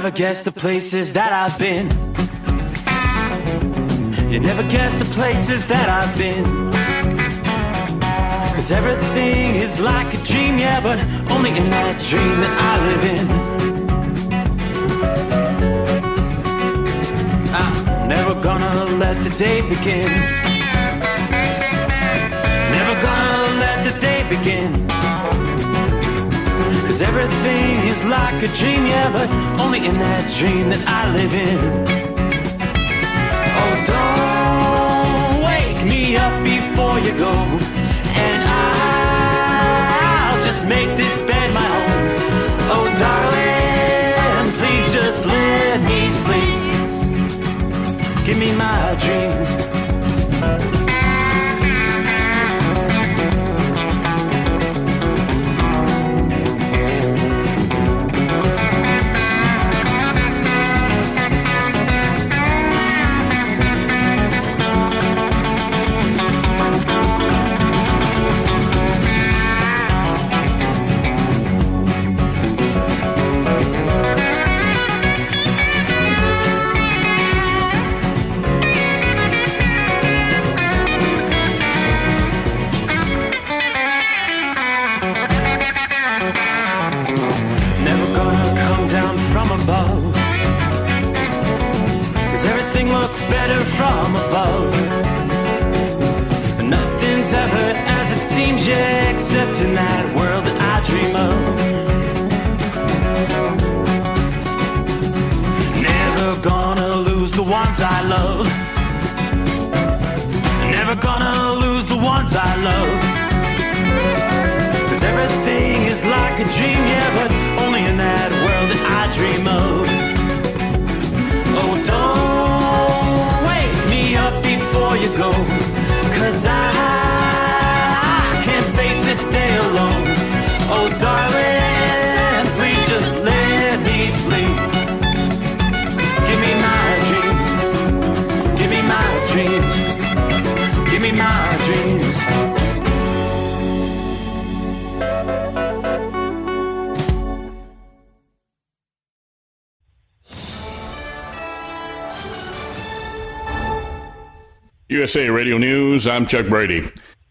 never guess the places that I've been. You never guess the places that I've been. 'Cause everything is like a dream, yeah, but only in that dream that I live in. I'm never gonna let the day begin. Never gonna let the day begin. 'Cause everything is like a dream, yeah, but only in that dream that I live in. Oh, don't wake me up before you go, and I'll just make this bed my home. Oh, darling, please just let me sleep. Give me my dreams. Better from above. Nothing's ever as it seems, yeah, except in that world that I dream of. Never gonna lose the ones I love. Never gonna lose the ones I love. 'Cause everything is like a dream, yeah, but only in that world that I dream of. Oh, don't wake me up before you go, 'cause I can't face this day alone. Oh, darling, please just let me sleep. Give me my dreams. Give me my dreams. Give me my dreams. USA Radio News, I'm Chuck Brady.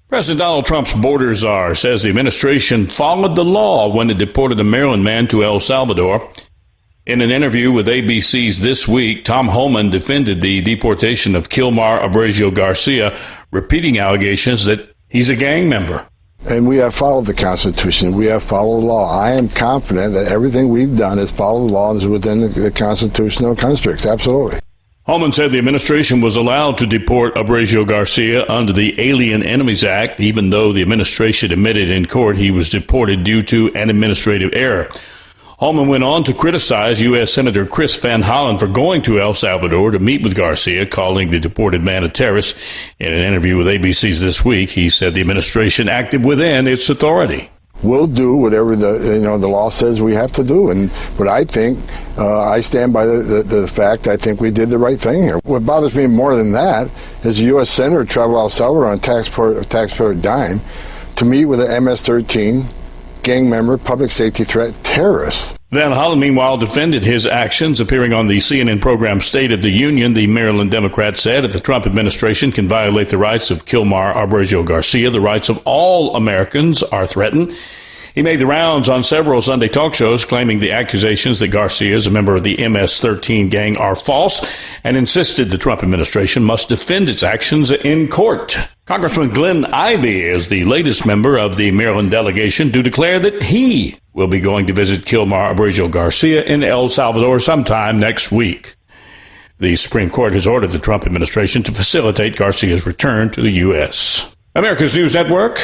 President Donald Trump's border czar says the administration followed the law when it deported a Maryland man to El Salvador. In an interview with ABC's This Week, Tom Homan defended the deportation of Kilmar Abrego Garcia, repeating allegations that he's a gang member. And we have followed the Constitution. We have followed the law. I am confident that everything we've done is follow the law and is within the constitutional constructs. Absolutely. Homan said the administration was allowed to deport Abrego Garcia under the Alien Enemies Act, even though the administration admitted in court he was deported due to an administrative error. Homan went on to criticize U.S. Senator Chris Van Hollen for going to El Salvador to meet with Garcia, calling the deported man a terrorist. In an interview with ABC's This Week, he said the administration acted within its authority. We'll do whatever the law says we have to do, but I think I stand by the fact I think we did the right thing here. What bothers me more than that is a U.S. Senator traveled to El Salvador on a taxpayer dime to meet with an MS-13 gang member, public safety threat terrorist. Van Hollen, meanwhile, defended his actions. Appearing on the CNN program State of the Union, the Maryland Democrat said that the Trump administration can violate the rights of Kilmar Abrego Garcia. The rights of all Americans are threatened. He made the rounds on several Sunday talk shows, claiming the accusations that Garcia is a member of the MS-13 gang are false, and insisted the Trump administration must defend its actions in court. Congressman Glenn Ivey is the latest member of the Maryland delegation to declare that he will be going to visit Kilmar Abrego Garcia in El Salvador sometime next week. The Supreme Court has ordered the Trump administration to facilitate Garcia's return to the U.S. America's News Network,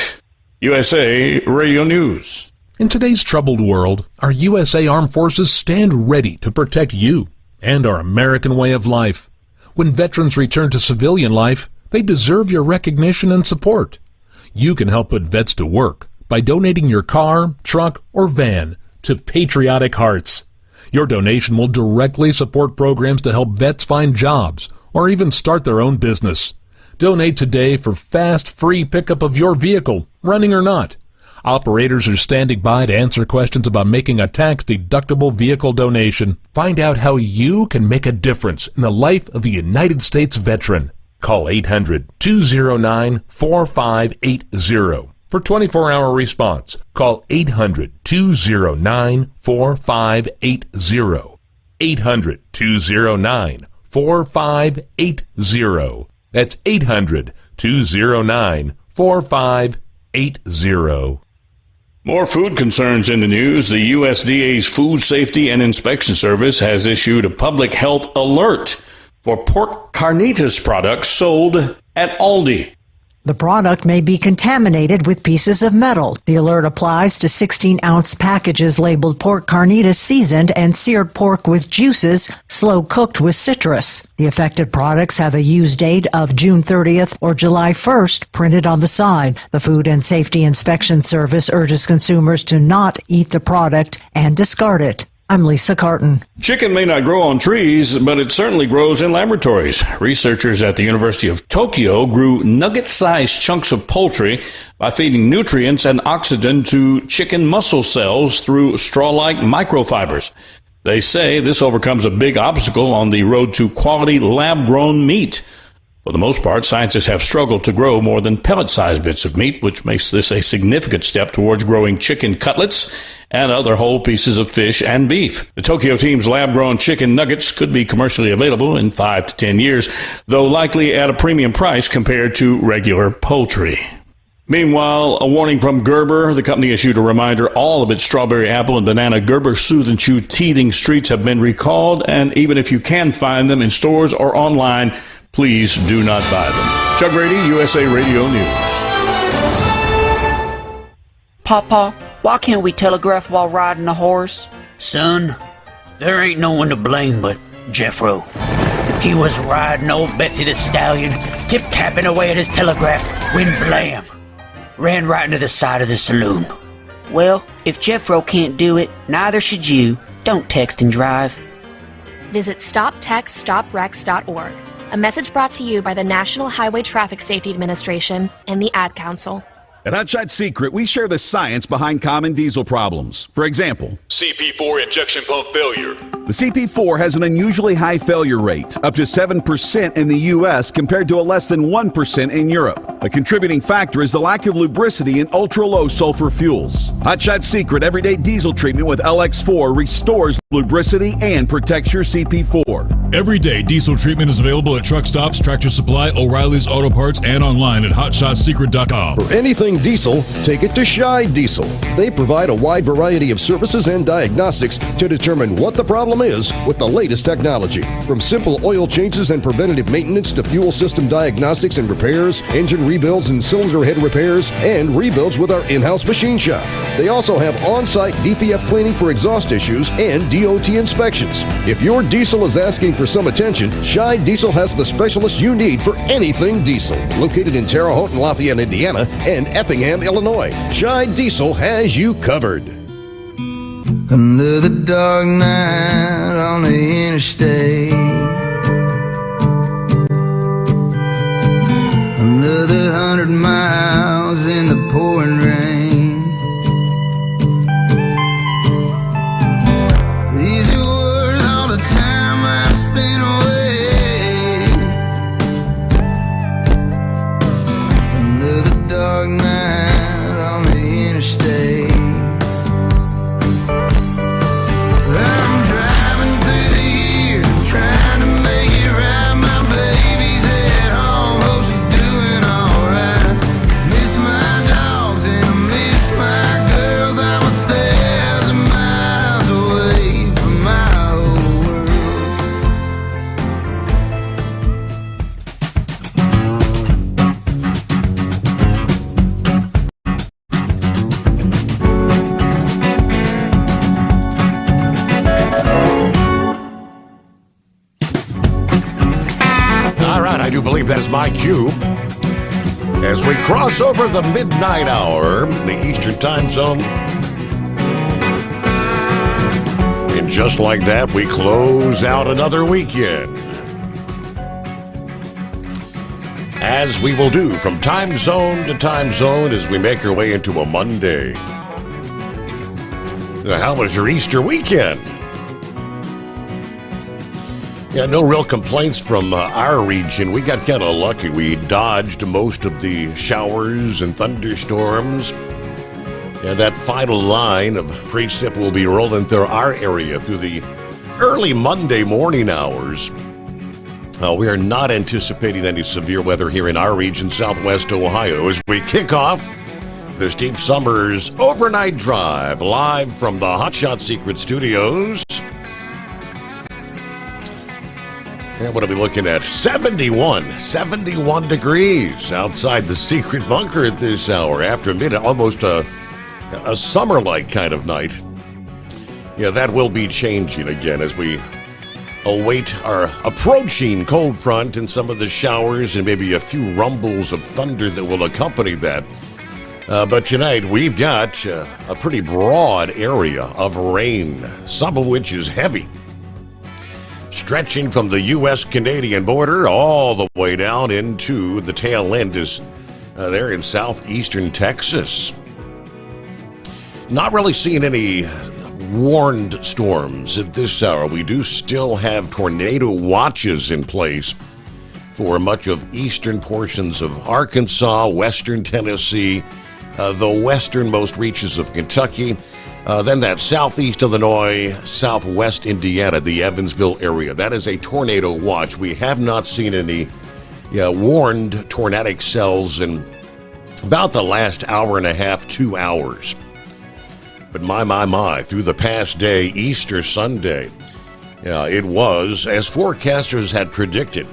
USA Radio News. In today's troubled world, our USA Armed Forces stand ready to protect you and our American way of life. When veterans return to civilian life, they deserve your recognition and support. You can help put vets to work by donating your car, truck, or van to Patriotic Hearts. Your donation will directly support programs to help vets find jobs or even start their own business. Donate today for fast, free pickup of your vehicle, running or not. Operators are standing by to answer questions about making a tax-deductible vehicle donation. Find out how you can make a difference in the life of a United States veteran. Call 800-209-4580 for 24-hour response. Call 800-209-4580. 800-209-4580. That's 800-209-4580. More food concerns in the news. The USDA's Food Safety and Inspection Service has issued a public health alert for pork carnitas products sold at Aldi. The product may be contaminated with pieces of metal. The alert applies to 16-ounce packages labeled pork carnitas seasoned and seared pork with juices, slow cooked with citrus. The affected products have a use date of June 30th or July 1st printed on the side. The Food and Safety Inspection Service urges consumers to not eat the product and discard it. I'm Lisa Carton. Chicken may not grow on trees, but it certainly grows in laboratories. Researchers at the University of Tokyo grew nugget-sized chunks of poultry by feeding nutrients and oxygen to chicken muscle cells through straw-like microfibers. They say this overcomes a big obstacle on the road to quality lab-grown meat. For the most part, scientists have struggled to grow more than pellet-sized bits of meat, which makes this a significant step towards growing chicken cutlets and other whole pieces of fish and beef. The Tokyo team's lab-grown chicken nuggets could be commercially available in 5 to 10 years, though likely at a premium price compared to regular poultry. Meanwhile, a warning from Gerber. The company issued a reminder all of its strawberry, apple, and banana Gerber Soothe and Chew teething treats have been recalled, and even if you can find them in stores or online, please do not buy them. Chuck Brady, USA Radio News. Papa, why can't we telegraph while riding a horse? Son, there ain't no one to blame but Jeffro. He was riding old Betsy the Stallion, tip-tapping away at his telegraph, when blam! Ran right into the side of the saloon. Well, if Jeffro can't do it, neither should you. Don't text and drive. Visit StopTextStopWrecks.org. A message brought to you by the National Highway Traffic Safety Administration and the Ad Council. At Hot Shot Secret, we share the science behind common diesel problems. For example, CP4 injection pump failure. The CP4 has an unusually high failure rate, up to 7% in the U.S. compared to a less than 1% in Europe. A contributing factor is the lack of lubricity in ultra-low sulfur fuels. Hot Shot Secret Everyday Diesel Treatment with LX4 restores lubricity and protects your CP4. Everyday diesel treatment is available at truck stops, Tractor Supply, O'Reilly's Auto Parts, and online at HotShotSecret.com. For anything diesel, take it to Scheid Diesel. They provide a wide variety of services and diagnostics to determine what the problem is with the latest technology. From simple oil changes and preventative maintenance to fuel system diagnostics and repairs, engine rebuilds and cylinder head repairs, and rebuilds with our in-house machine shop. They also have on-site DPF cleaning for exhaust issues and DOT inspections. If your diesel is asking for some attention, Scheid Diesel has the specialist you need for anything diesel. Located in Terre Haute and Lafayette, Indiana, and Effingham, Illinois, Scheid Diesel has you covered. Another dark night on the interstate. Another 100 miles in the pouring rain. These are worth all the time I've spent away. Another dark night on the interstate. I'm driving through the year, trying to make it right. My baby's at home, hope she's doing alright. Miss my dogs and I miss my girls. I'm 1,000 miles away from my old All right, I do believe that is my cue. As we cross over the midnight hour, the Eastern time zone. And just like that, we close out another weekend. as we will do from time zone to time zone as we make our way into a Monday. How was your Easter weekend? Yeah, no real complaints from our region. We got kind of lucky. We dodged most of the showers and thunderstorms. And that final line of precip will be rolling through our area through the early Monday morning hours. We are not anticipating any severe weather here in our region, southwest Ohio, as we kick off the Steve Sommers Overnight Drive live from the Hotshot Secret Studios. And what are we looking at? 71 degrees outside the secret bunker at this hour after midnight, almost a summer-like kind of night. Yeah, that will be changing again as we await our approaching cold front and some of the showers and maybe a few rumbles of thunder that will accompany that. But tonight we've got a pretty broad area of rain, some of which is heavy, stretching from the U.S.-Canadian border all the way down into the tail end is there in southeastern Texas. Not really seeing any warned storms at this hour. We do still have tornado watches in place for much of eastern portions of Arkansas, western Tennessee, the westernmost reaches of Kentucky, then that southeast Illinois, southwest Indiana, the Evansville area. That is a tornado watch. We have not seen any warned tornadic cells in about the last hour and a half, 2 hours. But my, through the past day, Easter Sunday, it was, as forecasters had predicted,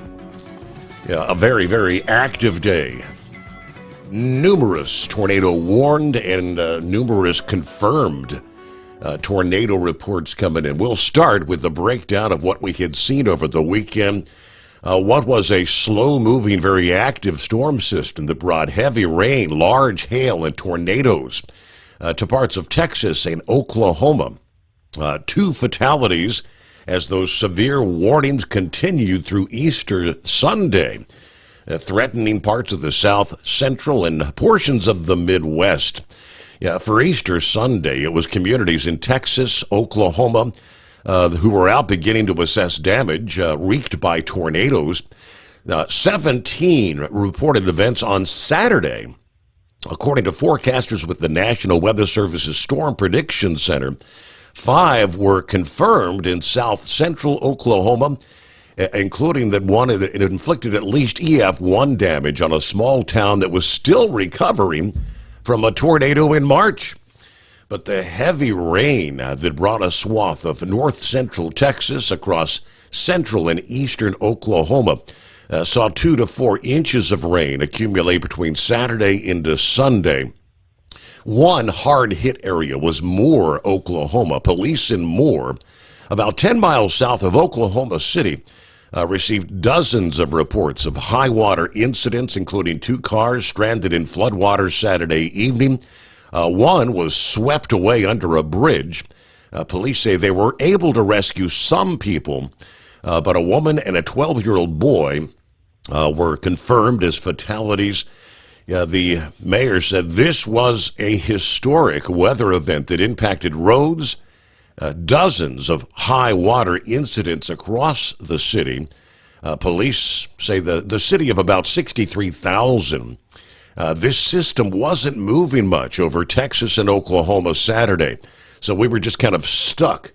a very, very active day. Numerous tornado warned and numerous confirmed tornado reports coming in. We'll start with the breakdown of what we had seen over the weekend. What was a slow-moving, very active storm system that brought heavy rain, large hail, and tornadoes to parts of Texas and Oklahoma. 2 fatalities as those severe warnings continued through Easter Sunday, threatening parts of the South Central and portions of the Midwest. For Easter Sunday, it was communities in Texas, Oklahoma, who were out beginning to assess damage wreaked by tornadoes. 17 reported events on Saturday. According to forecasters with the National Weather Service's Storm Prediction Center, 5 were confirmed in south central Oklahoma, including that one it inflicted at least EF1 damage on a small town that was still recovering from a tornado in March. But the heavy rain that brought a swath of north central Texas across central and eastern Oklahoma saw 2 to 4 inches of rain accumulate between Saturday into Sunday. One hard-hit area was Moore, Oklahoma. Police in Moore, about 10 miles south of Oklahoma City, received dozens of reports of high-water incidents, including 2 cars stranded in floodwaters Saturday evening. One was swept away under a bridge. Police say they were able to rescue some people, but a woman and a 12-year-old boy were confirmed as fatalities. The mayor said this was a historic weather event that impacted roads, dozens of high water incidents across the city. Police say the city of about 63,000. This system wasn't moving much over Texas and Oklahoma Saturday, so we were just kind of stuck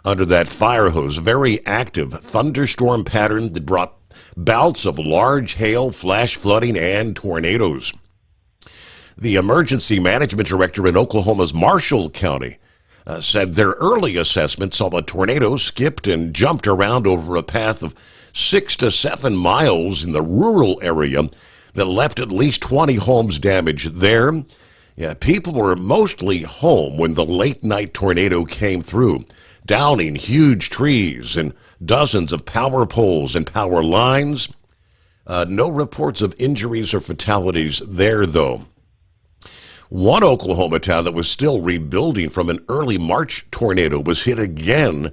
under that fire hose. Very active thunderstorm pattern that brought bouts of large hail, flash flooding, and tornadoes. The emergency management director in Oklahoma's Marshall County said their early assessment saw a tornado skipped and jumped around over a path of 6 to 7 miles in the rural area that left at least 20 homes damaged there. People were mostly home when the late-night tornado came through, downing huge trees and dozens of power poles and power lines. No reports of injuries or fatalities there, though. One Oklahoma town that was still rebuilding from an early March tornado was hit again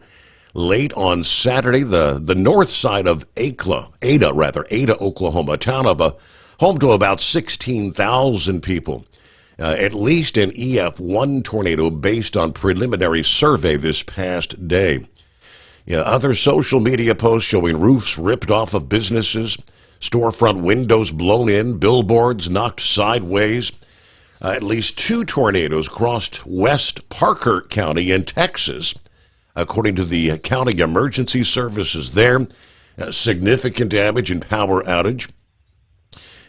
late on Saturday. The north side of Ada, Oklahoma, a town of home to about 16,000 people. At least an EF1 tornado based on preliminary survey this past day. Other social media posts showing roofs ripped off of businesses, storefront windows blown in, billboards knocked sideways. At least 2 tornadoes crossed West Parker County in Texas, according to the county emergency services there. Significant damage and power outage.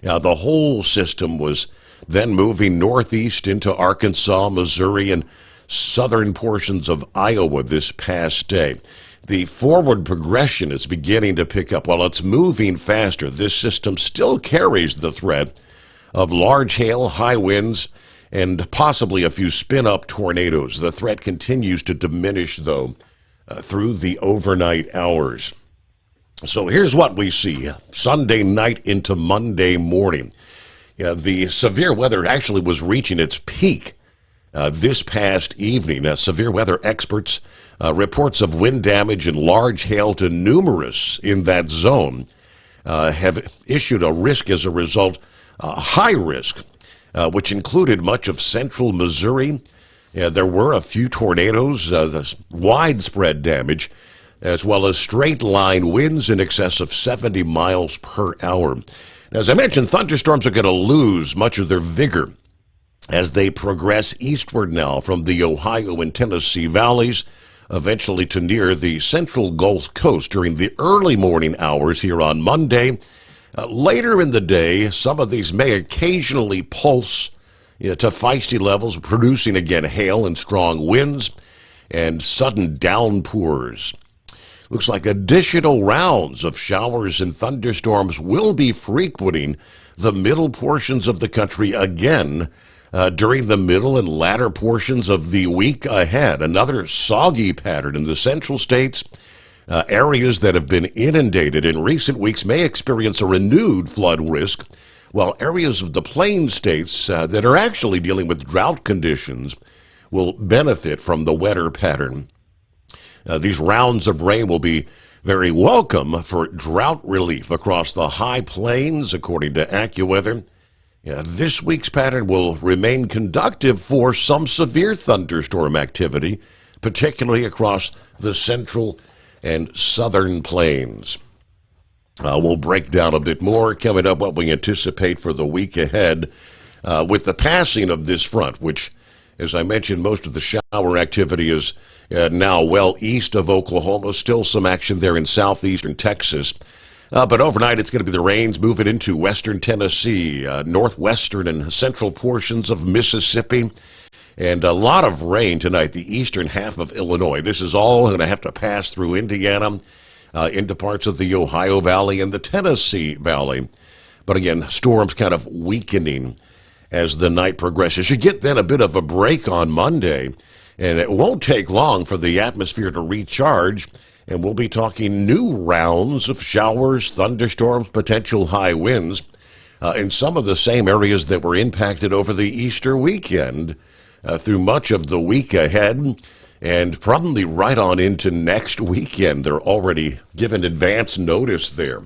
The whole system was then moving northeast into Arkansas, Missouri, and southern portions of Iowa this past day. The forward progression is beginning to pick up. While it's moving faster, this system still carries the threat of large hail, high winds, and possibly a few spin-up tornadoes. The threat continues to diminish, though, through the overnight hours. So here's what we see Sunday night into Monday morning. The severe weather actually was reaching its peak this past evening. Severe weather experts reports of wind damage and large hail to numerous in that zone have issued a risk as a result, high risk, which included much of central Missouri. There were a few tornadoes, widespread damage, as well as straight-line winds in excess of 70 miles per hour. As I mentioned, thunderstorms are going to lose much of their vigor as they progress eastward now from the Ohio and Tennessee valleys, eventually to near the central Gulf Coast during the early morning hours here on Monday. Later in the day, some of these may occasionally pulse to feisty levels, producing again hail and strong winds and sudden downpours. Looks like additional rounds of showers and thunderstorms will be frequenting the middle portions of the country again during the middle and latter portions of the week ahead. Another soggy pattern in the central states. Areas that have been inundated in recent weeks may experience a renewed flood risk, while areas of the plain states that are actually dealing with drought conditions will benefit from the wetter pattern. These rounds of rain will be very welcome for drought relief across the high plains, according to AccuWeather. This week's pattern will remain conductive for some severe thunderstorm activity, particularly across the central and southern plains. We'll break down a bit more coming up what we anticipate for the week ahead with the passing of this front, which, as I mentioned, most of the shower activity is now well east of Oklahoma. Still some action there in southeastern Texas. But overnight, it's going to be the rains moving into western Tennessee, northwestern and central portions of Mississippi, and a lot of rain tonight, the eastern half of Illinois. This is all going to have to pass through Indiana, into parts of the Ohio Valley and the Tennessee Valley. But again, storms kind of weakening as the night progresses. You get then a bit of a break on Monday, and it won't take long for the atmosphere to recharge, and we'll be talking new rounds of showers, thunderstorms, potential high winds in some of the same areas that were impacted over the Easter weekend through much of the week ahead, and probably right on into next weekend. They're already given advance notice there.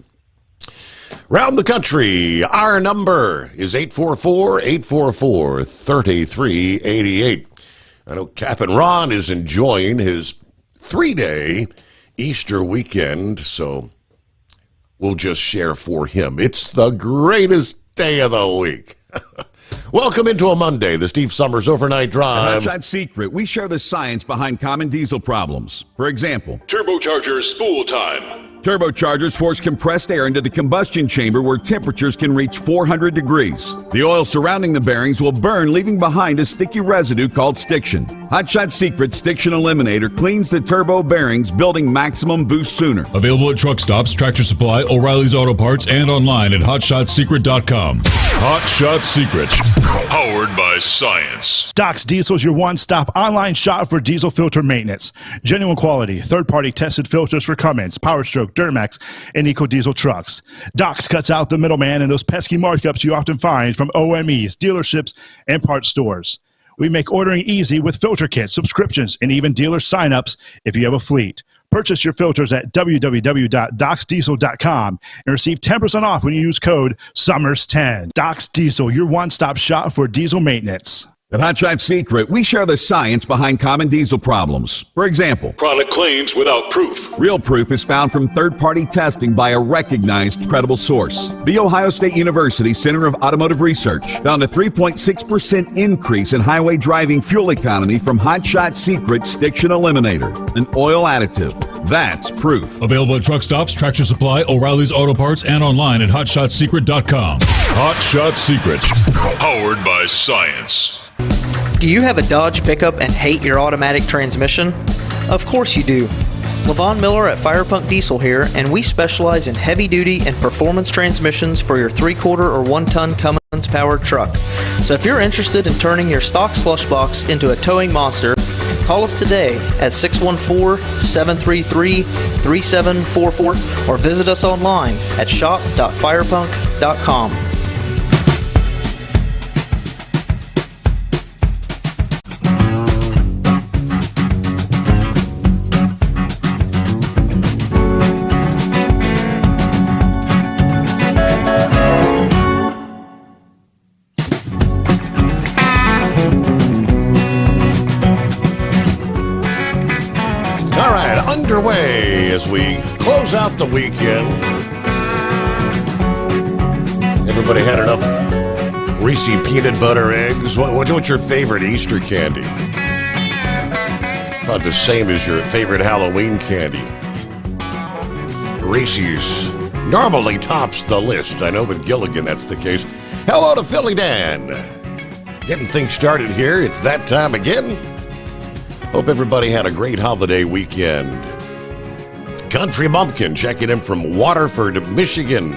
Round the country, our number is 844-844-3388. I know Captain Ron is enjoying his 3-day Easter weekend, so we'll just share for him. It's the greatest day of the week. Welcome into a Monday, the Steve Sommers Overnight Drive. At Hotshot Secret, we share the science behind common diesel problems. For example, Turbochargers spool time. Turbochargers force compressed air into the combustion chamber where temperatures can reach 400 degrees. The oil surrounding the bearings will burn, leaving behind a sticky residue called stiction. Hotshot Secret Stiction Eliminator cleans the turbo bearings, building maximum boost sooner. Available at truck stops, Tractor Supply, O'Reilly's Auto Parts, and online at hotshotsecret.com. Hotshot Secret, powered by science. Doc's Diesel is your one-stop online shop for diesel filter maintenance. Genuine quality, third-party tested filters for Cummins, Power Stroke, Duramax, and EcoDiesel trucks. Doc's cuts out the middleman and those pesky markups you often find from OMEs, dealerships, and parts stores. We make ordering easy with filter kits, subscriptions, and even dealer sign-ups if you have a fleet. Purchase your filters at www.docsdiesel.com and receive 10% off when you use code SUMMERS10. Docs Diesel, your one-stop shop for diesel maintenance. At Hot Shot Secret, we share the science behind common diesel problems. For example, product claims without proof. Real proof is found from third-party testing by a recognized, credible source. The Ohio State University Center of Automotive Research found a 3.6% increase in highway driving fuel economy from Hot Shot Secret Stiction Eliminator, an oil additive. That's proof. Available at truck stops, Tractor Supply, O'Reilly's Auto Parts, and online at HotShotSecret.com. Hot Shot Secret, powered by science. Do you have a Dodge pickup and hate your automatic transmission? Of course you do. LaVon Miller at Firepunk Diesel here, and we specialize in heavy-duty and performance transmissions for your 3-quarter or 1-ton Cummins-powered truck. So if you're interested in turning your stock slush box into a towing monster, call us today at 614-733-3744 or visit us online at shop.firepunk.com. Underway as we close out the weekend. Everybody had enough Reese peanut butter eggs. What's your favorite Easter candy? About the same as your favorite Halloween candy. Reese's normally tops the list. I know with Gilligan that's the case. Hello to Philly Dan. Getting things started here. It's that time again. Hope everybody had a great holiday weekend. Country Bumpkin checking in from Waterford, Michigan.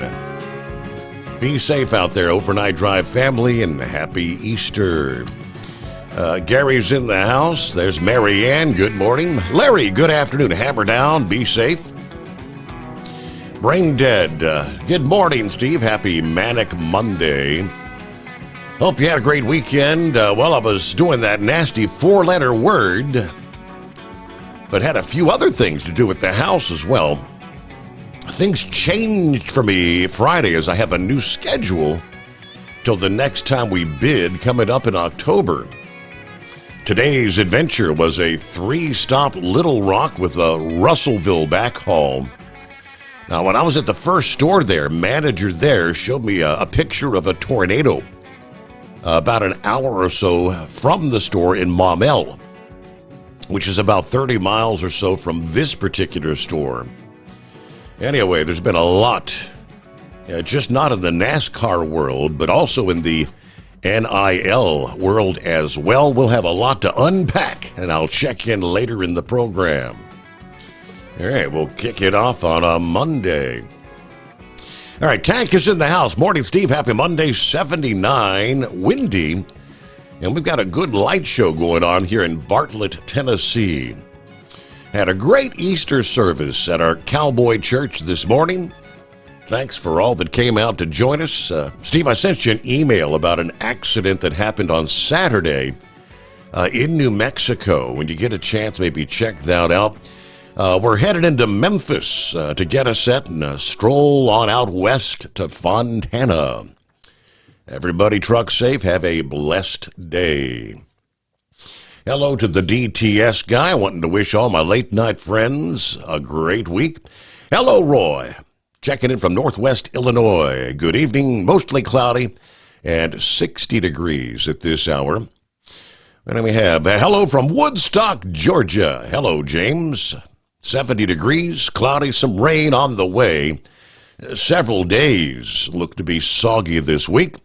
Be safe out there, overnight drive family, and happy Easter. Gary's in the house. There's Mary Ann. Good morning. Larry, good afternoon. Hammer down. Be safe. Brain dead. Good morning, Steve. Happy Manic Monday. Hope you had a great weekend. Well, I was doing that nasty 4-letter word, but had a few other things to do at the house as well. Things changed for me Friday as I have a new schedule till the next time we bid coming up in October. Today's adventure was a 3-stop Little Rock with a Russellville backhaul. Now, when I was at the first store there, manager there showed me a picture of a tornado about an hour or so from the store in Maumelle, which is about 30 miles or so from this particular store. Anyway, there's been a lot, just not in the NASCAR world, but also in the NIL world as well. We'll have a lot to unpack, and I'll check in later in the program. All right, we'll kick it off on a Monday. All right, Tank is in the house. Morning, Steve. Happy Monday, 79, windy. And we've got a good light show going on here in Bartlett, Tennessee. Had a great Easter service at our Cowboy Church this morning. Thanks for all that came out to join us. Steve, I sent you an email about an accident that happened on Saturday in New Mexico. When you get a chance, maybe check that out. We're headed into Memphis to get a set and stroll on out west to Fontana. Everybody truck safe. Have a blessed day. Hello to the DTS guy. Wanting to wish all my late night friends a great week. Hello, Roy. Checking in from Northwest Illinois. Good evening. Mostly cloudy and 60 degrees at this hour. And then we have hello from Woodstock, Georgia. Hello, James. 70 degrees, cloudy, some rain on the way. Several days look to be soggy this week.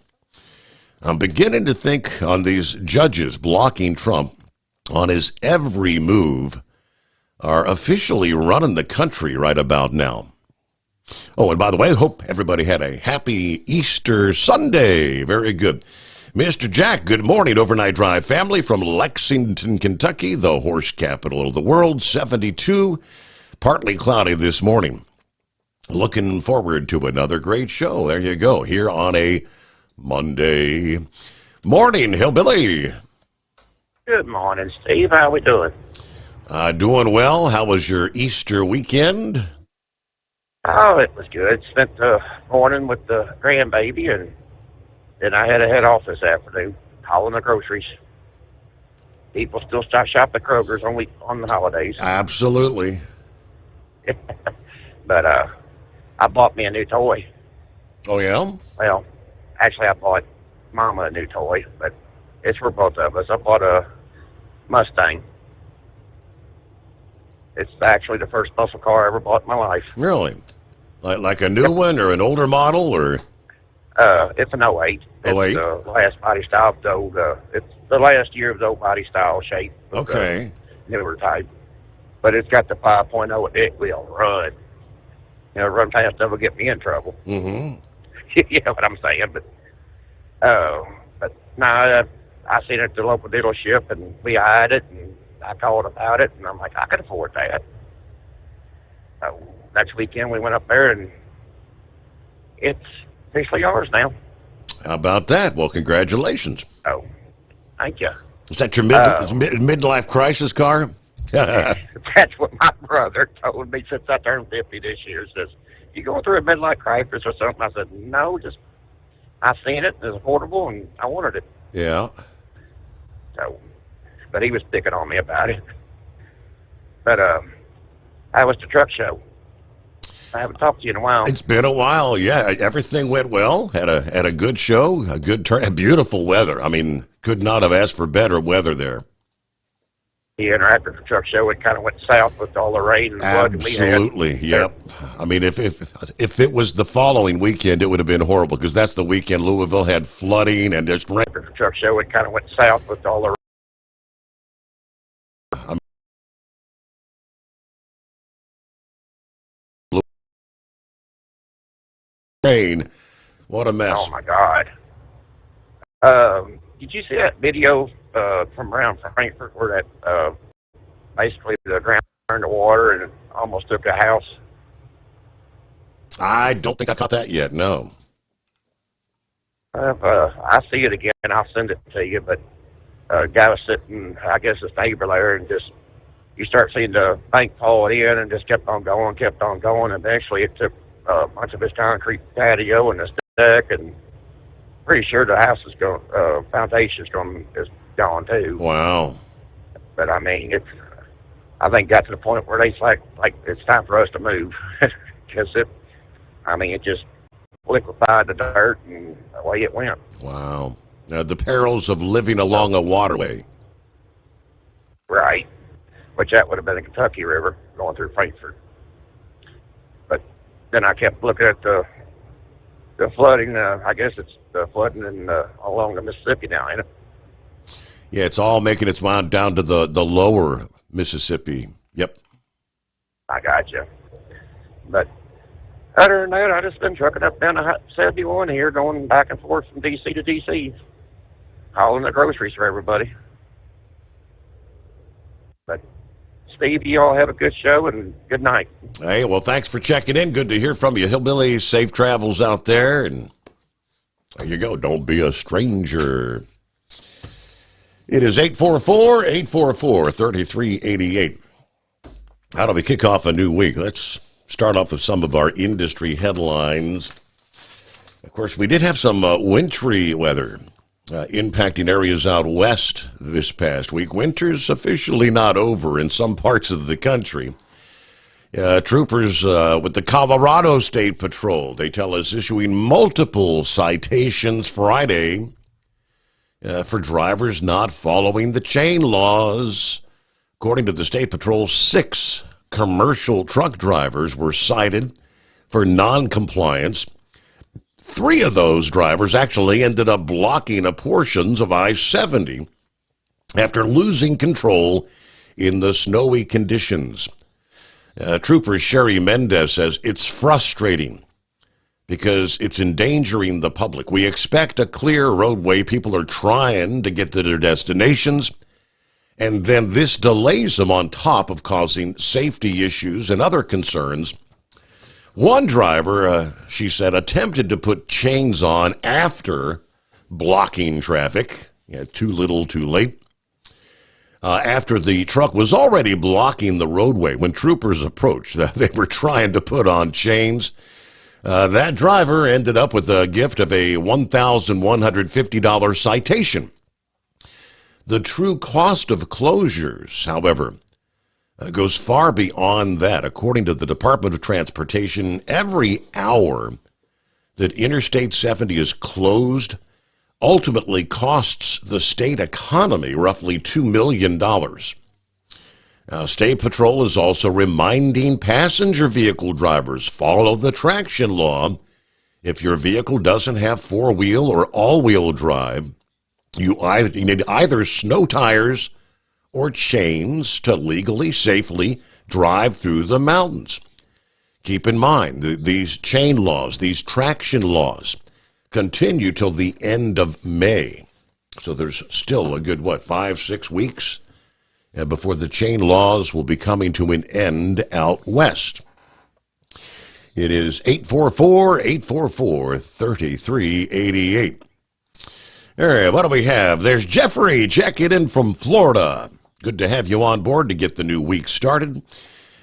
I'm beginning to think on these judges blocking Trump on his every move are officially running the country right about now. Oh, and by the way, hope everybody had a happy Easter Sunday. Very good. Mr. Jack, good morning, Overnight Drive family from Lexington, Kentucky, the horse capital of the world, 72, partly cloudy this morning. Looking forward to another great show. There you go, here on a Monday. Morning, Hillbilly. Good morning, Steve. How we doing? Doing well. How was your Easter weekend? Oh, it was good. Spent the morning with the grandbaby, and then I had to head off this afternoon, hauling the groceries. People still stop shop at Kroger's on the holidays. Absolutely. But I bought me a new toy. Oh, yeah? Well, actually, I bought Mama a new toy, but it's for both of us. I bought a Mustang. It's actually the first muscle car I ever bought in my life. Really? Like a new one or an older model, or? It's an '08. 08? It's the last body style of the old, it's the last year of the old body style shape. Okay. Newer type. But it's got the 5.0 and it will run. Run fast enough will get me in trouble. Mm-hmm. You know what I'm saying? But no, I seen it at the local dealership, and we eyed it, and I called about it, and I'm like, I can afford that. Next weekend we went up there, and it's officially ours now. How about that? Well, congratulations. Oh, thank you. Is that your midlife crisis car? That's what my brother told me since I turned 50 this year. Says, you going through a midlife crisis or something? I said, no, I seen it, it was affordable, and I wanted it. Yeah. So, but he was picking on me about it. But how was the truck show? I haven't talked to you in a while. It's been a while. Yeah, everything went well. Had a good show, a good turn, beautiful weather. I mean, could not have asked for better weather there. Yeah, and after the truck show, it kind of went south with all the rain and flood we had. Absolutely, yep. I mean, if it was the following weekend, it would have been horrible, because that's the weekend Louisville had flooding and just rain. After the truck show, it kind of went south with all the rain. What a mess. Oh, my God. Did you see that video from around Frankfurt where that basically the ground turned to water and it almost took a house? I don't think I caught that yet, no. I see it again, I'll send it to you, but a guy was sitting, I guess his neighbor there, and just, you start seeing the bank fall in and just kept on going, and eventually it took a bunch of his concrete patio and his deck, and pretty sure the house is going, foundation's going, is gone too. Wow. But I mean, I think got to the point where they like it's time for us to move, because it just liquefied the dirt and away it went. Wow. The perils of living along a waterway. Right. Which that would have been the Kentucky River going through Frankfurt. But then I kept looking at the flooding. I guess it's the flooding along the Mississippi now, ain't it? Yeah, it's all making its way down to the lower Mississippi. Yep. I got you. But other than that, I just been trucking up down to 71 here, going back and forth from D.C. to D.C., hauling the groceries for everybody. But, Steve, you all have a good show, and good night. Hey, well, thanks for checking in. Good to hear from you, Hillbilly. Safe travels out there, and there you go. Don't be a stranger. It is 844-844-3388. How do we kick off a new week? Let's start off with some of our industry headlines. Of course, we did have some wintry weather impacting areas out west this past week. Winter's officially not over in some parts of the country. Troopers with the Colorado State Patrol, they tell us, issuing multiple citations Friday for drivers not following the chain laws. According to the State Patrol, 6 commercial truck drivers were cited for non-compliance. 3 of those drivers actually ended up blocking portions of I-70 after losing control in the snowy conditions. Trooper Sherry Mendez says it's frustrating because it's endangering the public. We expect a clear roadway. People are trying to get to their destinations, and then this delays them on top of causing safety issues and other concerns. One driver, she said, attempted to put chains on after blocking traffic. Yeah, too little, too late. after the truck was already blocking the roadway when troopers approached. They were trying to put on chains. That driver ended up with a gift of a $1,150 citation. The true cost of closures, however, goes far beyond that. According to the Department of Transportation, every hour that Interstate 70 is closed ultimately costs the state economy roughly $2 million. State Patrol is also reminding passenger vehicle drivers, follow the traction law. If your vehicle doesn't have four-wheel or all-wheel drive, you need either snow tires or chains to legally, safely drive through the mountains. Keep in mind, these chain laws, these traction laws, continue till the end of May. So there's still a good, 5-6 weeks before the chain laws will be coming to an end out west. It is 844-844-3388. All right, what do we have? There's Jeffrey checking in from Florida. Good to have you on board to get the new week started.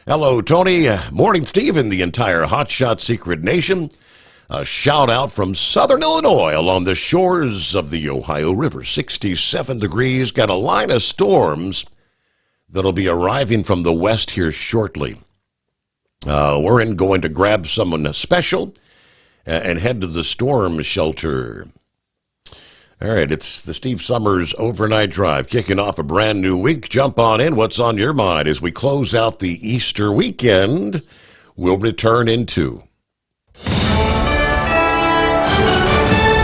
Hello, Tony. Morning, Steve, and the entire Hot Shot Secret Nation. A shout out from Southern Illinois along the shores of the Ohio River. 67 degrees. Got a line of storms that'll be arriving from the west here shortly. We're going to grab someone special and head to the storm shelter. All right, it's the Steve Sommers Overnight Drive, kicking off a brand new week. Jump on in. What's on your mind as we close out the Easter weekend? We'll return in 2.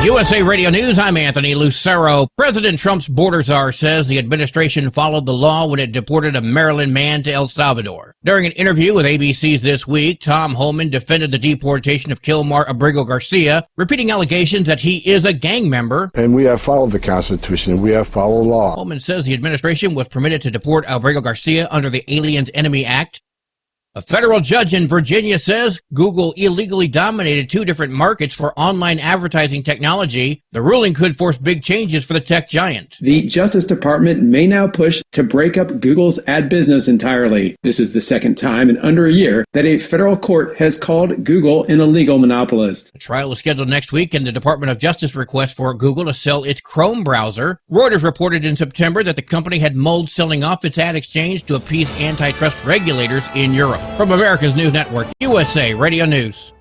USA Radio News, I'm Anthony Lucero. President Trump's border czar says the administration followed the law when it deported a Maryland man to El Salvador. During an interview with ABC's This Week, Tom Homan defended the deportation of Kilmar Abrigo Garcia, repeating allegations that he is a gang member. And we have followed the Constitution. We have followed law. Homan says the administration was permitted to deport Abrigo Garcia under the Aliens Enemy Act. A federal judge in Virginia says Google illegally dominated 2 different markets for online advertising technology. The ruling could force big changes for the tech giant. The Justice Department may now push to break up Google's ad business entirely. This is the second time in under a year that a federal court has called Google an illegal monopolist. The trial is scheduled next week in the Department of Justice request for Google to sell its Chrome browser. Reuters reported in September that the company had mulled selling off its ad exchange to appease antitrust regulators in Europe. From America's News Network, USA Radio News.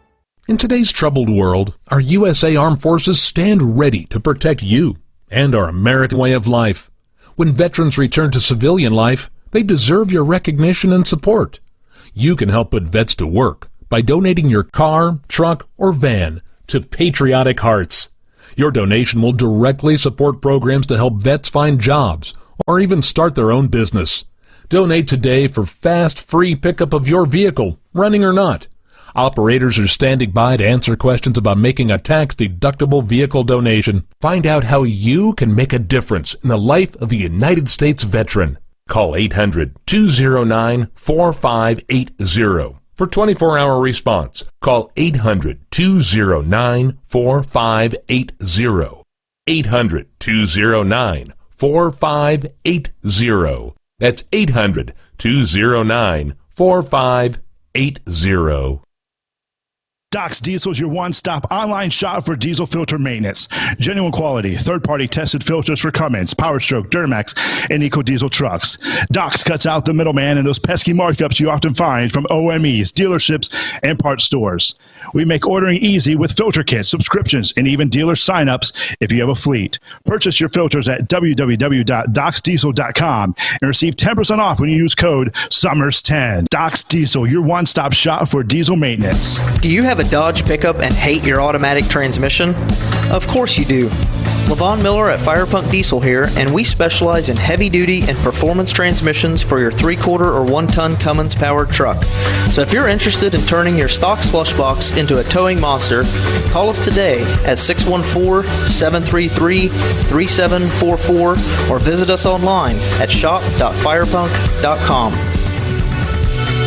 In today's troubled world, our USA Armed Forces stand ready to protect you and our American way of life. When veterans return to civilian life, they deserve your recognition and support. You can help put vets to work by donating your car, truck, or van to Patriotic Hearts. Your donation will directly support programs to help vets find jobs or even start their own business. Donate today for fast, free pickup of your vehicle, running or not. Operators are standing by to answer questions about making a tax-deductible vehicle donation. Find out how you can make a difference in the life of a United States veteran. Call 800-209-4580 for 24-hour response. Call 800-209-4580. 800-209-4580. That's 800-209-4580. Doc's Diesel is your one-stop online shop for diesel filter maintenance. Genuine quality, third-party tested filters for Cummins, PowerStroke, Duramax, and EcoDiesel trucks. Doc's cuts out the middleman and those pesky markups you often find from OMEs, dealerships, and parts stores. We make ordering easy with filter kits, subscriptions, and even dealer sign-ups if you have a fleet. Purchase your filters at www.docsdiesel.com and receive 10% off when you use code SOMMERS10. Doc's Diesel, your one-stop shop for diesel maintenance. Do you have a Dodge pickup and hate your automatic transmission? Of course you do. Levon Miller at Firepunk Diesel here, and we specialize in heavy-duty and performance transmissions for your 3-quarter or 1-ton Cummins-powered truck. So if you're interested in turning your stock slush box into a towing monster, call us today at 614-733-3744 or visit us online at shop.firepunk.com.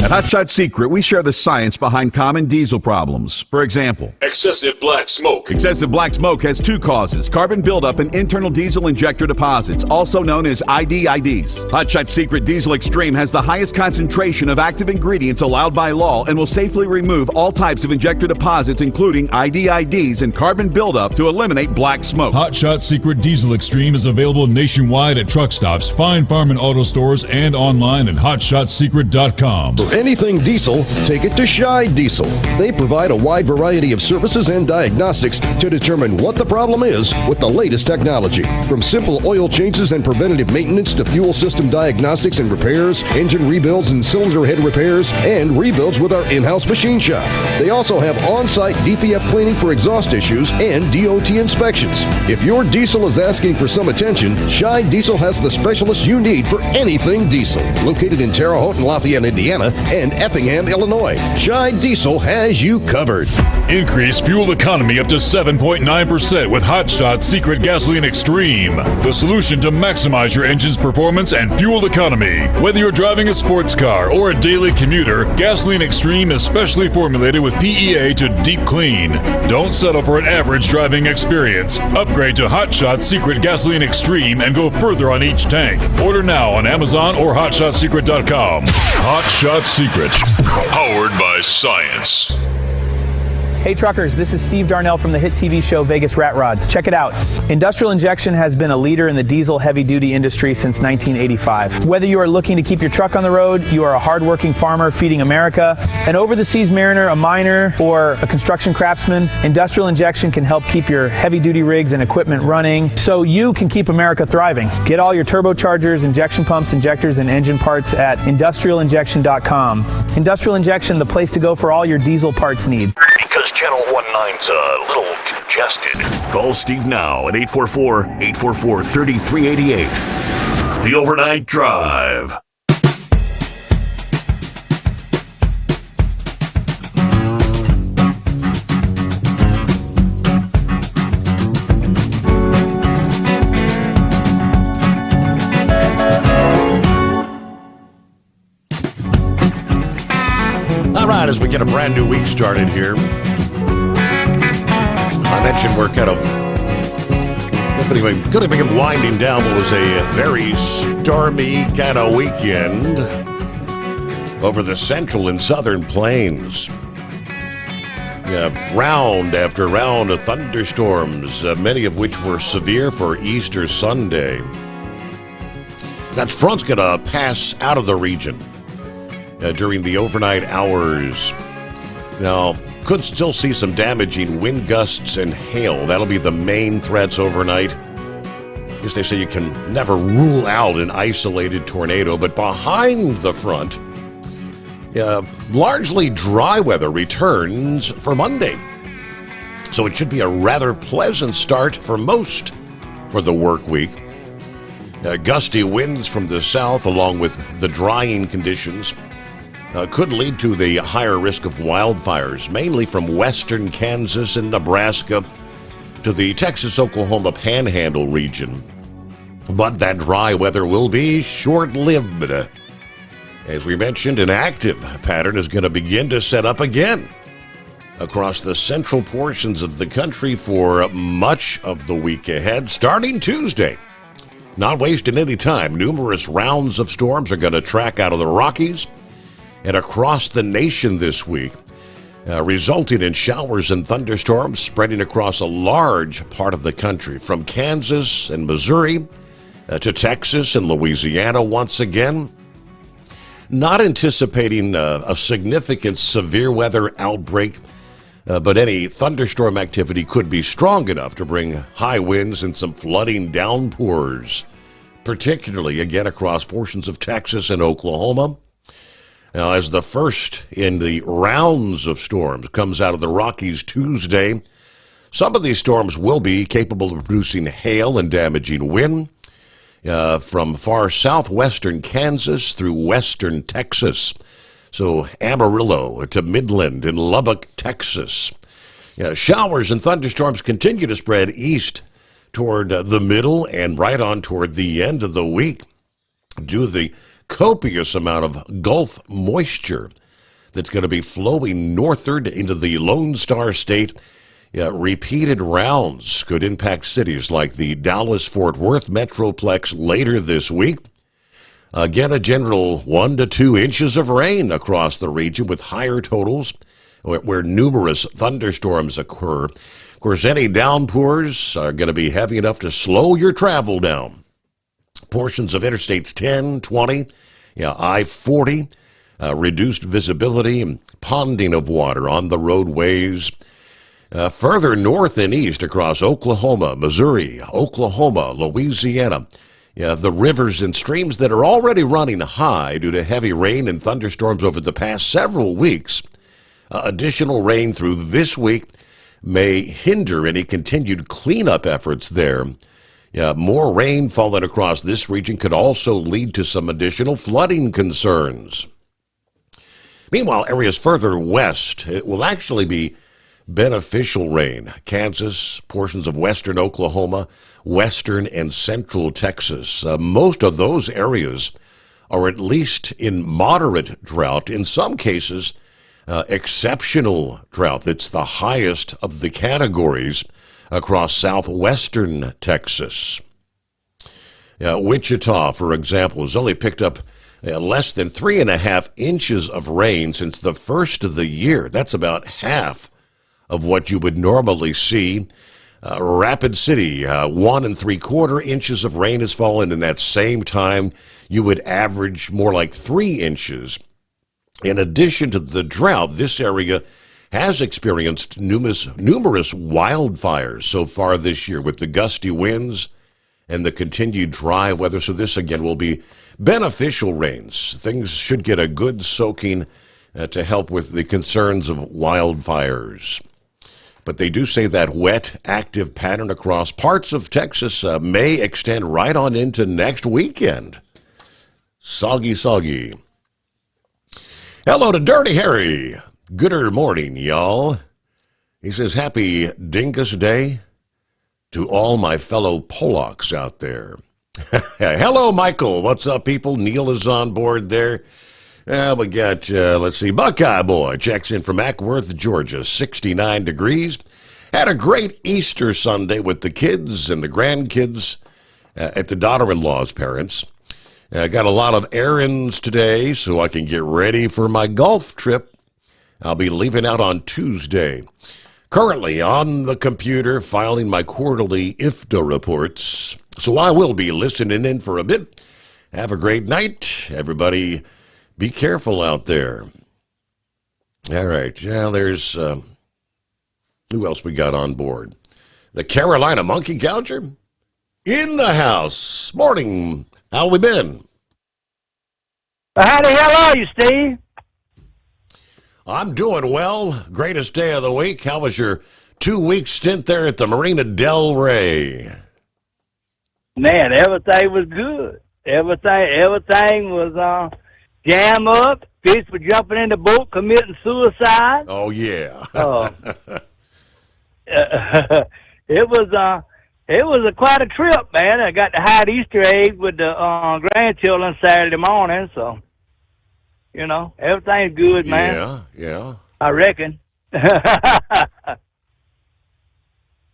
At Hot Shot Secret, we share the science behind common diesel problems. For example, Excessive black smoke. excessive black smoke has two causes: carbon buildup and internal diesel injector deposits, also known as IDIDs. Hot Shot Secret Diesel Extreme has the highest concentration of active ingredients allowed by law and will safely remove all types of injector deposits, including IDIDs and carbon buildup, to eliminate black smoke. Hot Shot Secret Diesel Extreme is available nationwide at truck stops, fine farm and auto stores, and online at hotshotsecret.com. For anything diesel, take it to Shy Diesel. They provide a wide variety of services and diagnostics to determine what the problem is with the latest technology. From simple oil changes and preventative maintenance to fuel system diagnostics and repairs, engine rebuilds and cylinder head repairs, and rebuilds with our in-house machine shop. They also have on-site DPF cleaning for exhaust issues and DOT inspections. If your diesel is asking for some attention, Shy Diesel has the specialist you need for anything diesel. Located in Terre Haute and Lafayette, Indiana, and Effingham, Illinois, Shy Diesel has you covered. Increase fuel economy up to 7.9% with Hot Shot Secret Gasoline Extreme. The solution to maximize your engine's performance and fuel economy. Whether you're driving a sports car or a daily commuter, Gasoline Extreme is specially formulated with PEA to deep clean. Don't settle for an average driving experience. Upgrade to Hot Shot Secret Gasoline Extreme and go further on each tank. Order now on Amazon or hotshotsecret.com. Hot Shot Secret, powered by science. Hey truckers, this is Steve Darnell from the hit TV show Vegas Rat Rods. Check it out. Industrial Injection has been a leader in the diesel heavy-duty industry since 1985. Whether you are looking to keep your truck on the road, you are a hard-working farmer feeding America, an over-the-seas mariner, a miner, or a construction craftsman, Industrial Injection can help keep your heavy-duty rigs and equipment running so you can keep America thriving. Get all your turbochargers, injection pumps, injectors, and engine parts at industrialinjection.com. Industrial Injection, the place to go for all your diesel parts needs. Because Channel 19's a little congested. Call Steve now at 844-844-3388. The Overnight Drive. All right, as we get a brand new week started here, I mentioned we're kind of going to begin winding down what was a very stormy kind of weekend over the central and southern plains. Round after round of thunderstorms, many of which were severe for Easter Sunday. That front's going to pass out of the region during the overnight hours. Now, could still see some damaging wind gusts and hail. That'll be the main threats overnight. I guess they say you can never rule out an isolated tornado, but behind the front, largely dry weather returns for Monday. So it should be a rather pleasant start for most for the work week. Gusty winds from the south, along with the drying conditions, could lead to the higher risk of wildfires, mainly from western Kansas and Nebraska to the Texas-Oklahoma Panhandle region. But that dry weather will be short-lived. As we mentioned, an active pattern is going to begin to set up again across the central portions of the country for much of the week ahead, starting Tuesday. Not wasting any time, numerous rounds of storms are going to track out of the Rockies and across the nation this week, resulting in showers and thunderstorms spreading across a large part of the country, from Kansas and Missouri to Texas and Louisiana once again. Not anticipating a significant severe weather outbreak, but any thunderstorm activity could be strong enough to bring high winds and some flooding downpours, particularly again across portions of Texas and Oklahoma. Now, as the first in the rounds of storms comes out of the Rockies Tuesday, some of these storms will be capable of producing hail and damaging wind from far southwestern Kansas through western Texas. So Amarillo to Midland and Lubbock, Texas. Showers and thunderstorms continue to spread east toward the middle and right on toward the end of the week due to the copious amount of Gulf moisture that's going to be flowing northward into the Lone Star State. Repeated rounds could impact cities like the Dallas-Fort Worth Metroplex later this week. Again, a general 1 to 2 inches of rain across the region with higher totals where numerous thunderstorms occur. Of course, any downpours are going to be heavy enough to slow your travel down. Portions of Interstates 10, 20, I-40, reduced visibility and ponding of water on the roadways. Further north and east across Oklahoma, Missouri, Oklahoma, Louisiana, the rivers and streams that are already running high due to heavy rain and thunderstorms over the past several weeks. Additional rain through this week may hinder any continued cleanup efforts there. More rain falling across this region could also lead to some additional flooding concerns. Meanwhile, areas further west, it will actually be beneficial rain. Kansas, portions of western Oklahoma, western and central Texas. Most of those areas are at least in moderate drought. In some cases, exceptional drought. That's the highest of the categories across southwestern Texas. Wichita, for example, has only picked up less than 3.5 inches of rain since the first of the year. That's about half of what you would normally see. Rapid City, 1 3/4 inches of rain has fallen in that same time. You would average more like 3 inches. In addition to the drought, this area has experienced numerous wildfires so far this year with the gusty winds and the continued dry weather. So this, again, will be beneficial rains. Things should get a good soaking to help with the concerns of wildfires. But they do say that wet, active pattern across parts of Texas may extend right on into next weekend. Soggy, soggy. Hello to Dirty Harry. Gooder morning, y'all. He says, happy Dingus Day to all my fellow Polacks out there. Hello, Michael. What's up, people? Neil is on board there. We got, let's see, Buckeye Boy checks in from Ackworth, Georgia, 69 degrees. Had a great Easter Sunday with the kids and the grandkids at the daughter-in-law's parents. Got a lot of errands today so I can get ready for my golf trip. I'll be leaving out on Tuesday. Currently on the computer filing my quarterly IFTA reports, so I will be listening in for a bit. Have a great night, everybody. Be careful out there. All right. Now there's, who else we got on board? The Carolina Monkey Gouger in the house. Morning. How we been? How the hell are you, Steve? I'm doing well. Greatest day of the week. How was your 2-week stint there at the Marina Del Rey? Man, everything was good. Everything was, jam up. Fish were jumping in the boat, committing suicide. Oh yeah. It was quite a trip, man. I got to hide Easter egg with the grandchildren Saturday morning, so everything's good, man. Yeah. I reckon.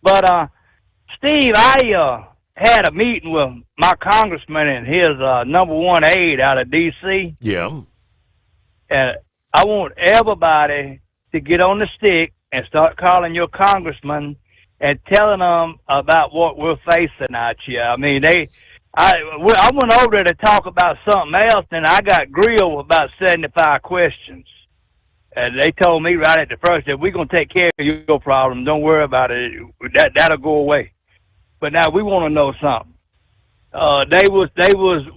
But Steve, I had a meeting with my congressman and his number one aide out of D.C. Yeah. And I want everybody to get on the stick and start calling your congressman and telling them about what we're facing out here. I mean, I went over there to talk about something else, and I got grilled with about 75 questions. And they told me right at the first that we're going to take care of your problem. Don't worry about it. That'll go away. But now we want to know something. They was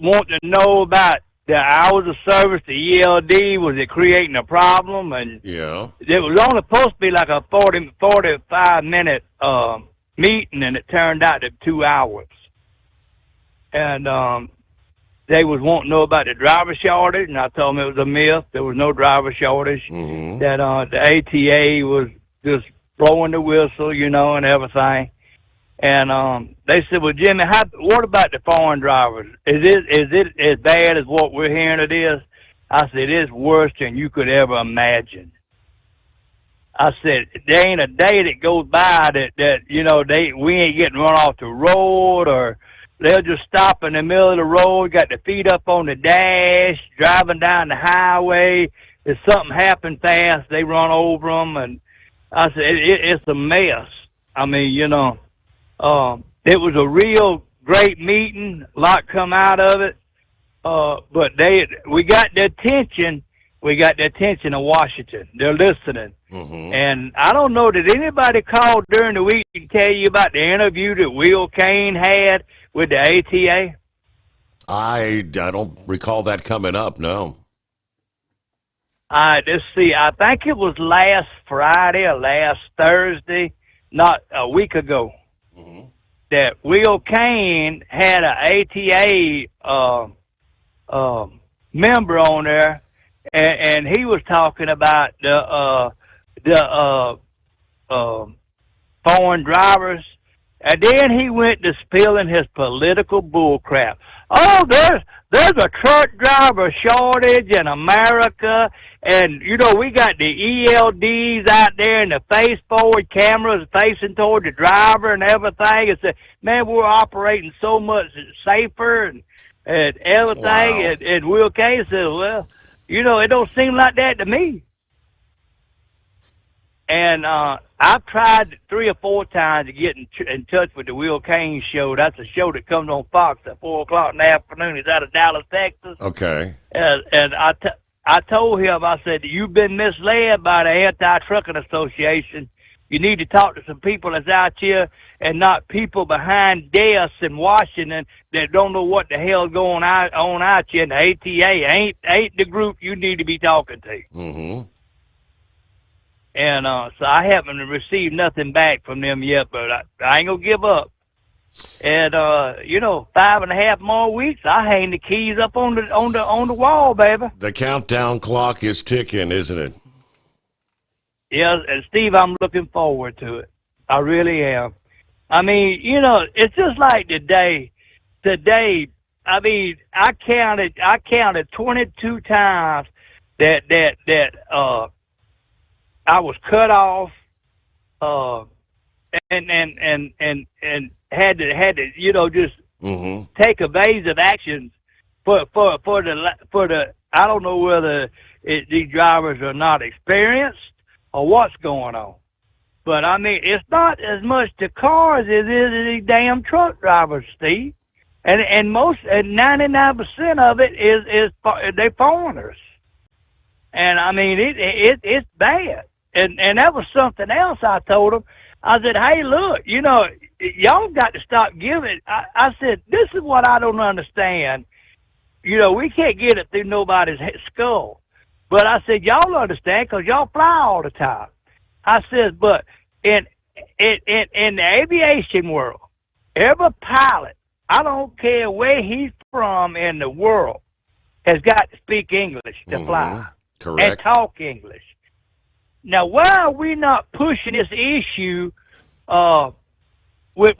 wanting to know about the hours of service, the ELD. Was it creating a problem? And yeah, it was only supposed to be like a 45-minute meeting, and it turned out to 2 hours. And they was wanting to know about the driver shortage, and I told them it was a myth. There was no driver shortage. Mm-hmm. That the ATA was just blowing the whistle, and everything. And they said, "Well, Jimmy, what about the foreign drivers? Is it as bad as what we're hearing it is?" I said, "It's worse than you could ever imagine." I said, "There ain't a day that goes by that we ain't getting run off the road, or they'll just stop in the middle of the road, got their feet up on the dash, driving down the highway. If something happened fast, they run over them." And I said, it's a mess. I mean, it was a real great meeting. A lot come out of it. But we got the attention. We got the attention of Washington. They're listening. Mm-hmm. And I don't know, did anybody call during the week and tell you about the interview that Will Kane had with the ATA? I don't recall that coming up, no. Let's see. I think it was last Friday or last Thursday, not a week ago, that Will Kane had an ATA member on there, and he was talking about the foreign drivers, and then he went to spilling his political bullcrap. Oh, there's a truck driver shortage in America, and we got the ELDs out there and the face forward cameras facing toward the driver and everything. It's man, we're operating so much safer and everything. Wow. And Will Kane says, "Well, it don't seem like that to me." And I've tried 3 or 4 times to get in touch with the Will Kane show. That's a show that comes on Fox at 4 o'clock in the afternoon. He's out of Dallas, Texas. Okay. And I told him, I said, "You've been misled by the Anti-Trucking Association. You need to talk to some people that's out here and not people behind desks in Washington that don't know what the hell's going on out here. And the ATA ain't the group you need to be talking to." Mm-hmm. And so I haven't received nothing back from them yet, but I ain't gonna give up. And 5.5 more weeks, I hang the keys up on the wall, baby. The countdown clock is ticking, isn't it? Yeah, and Steve, I'm looking forward to it. I really am. I mean, it's just like today. Today, I mean, I counted 22 times that I was cut off, and had to just take evasive actions for the I don't know whether these drivers are not experienced or what's going on, but I mean it's not as much the cars as it is these damn truck drivers, Steve, and 99% of it is they foreigners, and I mean it's bad. And that was something else I told them. I said, "Hey, look, y'all got to stop giving." I said, "This is what I don't understand. We can't get it through nobody's skull." But I said, "Y'all understand because y'all fly all the time." I said, "But in the aviation world, every pilot, I don't care where he's from in the world, has got to speak English to fly. Correct. And talk English. Now, why are we not pushing this issue with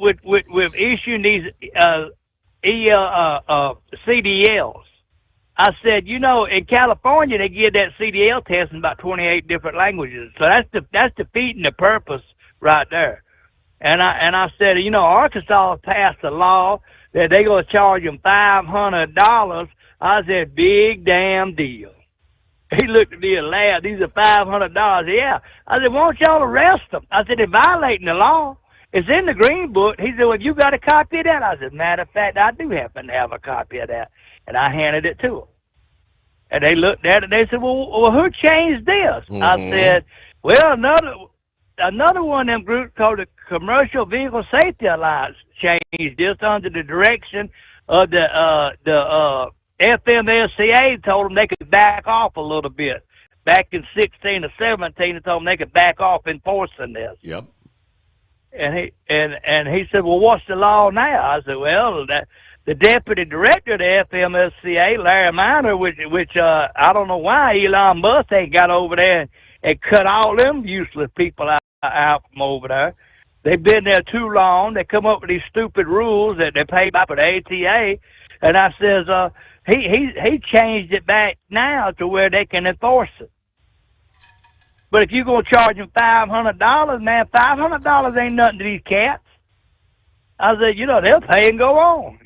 issuing these CDLs? I said, in California they give that CDL test in about 28 different languages, so that's defeating the purpose right there. And I said, Arkansas passed a law that they're gonna charge them $500. I said, big damn deal. He looked at me and laughed. These are $500. Yeah. I said, why don't y'all arrest them? I said, they're violating the law. It's in the green book. He said, well, you got a copy of that? I said, matter of fact, I do happen to have a copy of that. And I handed it to them. And they looked at it and they said, well who changed this? I said, well, another one of them groups called the Commercial Vehicle Safety Alliance changed this under the direction of the FMLCA. Told them they could back off a little bit. Back in 16 or 17, they told them they could back off enforcing this. Yep. And he said, well, what's the law now? I said, well, the deputy director of the FMLCA, Larry Miner, which I don't know why Elon Musk ain't got over there and cut all them useless people out from over there. They've been there too long. They come up with these stupid rules that they pay by for the ATA. And I says, he changed it back now to where they can enforce it. But if you're going to charge them $500, man, $500 ain't nothing to these cats. I said, they'll pay and go on,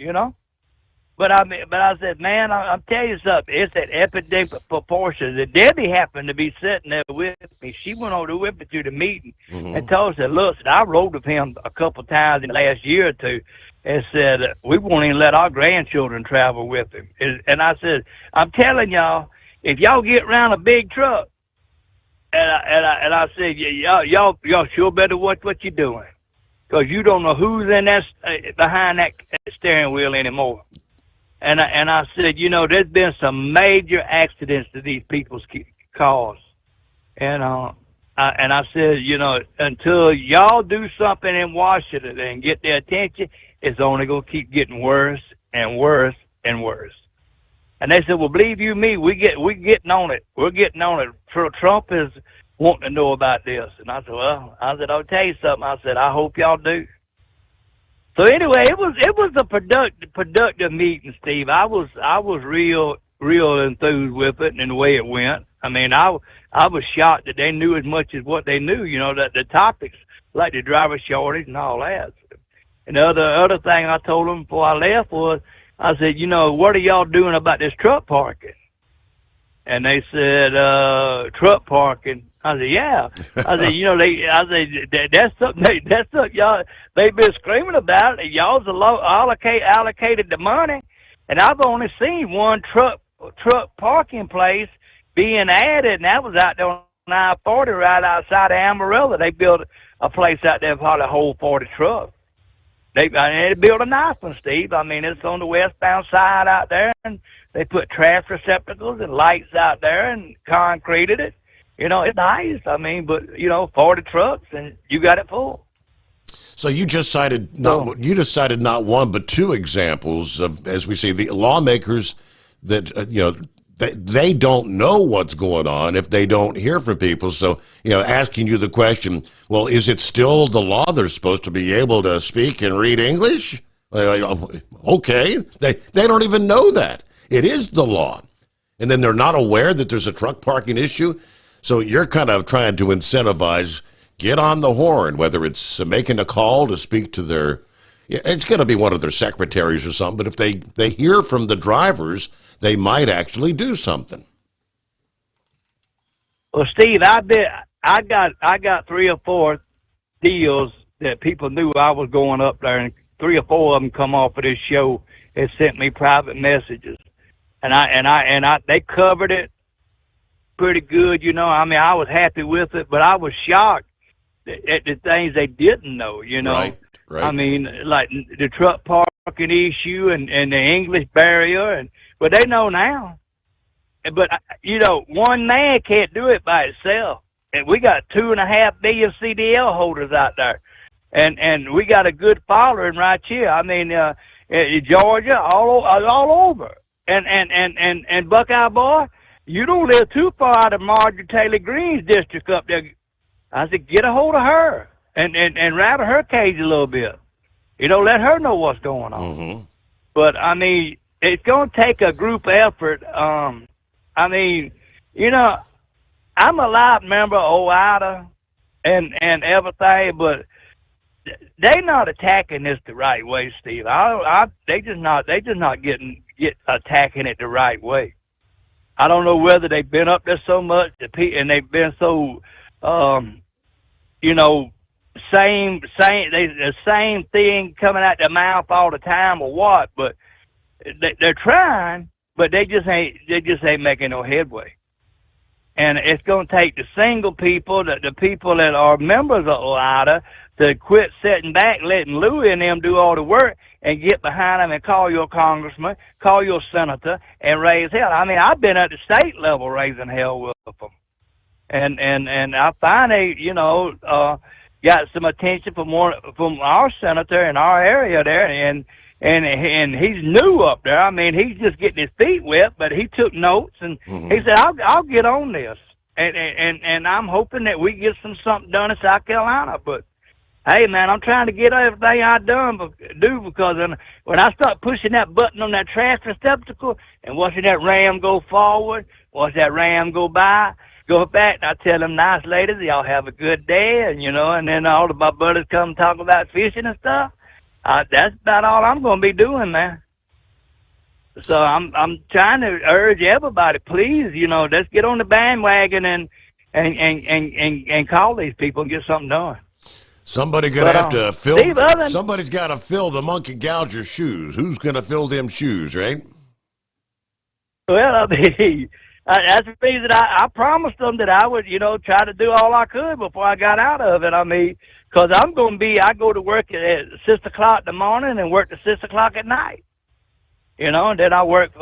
But I said, man, I'm telling you something. It's an epidemic proportions. And Debbie happened to be sitting there with me. She went over with me to the meeting and told us, look, I rode with him a couple times in the last year or two and said, we won't even let our grandchildren travel with him. And I said, I'm telling y'all, if y'all get around a big truck, and I said, y'all sure better watch what you're doing. Because you don't know who's in that behind that steering wheel anymore. And I said, there's been some major accidents to these people's cars. And I said, until y'all do something in Washington and get their attention, it's only going to keep getting worse and worse and worse. And they said, well, believe you me, we're getting on it. We're getting on it. Trump is wanting to know about this. And I said, I'll tell you something. I said, I hope y'all do. So anyway, it was a productive meeting, Steve. I was real enthused with it and the way it went. I mean, I was shocked that they knew as much as what they knew. That the topics like the driver shortage and all that. And the other thing I told them before I left was, I said, what are y'all doing about this truck parking? And they said, truck parking. I said, yeah. I said, that's something y'all, they've been screaming about it. Y'all's allocated the money. And I've only seen one truck parking place being added, and that was out there on I-40 right outside of Amarillo. They built a place out there probably hold 40 trucks. They built a nice one, Steve. I mean, it's on the westbound side out there, and they put trash receptacles and lights out there and concreted it. It's nice. I mean, but 40 trucks and you got it full. So you just cited not one but two examples of, as we see, the lawmakers that they don't know what's going on if they don't hear from people. So asking you the question, well, is it still the law they're supposed to be able to speak and read English? Okay, they don't even know that it is the law, and then they're not aware that there's a truck parking issue. So you're kind of trying to incentivize, get on the horn, whether it's making a call to speak to their, it's going to be one of their secretaries or something, but if they hear from the drivers, they might actually do something. Well, Steve, I got 3 or 4 deals that people knew I was going up there, and 3 or 4 of them come off of this show and sent me private messages, and they covered it pretty good, I mean, I was happy with it, but I was shocked at the things they didn't know, Right. I mean, like the truck parking issue and the English barrier, but they know now. But, one man can't do it by itself. And we got 2.5 million CDL holders out there. And we got a good following right here. I mean, Georgia, all over. And Buckeye Boy, you don't live too far out of Marjorie Taylor Greene's district up there. I said, get a hold of her and rattle her cage a little bit. Let her know what's going on. Mm-hmm. But, I mean, it's going to take a group effort. I mean, I'm a live member of OIDA and everything, but they not attacking this the right way, Steve. They just not attacking it the right way. I don't know whether they've been up there so much and they've been so, the same thing coming out their mouth all the time or what. But they're trying, but they just ain't making no headway. And it's going to take the single people, the people that are members of OIDA, to quit sitting back, letting Louie and them do all the work, and get behind them and call your congressman, call your senator, and raise hell. I mean, I've been at the state level raising hell with them. And I finally, got some attention from our senator in our area there, and he's new up there. I mean, he's just getting his feet wet, but he took notes, and he said, I'll get on this. And I'm hoping that we get something done in South Carolina, but hey, man, I'm trying to get everything I do because when I start pushing that button on that trash receptacle and watching that ram go forward, watch that ram go back, and I tell them nice ladies, y'all have a good day, and and then all of my buddies come talk about fishing and stuff. That's about all I'm going to be doing, man. So I'm trying to urge everybody, please, let's get on the bandwagon and call these people and get something done. Somebody's got to fill. Steve, somebody's got to fill the monkey gouger shoes. Who's going to fill them shoes, right? Well, I mean, that's the reason I promised them that I would, try to do all I could before I got out of it. I mean, because I go to work at 6 o'clock in the morning and work to 6 o'clock at night. And then I work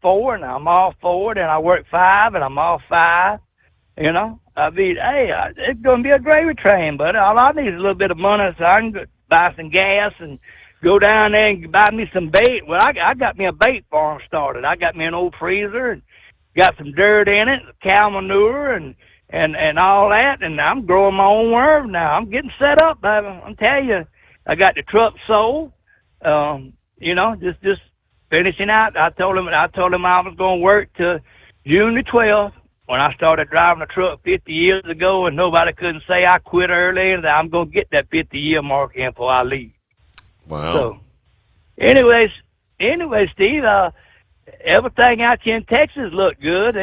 4 and I'm off 4, then I work 5 and I'm off 5. I mean, hey, it's going to be a gravy train, but all I need is a little bit of money so I can buy some gas and go down there and buy me some bait. Well, I got me a bait farm started. I got me an old freezer and got some dirt in it, cow manure and all that, and I'm growing my own worm now. I'm getting set up, baby. I'm telling you, I got the truck sold. Just finishing out. I told him I was going to work till June the 12th. When I started driving a truck 50 years ago and nobody couldn't say I quit early, and I'm going to get that 50-year mark in before I leave. Wow. So, anyways, Steve, everything out here in Texas looked good.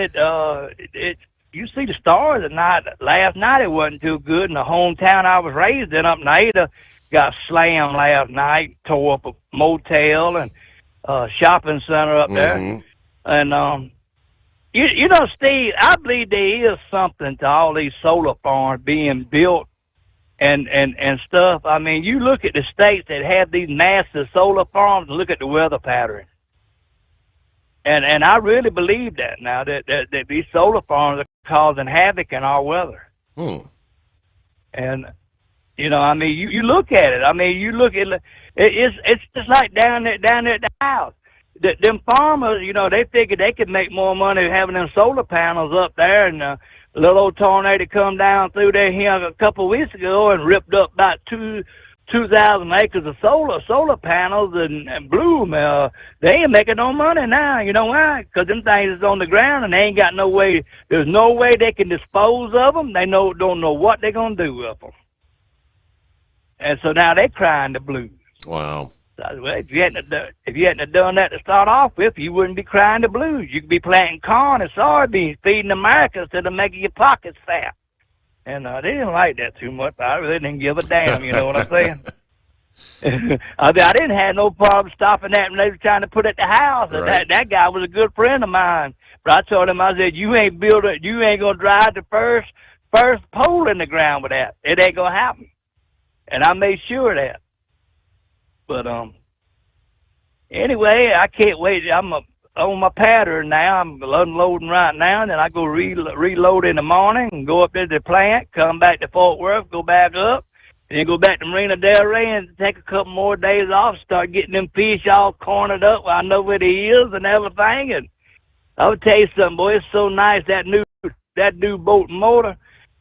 You see the stars at night. Last night it wasn't too good. In the hometown I was raised in up in Ada, got slammed last night, tore up a motel and shopping center up there. And, Steve, I believe there is something to all these solar farms being built and stuff. I mean, you look at the states that have these massive solar farms and look at the weather pattern. And I really believe that now, that these solar farms are causing havoc in our weather. And, I mean, you look at it. I mean, you look at it. It's just like down there at the house. Them farmers, they figured they could make more money having them solar panels up there, and a little old tornado come down through there here a couple of weeks ago and ripped up about 2,000 acres of solar panels and blew them. They ain't making no money now. You know why? Because them things is on the ground and they ain't got no way. There's no way they can dispose of them. They don't know what they're gonna do with them. And so now they're crying the blues. Wow. Well, if you hadn't done that to start off with, you wouldn't be crying the blues. You could be planting corn and soybeans, feeding America instead of making your pockets fat. And they didn't like that too much. I really didn't give a damn, you know what I'm saying? I didn't have no problem stopping that when they were trying to put it at the house. Right. That guy was a good friend of mine. But I told him, I said, you ain't going to drive the first pole in the ground with that. It ain't going to happen. And I made sure of that. But anyway, I can't wait. I'm on my pattern now. I'm unloading right now, and then I go reload in the morning and go up to the plant, come back to Fort Worth, go back up, and then go back to Marina Del Rey and take a couple more days off, start getting them fish all cornered up where I know where they is and everything. And I would tell you something, boy, it's so nice, that new boat and motor.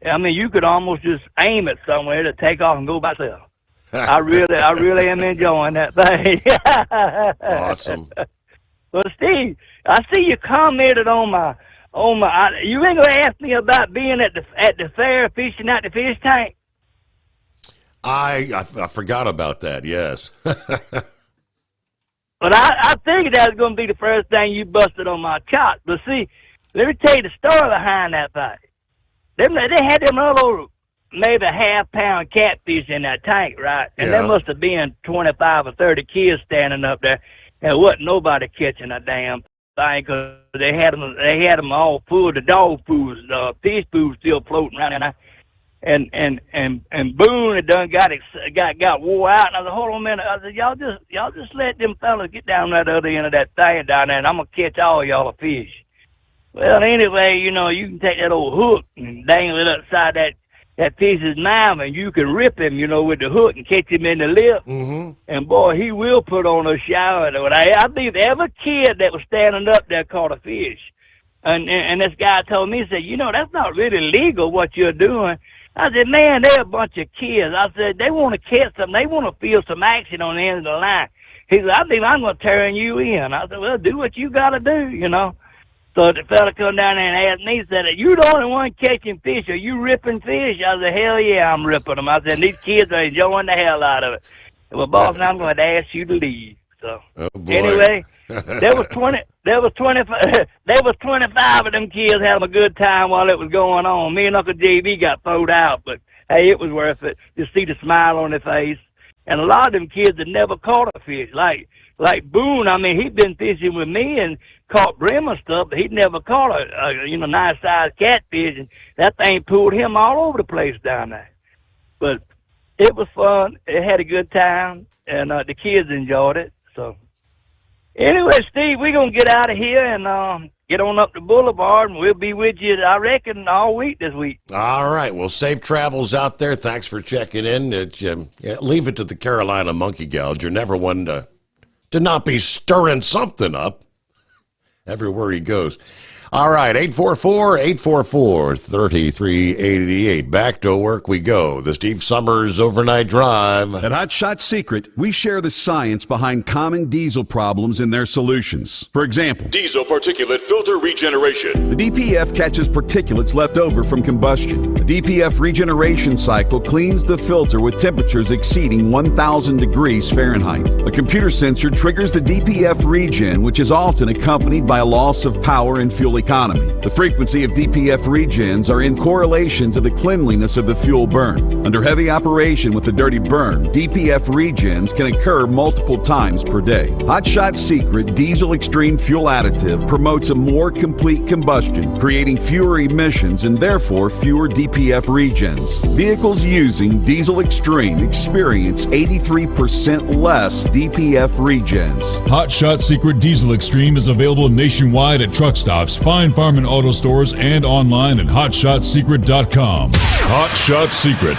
I mean, you could almost just aim it somewhere to take off and go by itself. I really am enjoying that thing. Awesome. Well, Steve, I see you commented on my. You ain't gonna ask me about being at the fair fishing out the fish tank. I forgot about that. Yes. But I figured that was gonna be the first thing you busted on my chops. But see, let me tell you the story behind that thing. They had them little, maybe a half-pound catfish in that tank, right? And there must have been 25 or 30 kids standing up there, and wasn't nobody catching a damn thing because they had them all full. The dog food, the fish food still floating around there. And Boone had done got wore out. And I said, hold on a minute. I said, y'all just let them fellas get down that other end of that thing down there, and I'm gonna catch all y'all a fish. Well, anyway, you can take that old hook and dangle it upside that fish's mouth, and you can rip him, with the hook and catch him in the lip. Mm-hmm. And boy, he will put on a shower. I believe every kid that was standing up there caught a fish. And this guy told me, he said, that's not really legal what you're doing. I said, man, they're a bunch of kids. I said, they want to catch something. They want to feel some action on the end of the line. He said, I think I'm going to turn you in. I said, well, do what you got to do, you know. So the fella come down there and asked me, said, are you the only one catching fish? Are you ripping fish? I said, hell yeah, I'm ripping them. I said, these kids are enjoying the hell out of it. Well, boss, now I'm going to ask you to leave. So anyway, there was 25 of them kids having a good time while it was going on. Me and Uncle JB got thrown out, but hey, it was worth it to see the smile on their face. And a lot of them kids had never caught a fish. Like Boone, I mean, he'd been fishing with me and caught brim and stuff, but he'd never caught a nice sized catfish, and that thing pulled him all over the place down there. But it was fun. It had a good time, and the kids enjoyed it. So anyway, Steve, we're going to get out of here and get on up the boulevard, and we'll be with you, I reckon, all week this week. All right. Well, safe travels out there. Thanks for checking in. Leave it to the Carolina monkey gouge. You're never one to not be stirring something up everywhere he goes. All right, 844-844-3388. Back to work we go. The Steve Sommers Overnight Drive. At Hot Shot Secret, we share the science behind common diesel problems and their solutions. For example, Diesel particulate filter regeneration. the DPF catches particulates left over from combustion. The DPF regeneration cycle cleans the filter with temperatures exceeding 1,000 degrees Fahrenheit. A computer sensor triggers the DPF regen, which is often accompanied by a loss of power and fuel economy. The frequency of DPF regens are in correlation to the cleanliness of the fuel burn. Under heavy operation with the dirty burn, DPF regens can occur multiple times per day. Hot Shot Secret Diesel Extreme Fuel Additive promotes a more complete combustion, creating fewer emissions and therefore fewer DPF regens. Vehicles using Diesel Extreme experience 83% less DPF regens. Hot Shot Secret Diesel Extreme is available nationwide at truck stops, Fine Farm and auto stores, and online at hotshotsecret.com. Hot Shot Secret,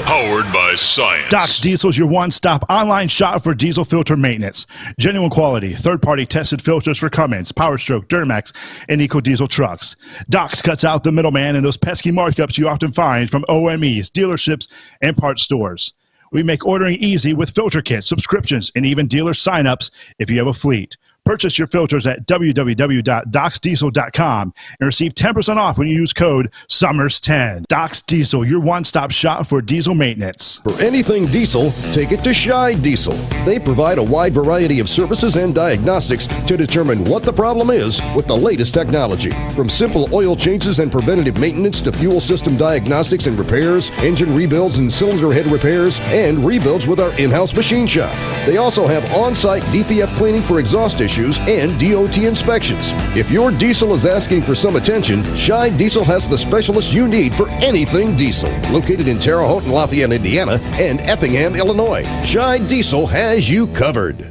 powered by science. Doc's Diesel is your one-stop online shop for diesel filter maintenance. Genuine quality, third-party tested filters for Cummins, PowerStroke, Duramax, and EcoDiesel trucks. Doc's cuts out the middleman and those pesky markups you often find from OMEs, dealerships, and parts stores. We make ordering easy with filter kits, subscriptions, and even dealer sign-ups if you have a fleet. Purchase your filters at www.docsdiesel.com and receive 10% off when you use code SUMMERS10. Doc's Diesel, your one-stop shop for diesel maintenance. For anything diesel, take it to Shy Diesel. They provide a wide variety of services and diagnostics to determine what the problem is with the latest technology. From simple oil changes and preventative maintenance to fuel system diagnostics and repairs, engine rebuilds and cylinder head repairs, and rebuilds with our in-house machine shop. They also have on-site DPF cleaning for exhaust issues and DOT inspections. If your diesel is asking for some attention, Shy Diesel has the specialist you need for anything diesel. Located in Terre Haute and Lafayette, Indiana, and Effingham, Illinois, Shy Diesel has you covered.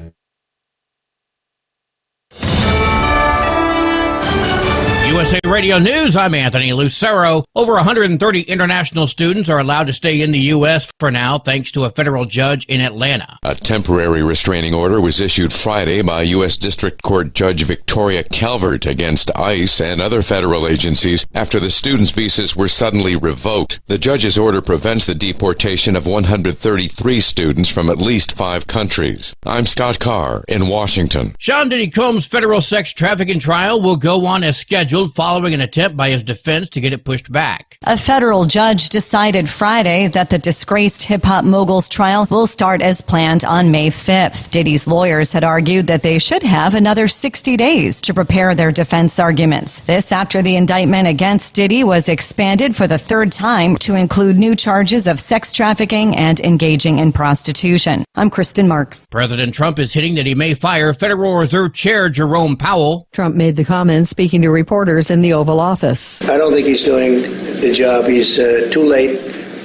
USA Radio News, I'm Anthony Lucero. Over 130 international students are allowed to stay in the U.S. for now, thanks to a federal judge in Atlanta. A temporary restraining order was issued Friday by U.S. District Court Judge Victoria Calvert against ICE and other federal agencies after the students' visas were suddenly revoked. The judge's order prevents the deportation of 133 students from at least 5 countries. I'm Scott Carr in Washington. Sean Diddy Combs' federal sex trafficking trial will go on as scheduled following an attempt by his defense to get it pushed back. A federal judge decided Friday that the disgraced hip-hop mogul's trial will start as planned on May 5th. Diddy's lawyers had argued that they should have another 60 days to prepare their defense arguments. This after the indictment against Diddy was expanded for the third time to include new charges of sex trafficking and engaging in prostitution. I'm Kristen Marks. President Trump is hinting that he may fire Federal Reserve Chair Jerome Powell. Trump made the comments speaking to reporters in the Oval Office. I don't think he's doing the job. He's too late,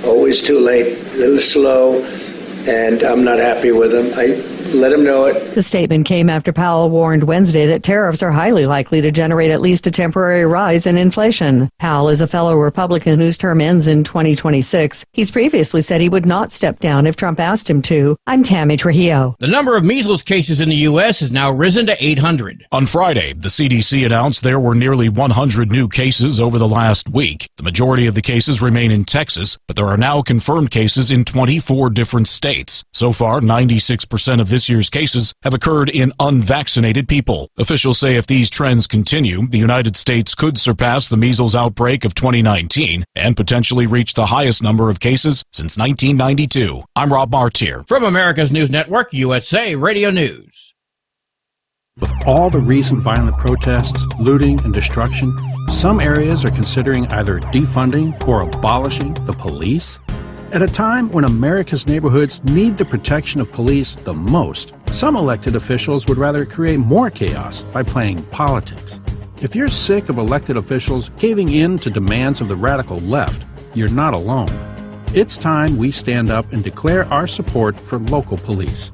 always too late, a little slow, and I'm not happy with him. let them know it. The statement came after Powell warned Wednesday that tariffs are highly likely to generate at least a temporary rise in inflation. Powell is a fellow Republican whose term ends in 2026. He's previously said he would not step down if Trump asked him to. I'm Tammy Trujillo. The number of measles cases in the U.S. has now risen to 800. On Friday, the CDC announced there were nearly 100 new cases over the last week. The majority of the cases remain in Texas, but there are now confirmed cases in 24 different states. So far, 96% of this year's cases have occurred in unvaccinated people. Officials say if these trends continue, the United States could surpass the measles outbreak of 2019 and potentially reach the highest number of cases since 1992. I'm Rob Martier. From America's News Network, USA Radio News. With all the recent violent protests, looting, and destruction, some areas are considering either defunding or abolishing the police. At a time when America's neighborhoods need the protection of police the most, some elected officials would rather create more chaos by playing politics. If you're sick of elected officials caving in to demands of the radical left, you're not alone. It's time we stand up and declare our support for local police.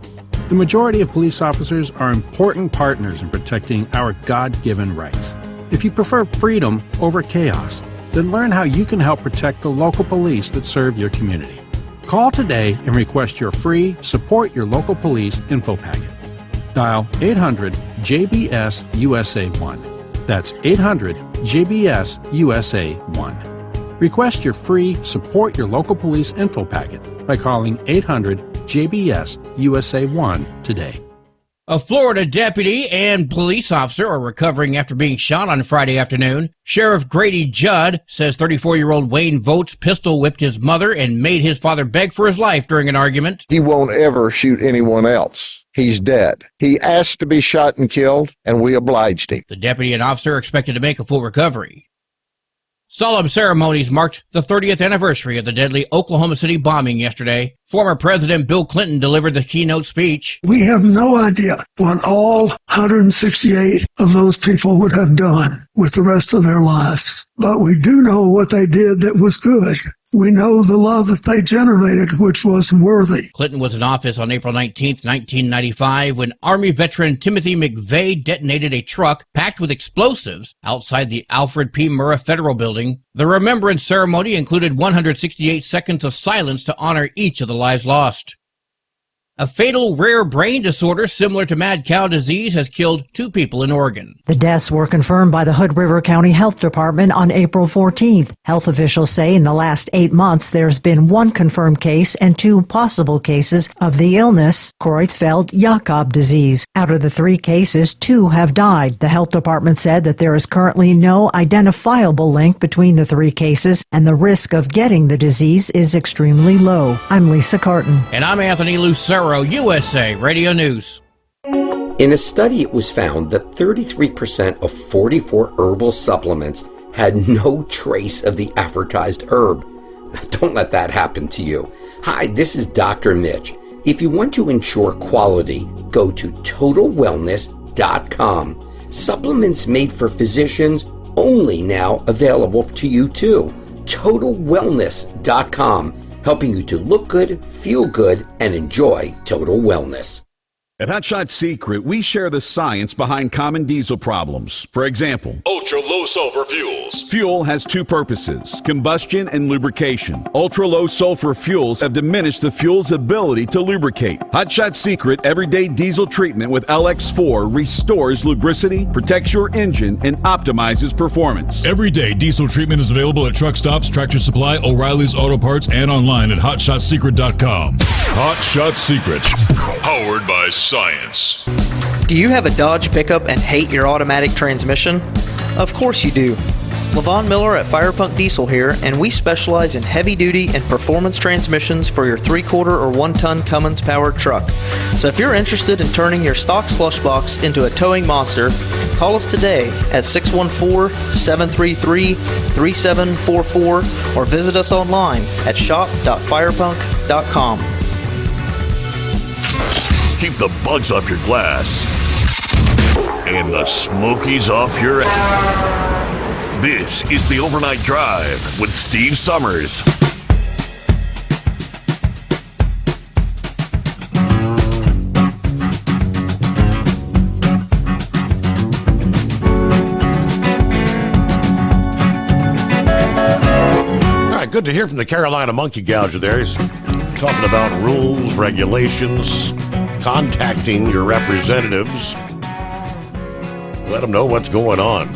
The majority of police officers are important partners in protecting our God-given rights. If you prefer freedom over chaos, then learn how you can help protect the local police that serve your community. Call today and request your free Support Your Local Police info packet. Dial 800-JBS-USA-1. That's 800-JBS-USA-1. Request your free Support Your Local Police info packet by calling 800-JBS-USA-1 today. A Florida deputy and police officer are recovering after being shot on Friday afternoon. Sheriff Grady Judd says 34-year-old Wayne Votes pistol whipped his mother and made his father beg for his life during an argument. He won't ever shoot anyone else. He's dead. He asked to be shot and killed, and we obliged him. The deputy and officer are expected to make a full recovery. Solemn ceremonies marked the 30th anniversary of the deadly Oklahoma City bombing yesterday. Former President Bill Clinton delivered the keynote speech. We have no idea what all 168 of those people would have done with the rest of their lives. But we do know what they did that was good. We know the love that they generated, which was worthy. Clinton was in office on April 19, 1995, when Army veteran Timothy McVeigh detonated a truck packed with explosives outside the Alfred P. Murrah Federal Building. The remembrance ceremony included 168 seconds of silence to honor each of the lives lost. A fatal rare brain disorder similar to mad cow disease has killed 2 people in Oregon. The deaths were confirmed by the Hood River County Health Department on April 14th. Health officials say in the last 8 months there's been 1 confirmed case and 2 possible cases of the illness, Creutzfeldt-Jakob disease. Out of the 3 cases, 2 have died. The health department said that there is currently no identifiable link between the 3 cases and the risk of getting the disease is extremely low. I'm Lisa Carton. And I'm Anthony Lucero, USA Radio News. In a study, it was found that 33% of 44 herbal supplements had no trace of the advertised herb. Don't let that happen to you. Hi, this is Dr. Mitch. If you want to ensure quality, go to TotalWellness.com. Supplements made for physicians, only now available to you too. TotalWellness.com. Helping you to look good, feel good, and enjoy total wellness. At Hot Shot Secret, we share the science behind common diesel problems. For example, ultra-low sulfur fuels. Fuel has 2 purposes, combustion and lubrication. Ultra-low sulfur fuels have diminished the fuel's ability to lubricate. Hot Shot Secret Everyday Diesel Treatment with LX4 restores lubricity, protects your engine, and optimizes performance. Everyday diesel treatment is available at truck stops, Tractor Supply, O'Reilly's Auto Parts, and online at HotShotSecret.com. Hot Shot Secret, powered by science. Do you have a Dodge pickup and hate your automatic transmission? Of course you do. Levon Miller at Firepunk Diesel here, and we specialize in heavy-duty and performance transmissions for your 3-quarter or 1-ton Cummins-powered truck. So if you're interested in turning your stock slush box into a towing monster, call us today at 614-733-3744 or visit us online at shop.firepunk.com. Keep the bugs off your glass and the smokies off your ass. This is the Overnight Drive with Steve Sommers. good to hear from the Carolina Monkey Gouger there. He's talking about rules, regulations, contacting your representatives. Let them know what's going on.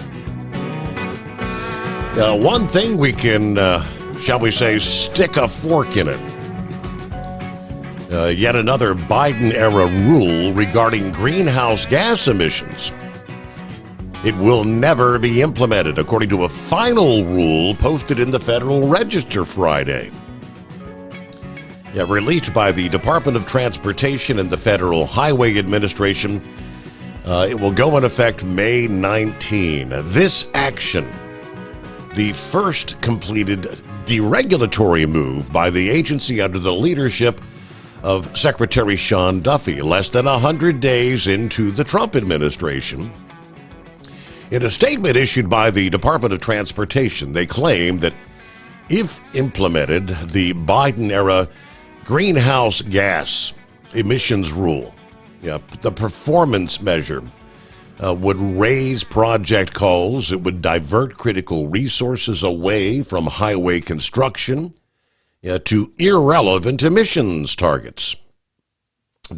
One thing we can, shall we say, stick a fork in it. Yet another Biden-era rule regarding greenhouse gas emissions. It will never be implemented, according to a final rule posted in the Federal Register Friday. Released by the Department of Transportation and the Federal Highway Administration, it will go in effect May 19. This action, the first completed deregulatory move by the agency under the leadership of Secretary Sean Duffy, less than 100 days into the Trump administration. In a statement issued by the Department of Transportation, they claim that if implemented, the Biden-era greenhouse gas emissions rule, the performance measure, would raise project costs. It would divert critical resources away from highway construction to irrelevant emissions targets.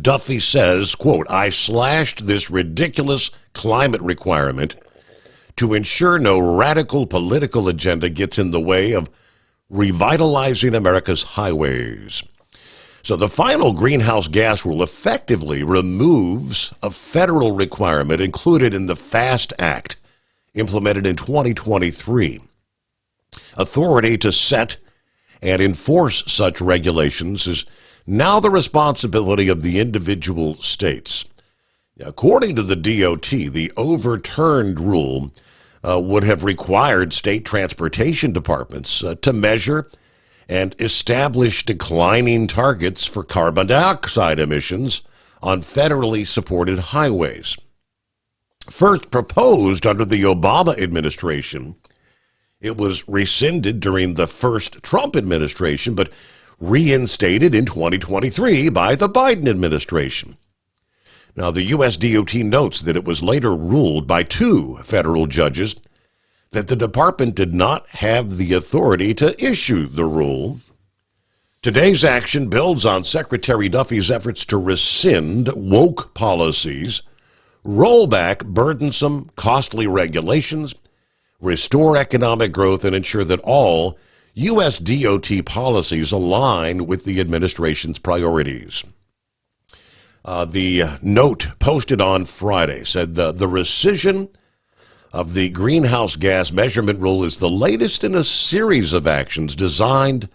Duffy says, quote, "I slashed this ridiculous climate requirement to ensure no radical political agenda gets in the way of revitalizing America's highways." So the final greenhouse gas rule effectively removes a federal requirement included in the FAST Act, implemented in 2023. Authority to set and enforce such regulations is now the responsibility of the individual states. According to the DOT, the overturned rule would have required state transportation departments to measure and establish declining targets for carbon dioxide emissions on federally supported highways. First proposed under the Obama administration, it was rescinded during the first Trump administration, but reinstated in 2023 by the Biden administration. Now, the U.S. DOT notes that it was later ruled by two federal judges that the department did not have the authority to issue the rule. Today's action builds on Secretary Duffy's efforts to rescind woke policies, roll back burdensome, costly regulations, restore economic growth, and ensure that all U.S. DOT policies align with the administration's priorities. The note posted on Friday said the rescission of the greenhouse gas measurement rule is the latest in a series of actions designed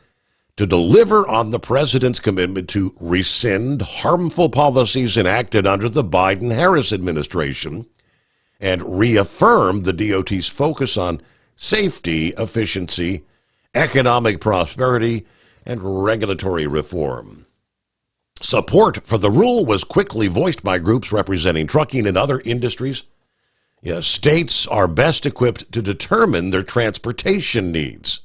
to deliver on the president's commitment to rescind harmful policies enacted under the Biden-Harris administration and reaffirm the DOT's focus on safety, efficiency, economic prosperity, and regulatory reform. Support for the rule was quickly voiced by groups representing trucking and other industries. States are best equipped to determine their transportation needs.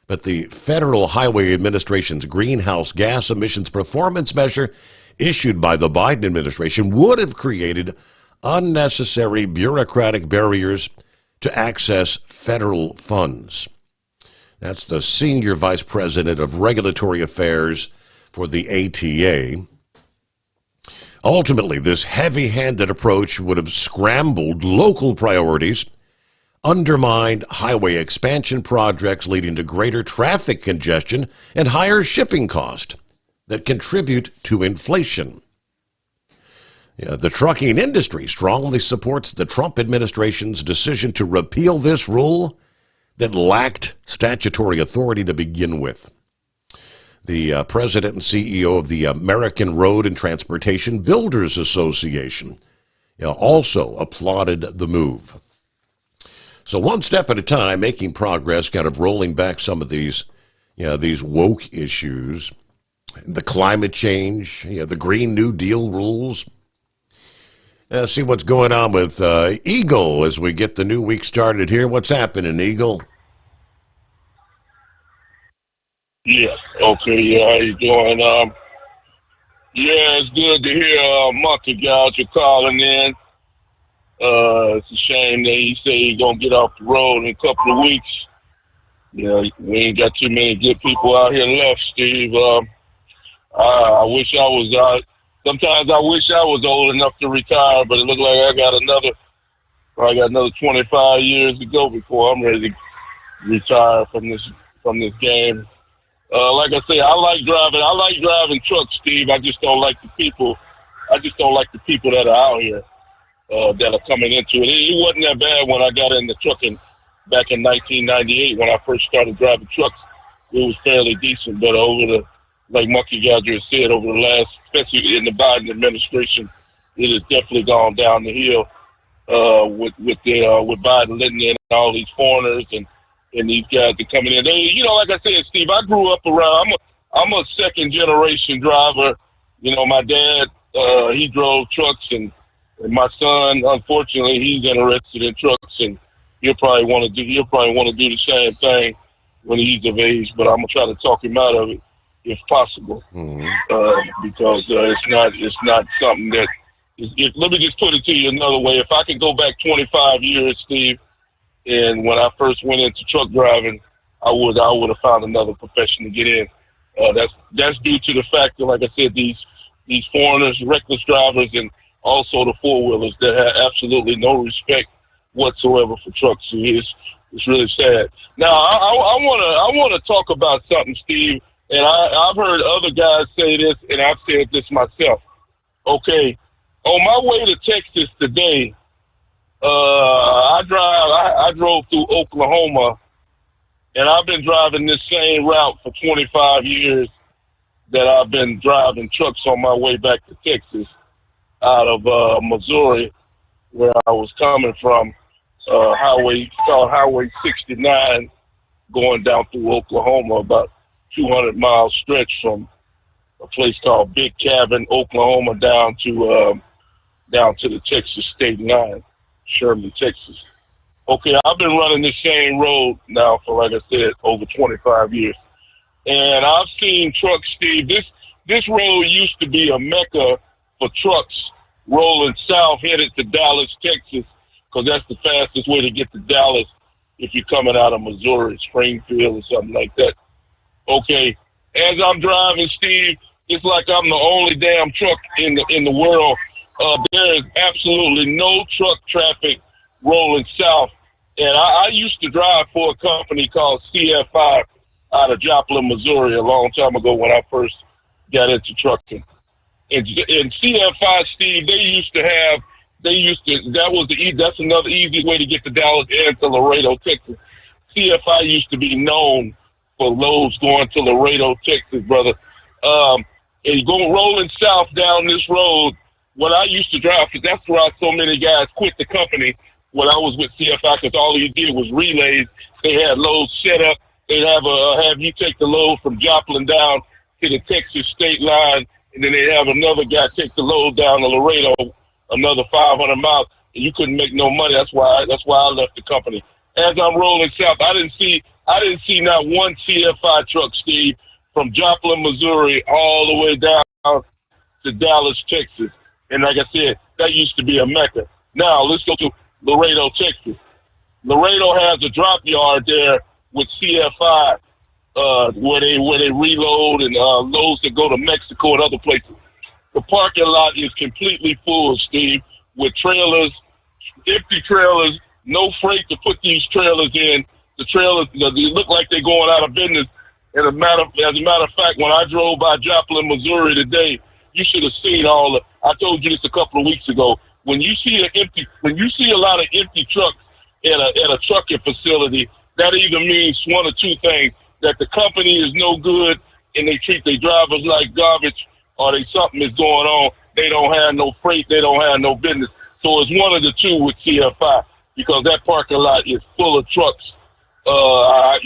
But the Federal Highway Administration's greenhouse gas emissions performance measure issued by the Biden administration would have created unnecessary bureaucratic barriers to access federal funds. That's the Senior Vice President of Regulatory Affairs for the ATA. Ultimately, this heavy-handed approach would have scrambled local priorities, undermined highway expansion projects leading to greater traffic congestion and higher shipping costs that contribute to inflation. The trucking industry strongly supports the Trump administration's decision to repeal this rule that lacked statutory authority to begin with. The president and CEO of the American Road and Transportation Builders Association also applauded the move. So one step at a time, making progress, kind of rolling back some of these woke issues, the climate change, the Green New Deal rules. See what's going on with Eagle as we get the new week started here. What's happening, Eagle? Yeah. Okay. Yeah. How you doing? Yeah, it's good to hear Monkey Gouger calling in. It's a shame that he said he's gonna get off the road in a couple of weeks. You know, we ain't got too many good people out here left, Steve. I wish I was. Sometimes I wish I was old enough to retire, but it looks like I got another 25 years to go before I'm ready to retire from this game. Like I say, I like driving trucks, Steve. I just don't like the people. I just don't like the people that are out here that are coming into it. It wasn't that bad when I got into trucking back in 1998 when I first started driving trucks. It was fairly decent, but like Monkey Gadger said, over the last, especially in the Biden administration, it has definitely gone down the hill with Biden letting in all these foreigners and these guys that coming in. Like I said, Steve, I grew up around. I'm a second generation driver. You know, my dad he drove trucks, and my son, unfortunately, he's interested in trucks, and he'll probably want to do the same thing when he's of age. But I'm gonna try to talk him out of it if possible, because it's not something that. Let me just put it to you another way. If I could go back 25 years, Steve, and when I first went into truck driving, I would have found another profession to get in. That's due to the fact that, like I said, these foreigners, reckless drivers, and also the four-wheelers that have absolutely no respect whatsoever for trucks. It's really sad. Now, I want to talk about something, Steve, and I've heard other guys say this, and I've said this myself. Okay, on my way to Texas today, I drove through Oklahoma, and I've been driving this same route for 25 years that I've been driving trucks on my way back to Texas out of Missouri, where I was coming from, Highway 69, going down through Oklahoma, about 200-mile stretch from a place called Big Cabin, Oklahoma, down to the Texas state line, Shirley, Texas. Okay, I've been running this same road now for, like I said, over 25 years. And I've seen trucks, Steve. This road used to be a mecca for trucks rolling south headed to Dallas, Texas, because that's the fastest way to get to Dallas if you're coming out of Missouri, Springfield or something like that. Okay, as I'm driving, Steve, it's like I'm the only damn truck in the world. There is absolutely no truck traffic rolling south. And I used to drive for a company called CFI out of Joplin, Missouri, a long time ago when I first got into trucking. And CFI, Steve, that's another easy way to get to Dallas and to Laredo, Texas. CFI used to be known for loads going to Laredo, Texas, brother. And rolling south down this road, when I used to drive, because that's why so many guys quit the company when I was with CFI, because all you did was relays. They had loads set up. They'd have you take the load from Joplin down to the Texas state line, and then they'd have another guy take the load down to Laredo, another 500 miles, and you couldn't make no money. That's why I left the company. As I'm rolling south, I didn't see not one CFI truck, Steve, from Joplin, Missouri, all the way down to Dallas, Texas. And like I said, that used to be a mecca. Now let's go to Laredo, Texas. Laredo has a drop yard there with CFI, where they reload and loads that go to Mexico and other places. The parking lot is completely full, Steve, with trailers, empty trailers, no freight to put these trailers in. The trailers, they look like they're going out of business. As a matter of fact, when I drove by Joplin, Missouri today, you should have seen I told you this a couple of weeks ago. When you see a lot of empty trucks at a trucking facility, that either means one or two things: that the company is no good and they treat their drivers like garbage, or something is going on. They don't have no freight. They don't have no business. So it's one of the two with CFI, because that parking lot is full of trucks. I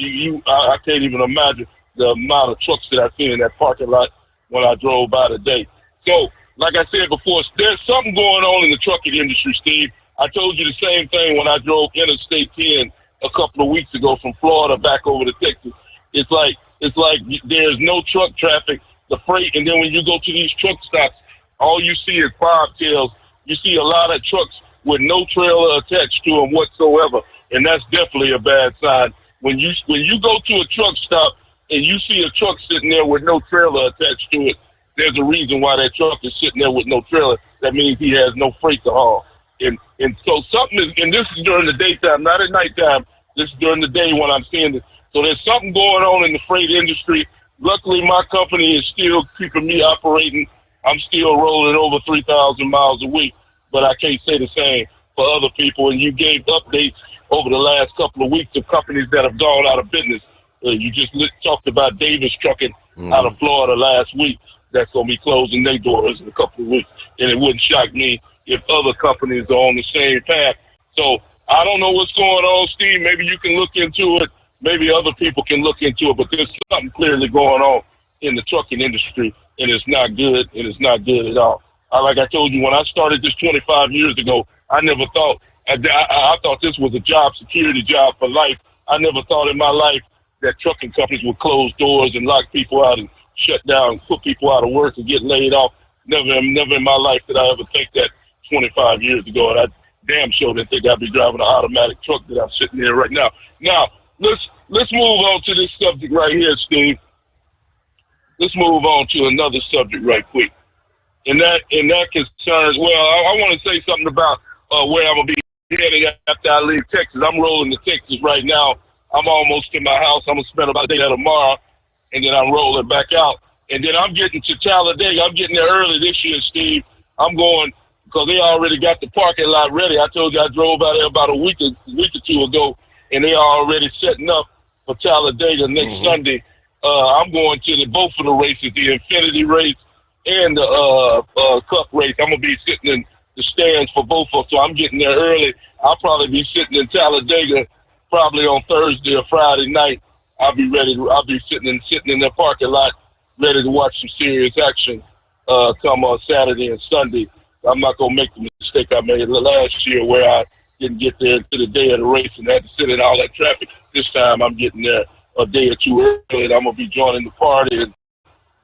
can't even imagine the amount of trucks that I've seen in that parking lot when I drove by today. So, like I said before, there's something going on in the trucking industry, Steve. I told you the same thing when I drove Interstate 10 a couple of weeks ago from Florida back over to Texas. It's like there's no truck traffic, the freight, and then when you go to these truck stops, all you see is bobtails. You see a lot of trucks with no trailer attached to them whatsoever, and that's definitely a bad sign When you go to a truck stop and you see a truck sitting there with no trailer attached to it, there's a reason why that truck is sitting there with no trailer. That means he has no freight to haul. And so something is, and this is during the daytime, not at nighttime. This is during the day when I'm seeing this. So there's something going on in the freight industry. Luckily, my company is still keeping me operating. I'm still rolling over 3,000 miles a week, but I can't say the same for other people. And you gave updates over the last couple of weeks of companies that have gone out of business. You just talked about Davis Trucking out of Florida last week. That's going to be closing their doors in a couple of weeks. And it wouldn't shock me if other companies are on the same path. So I don't know what's going on, Steve. Maybe you can look into it. Maybe other people can look into it. But there's something clearly going on in the trucking industry, and it's not good, and it's not good at all. Like I told you, when I started this 25 years ago, I never thought, I thought this was a job security job for life. I never thought in my life that trucking companies would close doors and lock people out and shut down, put people out of work and get laid off. Never in my life did I ever think that 25 years ago, and I damn sure didn't think I'd be driving an automatic truck that I'm sitting there right now. Now, let's move on to this subject right here, Steve. Let's move on to another subject right quick. And that concerns, well, I want to say something about where I'm going to be headed after I leave Texas. I'm rolling to Texas right now. I'm almost to my house. I'm going to spend about a day there tomorrow, and then I'm rolling back out. And then I'm getting to Talladega. I'm getting there early this year, Steve. I'm going because they already got the parking lot ready. I told you I drove out there about a week or two ago, and they are already setting up for Talladega next Sunday. I'm going to both of the races, the Infinity race and the Cup race. I'm going to be sitting in the stands for both of them, so I'm getting there early. I'll probably be sitting in Talladega probably on Thursday or Friday night. I'll be sitting in the parking lot ready to watch some serious action come on Saturday and Sunday. I'm not going to make the mistake I made last year where I didn't get there to the day of the race and had to sit in all that traffic. This time I'm getting there a day or two early, and I'm going to be joining the party and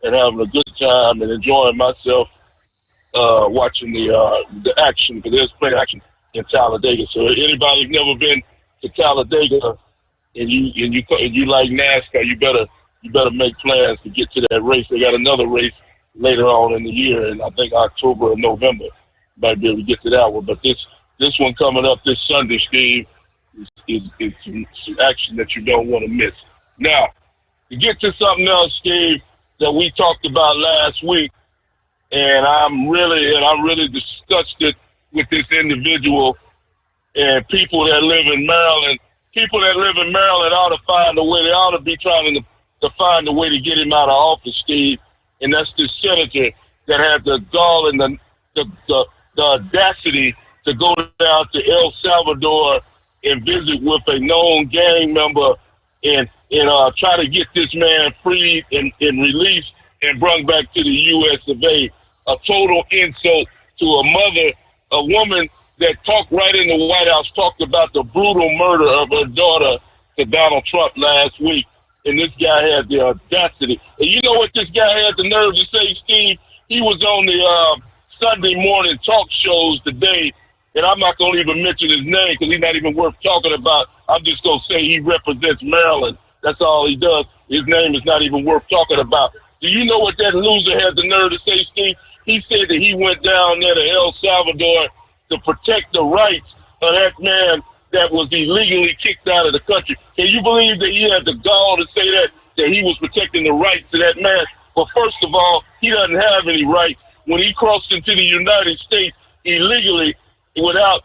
having a good time and enjoying myself watching the action, because there's plenty of action in Talladega. So anybody who's never been to Talladega and you like NASCAR, you better make plans to get to that race. They got another race later on in the year, and I think October or November might be able to get to that one. But this one coming up this Sunday, Steve, is some action that you don't want to miss. Now, to get to something else, Steve, that we talked about last week, and I'm really disgusted with this individual and people that live in Maryland. People that live in Maryland ought to find a way. They ought to be trying to find a way to get him out of office, Steve. And that's this senator that had the gall and the audacity to go down to El Salvador and visit with a known gang member and try to get this man freed and released and brought back to the U.S. of A. A total insult to a woman that talked right in the White House, talked about the brutal murder of her daughter to Donald Trump last week. And this guy had the audacity. And you know what this guy had the nerve to say, Steve? He was on the Sunday morning talk shows today, and I'm not going to even mention his name because he's not even worth talking about. I'm just going to say he represents Maryland. That's all he does. His name is not even worth talking about. Do you know what that loser had the nerve to say, Steve? He said that he went down there to El Salvador to protect the rights of that man that was illegally kicked out of the country. Can you believe that he had the gall to say that he was protecting the rights of that man? But first of all, he doesn't have any rights. When he crossed into the United States illegally without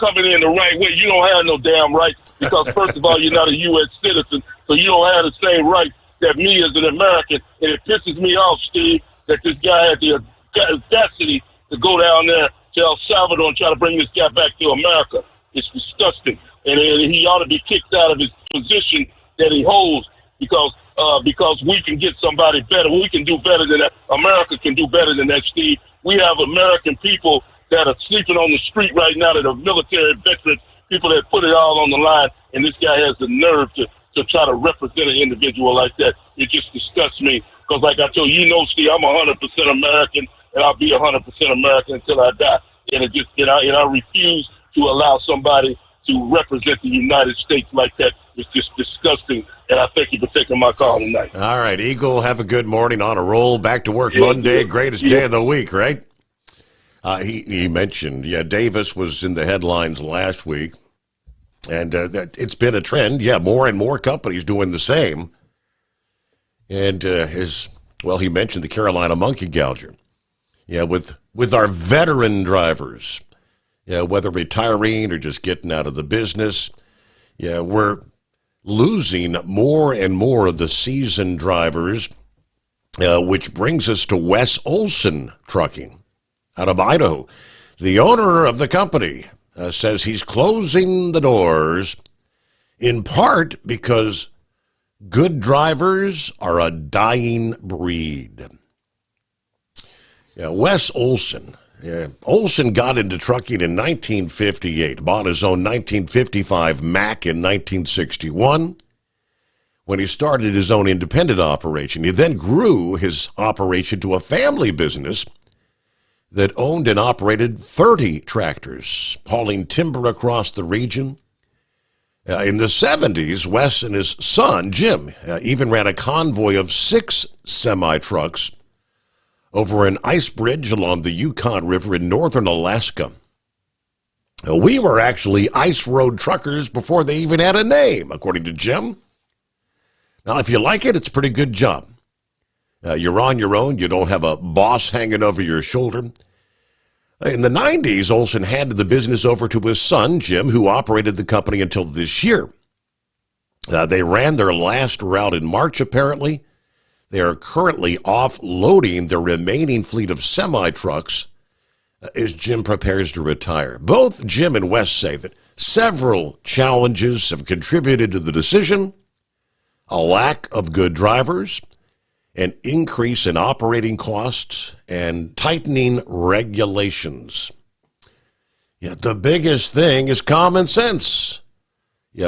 coming in the right way, you don't have no damn rights because, first of all, you're not a U.S. citizen, so you don't have the same rights that me as an American. And it pisses me off, Steve, that this guy had the audacity to go down there to El Salvador and try to bring this guy back to America. It's disgusting. And he ought to be kicked out of his position that he holds because we can get somebody better. We can do better than that. America can do better than that, Steve. We have American people that are sleeping on the street right now that are military veterans, people that put it all on the line, and this guy has the nerve to try to represent an individual like that. It just disgusts me because, like I told you, Steve, I'm 100% American, and I'll be 100% American until I die. And I refuse to allow somebody to represent the United States like that is just disgusting. And I thank you for taking my call tonight. All right, Eagle, have a good morning. On a roll. Back to work Monday. Greatest day of the week, right? He mentioned, Davis was in the headlines last week. And that it's been a trend. More and more companies doing the same. And he mentioned the Carolina monkey gouger. With our veteran drivers, whether retiring or just getting out of the business, we're losing more and more of the seasoned drivers, which brings us to Wes Olson Trucking out of Idaho. The owner of the company says he's closing the doors in part because good drivers are a dying breed. Wes Olson. Olson got into trucking in 1958, bought his own 1955 Mack in 1961. When he started his own independent operation, he then grew his operation to a family business that owned and operated 30 tractors, hauling timber across the region. In the 70s, Wes and his son, Jim, even ran a convoy of 6 semi-trucks over an ice bridge along the Yukon River in northern Alaska. We were actually ice road truckers before they even had a name, according to Jim. Now, if you like it, it's a pretty good job. You're on your own. You don't have a boss hanging over your shoulder. In the 90s, Olson handed the business over to his son, Jim, who operated the company until this year. They ran their last route in March, apparently. They are currently offloading their remaining fleet of semi-trucks as Jim prepares to retire. Both Jim and Wes say that several challenges have contributed to the decision: a lack of good drivers, an increase in operating costs, and tightening regulations. The biggest thing is common sense.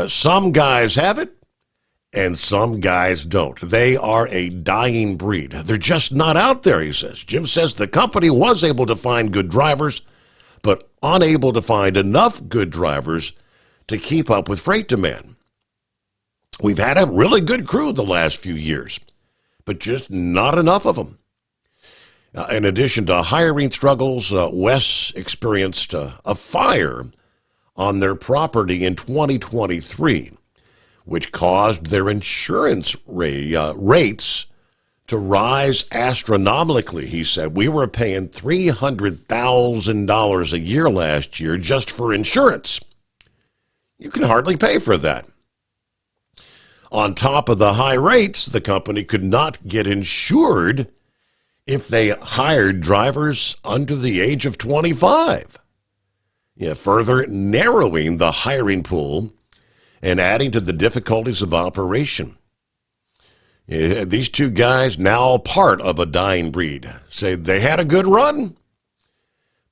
Some guys have it, and some guys don't. They are a dying breed. They're just not out there, he says. Jim says the company was able to find good drivers, but unable to find enough good drivers to keep up with freight demand. We've had a really good crew the last few years, but just not enough of them. In addition to hiring struggles, Wes experienced a fire on their property in 2023, which caused their insurance rates to rise astronomically. He said, we were paying $300,000 a year last year just for insurance. You can hardly pay for that. On top of the high rates, the company could not get insured if they hired drivers under the age of 25. Further narrowing the hiring pool and adding to the difficulties of operation. These two guys, now part of a dying breed, say they had a good run,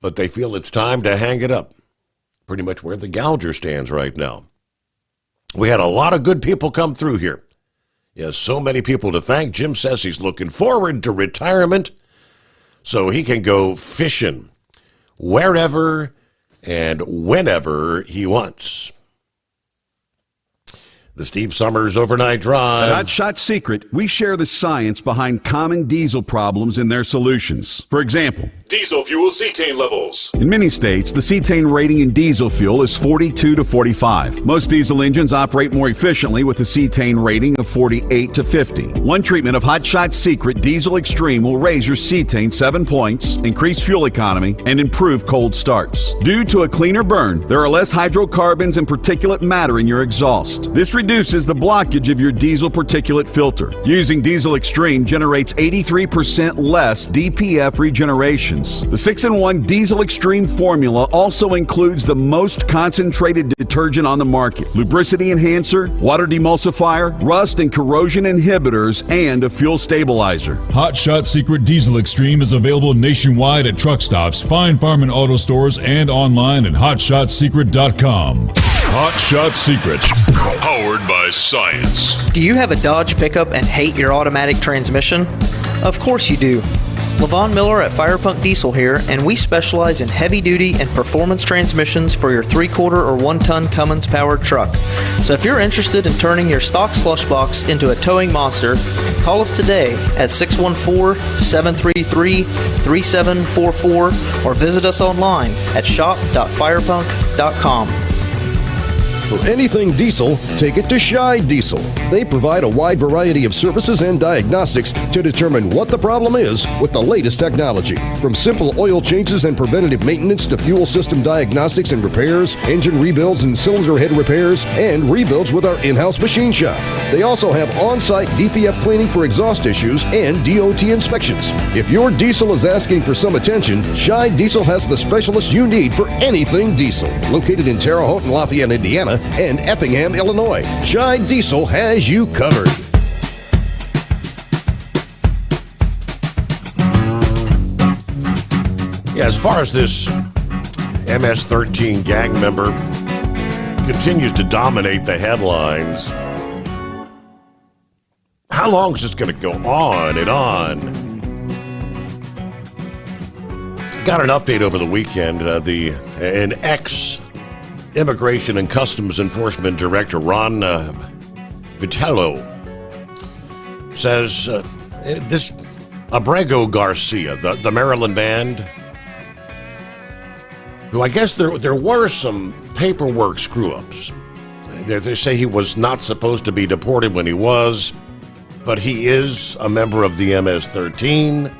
but they feel it's time to hang it up. Pretty much where the gouger stands right now. We had a lot of good people come through here. So many people to thank. Jim says he's looking forward to retirement so he can go fishing wherever and whenever he wants. The Steve Sommers Overnight Drive. At Hot Shot Secret, we share the science behind common diesel problems and their solutions. For example, diesel fuel cetane levels. In many states, the cetane rating in diesel fuel is 42 to 45. Most diesel engines operate more efficiently with a cetane rating of 48 to 50. One treatment of Hot Shot Secret Diesel Extreme will raise your cetane 7 points, increase fuel economy, and improve cold starts. Due to a cleaner burn, there are less hydrocarbons and particulate matter in your exhaust. This reduces the blockage of your diesel particulate filter. Using Diesel Extreme generates 83% less DPF regeneration. The 6-in-1 Diesel Extreme formula also includes the most concentrated detergent on the market, lubricity enhancer, water demulsifier, rust and corrosion inhibitors, and a fuel stabilizer. Hot Shot Secret Diesel Extreme is available nationwide at truck stops, Fine Farm and auto stores, and online at hotshotsecret.com. Hot Shot Secret, powered by science. Do you have a Dodge pickup and hate your automatic transmission? Of course you do. Levon Miller at Firepunk Diesel here, and we specialize in heavy-duty and performance transmissions for your 3/4 or 1-ton Cummins-powered truck. So if you're interested in turning your stock slush box into a towing monster, call us today at 614-733-3744 or visit us online at shop.firepunk.com. For anything diesel, take it to Scheid Diesel. They provide a wide variety of services and diagnostics to determine what the problem is with the latest technology. From simple oil changes and preventative maintenance to fuel system diagnostics and repairs, engine rebuilds and cylinder head repairs, and rebuilds with our in-house machine shop. They also have on-site DPF cleaning for exhaust issues and DOT inspections. If your diesel is asking for some attention, Scheid Diesel has the specialist you need for anything diesel. Located in Terre Haute and Lafayette, Indiana, and Effingham, Illinois, Scheid Diesel has you covered. Yeah, as far as this MS-13 gang member continues to dominate the headlines, how long is this going to go on and on? I got an update over the weekend. An ex-Immigration and Customs Enforcement Director, Ron Vitello, says this Abrego Garcia, the Maryland band, who I guess there were some paperwork screw-ups. They say he was not supposed to be deported when he was, but he is a member of the MS-13,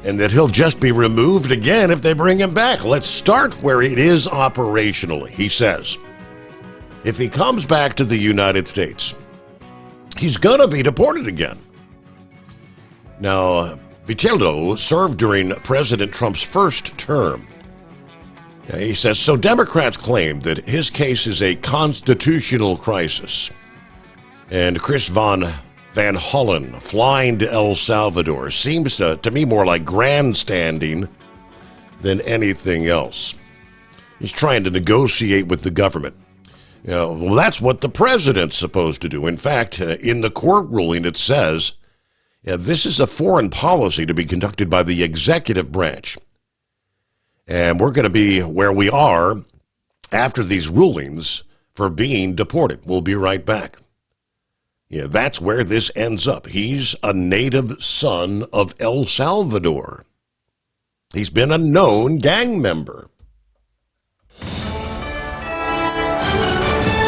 and that he'll just be removed again if they bring him back. Let's start where it is operationally. He says, if he comes back to the United States, he's going to be deported again. Now, Vitello served during President Trump's first term. He says, so Democrats claim that his case is a constitutional crisis. And Chris Van Hollen flying to El Salvador seems to me more like grandstanding than anything else. He's trying to negotiate with the government. Well, that's what the president's supposed to do. In fact, in the court ruling, it says, this is a foreign policy to be conducted by the executive branch. And we're going to be where we are after these rulings for being deported. We'll be right back. Yeah, that's where this ends up. He's a native son of El Salvador. He's been a known gang member.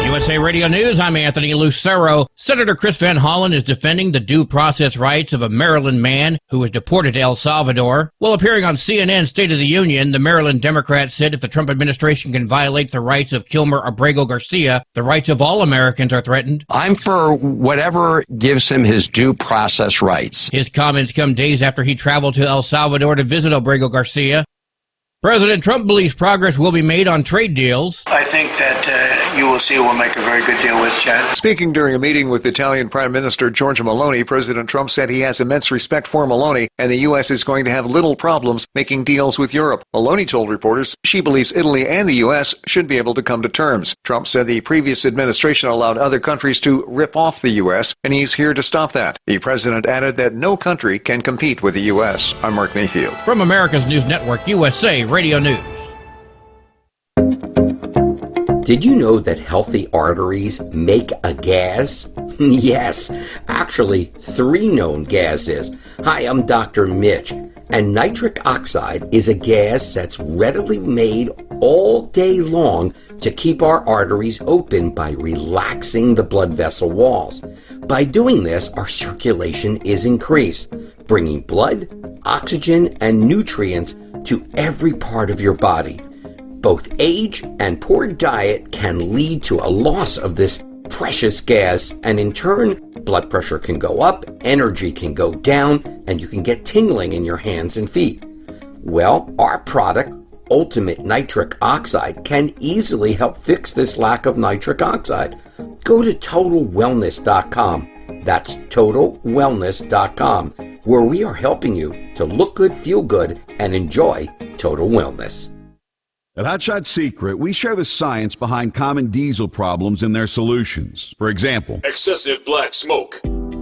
USA Radio News, I'm Anthony Lucero. Senator Chris Van Hollen is defending the due process rights of a Maryland man who was deported to El Salvador. While appearing on CNN State of the Union, the Maryland Democrat said if the Trump administration can violate the rights of Kilmer Abrego Garcia, the rights of all Americans are threatened. I'm for whatever gives him his due process rights. His comments come days after he traveled to El Salvador to visit Abrego Garcia. President Trump believes progress will be made on trade deals. I think that you will see we'll make a very good deal with China. Speaking during a meeting with Italian Prime Minister Giorgia Meloni, President Trump said he has immense respect for Meloni and the U.S. is going to have little problems making deals with Europe. Meloni told reporters she believes Italy and the U.S. should be able to come to terms. Trump said the previous administration allowed other countries to rip off the U.S., and he's here to stop that. The president added that no country can compete with the U.S. I'm Mark Mayfield. From America's News Network, USA Radio News. Did you know that healthy arteries make a gas? Yes, actually 3 known gases. Hi, I'm Dr. Mitch, and nitric oxide is a gas that's readily made all day long to keep our arteries open by relaxing the blood vessel walls. By doing this, our circulation is increased, bringing blood, oxygen, and nutrients to every part of your body. Both age and poor diet can lead to a loss of this precious gas, and in turn, blood pressure can go up, energy can go down, and you can get tingling in your hands and feet. Well, our product, Ultimate Nitric Oxide, can easily help fix this lack of nitric oxide. Go to TotalWellness.com. That's TotalWellness.com, where we are helping you to look good, feel good, and enjoy total wellness. At Hot Shot Secret, we share the science behind common diesel problems and their solutions. For example, excessive black smoke.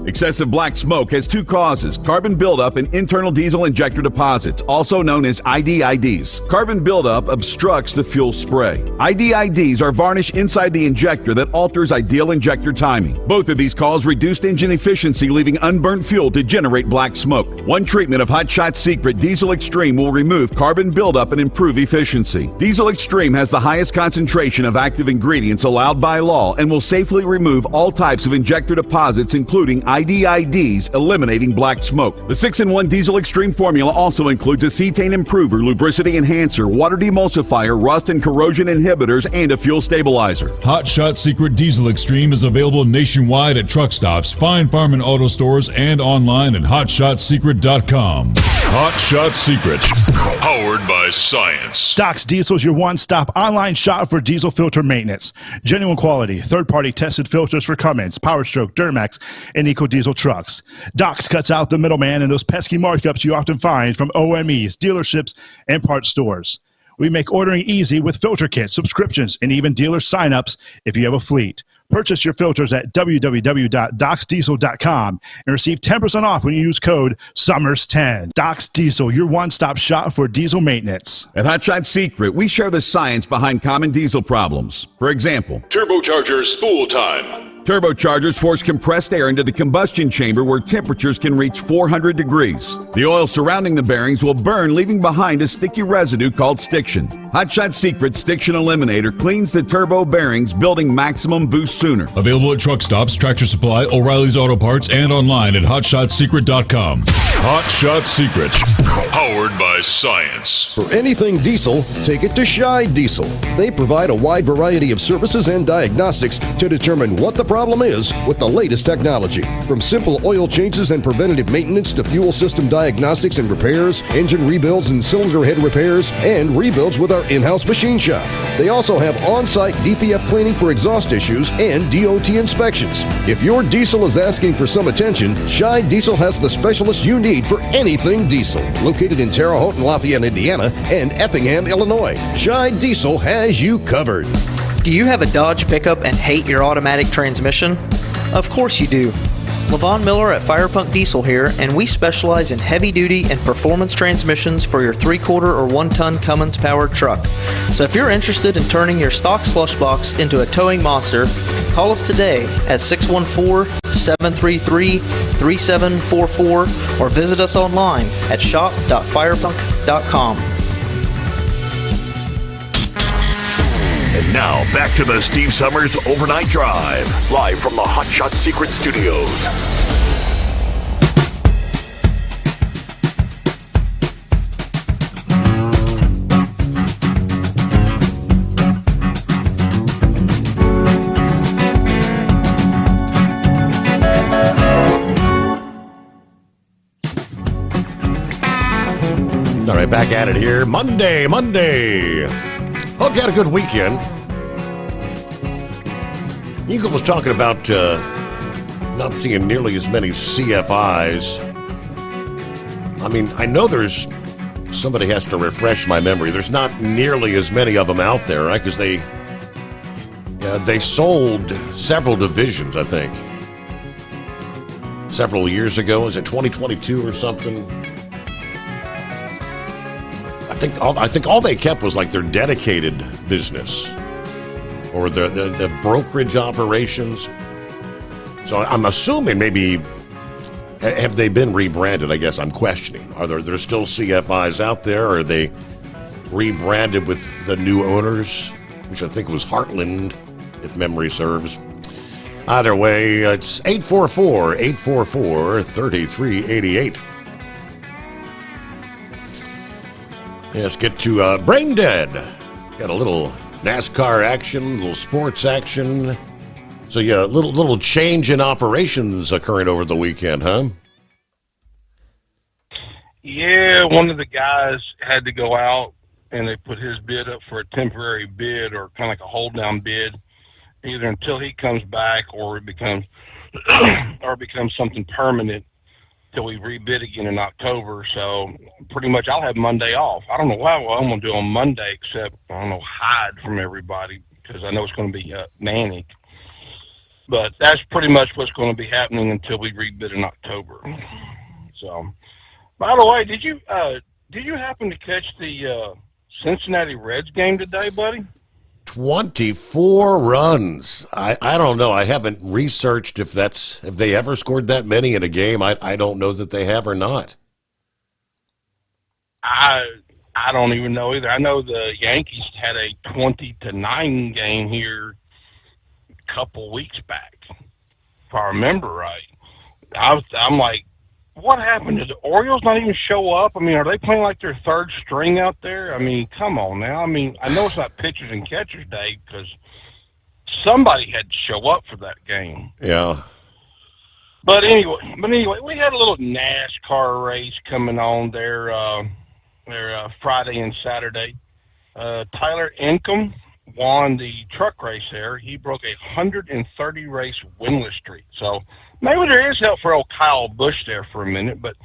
Excessive black smoke has two causes: carbon buildup and internal diesel injector deposits, also known as IDIDs. Carbon buildup obstructs the fuel spray. IDIDs are varnish inside the injector that alters ideal injector timing. Both of these cause reduced engine efficiency, leaving unburnt fuel to generate black smoke. One treatment of Hot Shot Secret Diesel Extreme will remove carbon buildup and improve efficiency. Diesel Extreme has the highest concentration of active ingredients allowed by law and will safely remove all types of injector deposits, including IDIDs, eliminating black smoke. The 6-in-1 Diesel Extreme formula also includes a cetane improver, lubricity enhancer, water demulsifier, rust and corrosion inhibitors, and a fuel stabilizer. Hot Shot Secret Diesel Extreme is available nationwide at truck stops, fine farm and auto stores, and online at hotshotsecret.com. Hot Shot Secret, powered by science. Doc's Diesel is your one-stop online shop for diesel filter maintenance. Genuine quality, third-party tested filters for Cummins, PowerStroke, Duramax, and EcoDiesel trucks. Doc's cuts out the middleman and those pesky markups you often find from OMEs, dealerships, and parts stores. We make ordering easy with filter kits, subscriptions, and even dealer sign-ups if you have a fleet. Purchase your filters at www.docsdiesel.com and receive 10% off when you use code SOMMERS10. Doc's Diesel, your one-stop shop for diesel maintenance. At Hot Shot Secret, we share the science behind common diesel problems. For example, turbocharger spool time. Turbochargers force compressed air into the combustion chamber where temperatures can reach 400 degrees. The oil surrounding the bearings will burn, leaving behind a sticky residue called stiction. Hot Shot Secret Stiction Eliminator cleans the turbo bearings, building maximum boost sooner. Available at truck stops, Tractor Supply, O'Reilly's Auto Parts, and online at hotshotsecret.com. Hot Shot Secret, powered by science. For anything diesel, take it to Shy Diesel. They provide a wide variety of services and diagnostics to determine what the problem is with the latest technology. From simple oil changes and preventative maintenance to fuel system diagnostics and repairs, engine rebuilds and cylinder head repairs, and rebuilds with our in-house machine shop. They also have on-site DPF cleaning for exhaust issues and DOT inspections. If your diesel is asking for some attention, Shy Diesel has the specialist you need for anything diesel. Located in Terre Haute and Lafayette, Indiana, and Effingham, Illinois, Shy Diesel has you covered. Do you have a Dodge pickup and hate your automatic transmission? Of course you do. Levon Miller at Firepunk Diesel here, and we specialize in heavy-duty and performance transmissions for your 3-quarter or 1-ton Cummins-powered truck. So if you're interested in turning your stock slush box into a towing monster, call us today at 614-733-3744 or visit us online at shop.firepunk.com. And now, back to the Steve Summers Overnight Drive, live from the Hot Shot Secret Studios. All right, back at it here. Monday. Hope you had a good weekend. Eagle was talking about not seeing nearly as many CFIs. I mean, I know somebody has to refresh my memory. There's not nearly as many of them out there, right? Because they sold several divisions, I think, several years ago. Is it 2022 or something? I think all they kept was like their dedicated business or the brokerage operations. So I'm assuming maybe have they been rebranded? I guess I'm questioning. Are there still CFIs out there? Or are they rebranded with the new owners, which I think was Heartland, if memory serves. Either way, it's 844-3388. Let's get to Brain Dead. Got a little NASCAR action, a little sports action. So yeah, a little change in operations occurring over the weekend, huh? Yeah, one of the guys had to go out, and they put his bid up for a temporary bid or kind of like a hold-down bid, either until he comes back or it becomes something permanent till we rebid again in October. So pretty much I'll have Monday off. I don't know what I'm going to do on Monday except, hide from everybody because I know it's going to be manic. But that's pretty much what's going to be happening until we rebid in October. So, by the way, did you happen to catch the Cincinnati Reds game today, buddy? 24 runs. I don't know. I haven't researched if they ever scored that many in a game. I don't know that they have or not. I don't even know either. I know the Yankees had a 20-9 game here a couple weeks back, if I remember right. I'm like, what happened? Did the Orioles not even show up? I mean, are they playing like their third string out there? I mean, come on now. I mean, I know it's not pitchers and catchers day because somebody had to show up for that game. Yeah. But anyway, we had a little NASCAR race coming on there Friday and Saturday. Tyler Income won the truck race there. He broke a 130 race winless streak. So maybe there is help for old Kyle Busch there for a minute, but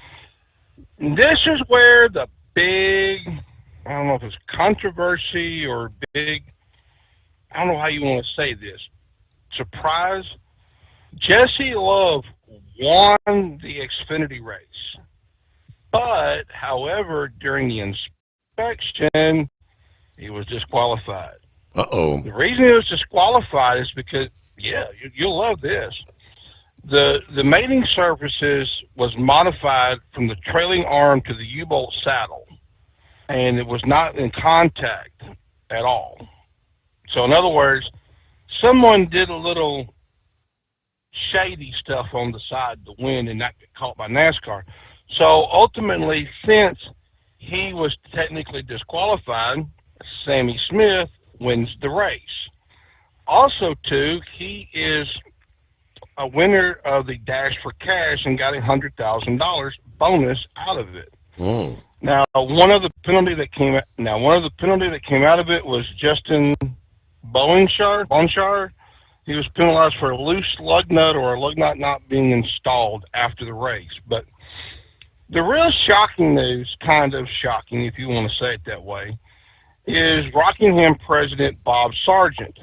this is where the big, I don't know if it's controversy or big, I don't know how you want to say this, surprise. Jesse Love won the Xfinity race. But, however, during the inspection, he was disqualified. Uh-oh. The reason he was disqualified is because, yeah, you'll love this. The mating surfaces was modified from the trailing arm to the U-bolt saddle, and it was not in contact at all. So, in other words, someone did a little shady stuff on the side of the wind and not get caught by NASCAR. So, ultimately, since he was technically disqualified, Sammy Smith wins the race. Also, too, he is a winner of the Dash for Cash and got $100,000 bonus out of it. Mm. Now, one of the penalty that came out of it was Justin Bonshar. He was penalized for a loose lug nut or a lug nut not being installed after the race. But the real shocking news, kind of shocking if you want to say it that way, is Rockingham President Bob Sargent.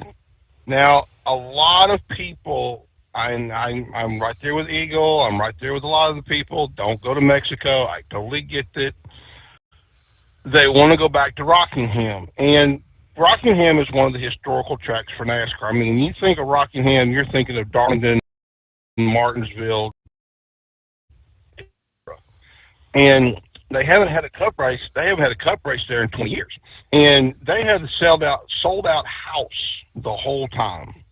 Now, a lot of people, I'm right there with Eagle, I'm right there with a lot of the people, don't go to Mexico, I totally get it. They want to go back to Rockingham. And Rockingham is one of the historical tracks for NASCAR. I mean, when you think of Rockingham, you're thinking of Darlington, Martinsville, and they haven't had a cup race. They haven't had a cup race there in 20 years, and they had a sold out house the whole time,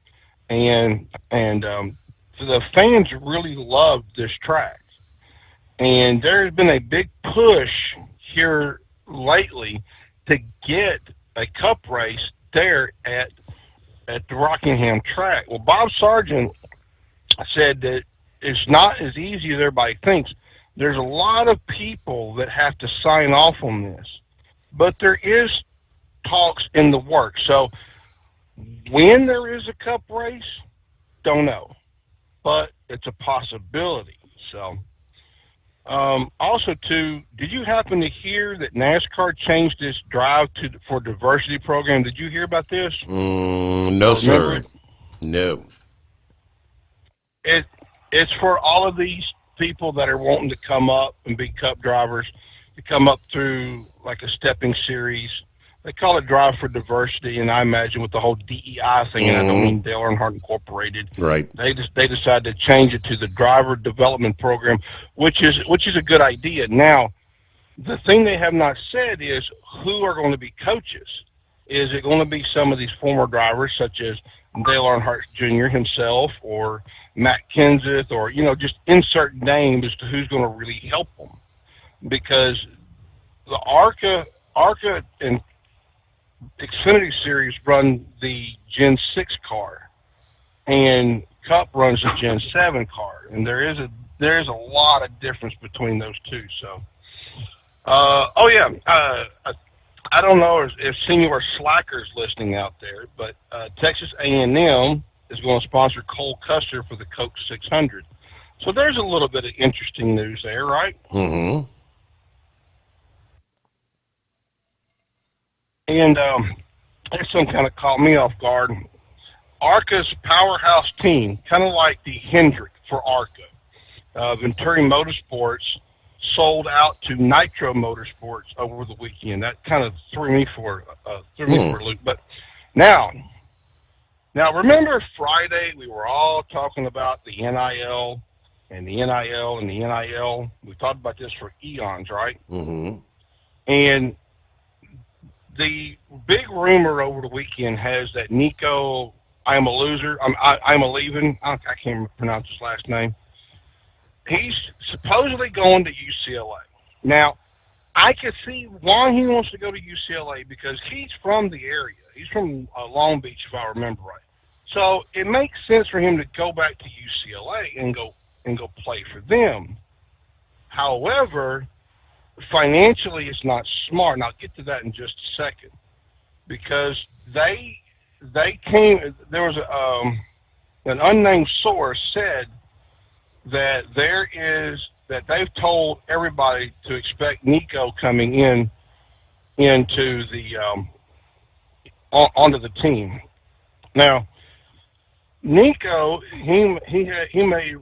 and so the fans really loved this track, and there's been a big push here lately to get a cup race there at the Rockingham track. Well, Bob Sargent said that it's not as easy as everybody thinks. There's a lot of people that have to sign off on this, but there is talks in the works. So when there is a cup race, don't know, but it's a possibility. So also, too, did you happen to hear that NASCAR changed its drive for diversity program? Did you hear about this? No, sir. No. It's for all of these people that are wanting to come up and be cup drivers, to come up through like a stepping series. They call it Drive for Diversity, and I imagine with the whole DEI thing, and I don't mean Dale Earnhardt Incorporated. Right. They decided to change it to the Driver Development Program, which is a good idea. Now, the thing they have not said is who are going to be coaches. Is it going to be some of these former drivers, such as Dale Earnhardt Jr. himself, or Matt Kenseth, or, just insert names as to who's going to really help them? Because the ARCA and Xfinity Series run the Gen 6 car, and Cup runs the Gen 7 car, and there is a lot of difference between those two. So, I don't know if Senior Slacker's listening out there, but Texas A&M is going to sponsor Cole Custer for the Coke 600. So there's a little bit of interesting news there, right? Mm-hmm. And there's some kind of caught me off guard. ARCA's powerhouse team, kind of like the Hendrick for ARCA, Venturi Motorsports, sold out to Nitro Motorsports over the weekend. That kind of threw me for a loop. But now remember Friday we were all talking about the NIL and the NIL and the NIL. We talked about this for eons, right? Mm-hmm. And the big rumor over the weekend has that Nico, I'm a loser, I'm a leaving. I can't pronounce his last name. He's supposedly going to UCLA. Now, I can see why he wants to go to UCLA because he's from the area. He's from Long Beach, if I remember right. So it makes sense for him to go back to UCLA and go play for them. However, financially, it's not smart, and I'll get to that in just a second, because they came. There was an unnamed source said that they've told everybody to expect Nico coming into the onto the team. Now, Nico, he made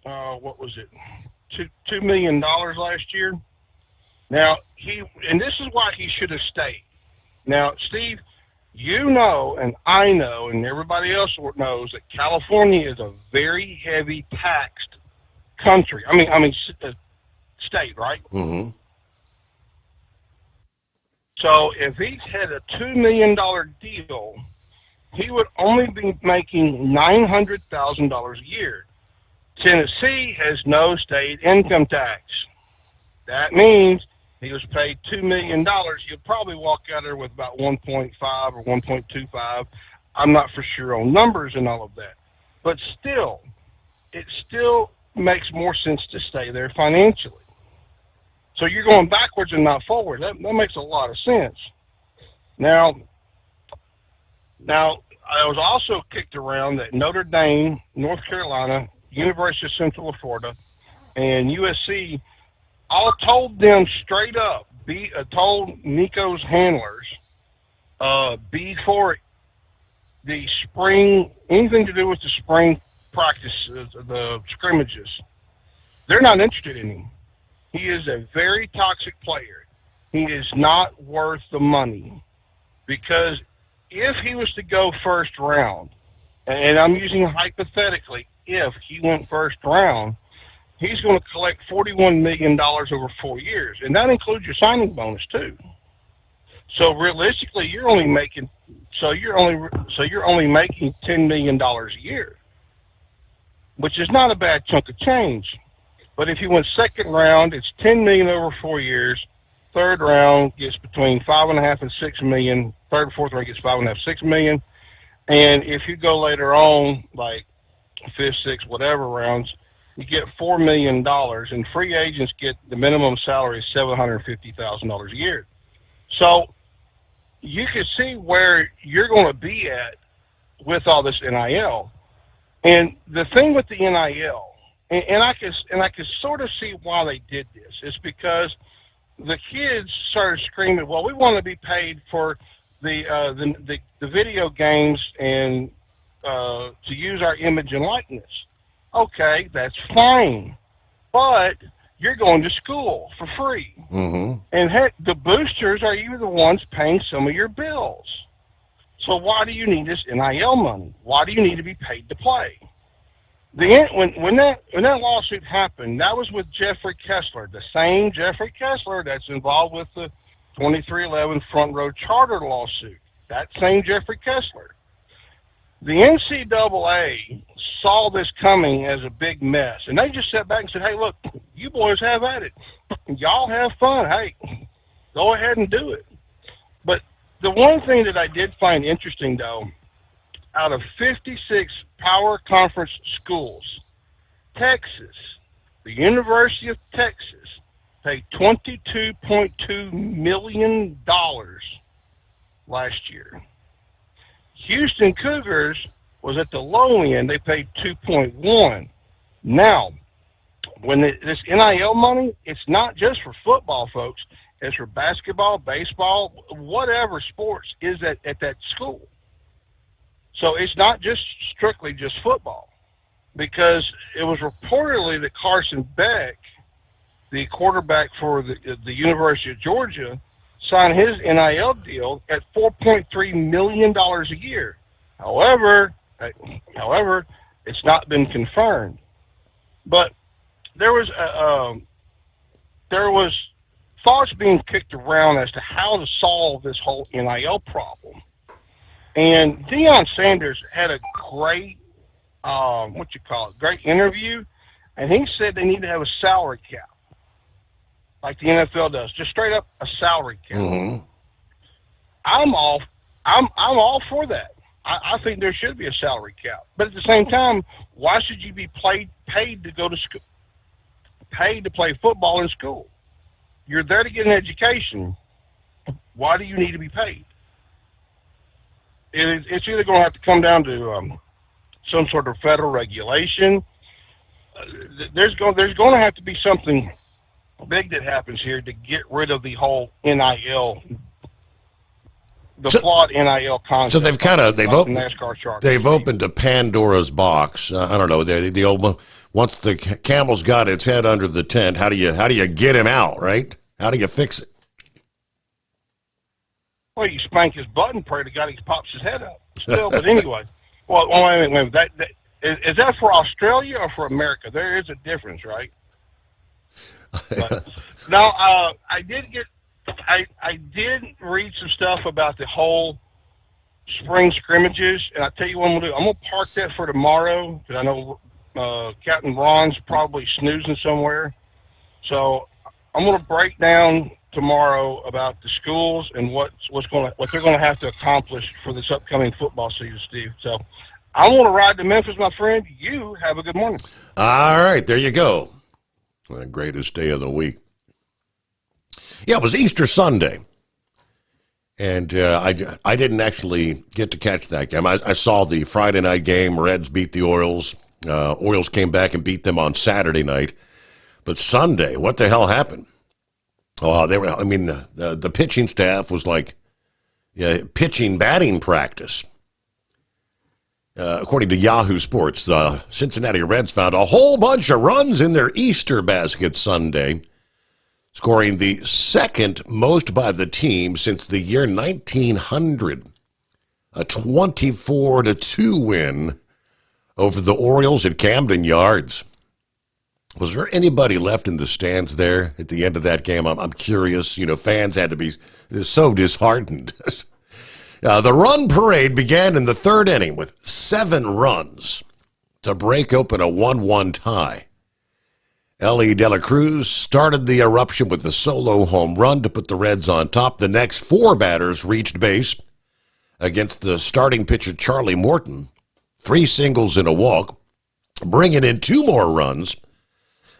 what was it, $2 million last year. Now and this is why he should have stayed. Now, Steve, you know, and I know, and everybody else knows that California is a very heavy taxed country. I mean, state, right? Mm-hmm. So if he had a $2 million deal, he would only be making $900,000 a year. Tennessee has no state income tax. That means he was paid $2 million. He'll probably walk out there with about 1.5 or 1.25. I'm not for sure on numbers and all of that. But still, it still makes more sense to stay there financially. So you're going backwards and not forward. That makes a lot of sense. Now, I was also kicked around that Notre Dame, North Carolina, University of Central Florida, and USC all told them straight up, told Nico's handlers, before the spring, anything to do with the spring practice, the scrimmages, they're not interested in him. He is a very toxic player. He is not worth the money, because if he was to go first round, and I'm using hypothetically, if he went first round, he's going to collect $41 million over 4 years, and that includes your signing bonus too. So realistically, you're only making $10 million a year, which is not a bad chunk of change. But if you went second round, it's $10 million over 4 years. Third round gets between $5.5 and $6 million. Third and fourth round gets $5.5, $6 million. And if you go later on, like fifth, sixth, whatever rounds, you get $4 million. And free agents get the minimum salary is $750,000 a year. So you can see where you're going to be at with all this NIL. And the thing with the NIL, and I can sort of see why they did this. It's because the kids started screaming, "Well, we want to be paid for the video games and to use our image and likeness." Okay, that's fine, but you're going to school for free, and heck, the boosters are you the ones paying some of your bills. So why do you need this NIL money? Why do you need to be paid to play? When that lawsuit happened, that was with Jeffrey Kessler, the same Jeffrey Kessler that's involved with the 2311 Front Row Charter lawsuit. That same Jeffrey Kessler. The NCAA saw this coming as a big mess, and they just sat back and said, "Hey, look, you boys have at it. Y'all have fun. Hey, go ahead and do it." But the one thing that I did find interesting, though, out of 56 power conference schools, Texas, the University of Texas, paid $22.2 million last year. Houston Cougars was at the low end. They paid $2.1. Now, when this NIL money, it's not just for football, folks. It's for basketball, baseball, whatever sports is at that school. So it's not just strictly just football, because it was reportedly that Carson Beck, the quarterback for the University of Georgia, signed his NIL deal at $4.3 million a year. However, it's not been confirmed. But there was thoughts being kicked around as to how to solve this whole NIL problem. And Deion Sanders had a great, great interview, and he said they need to have a salary cap, like the NFL does, just straight up a salary cap. Mm-hmm. I'm all for that. I think there should be a salary cap, but at the same time, why should you be paid to go to school, paid to play football in school? You're there to get an education. Why do you need to be paid? It's either going to have to come down to some sort of federal regulation. There's going to have to be something big that happens here to get rid of the whole NIL, flawed NIL concept. So they've opened a Pandora's box. I don't know. The old, once the camel's got its head under the tent, how do you get him out? Right? How do you fix it? Well, you spank his butt and pray to God he pops his head up. Still, but anyway. Well, wait a minute. Is that for Australia or for America? There is a difference, right? But, now, I did read some stuff about the whole spring scrimmages, and I tell you what I'm going to do. I'm going to park that for tomorrow, because I know Captain Ron's probably snoozing somewhere. So I'm going to break down tomorrow about the schools and what they're going to have to accomplish for this upcoming football season, Steve. So I want to ride to Memphis, my friend. You have a good morning. All right, there you go. The greatest day of the week. Yeah, it was Easter Sunday, and I didn't actually get to catch that game. I saw the Friday night game. Reds beat the Orioles. Orioles came back and beat them on Saturday night. But Sunday, what the hell happened? Oh, the pitching staff was like batting practice. According to Yahoo Sports, the Cincinnati Reds found a whole bunch of runs in their Easter basket Sunday, scoring the second most by the team since the year 1900. A 24-2 win over the Orioles at Camden Yards. Was there anybody left in the stands there at the end of that game? I'm curious. Fans had to be so disheartened. The run parade began in the third inning with 7 runs to break open a 1-1 tie. Ellie De La Cruz started the eruption with a solo home run to put the Reds on top. The next 4 batters reached base against the starting pitcher Charlie Morton. 3 singles and a walk, bringing in 2 more runs.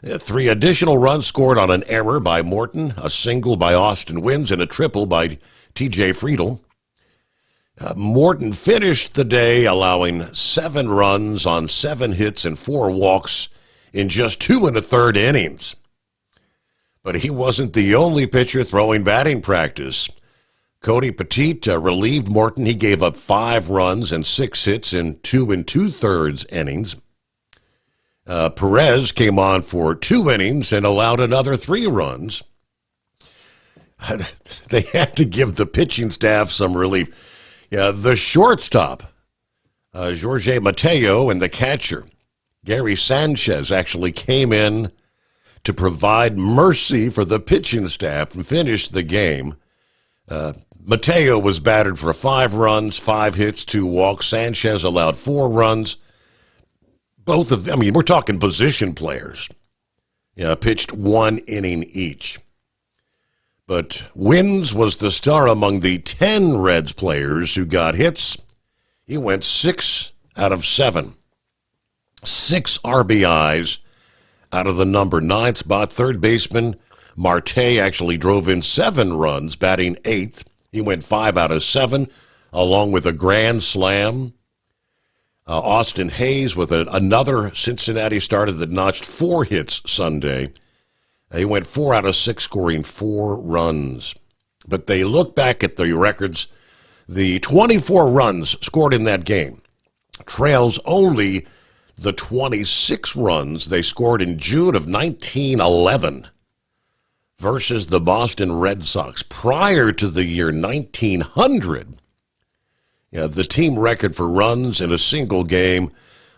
3 additional runs scored on an error by Morton, a single by Austin Wynns, and a triple by T.J. Friedel. Morton finished the day allowing 7 runs on 7 hits and 4 walks in just 2 1/3 innings. But he wasn't the only pitcher throwing batting practice. Cody Petit relieved Morton. He gave up 5 runs and 6 hits in 2 2/3 innings. Perez came on for 2 innings and allowed another 3 runs. They had to give the pitching staff some relief. Yeah, the shortstop, Jorge Mateo, and the catcher, Gary Sanchez, actually came in to provide mercy for the pitching staff and finished the game. Mateo was batted for 5 runs, 5 hits, 2 walks. Sanchez allowed 4 runs. Both of them, we're talking position players. Pitched 1 inning each. But Wynns was the star among the 10 Reds players who got hits. He went 6 out of 7. 6 RBIs out of the number 9 spot. Third baseman Marte actually drove in 7 runs, batting 8th. He went 5 out of 7, along with a grand slam. Austin Hayes with another Cincinnati starter that notched 4 hits Sunday. He went 4 out of 6, scoring 4 runs. But they look back at the records. The 24 runs scored in that game trails only the 26 runs they scored in June of 1911 versus the Boston Red Sox. Prior to the year 1900, the team record for runs in a single game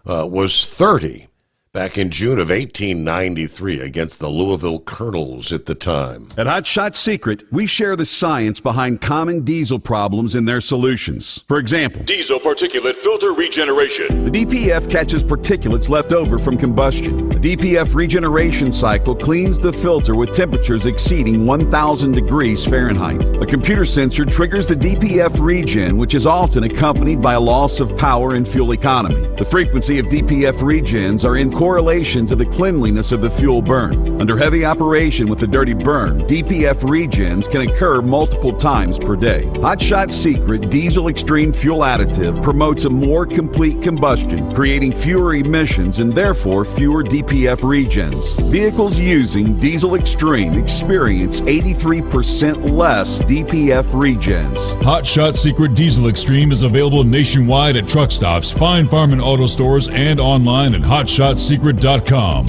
was 30 back in June of 1893 against the Louisville Colonels at the time. At Hot Shot Secret, we share the science behind common diesel problems and their solutions. For example, Diesel particulate filter regeneration. the DPF catches particulates left over from combustion. The DPF regeneration cycle cleans the filter with temperatures exceeding 1,000 degrees Fahrenheit. A computer sensor triggers the DPF regen, which is often accompanied by a loss of power and fuel economy. The frequency of DPF regens are in correlation to the cleanliness of the fuel burn. Under heavy operation with the dirty burn, DPF regens can occur multiple times per day. Hot Shot Secret Diesel Extreme Fuel Additive promotes a more complete combustion, creating fewer emissions and therefore fewer DPF regens. Vehicles using Diesel Extreme experience 83% less DPF regens. Hot Shot Secret Diesel Extreme is available nationwide at truck stops, Fine Farm and auto stores, and online at hotshotsecret.com.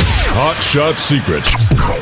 Hot Shot Secret,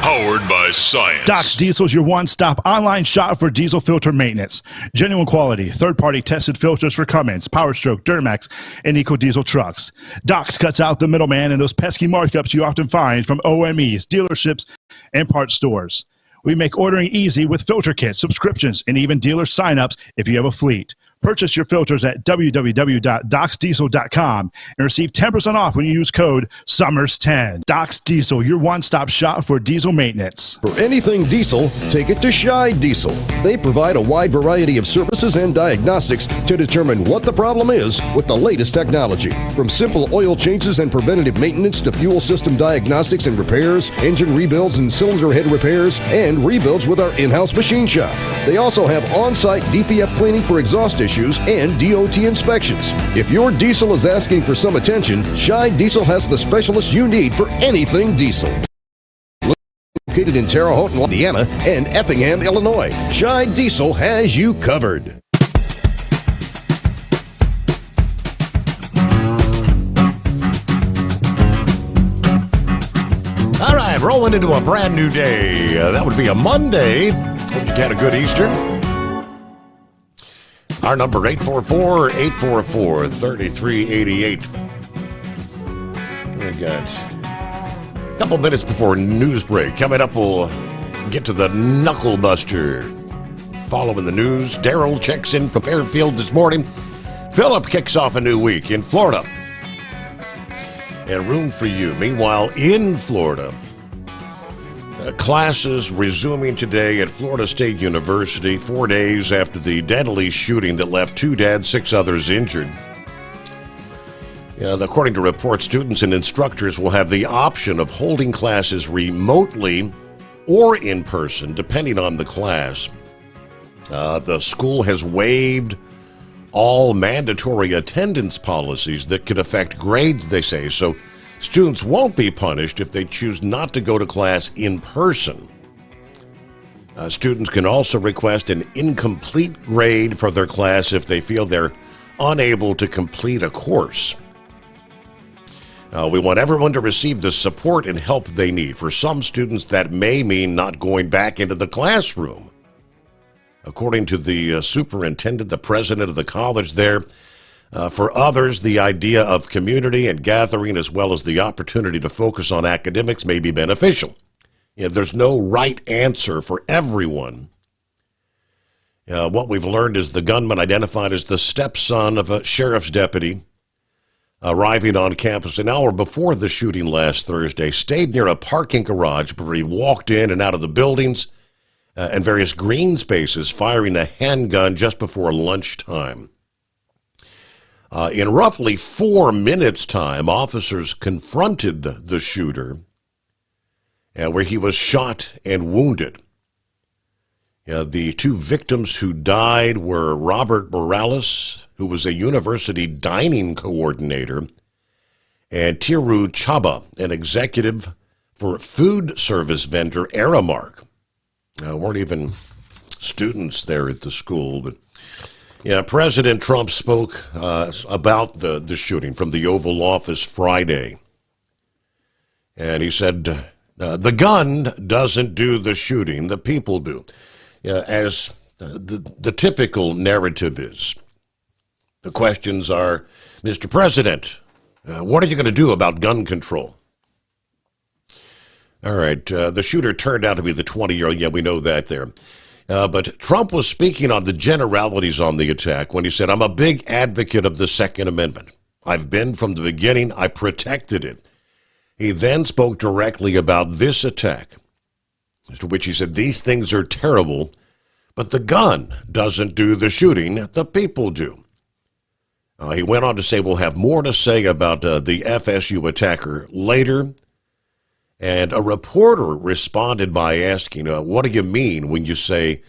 powered by science. Doc's Diesel is your one-stop online shop for diesel filter maintenance. Genuine quality, third-party tested filters for Cummins, Power Stroke, Duramax, and EcoDiesel trucks. Doc's cuts out the middleman and those pesky markups you often find from OMEs, dealerships, and parts stores. We make ordering easy with filter kits, subscriptions, and even dealer sign-ups if you have a fleet. Purchase your filters at www.docsdiesel.com and receive 10% off when you use code SOMMERS10. Docs Diesel, your one-stop shop for diesel maintenance. For anything diesel, take it to Shy Diesel. They provide a wide variety of services and diagnostics to determine what the problem is with the latest technology. From simple oil changes and preventative maintenance to fuel system diagnostics and repairs, engine rebuilds and cylinder head repairs, and rebuilds with our in-house machine shop. They also have on-site DPF cleaning for exhaust issues and DOT inspections. If your diesel is asking for some attention, Shy Diesel has the specialist you need for anything diesel. Located in Terre Haute, Indiana, and Effingham, Illinois, Shy Diesel has you covered. All right, rolling into a brand new day. That would be a Monday. Hope you had a good Easter. Our number, 844-844-3388. We got a couple minutes before news break. Coming up, we'll get to the Knuckle Buster. Following the news, Daryl checks in from Fairfield this morning. Philip kicks off a new week in Florida. And room for you. Meanwhile, in Florida, classes resuming today at Florida State University 4 days after the deadly shooting that left 2 dead, 6 others injured. According to reports, students and instructors will have the option of holding classes remotely or in person, depending on the class. The school has waived all mandatory attendance policies that could affect grades, they say, so students won't be punished if they choose not to go to class in person. Students can also request an incomplete grade for their class if they feel they're unable to complete a course. We want everyone to receive the support and help they need. For some students, that may mean not going back into the classroom. According to the superintendent, the president of the college there, for others, the idea of community and gathering as well as the opportunity to focus on academics may be beneficial. There's no right answer for everyone. What we've learned is the gunman, identified as the stepson of a sheriff's deputy, arriving on campus an hour before the shooting last Thursday, stayed near a parking garage where he walked in and out of the buildings and various green spaces, firing a handgun just before lunchtime. In roughly 4 minutes' time, officers confronted the shooter, where he was shot and wounded. The 2 victims who died were Robert Morales, who was a university dining coordinator, and Tiru Chaba, an executive for food service vendor Aramark. Weren't even students there at the school, but Yeah, President Trump spoke about the shooting from the Oval Office Friday. And he said, the gun doesn't do the shooting, the people do. As the typical narrative is. The questions are, Mr. President, what are you going to do about gun control? All right, the shooter turned out to be the 20-year-old. Yeah, we know that there. But Trump was speaking on the generalities on the attack when he said, I'm a big advocate of the Second Amendment. I've been from the beginning. I protected it. He then spoke directly about this attack, to which he said, these things are terrible, but the gun doesn't do the shooting. The people do. He went on to say, we'll have more to say about the FSU attacker later. And a reporter responded by asking, what do you mean when you say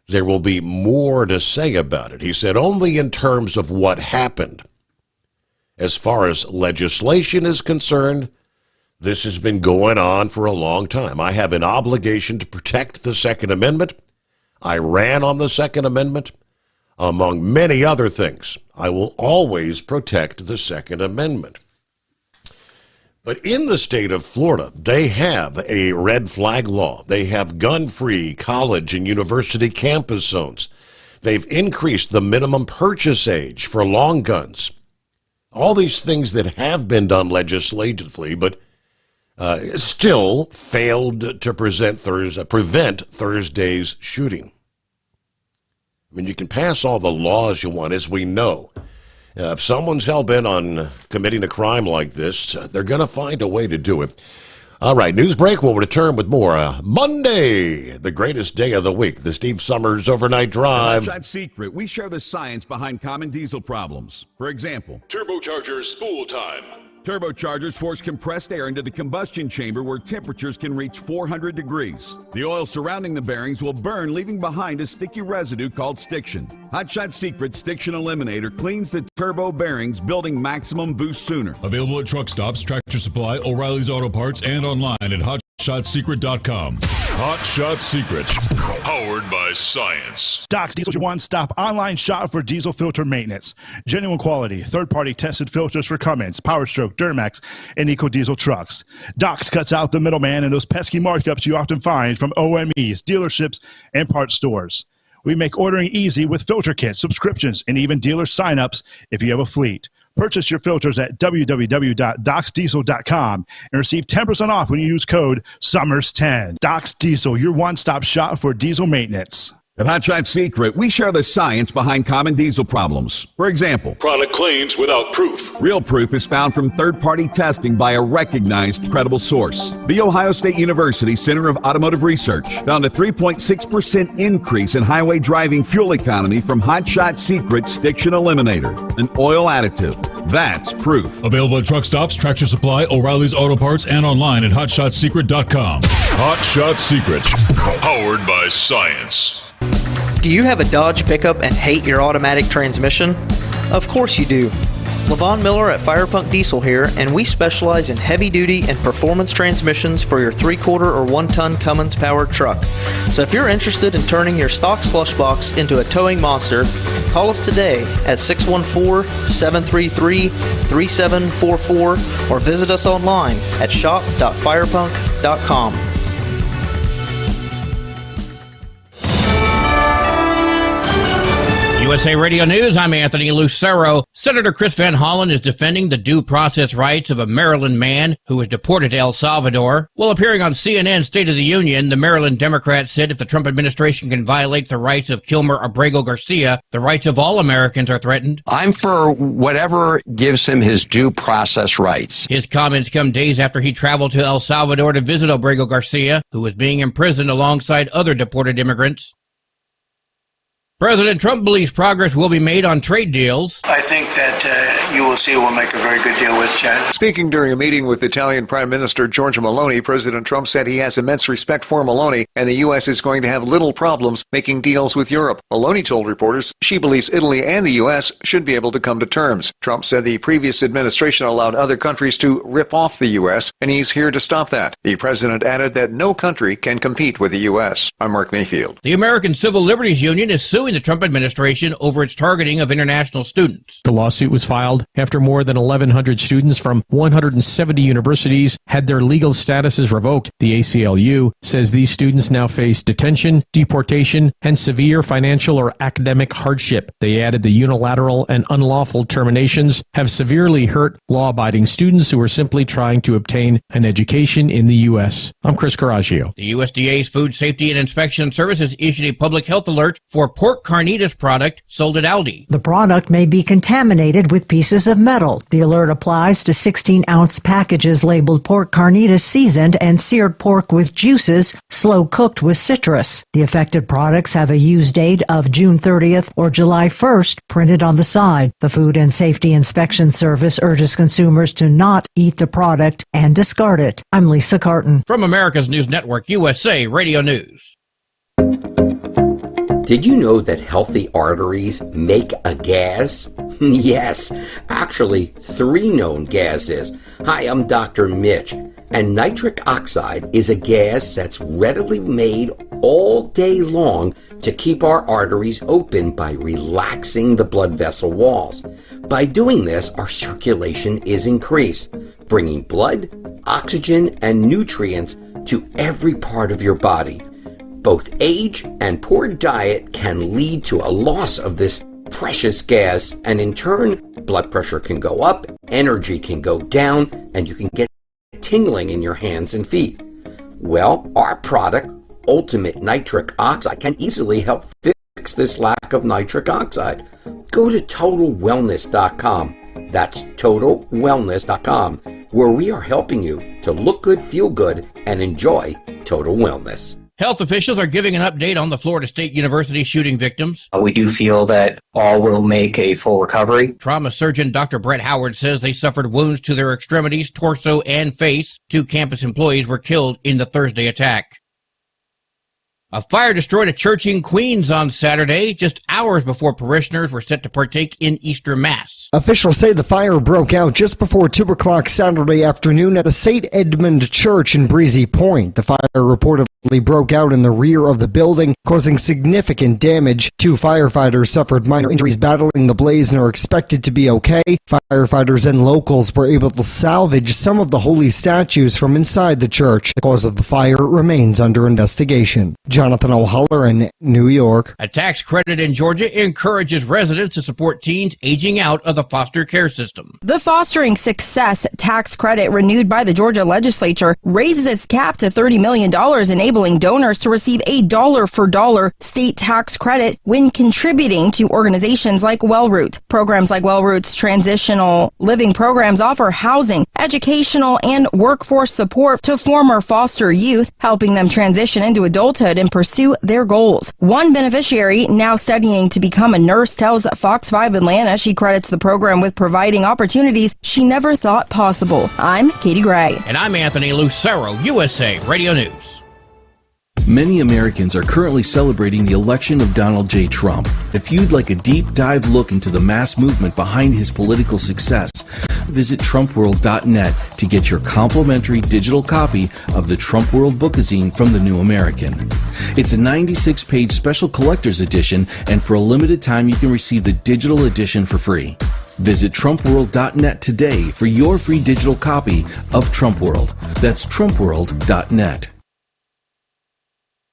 there will be more to say about it? He said, only in terms of what happened. As far as legislation is concerned, this has been going on for a long time. I have an obligation to protect the Second Amendment. I ran on the Second Amendment. Among many other things, I will always protect the Second Amendment. But in the state of Florida, they have a red flag law. They have gun-free college and university campus zones. They've increased the minimum purchase age for long guns. All these things that have been done legislatively, but still failed to prevent Thursday's shooting. I mean, you can pass all the laws you want, as we know. If someone's hell-bent on committing a crime like this, they're going to find a way to do it. All right, news break. We'll return with more. Monday, the greatest day of the week, the Steve Sommers Overnight Drive. Hot secret, we share the science behind common diesel problems. For example, turbochargers spool time. Turbochargers force compressed air into the combustion chamber where temperatures can reach 400 degrees. The oil surrounding the bearings will burn, leaving behind a sticky residue called stiction. Hotshot Secret Stiction Eliminator cleans the turbo bearings, building maximum boost sooner. Available at truck stops, Tractor Supply, O'Reilly's Auto Parts, and online at HotShotSecret.com. Hot Shot Secret, powered by science. Doc's Diesel, your one-stop online shop for diesel filter maintenance. Genuine quality, third-party tested filters for Cummins, Power Stroke, Duramax, and EcoDiesel trucks. Doc's cuts out the middleman and those pesky markups you often find from OMEs, dealerships, and parts stores. We make ordering easy with filter kits, subscriptions, and even dealer sign-ups if you have a fleet. Purchase your filters at www.docsdiesel.com and receive 10% off when you use code SOMMERS10. Doc's Diesel, your one-stop shop for diesel maintenance. At Hotshot Secret, we share the science behind common diesel problems. For example, product claims without proof. Real proof is found from third-party testing by a recognized, credible source. The Ohio State University Center of Automotive Research found a 3.6% increase in highway driving fuel economy from Hotshot Secret Stiction Eliminator, an oil additive. That's proof. Available at truck stops, Tractor Supply, O'Reilly's Auto Parts, and online at HotShotSecret.com. Hot Shot Secret, powered by science. Do you have a Dodge pickup and hate your automatic transmission? Of course you do. Levon Miller at Firepunk Diesel here, and we specialize in heavy-duty and performance transmissions for your 3-quarter or 1-ton Cummins powered truck. So if you're interested in turning your stock slush box into a towing monster, call us today at 614-733-3744 or visit us online at shop.firepunk.com. USA Radio News, I'm Anthony Lucero. Senator Chris Van Hollen is defending the due process rights of a Maryland man who was deported to El Salvador. While appearing on CNN State of the Union, the Maryland Democrat said if the Trump administration can violate the rights of Kilmer Abrego Garcia, the rights of all Americans are threatened. I'm for whatever gives him his due process rights. His comments come days after he traveled to El Salvador to visit Abrego Garcia, who was being imprisoned alongside other deported immigrants. President Trump believes progress will be made on trade deals. I think that you will see we'll make a very good deal with China. Speaking during a meeting with Italian Prime Minister Giorgia Meloni, President Trump said he has immense respect for Meloni, and the U.S. is going to have little problems making deals with Europe. Meloni told reporters she believes Italy and the U.S. should be able to come to terms. Trump said the previous administration allowed other countries to rip off the U.S., and he's here to stop that. The president added that no country can compete with the U.S. I'm Mark Mayfield. The American Civil Liberties Union is suing the Trump administration over its targeting of international students. The lawsuit was filed after more than 1,100 students from 170 universities had their legal statuses revoked. The ACLU says these students now face detention, deportation, and severe financial or academic hardship. They added the unilateral and unlawful terminations have severely hurt law-abiding students who are simply trying to obtain an education in the U.S. I'm Chris Coraggio. The USDA's Food Safety and Inspection Service has issued a public health alert for pork carnitas product sold at Aldi. The product may be contaminated with pieces of metal. The alert applies to 16-ounce packages labeled pork carnitas seasoned and seared pork with juices, slow cooked with citrus. The affected products have a use date of June 30th or July 1st printed on the side. The Food and Safety Inspection Service urges consumers to not eat the product and discard it. I'm Lisa Carton. From America's News Network, USA Radio News. Did you know that healthy arteries make a gas? Yes, actually 3 known gases. Hi, I'm Dr. Mitch, and nitric oxide is a gas that's readily made all day long to keep our arteries open by relaxing the blood vessel walls. By doing this, our circulation is increased, bringing blood, oxygen, and nutrients to every part of your body. Both age and poor diet can lead to a loss of this precious gas, and in turn, blood pressure can go up, energy can go down, and you can get tingling in your hands and feet. Well, our product, Ultimate Nitric Oxide, can easily help fix this lack of nitric oxide. Go to TotalWellness.com. That's TotalWellness.com, where we are helping you to look good, feel good, and enjoy total wellness. Health officials are giving an update on the Florida State University shooting victims. We do feel that all will make a full recovery. Trauma surgeon Dr. Brett Howard says they suffered wounds to their extremities, torso, and face. 2 campus employees were killed in the Thursday attack. A fire destroyed a church in Queens on Saturday, just hours before parishioners were set to partake in Easter Mass. Officials say the fire broke out just before 2 o'clock Saturday afternoon at a St. Edmund Church in Breezy Point. The fire reportedly broke out in the rear of the building, causing significant damage. 2 firefighters suffered minor injuries battling the blaze and are expected to be okay. Firefighters and locals were able to salvage some of the holy statues from inside the church. The cause of the fire remains under investigation. Jonathan O'Halloran, New York. A tax credit in Georgia encourages residents to support teens aging out of the foster care system. The Fostering Success tax credit renewed by the Georgia legislature raises its cap to $30 million, enabling donors to receive a dollar-for-dollar state tax credit when contributing to organizations like WellRoot. Programs like WellRoot's transitional living programs offer housing, educational, and workforce support to former foster youth, helping them transition into adulthood and pursue their goals. One beneficiary, now studying to become a nurse, tells Fox 5 Atlanta she credits the program with providing opportunities she never thought possible. I'm Katie Gray. And I'm Anthony Lucero, USA Radio News. Many Americans are currently celebrating the election of Donald J. Trump. If you'd like a deep dive look into the mass movement behind his political success, visit TrumpWorld.net to get your complimentary digital copy of the Trump World Bookazine from the New American. It's a 96-page special collector's edition, and for a limited time you can receive the digital edition for free. Visit TrumpWorld.net today for your free digital copy of Trump World. That's TrumpWorld.net.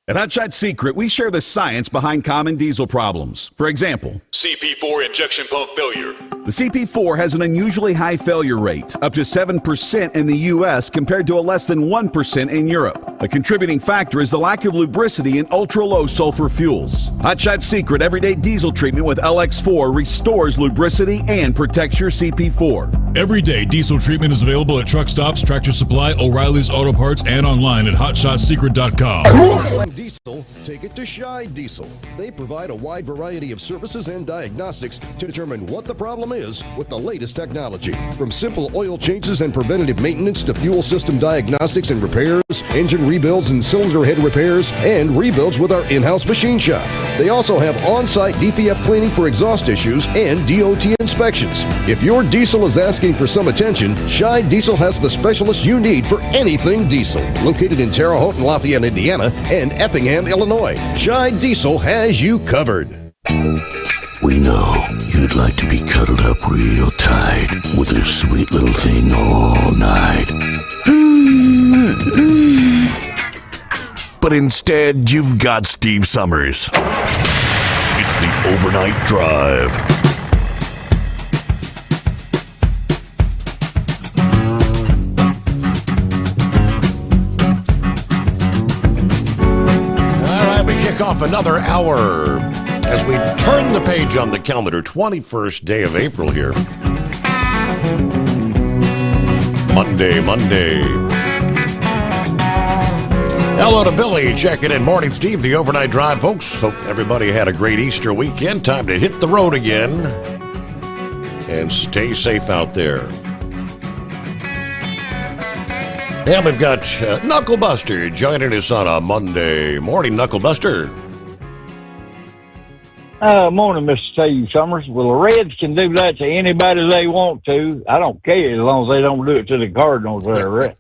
At Hotshot Secret, we share the science behind common diesel problems. For example, CP4 injection pump failure. The CP4 has an unusually high failure rate, up to 7% in the U.S. compared to a less than 1% in Europe. A contributing factor is the lack of lubricity in ultra-low sulfur fuels. Hotshot Secret Everyday Diesel Treatment with LX4 restores lubricity and protects your CP4. Everyday diesel treatment is available at truck stops, Tractor Supply, O'Reilly's Auto Parts, and online at HotShotSecret.com. diesel, take it to Shy Diesel. They provide a wide variety of services and diagnostics to determine what the problem is with the latest technology. From simple oil changes and preventative maintenance to fuel system diagnostics and repairs, engine rebuilds and cylinder head repairs, and rebuilds with our in-house machine shop. They also have on-site DPF cleaning for exhaust issues and DOT inspections. If your diesel is asking for some attention, Shy Diesel has the specialist you need for anything diesel. Located in Terre Haute and Lafayette, Indiana, and Effingham, Illinois, Shy Diesel has you covered. We know you'd like to be cuddled up real tight with a sweet little thing all night. But instead, you've got Steve Summers. It's the Overnight Drive. Off another hour as we turn the page on the calendar. 21st day of April here. Monday. Hello to Billy checking in. Morning, Steve, the Overnight Drive, folks. Hope everybody had a great Easter weekend. Time to hit the road again and stay safe out there. And we've got Knucklebuster joining us on a Monday morning. Knucklebuster. Morning, Mr. Steve Summers. Well, the Reds can do that to anybody they want to. I don't care as long as they don't do it to the Cardinals there, right?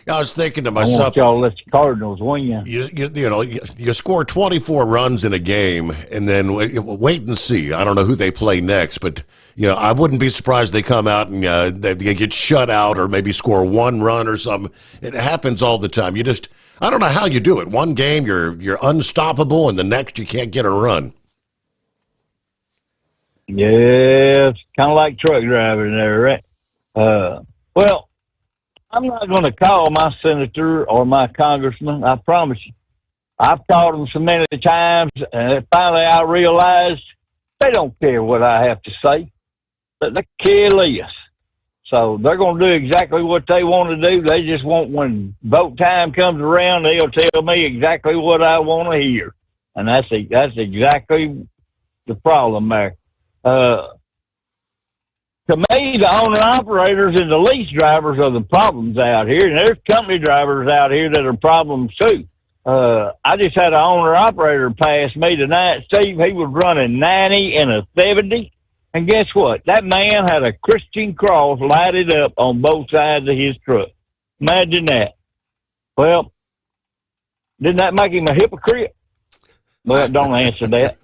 I was thinking to myself, I want y'all to let the Cardinals win. You score 24 runs in a game, and then wait and see. I don't know who they play next, but I wouldn't be surprised they come out and they get shut out or maybe score one run or something. It happens all the time. I don't know how you do it. One game you're unstoppable, and the next you can't get a run. Yeah, it's kind of like truck driving there, right? Well, I'm not going to call my senator or my congressman, I promise you. I've called them so many times, and finally I realized they don't care what I have to say. They care less. So they're going to do exactly what they want to do. They just want, when vote time comes around, they'll tell me exactly what I want to hear. And that's exactly the problem there. To me, the owner-operators and the lease drivers are the problems out here, and there's company drivers out here that are problems too. I just had an owner-operator pass me tonight, Steve. He was running 90 and a 70, and guess what? That man had a Christian cross lighted up on both sides of his truck. Imagine that. Well, didn't that make him a hypocrite? Well, don't answer that.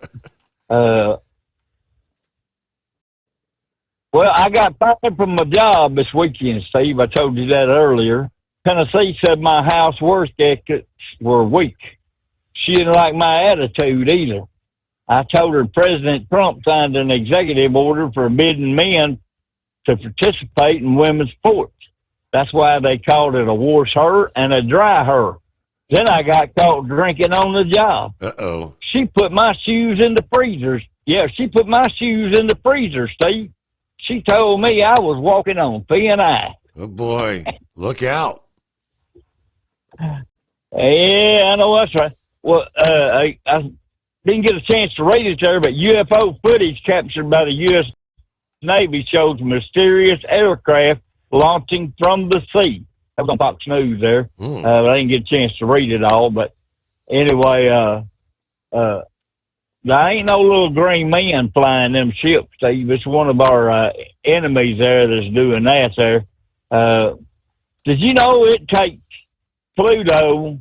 Well, I got fired from my job this weekend, Steve. I told you that earlier. Tennessee said my house work ethics were weak. She didn't like my attitude either. I told her President Trump signed an executive order forbidding men to participate in women's sports. That's why they called it a wash her and a dry her. Then I got caught drinking on the job. Uh-oh. She put my shoes in the freezers. Yeah, she put my shoes in the freezer, Steve. She told me I was walking on thin ice. Oh, boy. Look out. Yeah, I know that's right. Well, I didn't get a chance to read it there, but UFO footage captured by the U.S. Navy shows mysterious aircraft launching from the sea. That was on Fox News there. I didn't get a chance to read it all, but anyway, there ain't no little green men flying them ships, Steve. It's one of our enemies there that's doing that there. Did you know it takes Pluto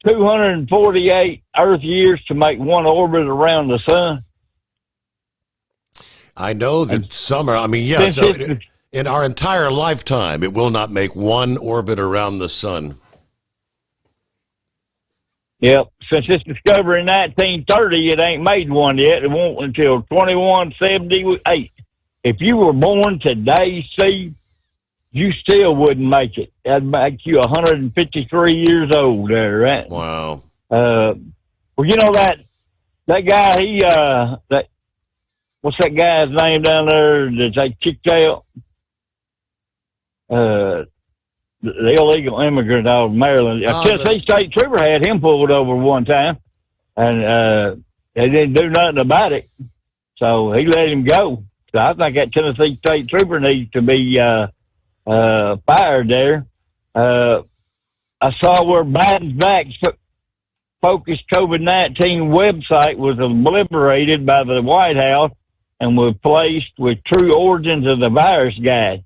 248 Earth years to make one orbit around the sun? I know that so in our entire lifetime, it will not make one orbit around the sun. Yep. Since its discovery in 1930, it ain't made one yet. It won't until 2178. If you were born today, Steve, you still wouldn't make it. That'd make you 153 years old there, right? Wow. Well, you know that guy, what's that guy's name down there that they kicked out? the illegal immigrant out of Maryland. A Tennessee state trooper had him pulled over one time, and they didn't do nothing about it. So he let him go. So I think that Tennessee state trooper needs to be fired there. I saw where Biden's vax-focused COVID-19 website was obliterated by the White House and was placed with true origins of the virus guide.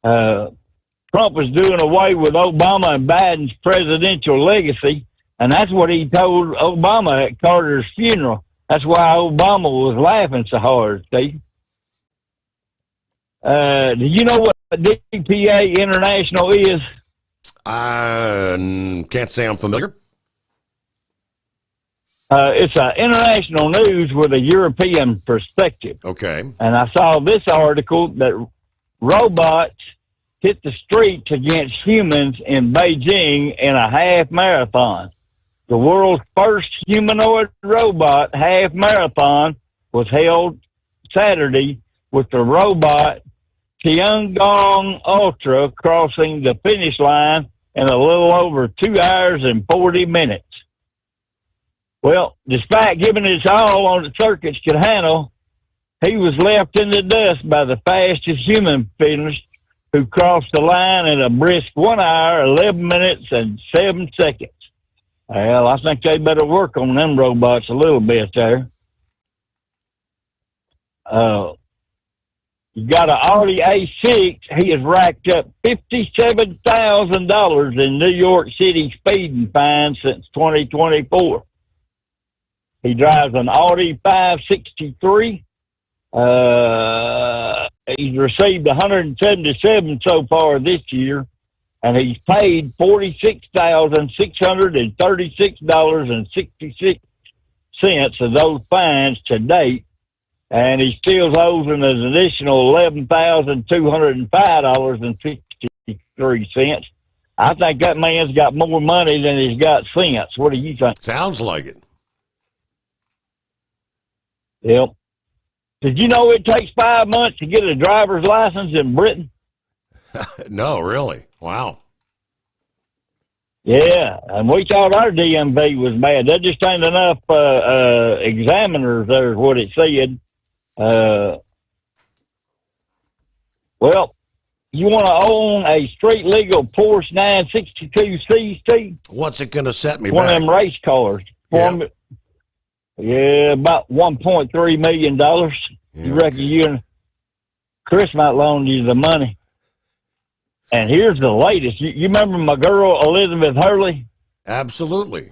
Trump was doing away with Obama and Biden's presidential legacy, and that's what he told Obama at Carter's funeral. That's why Obama was laughing so hard, Steve. Do you know what DPA International is? Can't say I'm familiar. It's international news with a European perspective. Okay. And I saw this article that robots hit the streets against humans in Beijing in a half marathon. The world's first humanoid robot half marathon was held Saturday with the robot Tiangong Ultra crossing the finish line in a little over 2 hours and 40 minutes. Well, despite giving his all on the circuits could handle, he was left in the dust by the fastest human finished who crossed the line in a brisk 1 hour, 11 minutes, and 7 seconds. Well, I think they better work on them robots a little bit there. You got an Audi A6. He has racked up $57,000 in New York City speeding fines since 2024. He drives an Audi 563. He's received 177 so far this year, and he's paid $46,636.66 of those fines to date. And he still owes an additional $11,205.63. I think that man's got more money than he's got cents. What do you think? Sounds like it. Yep. Did you know it takes 5 months to get a driver's license in Britain? No, really? Wow. Yeah, and we thought our DMV was bad. There just ain't enough examiners there is what it said. Well, you want to own a street legal Porsche 962 CC? What's it going to set me One back? of them race cars. Yeah, about $1.3 million. You reckon you and Chris might loan you the money? And here's the latest. You remember my girl Elizabeth Hurley? Absolutely.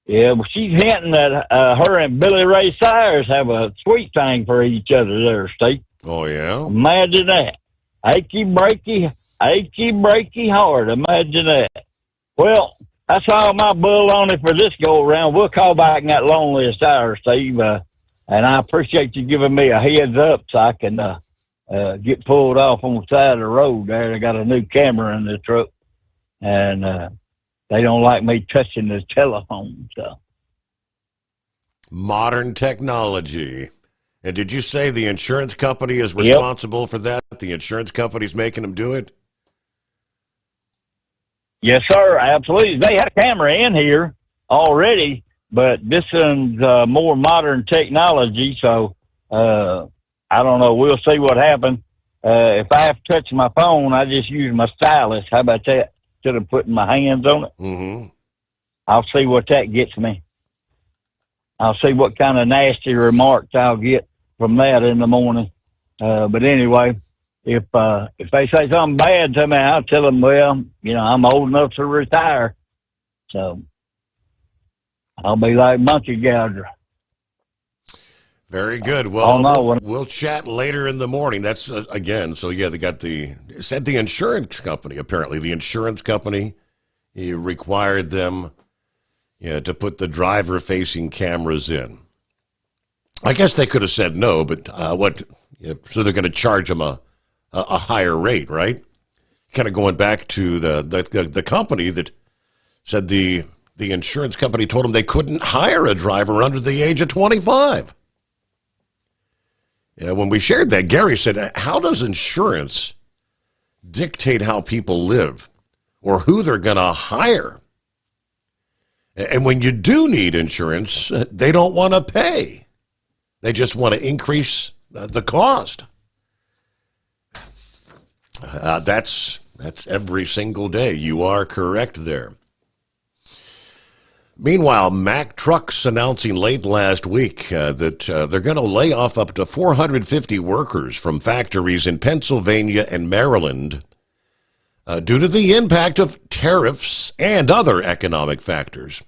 Yeah, well, she's hinting that her and Billy Ray Cyrus have a sweet thing for each other there, Steve. Oh, yeah? Imagine that. Achy, breaky heart. Imagine that. Well, that's all my bull on it for this go-around. We'll call back in that long list hour, Steve. And I appreciate you giving me a heads up so I can get pulled off on the side of the road there. I got a new camera in the truck. And they don't like me touching the telephone. So. Modern technology. And did you say the insurance company is responsible for that? The insurance company's making them do it? Yes, sir. Absolutely. They had a camera in here already, but this one's more modern technology. So I don't know. We'll see what happens. If I have to touch my phone, I just use my stylus. How about that? Instead of putting my hands on it. Mm-hmm. I'll see what that gets me. I'll see what kind of nasty remarks I'll get from that in the morning. But anyway, if they say something bad to me, I'll tell them, well, I'm old enough to retire. So I'll be like Monkey Gouger. Very good. Well, we'll chat later in the morning. That's again. So yeah, they got said the insurance company. Apparently, the insurance company required them, to put the driver-facing cameras in. I guess they could have said no, but so they're going to charge them a higher rate, right? Kind of going back to the company that said the insurance company told them they couldn't hire a driver under the age of 25. When we shared that, Gary said, how does insurance dictate how people live or who they're going to hire. And when you do need insurance, they don't want to pay. They just want to increase the cost. That's every single day. You are correct there. Meanwhile, Mack Trucks announcing late last week that they're going to lay off up to 450 workers from factories in Pennsylvania and Maryland due to the impact of tariffs and other economic factors.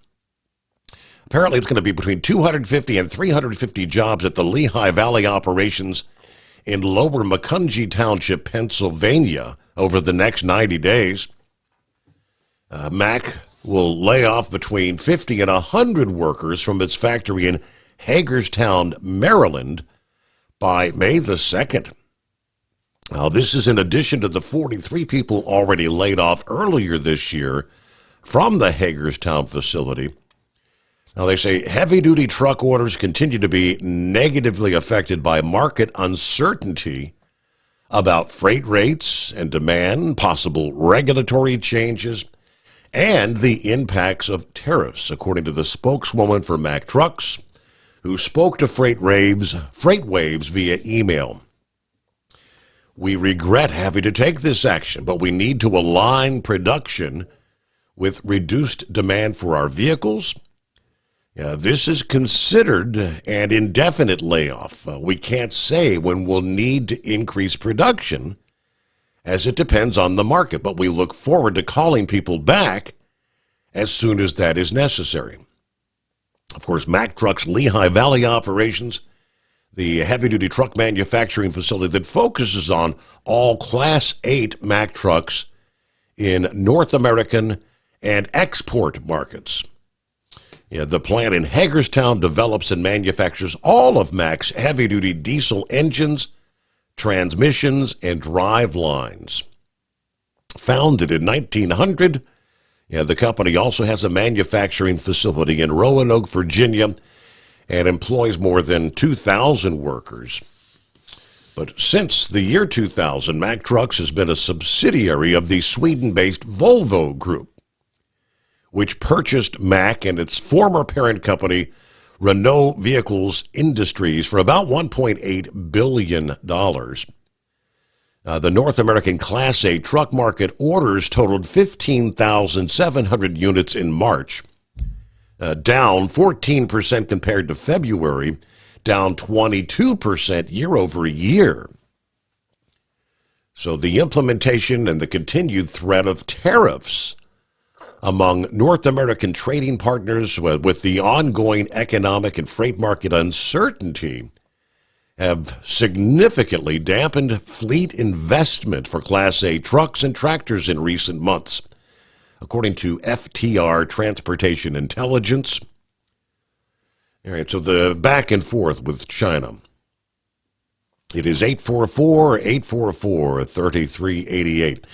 Apparently, it's going to be between 250 and 350 jobs at the Lehigh Valley operations in Lower Macungie Township, Pennsylvania, over the next 90 days. Mack will lay off between 50 and 100 workers from its factory in Hagerstown, Maryland, by May the 2nd. Now, this is in addition to the 43 people already laid off earlier this year from the Hagerstown facility. Now, they say heavy-duty truck orders continue to be negatively affected by market uncertainty about freight rates and demand, possible regulatory changes, and the impacts of tariffs, according to the spokeswoman for Mack Trucks, who spoke to FreightWaves via email. We regret having to take this action, but we need to align production with reduced demand for our vehicles. This is considered an indefinite layoff. We can't say when we'll need to increase production, as it depends on the market, but we look forward to calling people back as soon as that is necessary. Of course, Mack Trucks' Lehigh Valley operations, the heavy-duty truck manufacturing facility that focuses on all Class 8 Mack trucks in North American and export markets. The plant in Hagerstown develops and manufactures all of Mack's heavy-duty diesel engines, transmissions, and drive lines. Founded in 1900, the company also has a manufacturing facility in Roanoke, Virginia, and employs more than 2,000 workers. But since the year 2000, Mack Trucks has been a subsidiary of the Sweden-based Volvo Group, which purchased Mack and its former parent company, Renault Vehicles Industries, for about $1.8 billion. The North American Class A truck market orders totaled 15,700 units in March, down 14% compared to February, down 22% year over year. So the implementation and the continued threat of tariffs among North American trading partners with the ongoing economic and freight market uncertainty have significantly dampened fleet investment for Class A trucks and tractors in recent months, according to FTR Transportation Intelligence. All right, so the back and forth with China. It is 844-844-3388.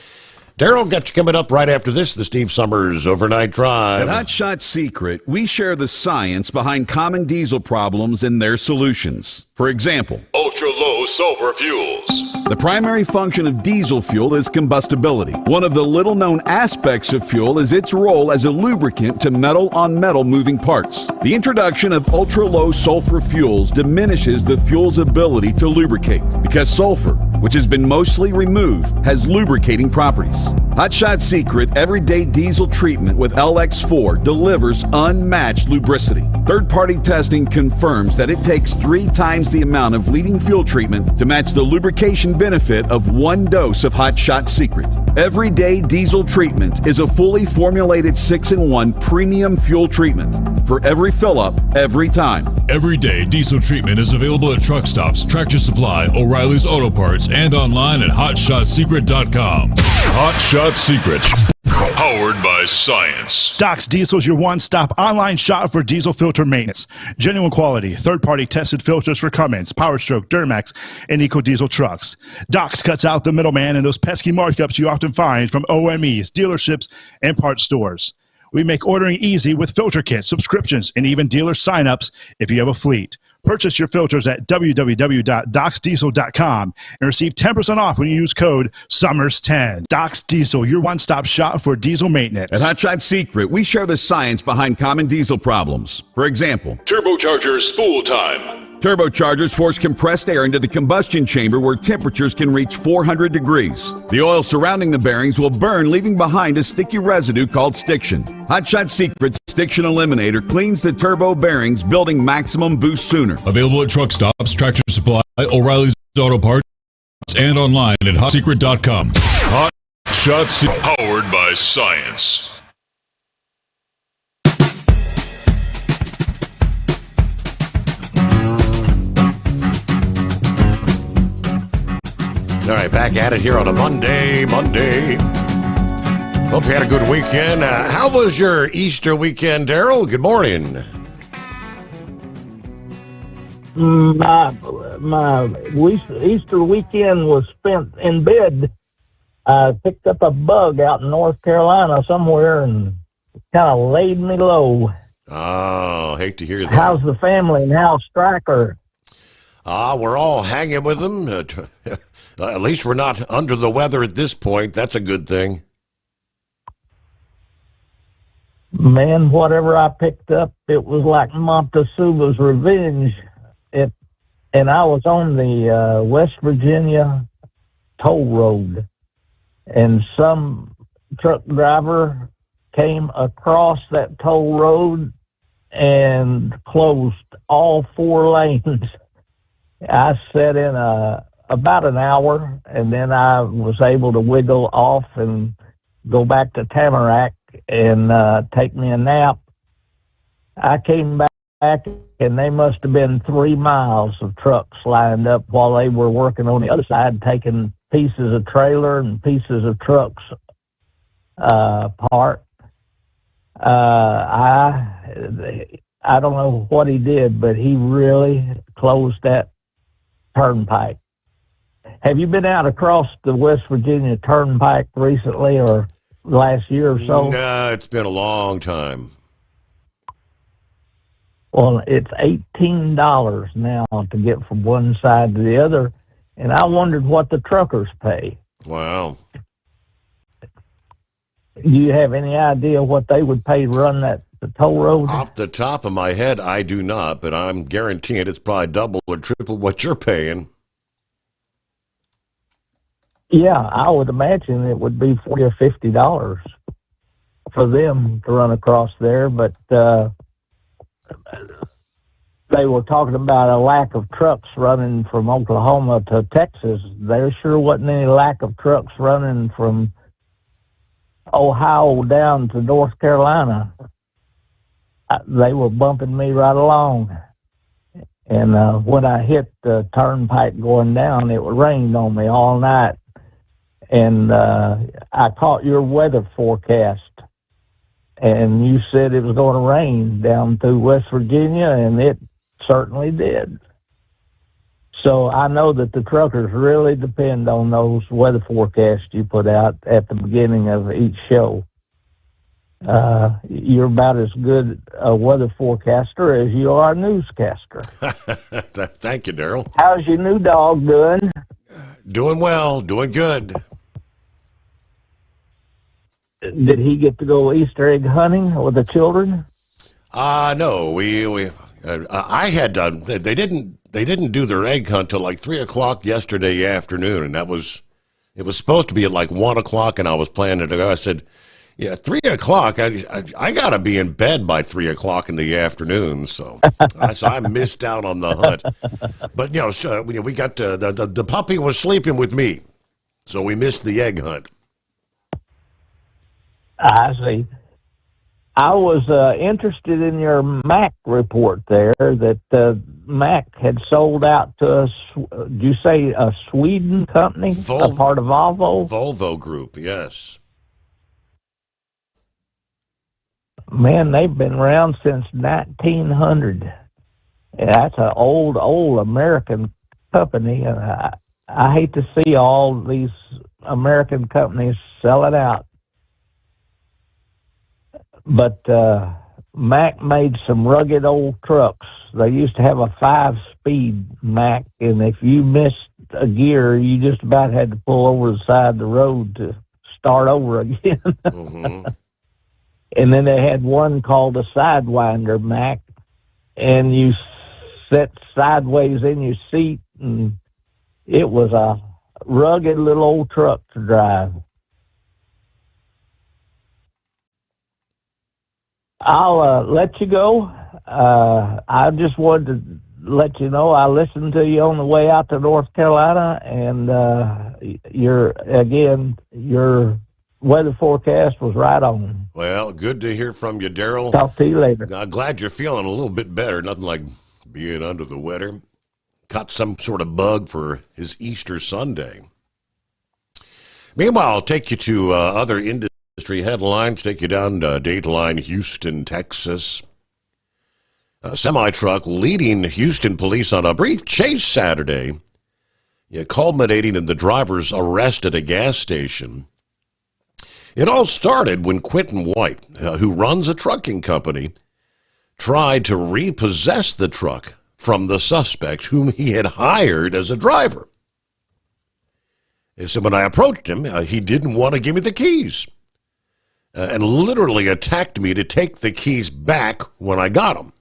Daryl, got you coming up right after this, the Steve Sommers Overnight Drive. At Hotshot Secret, we share the science behind common diesel problems and their solutions. For example, ultra-low sulfur fuels. The primary function of diesel fuel is combustibility. One of the little-known aspects of fuel is its role as a lubricant to metal-on-metal moving parts. The introduction of ultra-low sulfur fuels diminishes the fuel's ability to lubricate because sulfur, which has been mostly removed, has lubricating properties. Hotshot Secret Everyday Diesel Treatment with LX4 delivers unmatched lubricity. Third-party testing confirms that it takes 3 times the amount of leading fuel treatment to match the lubrication benefit of 1 dose of Hotshot Secret. Everyday Diesel Treatment is a fully formulated 6-in-1 premium fuel treatment for every fill-up, every time. Everyday Diesel Treatment is available at truck stops, Tractor Supply, O'Reilly's Auto Parts, and online at HotShotSecret.com. Hotshot Secret. Powered by science. Doc's Diesel is your one-stop online shop for diesel filter maintenance. Genuine quality, third-party tested filters for Cummins, Powerstroke, Duramax, and EcoDiesel trucks. Doc's cuts out the middleman and those pesky markups you often find from OMEs, dealerships, and parts stores. We make ordering easy with filter kits, subscriptions, and even dealer sign-ups if you have a fleet. Purchase your filters at www.docsdiesel.com and receive 10% off when you use code SUMMERS10. Docs Diesel, your one-stop shop for diesel maintenance. At Hot Shot Secret, we share the science behind common diesel problems. For example, Turbocharger spool time. turbochargers force compressed air into the combustion chamber where temperatures can reach 400 degrees. The oil surrounding the bearings will burn, leaving behind a sticky residue called stiction. Hot Shot Secret's Stiction Eliminator cleans the turbo bearings, building maximum boost sooner. Available at truck stops, Tractor Supply, O'Reilly's Auto Parts, and online at hotsecret.com. Hot Shot Secret, powered by science. All right, back at it here on a Monday. Hope you had a good weekend. How was your Easter weekend, Daryl? Good morning. My Easter weekend was spent in bed. I picked up a bug out in North Carolina somewhere and kind of laid me low. Oh, hate to hear that. How's the family and how's Stryker? We're all hanging with them. At least we're not under the weather at this point. That's a good thing. Man, whatever I picked up, it was like Montezuma's revenge. And I was on the West Virginia toll road, and some truck driver came across that toll road and closed all 4 lanes. I sat in about an hour, and then I was able to wiggle off and go back to Tamarack and take me a nap. I came back, and they must have been 3 miles of trucks lined up while they were working on the other side, taking pieces of trailer and pieces of trucks apart. I don't know what he did, but he really closed that turnpike. Have you been out across the West Virginia Turnpike recently or last year or so? No, it's been a long time. Well, it's $18 now to get from one side to the other, and I wondered what the truckers pay. Wow. Do you have any idea what they would pay to run the toll road? Off the top of my head, I do not, but I'm guaranteeing it's probably double or triple what you're paying. Yeah, I would imagine it would be $40 or $50 for them to run across there, but they were talking about a lack of trucks running from Oklahoma to Texas. There sure wasn't any lack of trucks running from Ohio down to North Carolina. They were bumping me right along. And when I hit the turnpike going down, it rained on me all night. And I caught your weather forecast, and you said it was going to rain down through West Virginia, and it certainly did. So I know that the truckers really depend on those weather forecasts you put out at the beginning of each show. You're about as good a weather forecaster as you are a newscaster. Thank you, Daryl. How's your new dog doing? Doing well, doing good. Did he get to go Easter egg hunting with the children? No, I had they didn't do their egg hunt till like 3:00 yesterday afternoon, and it was supposed to be at like 1:00, and I was planning to go. I said, yeah, 3:00. I gotta be in bed by 3:00 in the afternoon, so I missed out on the hunt. But we got the puppy was sleeping with me, so we missed the egg hunt. I see. I was interested in your Mac report there, that Mac had sold out to us. Did you say a Sweden company, a part of Volvo? Volvo Group, yes. Man, they've been around since 1900. That's an old American company. I hate to see all these American companies selling out. But Mack made some rugged old trucks. They used to have a 5-speed Mack, and if you missed a gear, you just about had to pull over the side of the road to start over again. Mm-hmm. And then they had one called a Sidewinder Mack, and you sat sideways in your seat, and it was a rugged little old truck to drive. I'll let you go. I just wanted to let you know I listened to you on the way out to North Carolina, and your weather forecast was right on. Well, good to hear from you, Daryl. Talk to you later. I'm glad you're feeling a little bit better. Nothing like being under the weather. Caught some sort of bug for his Easter Sunday. Meanwhile, I'll take you to other industry headlines, take you down to Dateline, Houston, Texas. A semi-truck leading Houston police on a brief chase Saturday, culminating in the driver's arrest at a gas station. It all started when Quentin White, who runs a trucking company, tried to repossess the truck from the suspect whom he had hired as a driver. So when I approached him, he didn't want to give me the keys and literally attacked me to take the keys back when I got them.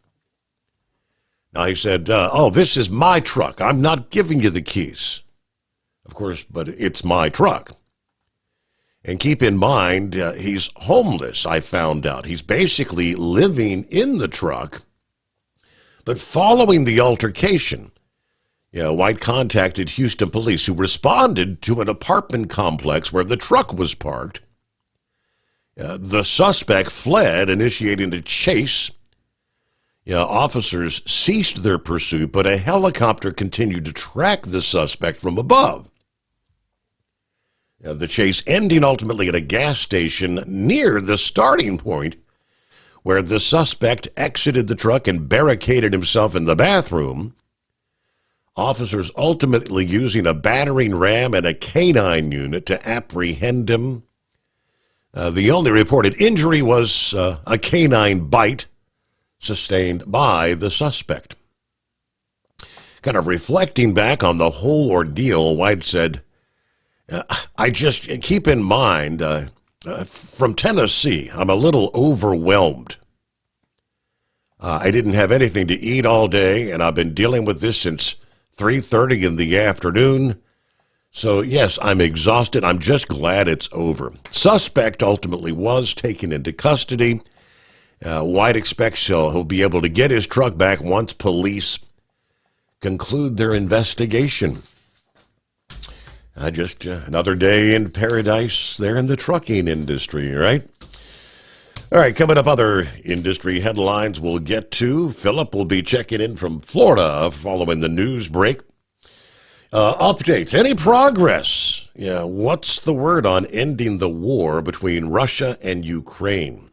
Now he said, this is my truck. I'm not giving you the keys. Of course, but it's my truck. And keep in mind, he's homeless, I found out. He's basically living in the truck. But following the altercation, White contacted Houston police, who responded to an apartment complex where the truck was parked. The suspect fled, initiating a chase. Officers ceased their pursuit, but a helicopter continued to track the suspect from above. The chase ending ultimately at a gas station near the starting point, where the suspect exited the truck and barricaded himself in the bathroom. Officers ultimately using a battering ram and a canine unit to apprehend him. The only reported injury was a canine bite sustained by the suspect. Kind of reflecting back on the whole ordeal, White said, I just keep in mind, from Tennessee, I'm a little overwhelmed. I didn't have anything to eat all day, and I've been dealing with this since 3:30 in the afternoon. So, yes, I'm exhausted. I'm just glad it's over. Suspect ultimately was taken into custody. White expects he'll be able to get his truck back once police conclude their investigation. Just another day in paradise there in the trucking industry, right? All right, coming up, other industry headlines we'll get to. Philip will be checking in from Florida following the news break. Updates, any progress? What's the word on ending the war between Russia and Ukraine?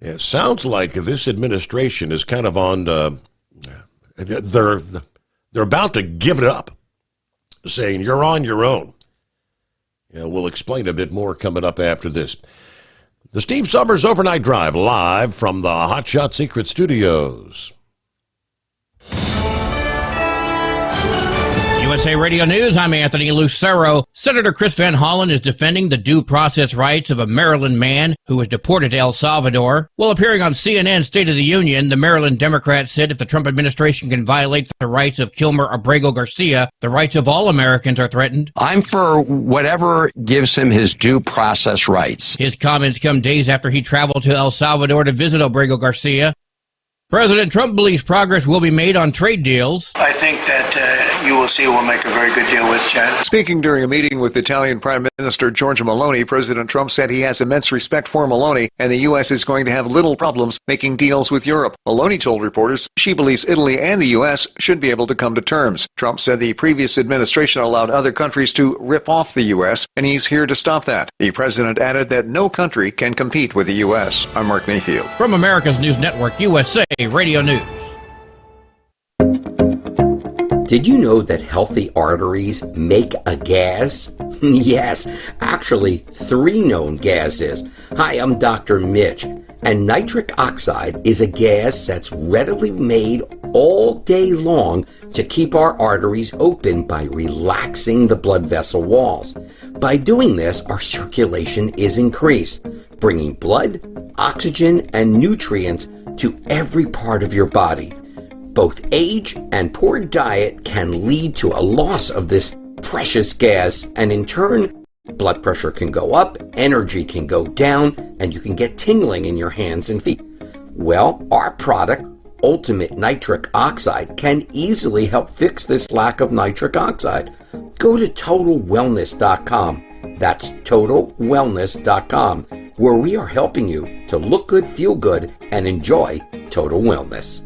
It sounds like this administration is kind of on, they're about to give it up, saying you're on your own. We'll explain a bit more coming up after this. The Steve Sommers Overnight Drive, live from the Hot Shot Secret Studios. USA Radio News, I'm Anthony Lucero. Senator Chris Van Hollen is defending the due process rights of a Maryland man who was deported to El Salvador. While appearing on CNN's State of the Union, the Maryland Democrat said if the Trump administration can violate the rights of Kilmer Abrego Garcia, the rights of all Americans are threatened. I'm for whatever gives him his due process rights. His comments come days after he traveled to El Salvador to visit Abrego Garcia. President Trump believes progress will be made on trade deals. I think that you will see we'll make a very good deal with China. Speaking during a meeting with Italian Prime Minister Giorgia Meloni, President Trump said he has immense respect for Meloni and the U.S. is going to have little problems making deals with Europe. Meloni told reporters she believes Italy and the U.S. should be able to come to terms. Trump said the previous administration allowed other countries to rip off the U.S., and he's here to stop that. The president added that no country can compete with the U.S. I'm Mark Mayfield. From America's News Network, USA Radio News. Did you know that healthy arteries make a gas? Yes, actually 3 known gases. Hi, I'm Dr. Mitch. And nitric oxide is a gas that's readily made all day long to keep our arteries open by relaxing the blood vessel walls. By doing this, our circulation is increased, bringing blood, oxygen, and nutrients to every part of your body. Both age and poor diet can lead to a loss of this precious gas, and in turn, blood pressure can go up, energy can go down, and you can get tingling in your hands and feet. Well, our product, Ultimate Nitric Oxide, can easily help fix this lack of nitric oxide. Go to TotalWellness.com. That's TotalWellness.com, where we are helping you to look good, feel good, and enjoy total wellness.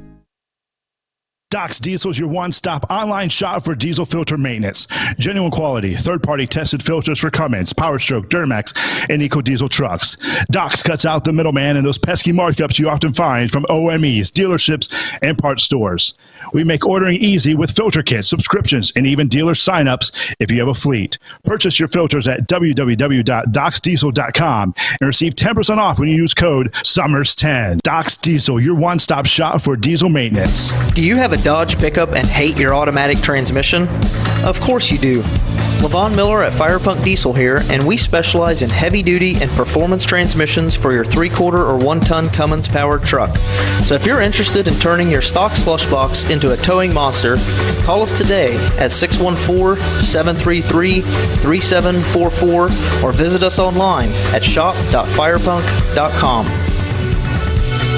Doc's Diesel is your one-stop online shop for diesel filter maintenance. Genuine quality, third-party tested filters for Cummins, PowerStroke, Duramax, and EcoDiesel trucks. Doc's cuts out the middleman and those pesky markups you often find from OMEs, dealerships, and parts stores. We make ordering easy with filter kits, subscriptions, and even dealer sign-ups if you have a fleet. Purchase your filters at www.docsdiesel.com and receive 10% off when you use code SOMMERS10. Doc's Diesel, your one-stop shop for diesel maintenance. Do you have a Dodge pickup and hate your automatic transmission? Of course you do. Levon Miller at Firepunk Diesel here, and we specialize in heavy-duty and performance transmissions for your 3-quarter or 1-ton Cummins-powered truck. So if you're interested in turning your stock slush box into a towing monster, call us today at 614-733-3744 or visit us online at shop.firepunk.com.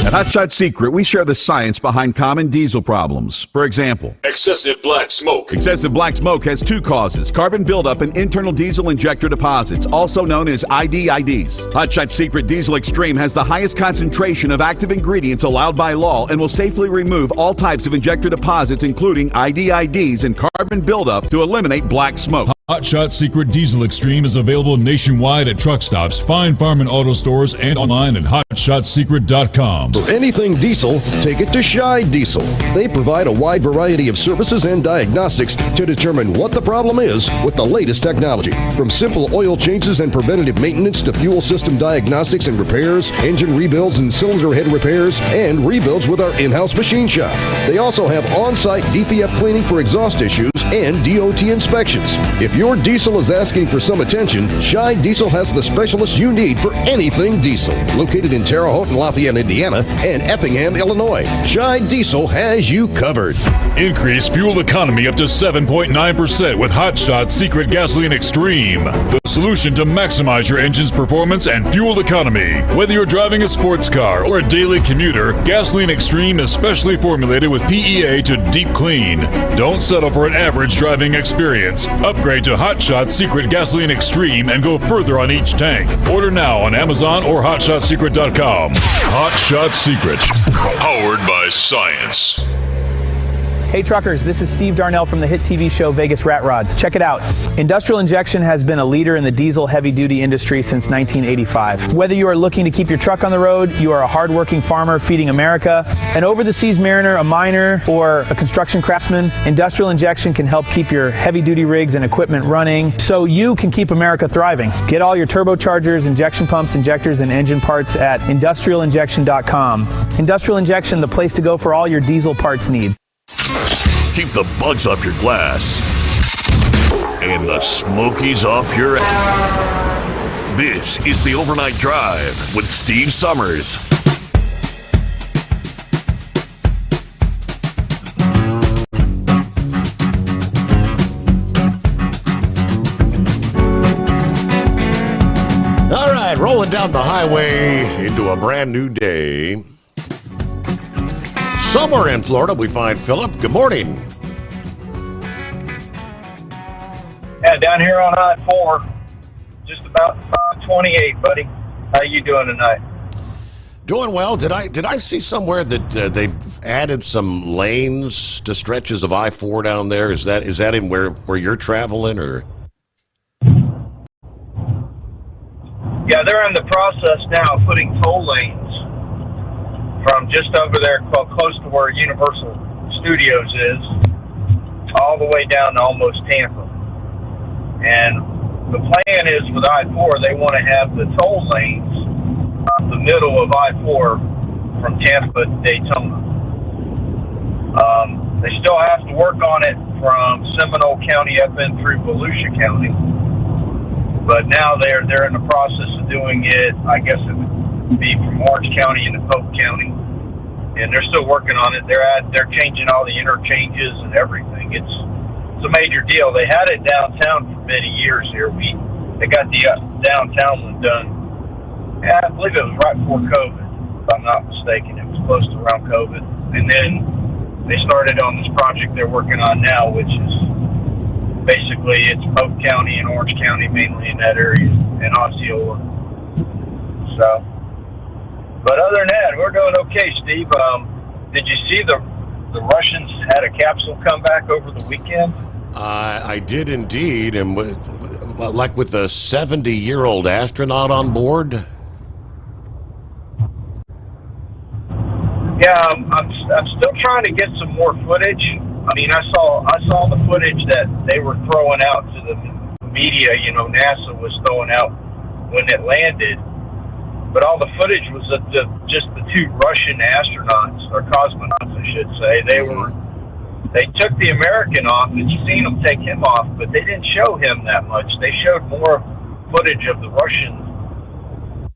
At Hotshot Secret, we share the science behind common diesel problems. For example, Excessive black smoke. excessive black smoke has two causes: carbon buildup and internal diesel injector deposits, also known as IDIDs. Hotshot Secret Diesel Extreme has the highest concentration of active ingredients allowed by law and will safely remove all types of injector deposits, including IDIDs and carbon buildup, to eliminate black smoke. Hotshot Secret Diesel Extreme is available nationwide at truck stops, fine farm and auto stores, and online at hotshotsecret.com. For anything diesel, take it to Shy Diesel. They provide a wide variety of services and diagnostics to determine what the problem is with the latest technology. From simple oil changes and preventative maintenance to fuel system diagnostics and repairs, engine rebuilds and cylinder head repairs, and rebuilds with our in-house machine shop. They also have on-site DPF cleaning for exhaust issues and DOT inspections. If your diesel is asking for some attention, Shy Diesel has the specialist you need for anything diesel. Located in Terre Haute and Lafayette, Indiana, and Effingham, Illinois, Shy Diesel has you covered. Increase fuel economy up to 7.9% with Hotshot Secret Gasoline Extreme, the solution to maximize your engine's performance and fuel economy. Whether you're driving a sports car or a daily commuter, Gasoline Extreme is specially formulated with PEA to deep clean. Don't settle for an average driving experience. Upgrade to Hotshot Secret Gasoline Extreme and go further on each tank. Order now on Amazon or HotShotSecret.com. Hotshot Secret, powered by science. Hey truckers, this is Steve Darnell from the hit TV show Vegas Rat Rods. Check it out. Industrial Injection has been a leader in the diesel heavy-duty industry since 1985. Whether you are looking to keep your truck on the road, you are a hard-working farmer feeding America, an over-the-seas mariner, a miner, or a construction craftsman, Industrial Injection can help keep your heavy-duty rigs and equipment running so you can keep America thriving. Get all your turbochargers, injection pumps, injectors, and engine parts at industrialinjection.com. Industrial Injection, the place to go for all your diesel parts needs. Keep the bugs off your glass and the smokies off your ass. This is the Overnight Drive with Steve Sommers. All right, rolling down the highway into a brand new day. Somewhere in Florida, we find Philip. Good morning. Yeah, down here on I-4, just about 28, buddy. How you doing tonight? Doing well. Did I see somewhere that they've added some lanes to stretches of I-4 down there? Is that in where you're traveling, or? Yeah, they're in the process now of putting toll lanes from just over there close to where Universal Studios is, all the way down to almost Tampa. And the plan is with I-4, they want to have the toll lanes, the middle of I-4 from Tampa to Daytona. They still have to work on it from Seminole County up in through Volusia County. But now they're in the process of doing it. I guess it would be from Orange County into Polk County, and they're still working on it. They're changing all the interchanges and everything. It's a major deal. They had it downtown for many years here. They got the downtown one done. Yeah, I believe it was right before COVID, if I'm not mistaken. It was close to around COVID, and then they started on this project they're working on now, which is basically it's Polk County and Orange County, mainly in that area, and Osceola. So, but other than that, we're doing okay, Steve. Did you see the Russians had a capsule come back over the weekend? I did indeed, and with the 70-year-old astronaut on board. Yeah, I'm still trying to get some more footage. I mean, I saw the footage that they were throwing out to the media. You know, NASA was throwing out when it landed, but all the footage was of just the two Russian astronauts or cosmonauts, I should say. They took the American off, and you seen them take him off, but they didn't show him that much. They showed more footage of the Russian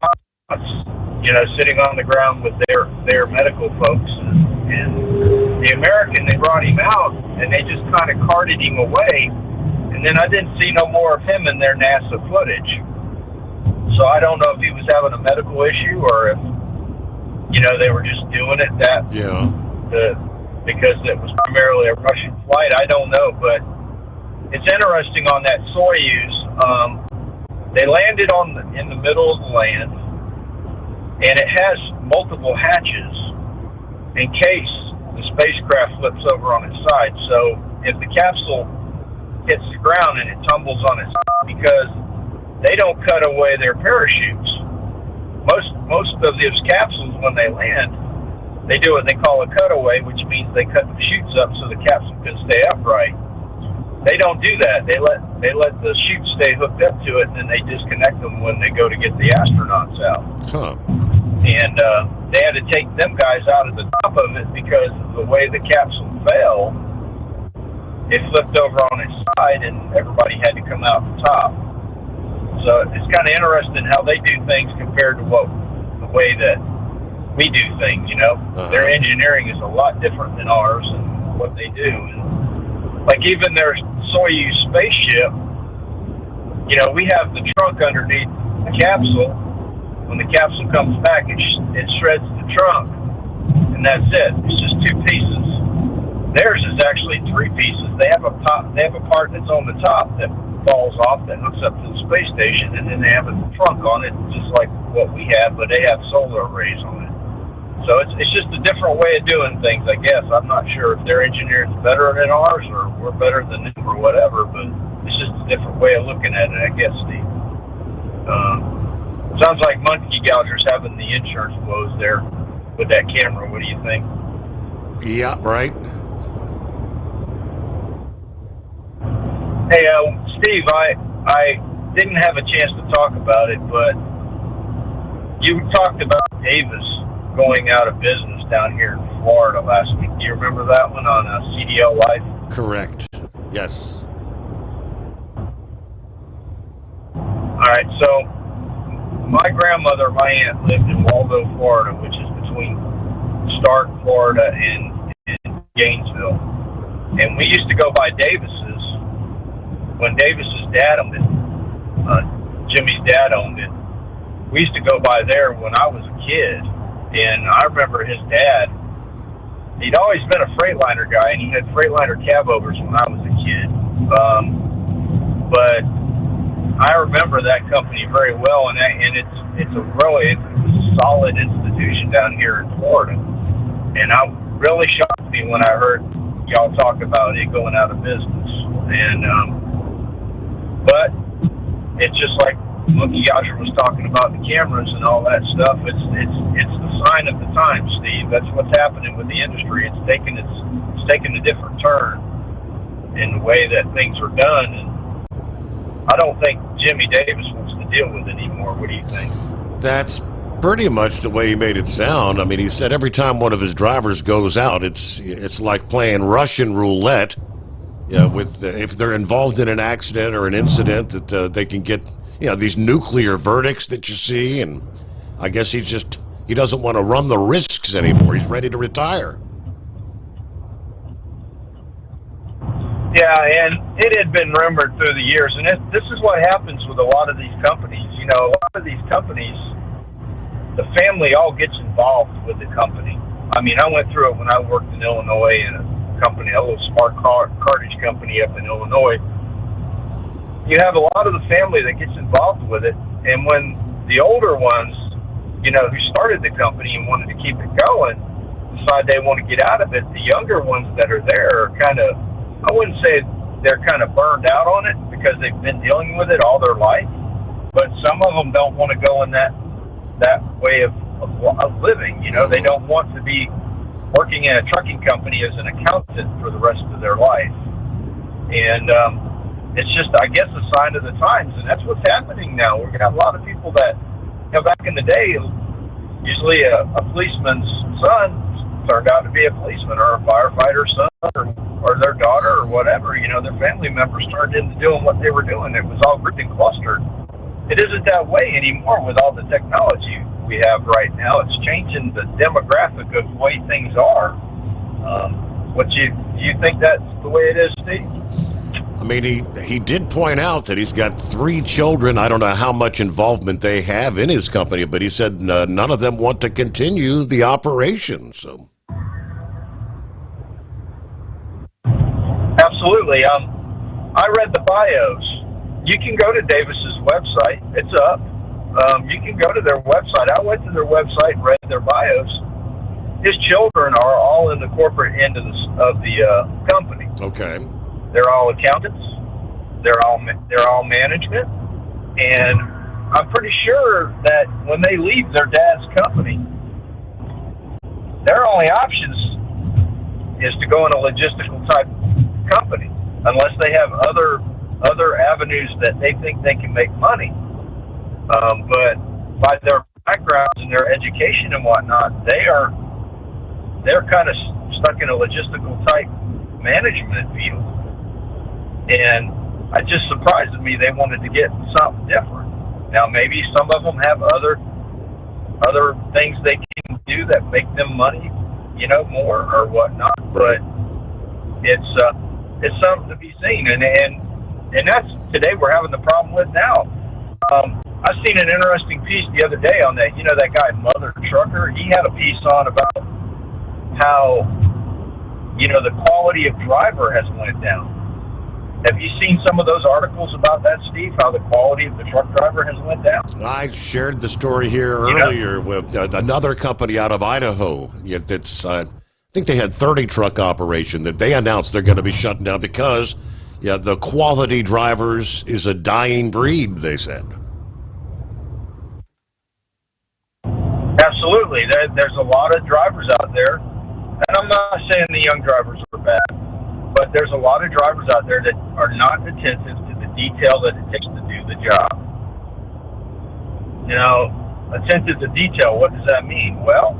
cosmonauts, you know, sitting on the ground with their medical folks, and the American, they brought him out, and they just kind of carted him away, and then I didn't see no more of him in their NASA footage. So I don't know if he was having a medical issue or if, you know, they were just doing it because it was primarily a Russian flight. I don't know, but it's interesting on that Soyuz. They landed in the middle of the land, and it has multiple hatches in case the spacecraft flips over on its side. So if the capsule hits the ground and it tumbles on its side, because they don't cut away their parachutes. Most of those capsules, when they land, they do what they call a cutaway, which means they cut the chutes up so the capsule can stay upright. They don't do that. They let the chutes stay hooked up to it, and then they disconnect them when they go to get the astronauts out. Huh. And they had to take them guys out of the top of it because of the way the capsule fell. It flipped over on its side, and everybody had to come out the top. So it's kind of interesting how they do things compared to the way that we do things, you know. Their engineering is a lot different than ours and what they do. And like even their Soyuz spaceship, you know, we have the trunk underneath the capsule. When the capsule comes back, it shreds the trunk, and that's it. It's just two pieces. Theirs is actually three pieces. They have a part that's on the top that falls off that hooks up to the space station, and then they have a trunk on it, just like what we have, but they have solar arrays on it. So it's just a different way of doing things, I guess. I'm not sure if their engineering's better than ours or we're better than them or whatever, but it's just a different way of looking at it, I guess, Steve. Sounds like monkey gougers having the insurance blows there with that camera. What do you think? Yeah, right. Hey, Steve, I didn't have a chance to talk about it, but you talked about Davis going out of business down here in Florida last week. Do you remember that one on CDL Life? Correct. Yes. All right, so my grandmother, my aunt, lived in Waldo, Florida, which is between Stark, Florida, and Gainesville. And we used to go by Davis's when Davis's dad owned it. Jimmy's dad owned it. We used to go by there when I was a kid. And I remember his dad, he'd always been a Freightliner guy, and he had Freightliner cab-overs when I was a kid. But I remember that company very well, and it's a really solid institution down here in Florida. And it really shocked me when I heard y'all talk about it going out of business. And but it's just like Monkey Gouger was talking about the cameras and all that stuff. It's the sign of the times, Steve. That's what's happening with the industry. It's taking a different turn in the way that things are done, and I don't think Jimmy Davis wants to deal with it anymore. What do you think? That's Pretty much the way he made it sound. I mean, he said every time one of his drivers goes out, it's like playing Russian roulette. Yeah, with if they're involved in an accident or an incident, that they can get these nuclear verdicts that you see, and I guess he doesn't want to run the risks anymore. He's ready to retire. Yeah, and it had been rumored through the years, and this is what happens with a lot of these companies. You know, a lot of these companies, the family all gets involved with the company. I mean, I went through it when I worked in Illinois in a company, a little smart cartage company up in Illinois. You have a lot of the family that gets involved with it, and when the older ones, who started the company and wanted to keep it going, decide they want to get out of it, the younger ones that are there are kind of, I wouldn't say they're kind of burned out on it because they've been dealing with it all their life, but some of them don't want to go in that way of living. They don't want to be working in a trucking company as an accountant for the rest of their life. And it's just, I guess, a sign of the times, and that's what's happening now. We're going to have a lot of people that, back in the day, usually a policeman's son turned out to be a policeman, or a firefighter's son, or their daughter, or whatever. Their family members turned into doing what they were doing. It was all grouped and clustered. It isn't that way anymore with all the technology we have right now. It's changing the demographic of the way things are. Do you think that's the way it is, Steve? I mean, he did point out that he's got 3 children. I don't know how much involvement they have in his company, but he said none of them want to continue the operation. So, absolutely. I read the bios. You can go to Davis's website. It's up. You can go to their website. I went to their website and read their bios. His children are all in the corporate end of the company. Okay. They're all accountants. They're all management, and I'm pretty sure that when they leave their dad's company, their only options is to go in a logistical type company, unless they have other avenues that they think they can make money. But by their backgrounds and their education and whatnot, they're kind of stuck in a logistical type management field. And it just surprised me they wanted to get something different. Now, maybe some of them have other things they can do that make them money, more or whatnot. But it's something to be seen, and that's today we're having the problem with now. I've seen an interesting piece the other day on that. That guy Mother Trucker. He had a piece on about how the quality of driver has went down. Have you seen some of those articles about that, Steve, how the quality of the truck driver has went down? I shared the story here earlier with another company out of Idaho. That's I think they had 30 truck operation that they announced they're going to be shutting down because the quality drivers is a dying breed, they said. Absolutely. There's a lot of drivers out there, and I'm not saying the young drivers are bad, but there's a lot of drivers out there that are not attentive to the detail that it takes to do the job. Attentive to detail, what does that mean? Well,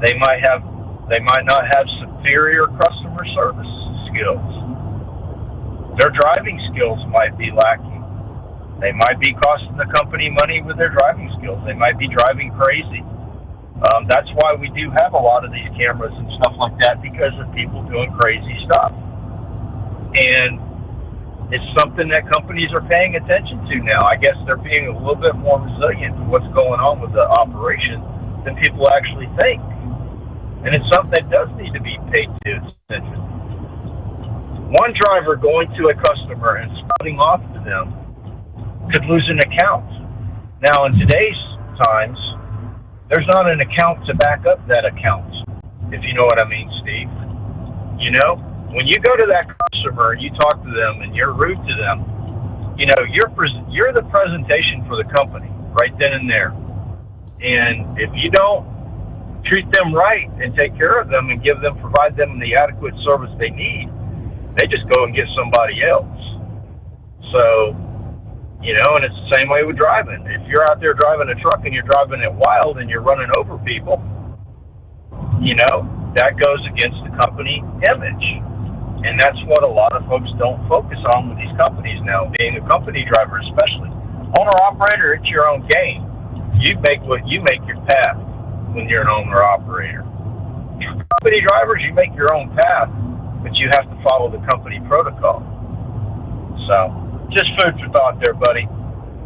they might not have superior customer service skills. Their driving skills might be lacking. They might be costing the company money with their driving skills. They might be driving crazy. That's why we do have a lot of these cameras and stuff like that, because of people doing crazy stuff. And it's something that companies are paying attention to now. I guess they're being a little bit more resilient to what's going on with the operation than people actually think. And it's something that does need to be paid attention. One driver going to a customer and spouting off to them could lose an account. Now, in today's times, there's not an account to back up that account, if you know what I mean, Steve. When you go to that customer and you talk to them and you're rude to them, you're the presentation for the company right then and there. And if you don't treat them right and take care of them and provide them the adequate service they need, they just go and get somebody else. So And it's the same way with driving. If you're out there driving a truck and you're driving it wild and you're running over people, that goes against the company image. And that's what a lot of folks don't focus on with these companies now, being a company driver especially. Owner-operator, it's your own game. You make your path when you're an owner-operator. Company drivers, you make your own path, but you have to follow the company protocol. So, just food for thought there, buddy.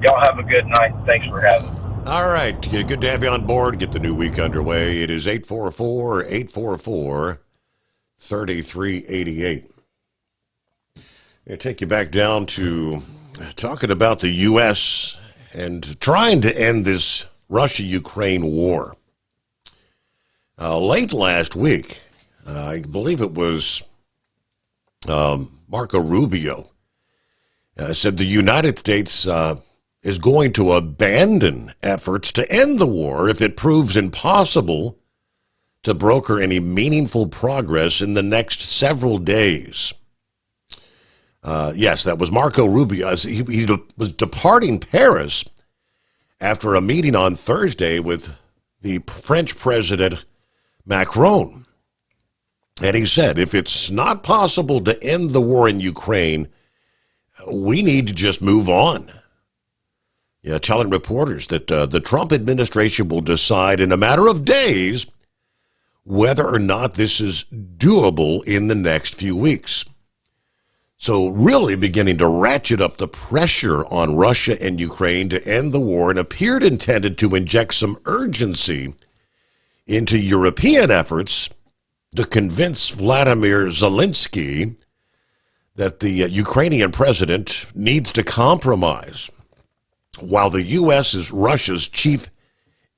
Y'all have a good night. Thanks for having me. All right. Good to have you on board. Get the new week underway. It is 844-844-3388. I'll take you back down to talking about the U.S. and trying to end this Russia-Ukraine war. Late last week, I believe it was Marco Rubio, said the United States is going to abandon efforts to end the war if it proves impossible to broker any meaningful progress in the next several days. Yes, that was Marco Rubio. He was departing Paris after a meeting on Thursday with the French President Macron. And he said, if it's not possible to end the war in Ukraine, we need to just move on. Telling reporters that the Trump administration will decide in a matter of days whether or not this is doable in the next few weeks. So really beginning to ratchet up the pressure on Russia and Ukraine to end the war, and appeared intended to inject some urgency into European efforts to convince Vladimir Zelensky that the Ukrainian president needs to compromise. While the U.S. is Russia's chief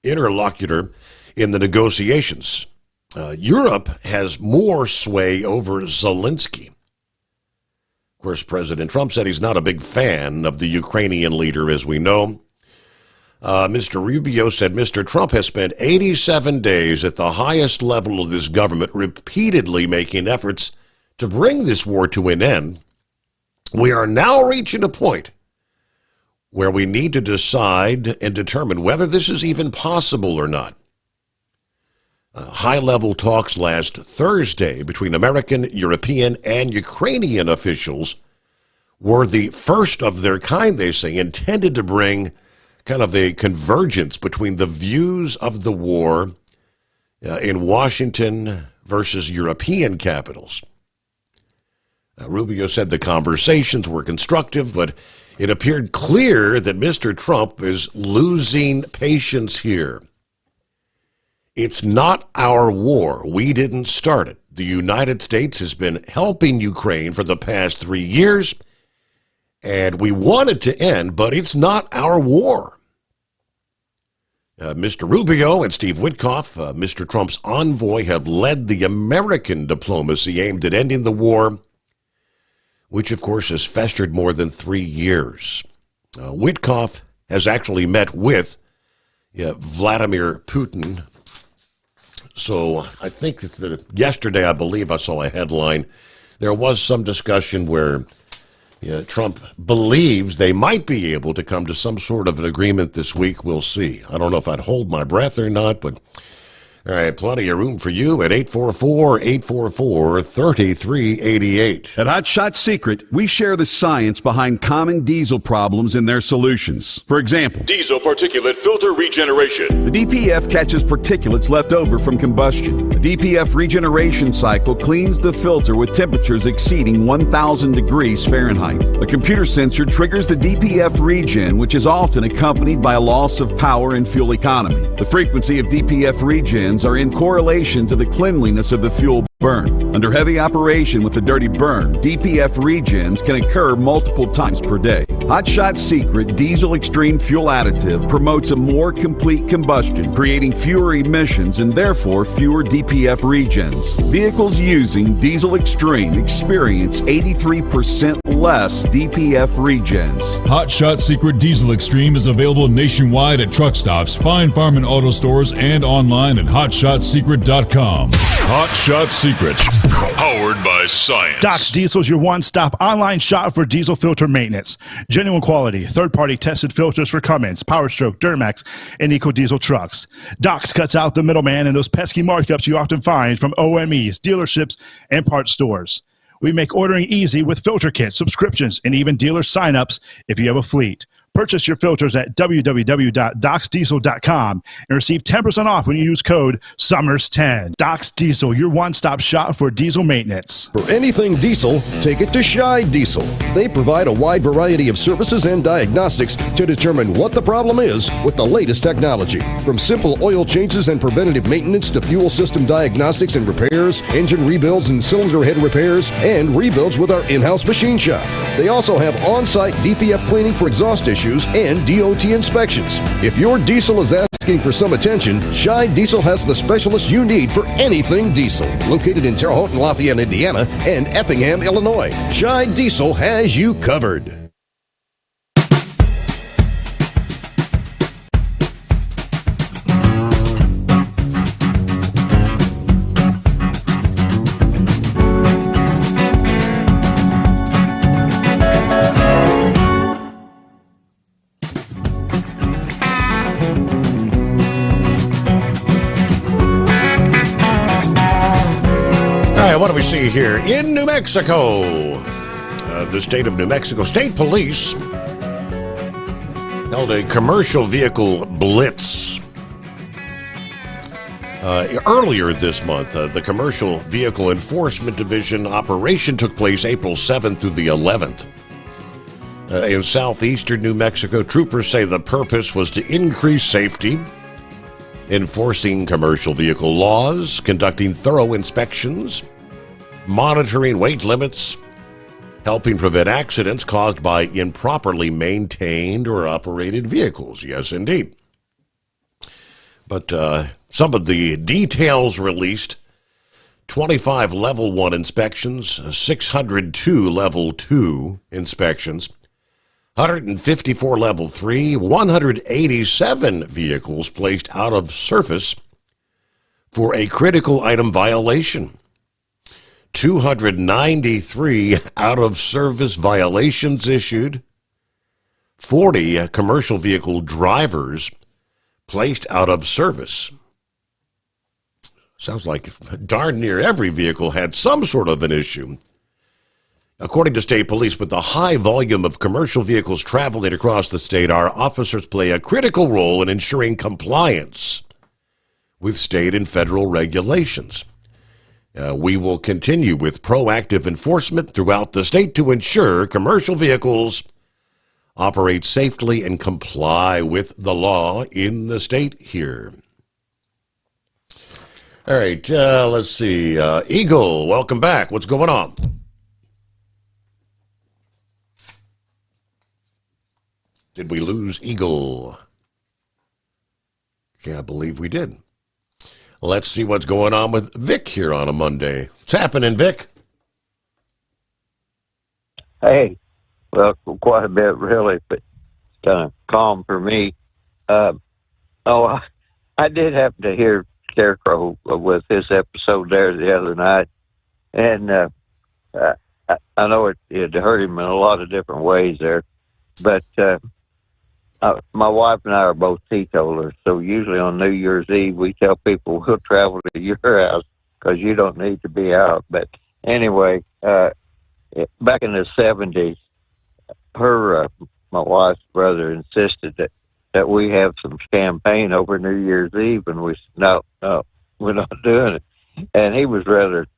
interlocutor in the negotiations, Europe has more sway over Zelensky. Of course, President Trump said he's not a big fan of the Ukrainian leader, as we know. Mr. Rubio said Mr. Trump has spent 87 days at the highest level of this government, repeatedly making efforts to bring this war to an end. We are now reaching a point where we need to decide and determine whether this is even possible or not. High-level talks last Thursday between American, European, and Ukrainian officials were the first of their kind, they say, intended to bring kind of a convergence between the views of the war in Washington versus European capitals. Rubio said the conversations were constructive, but it appeared clear that Mr. Trump is losing patience here. It's not our war. We didn't start it. The United States has been helping Ukraine for the past 3 years, and we want it to end, but it's not our war. Mr. Rubio and Steve Witkoff, Mr. Trump's envoy, have led the American diplomacy aimed at ending the war, which, of course, has festered more than 3 years. Witkoff has actually met with Vladimir Putin. So I think that yesterday, I believe I saw a headline. There was some discussion where Trump believes they might be able to come to some sort of an agreement this week. We'll see. I don't know if I'd hold my breath or not, but all right, plenty of room for you at 844-844-3388. At Hot Shot Secret, we share the science behind common diesel problems and their solutions. For example, diesel particulate filter regeneration. The DPF catches particulates left over from combustion. The DPF regeneration cycle cleans the filter with temperatures exceeding 1,000 degrees Fahrenheit. A computer sensor triggers the DPF regen, which is often accompanied by a loss of power and fuel economy. The frequency of DPF regen are in correlation to the cleanliness of the fuel burn. Under heavy operation with the dirty burn, DPF regens can occur multiple times per day. Hot Shot Secret Diesel Extreme Fuel Additive promotes a more complete combustion, creating fewer emissions and therefore fewer DPF regens. Vehicles using Diesel Extreme experience 83% less DPF regens. Hot Shot Secret Diesel Extreme is available nationwide at truck stops, fine farm and auto stores, and online at hotshotsecret.com. Hot Shot Secret, powered by by science. Doc's Diesel is your one-stop online shop for diesel filter maintenance. Genuine quality, third-party tested filters for Cummins, PowerStroke, Duramax, and EcoDiesel trucks. Doc's cuts out the middleman and those pesky markups you often find from OMEs, dealerships, and parts stores. We make ordering easy with filter kits, subscriptions, and even dealer sign-ups if you have a fleet. Purchase your filters at www.docsdiesel.com and receive 10% off when you use code SOMMERS10. Doc's Diesel, your one-stop shop for diesel maintenance. For anything diesel, take it to Shy Diesel. They provide a wide variety of services and diagnostics to determine what the problem is with the latest technology. From simple oil changes and preventative maintenance to fuel system diagnostics and repairs, engine rebuilds and cylinder head repairs, and rebuilds with our in-house machine shop. They also have on-site DPF cleaning for exhaust issues and DOT inspections. If your diesel is asking for some attention, Shy Diesel has the specialist you need for anything diesel. Located in Terre Haute and Lafayette, Indiana, and Effingham, Illinois, Shy Diesel has you covered. What do we see here? In New Mexico, the state of New Mexico State Police held a commercial vehicle blitz. Earlier this month, the Commercial Vehicle Enforcement Division operation took place April 7th through the 11th. In southeastern New Mexico, troopers say the purpose was to increase safety, enforcing commercial vehicle laws, conducting thorough inspections, monitoring weight limits, helping prevent accidents caused by improperly maintained or operated vehicles. Yes, indeed. But some of the details released: 25 Level 1 inspections, 602 Level 2 inspections, 154 Level 3, 187 vehicles placed out of service for a critical item violation, 293 out-of-service violations issued, 40 commercial vehicle drivers placed out of service. Sounds like darn near every vehicle had some sort of an issue. According to state police, with the high volume of commercial vehicles traveling across the state, our officers play a critical role in ensuring compliance with state and federal regulations. We will continue with proactive enforcement throughout the state to ensure commercial vehicles operate safely and comply with the law in the state here. All right, let's see. Eagle, welcome back. What's going on? Did we lose Eagle? Can't believe we did. Let's see what's going on with Vic here on a Monday. What's happening, Vic? Hey, well, quite a bit, really, but kind of calm for me. I did happen to hear Scarecrow with his episode there the other night, and I know it hurt him in a lot of different ways there, but my wife and I are both teetotalers, so usually on New Year's Eve we tell people we'll travel to your house because you don't need to be out. But anyway, back in the 70s, my wife's brother insisted that we have some champagne over New Year's Eve, and we said, no, we're not doing it. And he was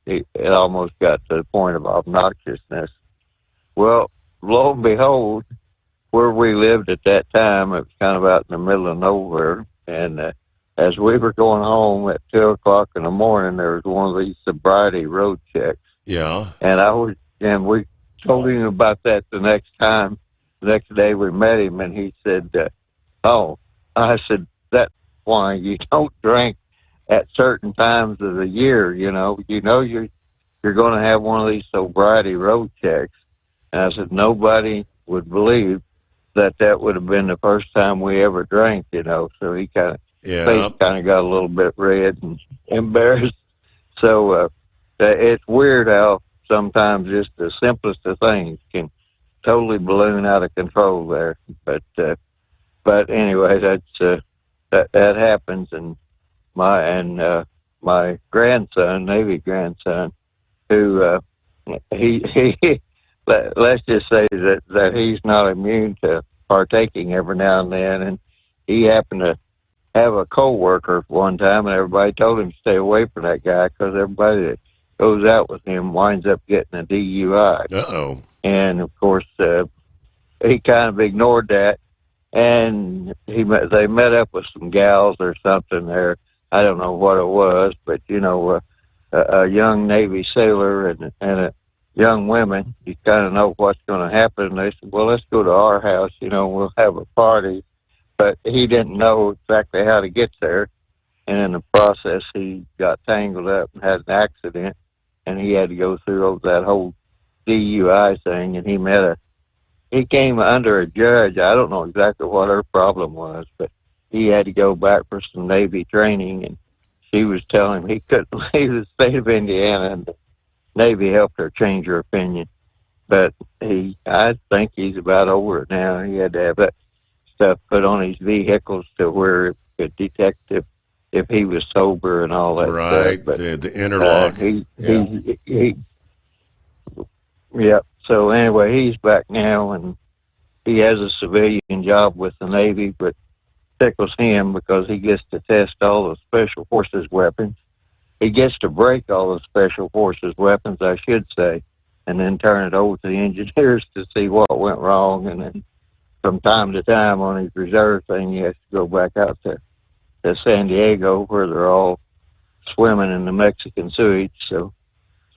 it almost got to the point of obnoxiousness. Well, lo and behold, where we lived at that time, it was kind of out in the middle of nowhere. And as we were going home at 2 o'clock in the morning, there was one of these sobriety road checks. Yeah. And we told him about that the next day we met him, and he said, I said, that's why you don't drink at certain times of the year, you're going to have one of these sobriety road checks. And I said, nobody would believe that would have been the first time we ever drank, so he face kind of got a little bit red and embarrassed. So it's weird how sometimes just the simplest of things can totally balloon out of control there. But anyway, that happens, and my grandson, Navy grandson, who he let's just say that he's not immune to partaking every now and then, and he happened to have a co-worker one time, and everybody told him to stay away from that guy because everybody that goes out with him winds up getting a DUI. Uh-oh. And of course, he kind of ignored that, and they met up with some gals or something there. I don't know what it was, but a young Navy sailor and a young women, you kind of know what's going to happen. And they said, well, let's go to our house, we'll have a party. But he didn't know exactly how to get there. And in the process, he got tangled up and had an accident, and he had to go through that whole DUI thing. And he came under a judge. I don't know exactly what her problem was, but he had to go back for some Navy training, and she was telling him he couldn't leave the state of Indiana, and the Navy helped her change her opinion. But I think he's about over it now. He had to have that stuff put on his vehicles to where it could detect if he was sober and all that right, stuff. But, the interlock. Yeah. So anyway, he's back now, and he has a civilian job with the Navy, but tickles him because he gets to test all the Special Forces weapons. He gets to break all the Special Forces weapons, I should say, and then turn it over to the engineers to see what went wrong. And then from time to time on his reserve thing, he has to go back out to San Diego where they're all swimming in the Mexican sewage. So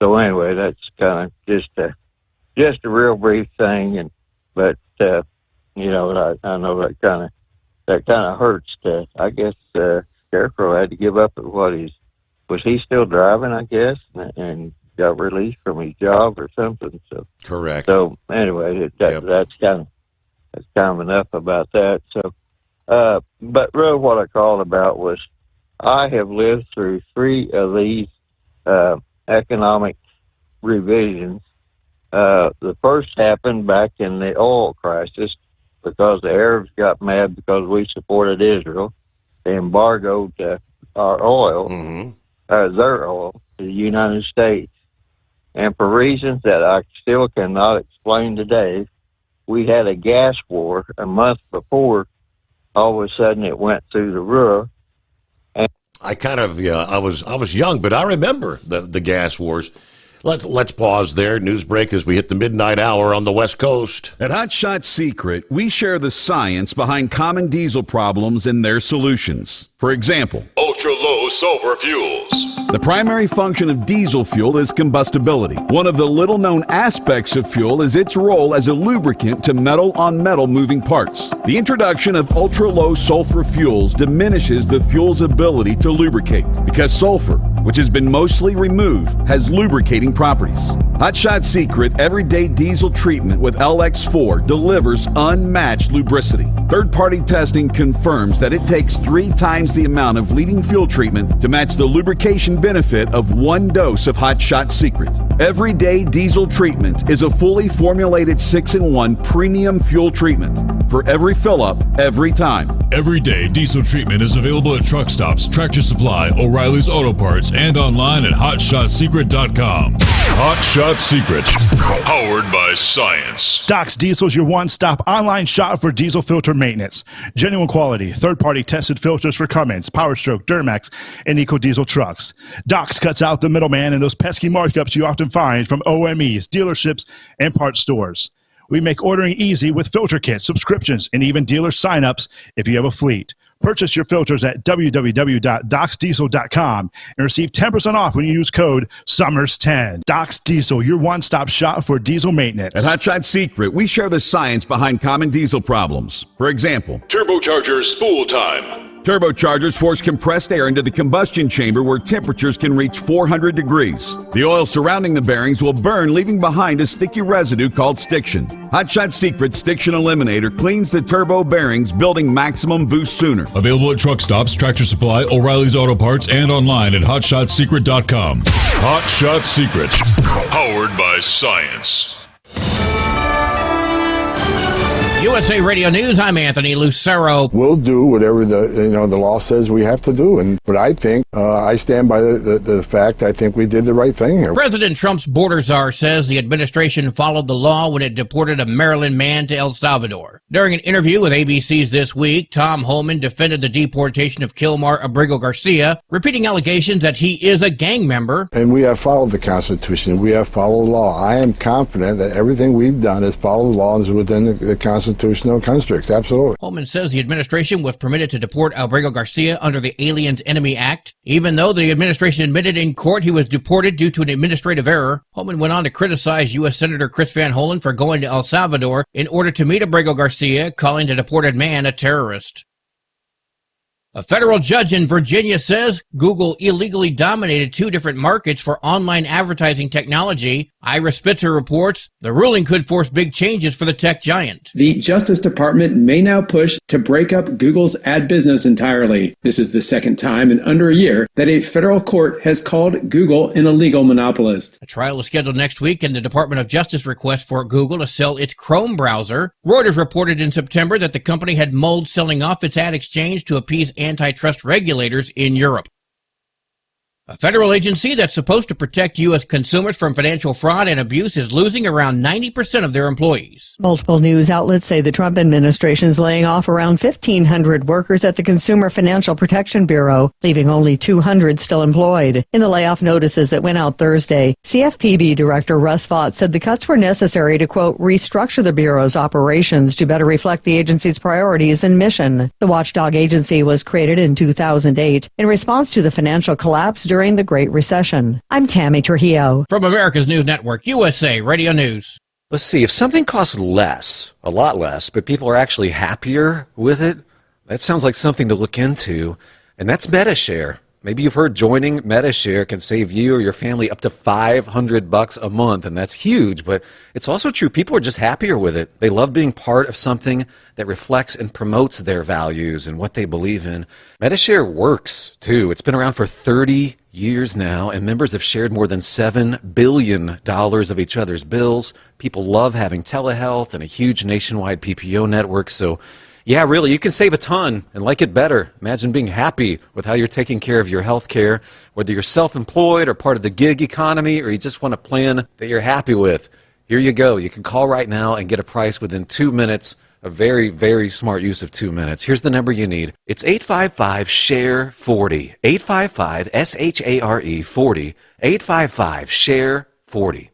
anyway, that's kind of just a real brief thing. But I know that kind of hurts. I guess Scarecrow had to give up at was he still driving, I guess, and got released from his job or something. So correct. So anyway, that's kind of enough about that. So, but really, what I called about was I have lived through 3 of these economic revisions. The first happened back in the oil crisis because the Arabs got mad because we supported Israel. They embargoed our oil. Mm-hmm. Their oil to the United States. And for reasons that I still cannot explain today, we had a gas war a month before. All of a sudden it went through the roof. And I was young, but I remember the gas wars. Let's pause there. News break as we hit the midnight hour on the West Coast. At Hot Shot Secret, we share the science behind common diesel problems and their solutions. For example, ultra-low sulfur fuels. The primary function of diesel fuel is combustibility. One of the little-known aspects of fuel is its role as a lubricant to metal-on-metal moving parts. The introduction of ultra-low sulfur fuels diminishes the fuel's ability to lubricate because sulfur, which has been mostly removed, has lubricating properties. Hot Shot Secret Everyday Diesel Treatment with LX4 delivers unmatched lubricity. Third-party testing confirms that it takes 3 times the amount of leading fuel treatment to match the lubrication benefit of 1 dose of Hot Shot Secret. Everyday Diesel Treatment is a fully formulated 6-in-1 premium fuel treatment for every fill-up, every time. Everyday Diesel Treatment is available at truck stops, Tractor Supply, O'Reilly's Auto Parts, and online at HotShotSecret.com. Hot Shot Secret, powered by science. Doc's Diesel is your one-stop online shop for diesel filter maintenance. Genuine quality, third-party tested filters for Cummins, PowerStroke, Duramax, and EcoDiesel trucks. Doc's cuts out the middleman and those pesky markups you often find from OMEs, dealerships, and parts stores. We make ordering easy with filter kits, subscriptions, and even dealer sign-ups if you have a fleet. Purchase your filters at www.docsdiesel.com and receive 10% off when you use code SOMMERS10. Doc's Diesel, your one-stop shop for diesel maintenance. At Hot Shot Secret, we share the science behind common diesel problems. For example, turbocharger spool time. Turbochargers force compressed air into the combustion chamber where temperatures can reach 400 degrees. The oil surrounding the bearings will burn, leaving behind a sticky residue called stiction. Hot Shot Secret Stiction Eliminator cleans the turbo bearings, building maximum boost sooner. Available at truck stops, Tractor Supply, O'Reilly's Auto Parts, and online at HotShotSecret.com. Hot Shot Secret, powered by Exercise science. USA Radio News, I'm Anthony Lucero. We'll do whatever the law says we have to do. But I think, I stand by the fact I think we did the right thing here. President Trump's border czar says the administration followed the law when it deported a Maryland man to El Salvador. During an interview with ABC's This Week, Tom Homan defended the deportation of Kilmar Abrigo Garcia, repeating allegations that he is a gang member. And we have followed the Constitution. We have followed the law. I am confident that everything we've done is follow the law and is within the constitutional constructs. Absolutely. Homan says the administration was permitted to deport Abrigo Garcia under the Aliens Enemy Act, even though the administration admitted in court he was deported due to an administrative error. Homan went on to criticize U.S. Senator Chris Van Hollen for going to El Salvador in order to meet Abrigo Garcia, calling the deported man a terrorist. A federal judge in Virginia says Google illegally dominated 2 different markets for online advertising technology. Ira Spitzer reports the ruling could force big changes for the tech giant. The Justice Department may now push to break up Google's ad business entirely. This is the second time in under a year that a federal court has called Google an illegal monopolist. A trial is scheduled next week in the Department of Justice request for Google to sell its Chrome browser. Reuters reported in September that the company had mulled selling off its ad exchange to appease antitrust regulators in Europe. A federal agency that's supposed to protect U.S. consumers from financial fraud and abuse is losing around 90% of their employees. Multiple news outlets say the Trump administration is laying off around 1,500 workers at the Consumer Financial Protection Bureau, leaving only 200 still employed. In the layoff notices that went out Thursday, CFPB Director Russ Vought said the cuts were necessary to, quote, restructure the Bureau's operations to better reflect the agency's priorities and mission. The watchdog agency was created in 2008 in response to the financial collapse during the Great Recession. I'm Tammy Trujillo. From America's News Network, USA Radio News. Let's see, if something costs less, a lot less, but people are actually happier with it, that sounds like something to look into, and that's MetaShare. Maybe you've heard joining MetaShare can save you or your family up to $500 a month, and that's huge, but it's also true. People are just happier with it. They love being part of something that reflects and promotes their values and what they believe in. MetaShare works, too. It's been around for 30 years now, and members have shared more than $7 billion of each other's bills. People love having telehealth and a huge nationwide PPO network, so yeah, really, you can save a ton and like it better. Imagine being happy with how you're taking care of your health care, whether you're self-employed or part of the gig economy, or you just want a plan that you're happy with. Here you go. You can call right now and get a price within 2 minutes. A very, very smart use of 2 minutes. Here's the number you need. It's 855-SHARE-40. 855-SHARE-40. 855-SHARE-40.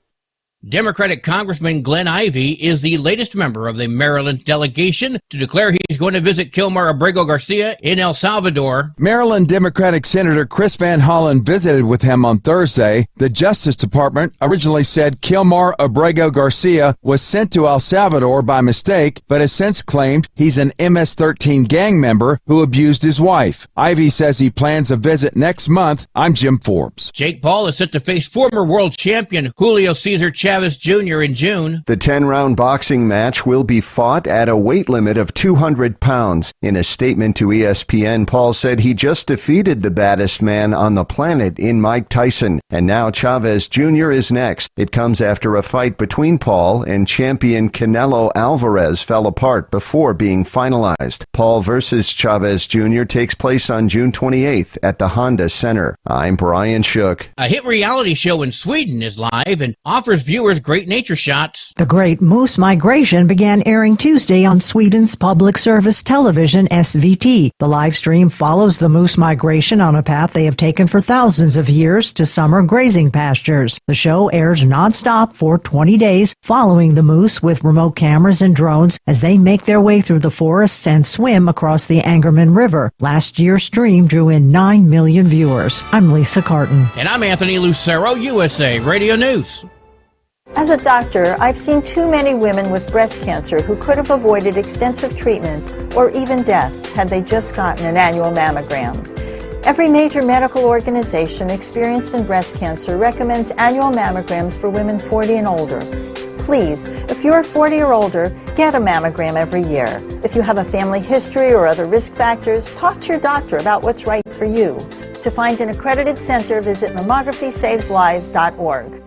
Democratic Congressman Glenn Ivey is the latest member of the Maryland delegation to declare he's going to visit Kilmar Abrigo Garcia in El Salvador. Maryland Democratic Senator Chris Van Hollen visited with him on Thursday. The Justice Department originally said Kilmar Abrigo Garcia was sent to El Salvador by mistake, but has since claimed he's an MS-13 gang member who abused his wife. Ivey says he plans a visit next month. I'm Jim Forbes. Jake Paul is set to face former world champion Julio Cesar Chavez Jr. in June. The 10-round boxing match will be fought at a weight limit of 200 pounds. In a statement to ESPN, Paul said he just defeated the baddest man on the planet in Mike Tyson, and now Chavez Jr. is next. It comes after a fight between Paul and champion Canelo Alvarez fell apart before being finalized. Paul versus Chavez Jr. takes place on June 28th at the Honda Center. I'm Brian Shook. A hit reality show in Sweden is live and offers viewers great nature shots. The Great Moose Migration began airing Tuesday on Sweden's public service television, SVT. The live stream follows the moose migration on a path they have taken for thousands of years to summer grazing pastures. The show airs nonstop for 20 days, following the moose with remote cameras and drones as they make their way through the forests and swim across the Angerman River. Last year's stream drew in 9 million viewers. I'm Lisa Carton. And I'm Anthony Lucero, USA Radio News. As a doctor, I've seen too many women with breast cancer who could have avoided extensive treatment or even death had they just gotten an annual mammogram. Every major medical organization experienced in breast cancer recommends annual mammograms for women 40 and older. Please, if you're 40 or older, get a mammogram every year. If you have a family history or other risk factors, talk to your doctor about what's right for you. To find an accredited center, visit mammography-saves-lives.org.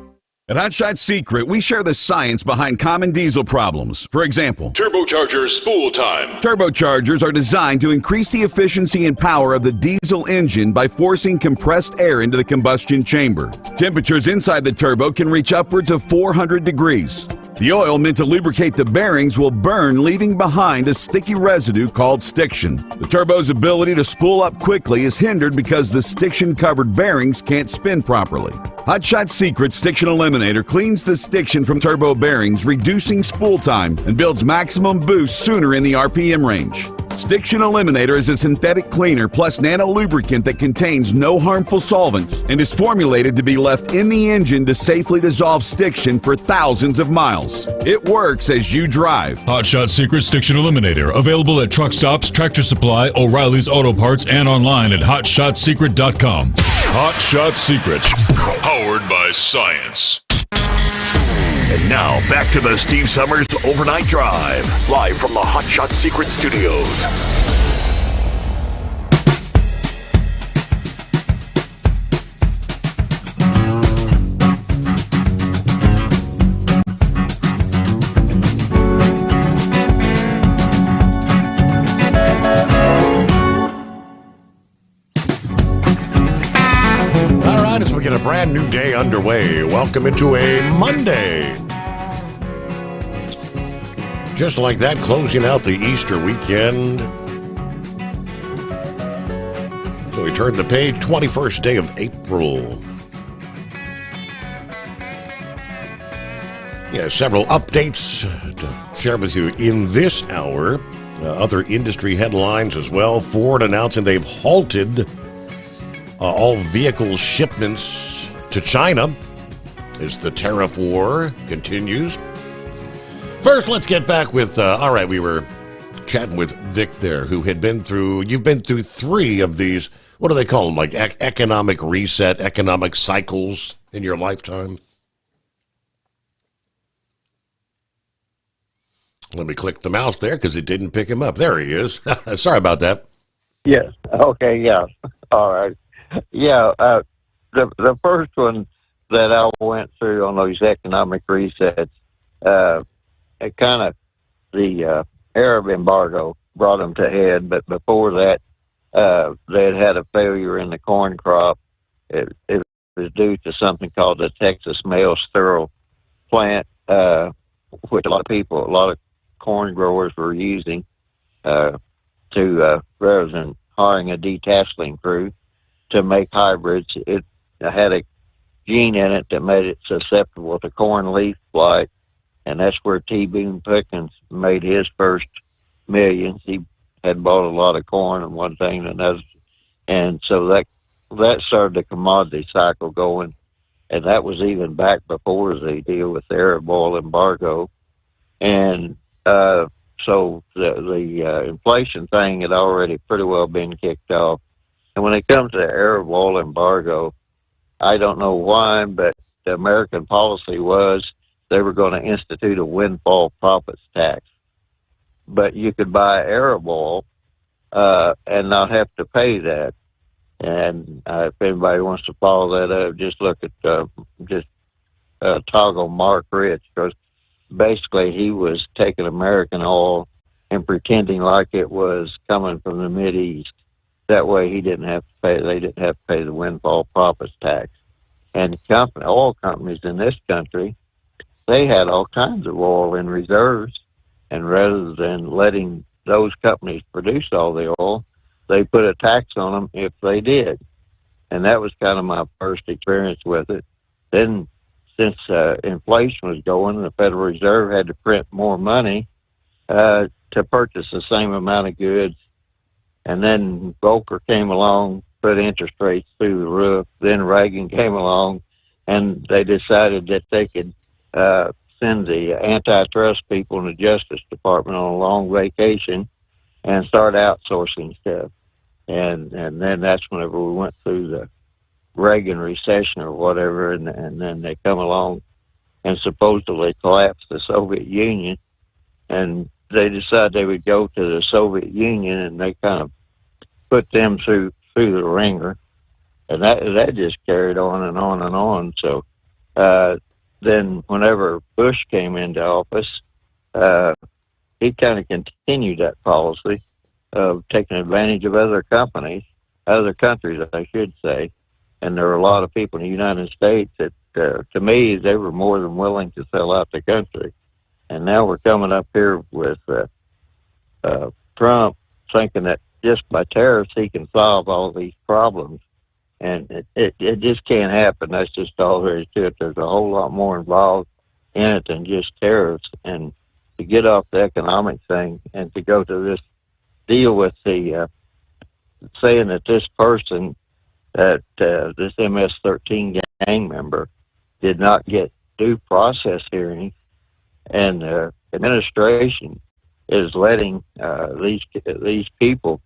At Hot Shot Secret, we share the science behind common diesel problems. For example, Turbocharger spool time. Turbochargers are designed to increase the efficiency and power of the diesel engine by forcing compressed air into the combustion chamber. Temperatures inside the turbo can reach upwards of 400 degrees. The oil meant to lubricate the bearings will burn, leaving behind a sticky residue called stiction. The turbo's ability to spool up quickly is hindered because the stiction-covered bearings can't spin properly. Hot Shot Secret Stiction Eliminator cleans the stiction from turbo bearings, reducing spool time, and builds maximum boost sooner in the RPM range. Stiction Eliminator is a synthetic cleaner plus nano lubricant that contains no harmful solvents and is formulated to be left in the engine to safely dissolve stiction for thousands of miles. It works as you drive. Hot Shot Secret Stiction Eliminator. Available at truck stops, Tractor Supply, O'Reilly's Auto Parts, and online at hotshotsecret.com. Hot Shot Secret. Powered by science. And now, back to the Steve Summers Overnight Drive, live from the Hot Shot Secret Studios. All right, as we get a brand new day underway, welcome into a Monday. Just like that, closing out the Easter weekend. So we turn the page, 21st day of April. Yeah, several updates to share with you in this hour. Other industry headlines as well. Ford announcing they've halted all vehicle shipments to China as the tariff war continues. First, let's get back with, all right, we were chatting with Vic there, who had you've been through three of these, what do they call them, like economic reset, economic cycles in your lifetime? Let me click the mouse there because it didn't pick him up. There he is. Sorry about that. Yes. Okay, yeah. All right. Yeah, the first one that I went through on those economic resets, it kind of, the Arab embargo brought them to head, but before that, they had a failure in the corn crop. It was due to something called the Texas male sterile plant, which a lot of corn growers were using to rather than hiring a detasseling crew to make hybrids. It had a gene in it that made it susceptible to corn leaf blight, and that's where T. Boone Pickens made his first millions. He had bought a lot of corn and one thing and another, and so that started the commodity cycle going, and that was even back before the deal with the Arab oil embargo. And so the inflation thing had already pretty well been kicked off. And when it comes to the Arab oil embargo, I don't know why, but the American policy was they were going to institute a windfall profits tax. But you could buy Arab oil and not have to pay that. And if anybody wants to follow that up, just look at toggle Mark Rich, because basically he was taking American oil and pretending like it was coming from the Mideast. That way they didn't have to pay the windfall profits tax. And oil companies in this country, they had all kinds of oil in reserves, and rather than letting those companies produce all the oil, they put a tax on them if they did. And that was kind of my first experience with it. Then, since inflation was going, the Federal Reserve had to print more money to purchase the same amount of goods. And then Volcker came along, put interest rates through the roof. Then Reagan came along, and they decided that they could send the antitrust people in the Justice Department on a long vacation and start outsourcing stuff. And then that's whenever we went through the Reagan recession or whatever, and then they come along and supposedly collapse the Soviet Union, and they decided they would go to the Soviet Union, and they kind of put them through the ringer, and that just carried on and on and on. So then whenever Bush came into office, he kind of continued that policy of taking advantage of other countries, I should say. And there were a lot of people in the United States that, to me, they were more than willing to sell out the country. And now we're coming up here with Trump thinking that just by tariffs he can solve all these problems. And it just can't happen. That's just all there is to it. There's a whole lot more involved in it than just tariffs. And to get off the economic thing and to go to this deal with the saying that this person, that this MS-13 gang member did not get due process hearings, and the administration is letting these people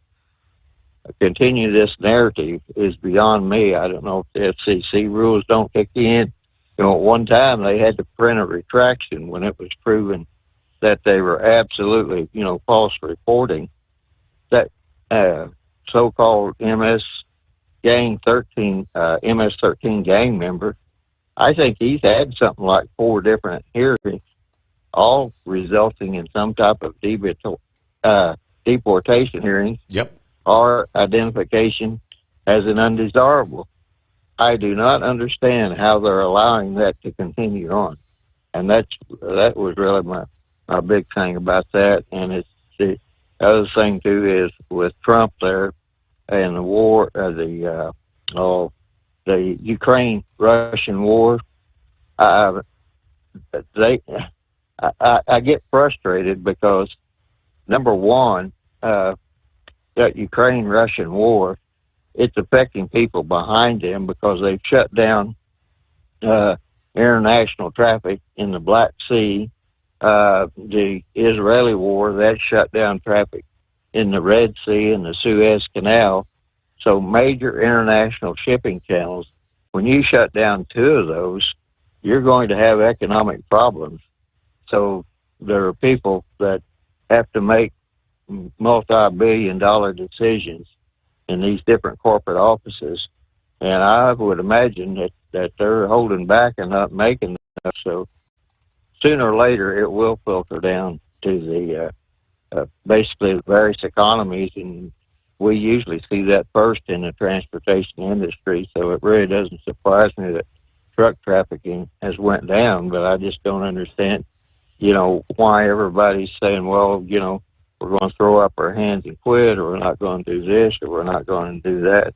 continue this narrative is beyond me. I don't know if the FCC rules don't kick in. You know, at one time they had to print a retraction when it was proven that they were absolutely, false reporting. That so-called MS-13 gang member, I think he's had something like 4 different hearings, all resulting in some type of deportation hearings. Yep. Or identification as an undesirable. I do not understand how they're allowing that to continue on, and that was really my big thing about that. And it's the other thing too is with Trump there and the war, the Ukraine-Russian war. I get frustrated because number one. That Ukraine-Russian war, it's affecting people behind them because they've shut down international traffic in the Black Sea. The Israeli war, that shut down traffic in the Red Sea and the Suez Canal. So major international shipping channels, when you shut down 2 of those, you're going to have economic problems. So there are people that have to make multi-billion-dollar decisions in these different corporate offices, and I would imagine that they're holding back and not making enough. So sooner or later, it will filter down to the basically the various economies, and we usually see that first in the transportation industry. So it really doesn't surprise me that truck trafficking has went down, but I just don't understand, why everybody's saying, well, we're going to throw up our hands and quit, or we're not going to do this, or we're not going to do that.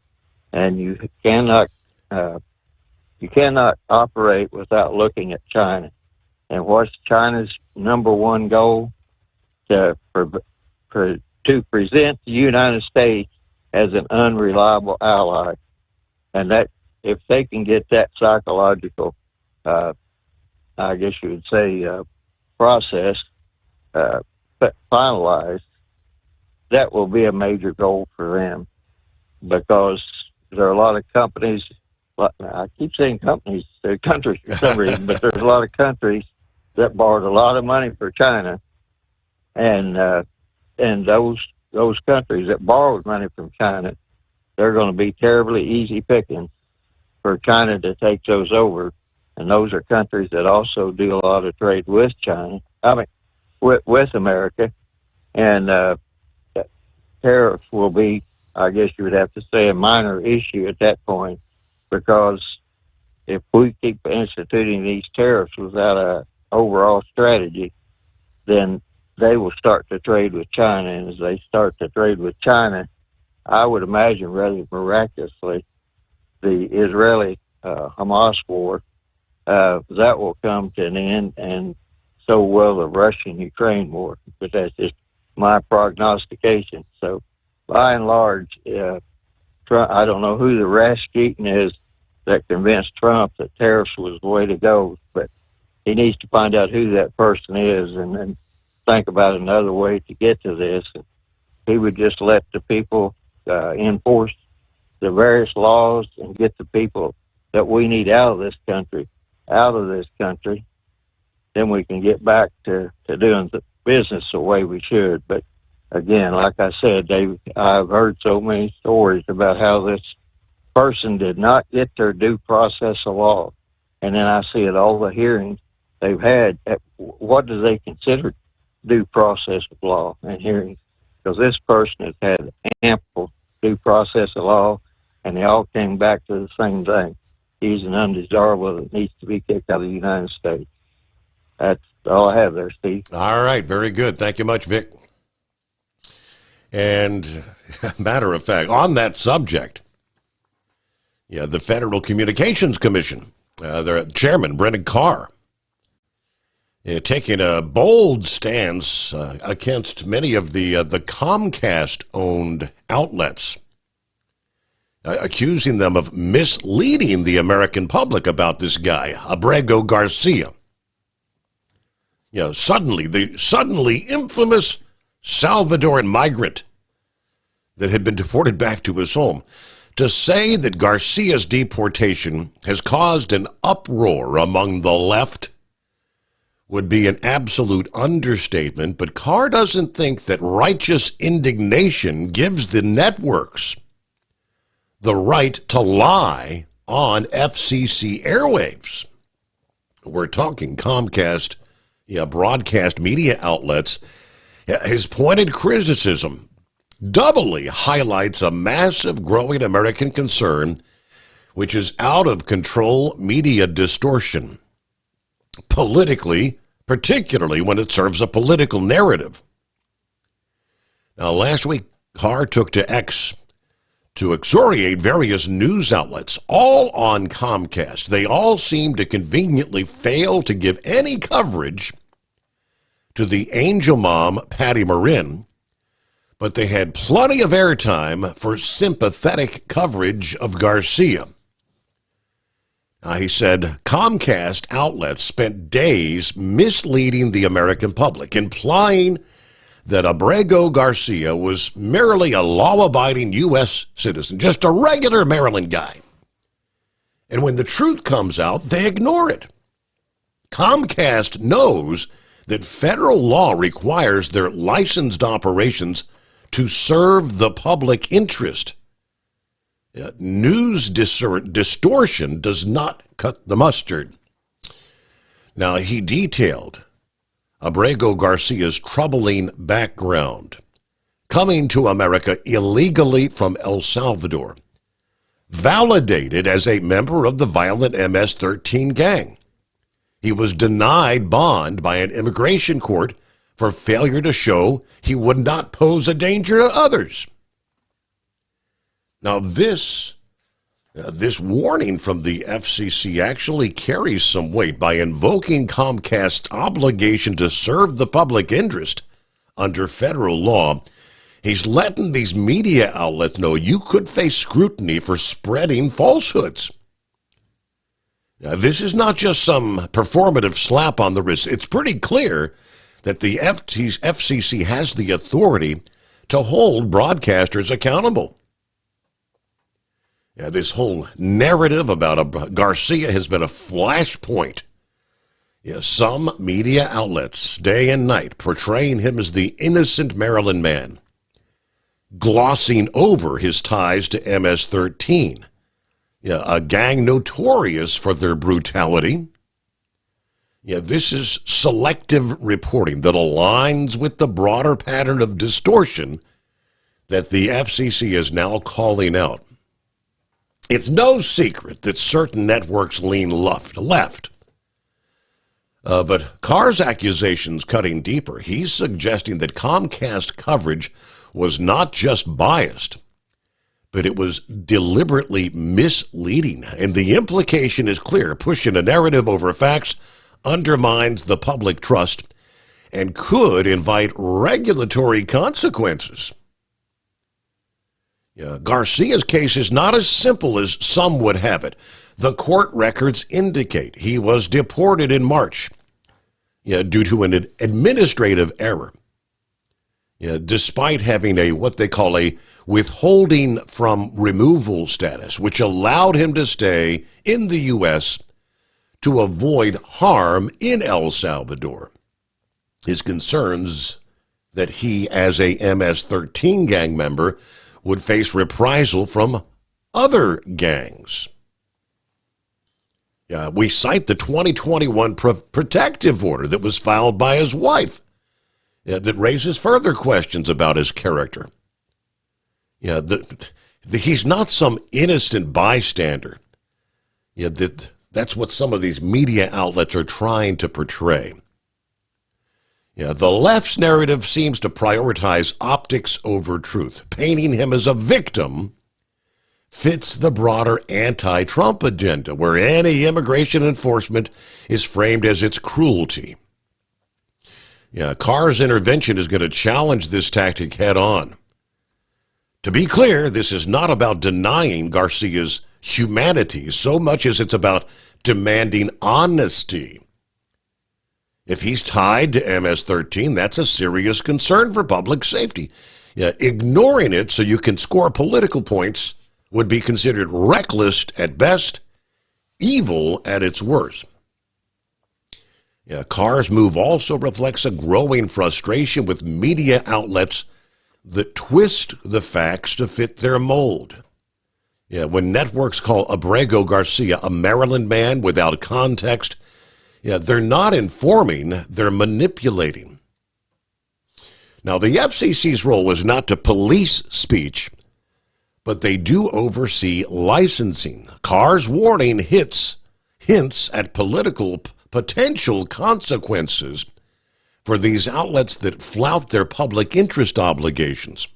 And you cannot operate without looking at China. And what's China's number one goal? To present the United States as an unreliable ally. And that if they can get that psychological, I guess you would say, process finalized, that will be a major goal for them, because there are a lot of companies. I keep saying companies, they're countries for some reason, but there's a lot of countries that borrowed a lot of money for China, and those countries that borrowed money from China, they're going to be terribly easy pickings for China to take those over, and those are countries that also do a lot of trade with China. With America, and tariffs will be, I guess you would have to say, a minor issue at that point, because if we keep instituting these tariffs without a overall strategy, then they will start to trade with China, and as they start to trade with China, I would imagine rather miraculously, the Israeli-Hamas war, that will come to an end, and so will the Russian-Ukraine war, but that's just my prognostication. So, by and large, Trump, I don't know who the Rasputin is that convinced Trump that tariffs was the way to go, but he needs to find out who that person is and then think about another way to get to this. He would just let the people enforce the various laws and get the people that we need out of this country, then we can get back to doing the business the way we should. But again, like I said, Dave, I've heard so many stories about how this person did not get their due process of law, And then I see at all the hearings they've had, what do they consider due process of law and hearings? Because this person has had ample due process of law, and they all came back to the same thing. He's an undesirable that needs to be kicked out of the United States. That's all I have there, Steve. All right, very good. Thank you much, Vic. And matter of fact, on that subject, the Federal Communications Commission, their chairman, Brendan Carr, taking a bold stance against many of the Comcast-owned outlets, accusing them of misleading the American public about this guy, Abrego Garcia. The suddenly infamous Salvadoran migrant that had been deported back to his home. To say that Garcia's deportation has caused an uproar among the left would be an absolute understatement, but Carr doesn't think that righteous indignation gives the networks the right to lie on FCC airwaves. We're talking Comcast, broadcast media outlets. His pointed criticism doubly highlights a massive growing American concern, which is out of control media distortion, politically, particularly when it serves a political narrative. Now, last week, Carr took to X to excoriate various news outlets, all on Comcast. They all seem to conveniently fail to give any coverage to the angel mom, Patty Marin, but they had plenty of airtime for sympathetic coverage of Garcia. He said Comcast outlets spent days misleading the American public, implying that Abrego Garcia was merely a law-abiding U.S. citizen, just a regular Maryland guy. And when the truth comes out, they ignore it. Comcast knows that federal law requires their licensed operations to serve the public interest. News distortion does not cut the mustard. Now, he detailed Abrego Garcia's troubling background, coming to America illegally from El Salvador, validated as a member of the violent MS-13 gang. He was denied bond by an immigration court for failure to show he would not pose a danger to others. Now, this warning from the FCC actually carries some weight by invoking Comcast's obligation to serve the public interest under federal law. He's letting these media outlets know you could face scrutiny for spreading falsehoods. Now, this is not just some performative slap on the wrist. It's pretty clear that the FCC has the authority to hold broadcasters accountable. This whole narrative about Garcia has been a flashpoint. Some media outlets, day and night, portraying him as the innocent Maryland man, glossing over his ties to MS-13, a gang notorious for their brutality. This is selective reporting that aligns with the broader pattern of distortion that the FCC is now calling out. It's no secret that certain networks lean left. But Carr's accusations cutting deeper. He's suggesting that Comcast coverage was not just biased, but it was deliberately misleading. And the implication is clear. Pushing a narrative over facts undermines the public trust and could invite regulatory consequences. Garcia's case is not as simple as some would have it. The court records indicate he was deported in March due to an administrative error, despite having what they call a withholding from removal status, which allowed him to stay in the U.S. to avoid harm in El Salvador. His concerns that he, as a MS-13 gang member, would face reprisal from other gangs. We cite the 2021 protective order that was filed by his wife that raises further questions about his character. He's not some innocent bystander. That's what some of these media outlets are trying to portray. The left's narrative seems to prioritize optics over truth. Painting him as a victim fits the broader anti-Trump agenda, where any immigration enforcement is framed as its cruelty. Carr's intervention is going to challenge this tactic head on. To be clear, this is not about denying Garcia's humanity so much as it's about demanding honesty. If he's tied to MS-13, that's a serious concern for public safety. Ignoring it so you can score political points would be considered reckless at best, evil at its worst. Carr's move also reflects a growing frustration with media outlets that twist the facts to fit their mold. When networks call Abrego Garcia a Maryland man without context, they're not informing, they're manipulating. Now, the FCC's role is not to police speech, but they do oversee licensing. Carr's warning hints at political potential consequences for these outlets that flout their public interest obligations.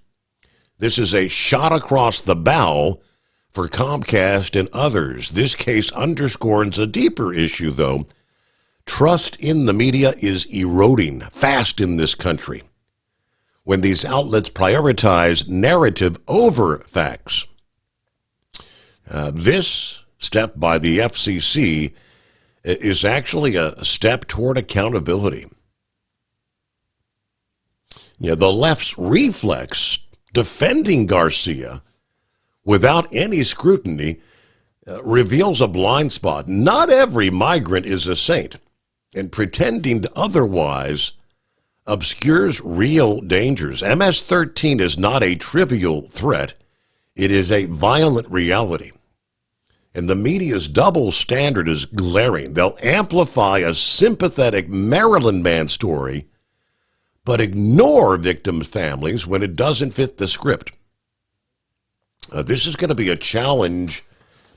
This is a shot across the bow for Comcast and others. This case underscores a deeper issue, though. Trust in the media is eroding fast in this country when these outlets prioritize narrative over facts. This step by the FCC is actually a step toward accountability. The left's reflex defending Garcia without any scrutiny reveals a blind spot. Not every migrant is a saint, and pretending otherwise obscures real dangers. MS-13 is not a trivial threat. It is a violent reality. And the media's double standard is glaring. They'll amplify a sympathetic Maryland man story, but ignore victims' families when it doesn't fit the script. This is going to be a challenge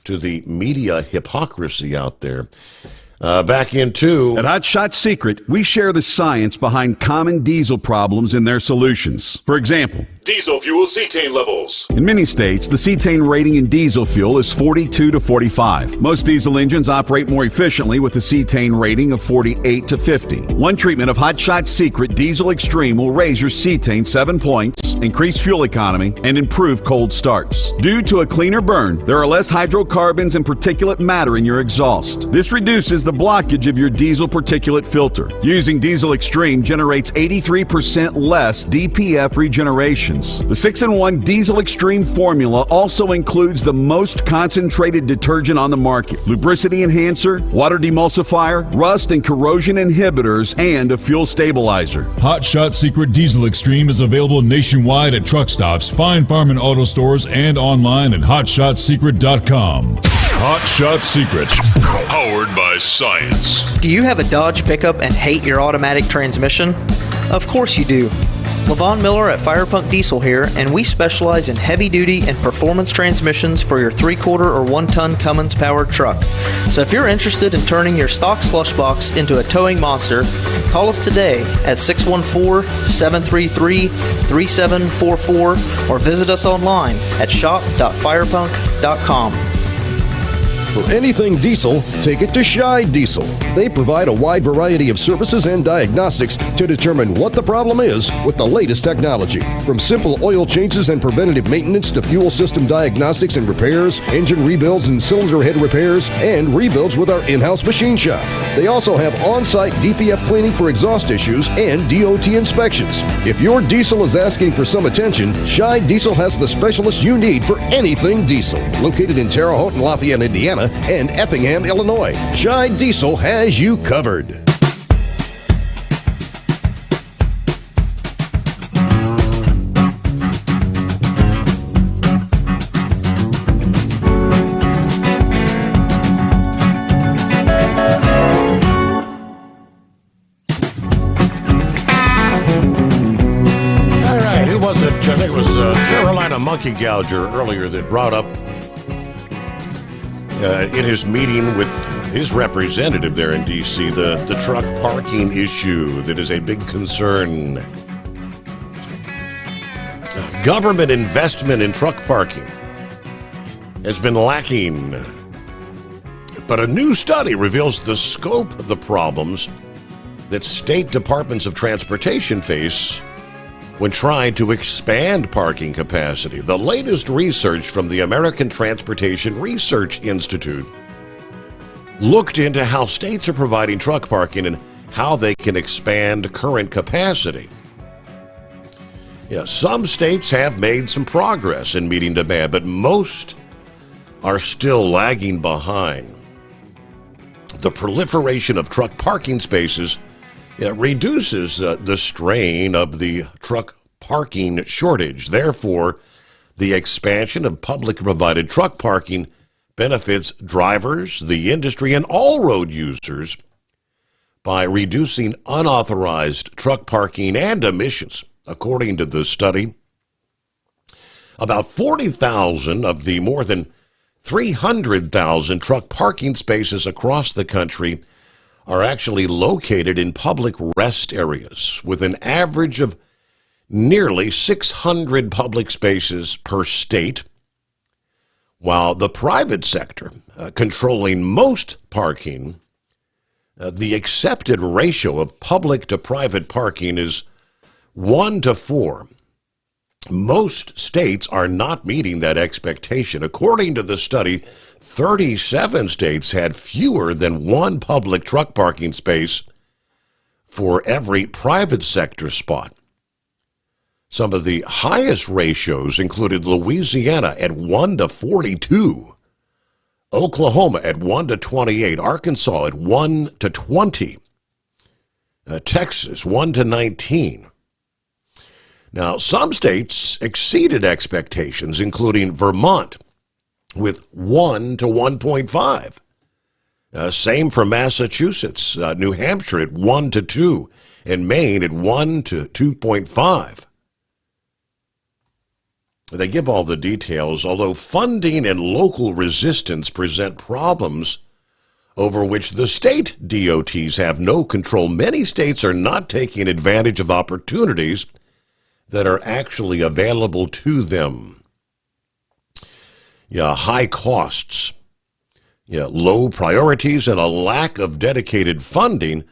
to the media hypocrisy out there. Back into... At Hot Shot Secret, we share the science behind common diesel problems and their solutions. For example, diesel fuel cetane levels. in many states, the cetane rating in diesel fuel is 42 to 45. Most diesel engines operate more efficiently with a cetane rating of 48 to 50. One treatment of Hot Shot Secret Diesel Extreme will raise your cetane 7 points, increase fuel economy, and improve cold starts. Due to a cleaner burn, there are less hydrocarbons and particulate matter in your exhaust. This reduces the blockage of your diesel particulate filter. Using Diesel Extreme generates 83% less DPF regeneration. The 6-in-1 Diesel Extreme formula also includes the most concentrated detergent on the market, lubricity enhancer, water demulsifier, rust and corrosion inhibitors, and a fuel stabilizer. Hot Shot Secret Diesel Extreme is available nationwide at truck stops, fine farm and auto stores, and online at hotshotsecret.com. Hot Shot Secret, powered by science. Do you have a Dodge pickup and hate your automatic transmission? Of course you do. Levon Miller at Firepunk Diesel here, and we specialize in heavy-duty and performance transmissions for your 3-quarter or 1-ton Cummins-powered truck. So if you're interested in turning your stock slush box into a towing monster, call us today at 614-733-3744 or visit us online at shop.firepunk.com. For anything diesel, take it to Scheid Diesel. They provide a wide variety of services and diagnostics to determine what the problem is with the latest technology. From simple oil changes and preventative maintenance to fuel system diagnostics and repairs, engine rebuilds and cylinder head repairs, and rebuilds with our in-house machine shop. They also have on-site DPF cleaning for exhaust issues and DOT inspections. If your diesel is asking for some attention, Scheid Diesel has the specialist you need for anything diesel. Located in Terre Haute and Lafayette, Indiana, and Effingham, Illinois, Scheid Diesel has you covered. I think it was Carolina Monkey Gouger earlier that brought up in his meeting with his representative there in D.C. the truck parking issue that is a big concern. Government investment in truck parking has been lacking, but a new study reveals the scope of the problems that state departments of transportation face when trying to expand parking capacity. The latest research from the American Transportation Research Institute looked into how states are providing truck parking and how they can expand current capacity. Yeah, some states have made some progress in meeting demand, but most are still lagging behind. The proliferation of truck parking spaces reduces the strain of the truck parking shortage. Therefore, the expansion of publicly provided truck parking benefits drivers, the industry, and all road users by reducing unauthorized truck parking and emissions. According to the study, about 40,000 of the more than 300,000 truck parking spaces across the country are actually located in public rest areas, with an average of nearly 600 public spaces per state, while the private sector, controlling most parking, the accepted ratio of public to private parking is 1-4. Most states are not meeting that expectation. According to the study, 37 states had fewer than one public truck parking space for every private sector spot. Some of the highest ratios included Louisiana at 1-42, Oklahoma at 1-28, Arkansas at 1-20, Texas 1-19. Now, some states exceeded expectations, including Vermont with 1-1.5. Same for Massachusetts, New Hampshire at 1-2, and Maine at 1-2.5. They give all the details, although funding and local resistance present problems over which the state DOTs have no control. Many states are not taking advantage of opportunities that are actually available to them. High costs, low priorities, and a lack of dedicated funding,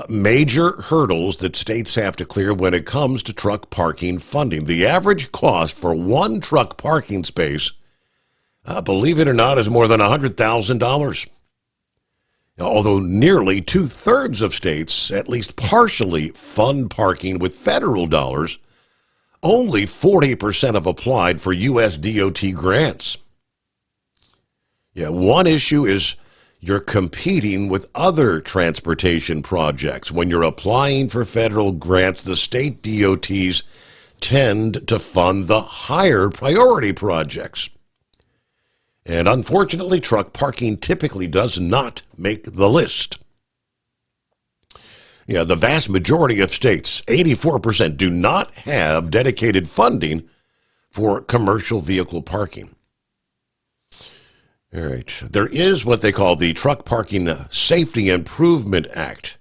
major hurdles that states have to clear when it comes to truck parking funding. The average cost for one truck parking space, believe it or not, is more than $100,000. Although nearly 2/3 of states at least partially fund parking with federal dollars, only 40% have applied for U.S. DOT grants. One issue is you're competing with other transportation projects. When you're applying for federal grants, the state DOTs tend to fund the higher priority projects. And unfortunately, truck parking typically does not make the list. The vast majority of states, 84%, do not have dedicated funding for commercial vehicle parking. All right. There is what they call the Truck Parking Safety Improvement Act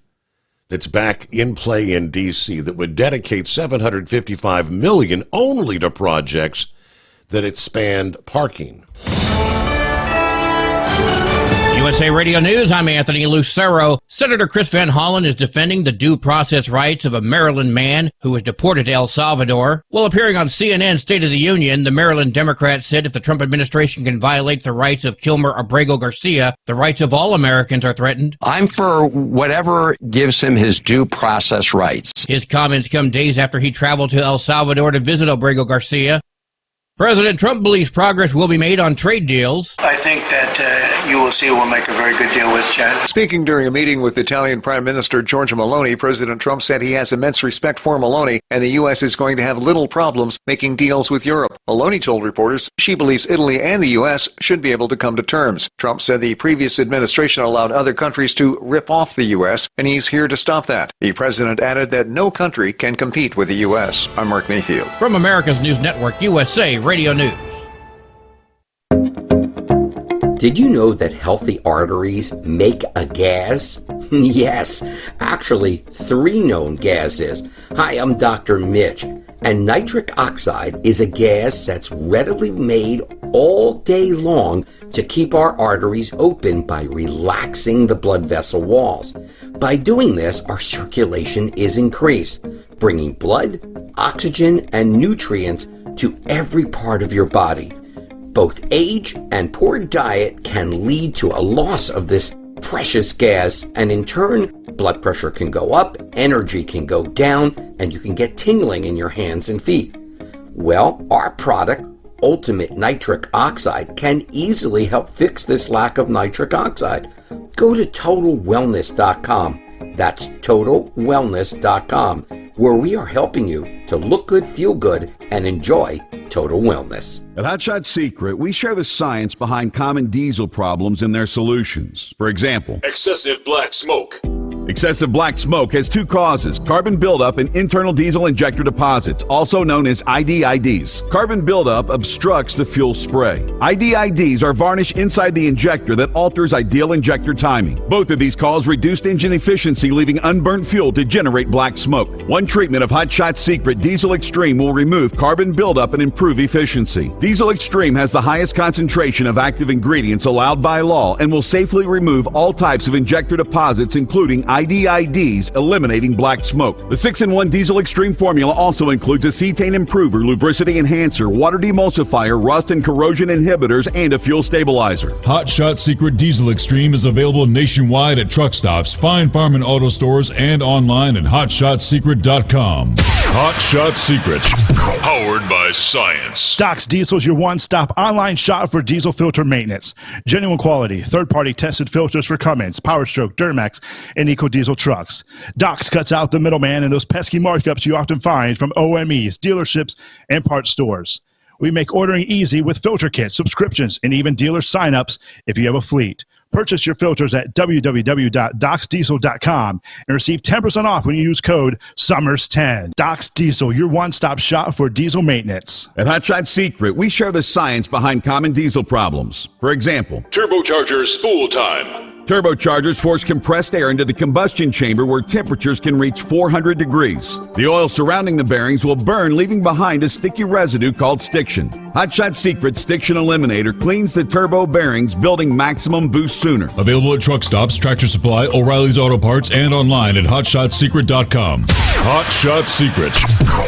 that's back in play in D.C. that would dedicate $755 million only to projects that expand parking. USA Radio News, I'm Anthony Lucero. Senator Chris Van Hollen is defending the due process rights of a Maryland man who was deported to El Salvador. While appearing on CNN State of the Union, the Maryland Democrat said if the Trump administration can violate the rights of Kilmer Abrego Garcia, the rights of all Americans are threatened. I'm for whatever gives him his due process rights. His comments come days after he traveled to El Salvador to visit Abrego Garcia. President Trump believes progress will be made on trade deals. I think that you will see we'll make a very good deal with China. Speaking during a meeting with Italian Prime Minister Giorgia Meloni, President Trump said he has immense respect for Meloni and the U.S. is going to have little problems making deals with Europe. Meloni told reporters she believes Italy and the U.S. should be able to come to terms. Trump said the previous administration allowed other countries to rip off the U.S., and he's here to stop that. The president added that no country can compete with the U.S. I'm Mark Mayfield. From America's News Network, USA Radio News. Did you know that healthy arteries make a gas? Yes, actually 3 known gases. Hi, I'm Dr. Mitch, and nitric oxide is a gas that's readily made all day long to keep our arteries open by relaxing the blood vessel walls. By doing this, our circulation is increased, bringing blood, oxygen, and nutrients to every part of your body. Both age and poor diet can lead to a loss of this precious gas, and in turn, blood pressure can go up, energy can go down, and you can get tingling in your hands and feet. Well, our product, Ultimate Nitric Oxide, can easily help fix this lack of nitric oxide. Go to TotalWellness.com. That's TotalWellness.com, where we are helping you to look good, feel good, and enjoy total wellness. At Hot Shot Secret, we share the science behind common diesel problems and their solutions. For example, excessive black smoke. Excessive black smoke has 2 causes: carbon buildup and internal diesel injector deposits, also known as IDIDs. Carbon buildup obstructs the fuel spray. IDIDs are varnish inside the injector that alters ideal injector timing. Both of these cause reduced engine efficiency, leaving unburnt fuel to generate black smoke. One treatment of Hot Shot Secret Diesel Extreme will remove carbon buildup and improve efficiency. Diesel Extreme has the highest concentration of active ingredients allowed by law and will safely remove all types of injector deposits, including IDIDs, eliminating black smoke. The 6-in-1 Diesel Extreme formula also includes a cetane improver, lubricity enhancer, water demulsifier, rust and corrosion inhibitors, and a fuel stabilizer. Hot Shot Secret Diesel Extreme is available nationwide at truck stops, fine farm and auto stores, and online at hotshotsecret.com. Hot Shot Secret, powered by science. Doc's Diesel is your one-stop online shop for diesel filter maintenance. Genuine quality, third-party tested filters for Cummins, PowerStroke, Duramax, and EcoDiesel trucks. Doc's cuts out the middleman and those pesky markups you often find from OMEs, dealerships, and parts stores. We make ordering easy with filter kits, subscriptions, and even dealer sign-ups if you have a fleet. Purchase your filters at www.docsdiesel.com and receive 10% off when you use code SOMMERS10. Doc's Diesel, your one-stop shop for diesel maintenance. At Hot Shot Secret, we share the science behind common diesel problems. For example, turbocharger spool time. Turbochargers force compressed air into the combustion chamber where temperatures can reach 400 degrees. The oil surrounding the bearings will burn, leaving behind a sticky residue called stiction. Hot Shot Secret Stiction Eliminator cleans the turbo bearings, building maximum boost sooner. Available at truck stops, Tractor Supply, O'Reilly's Auto Parts, and online at hotshotsecret.com. Hot Shot Secret,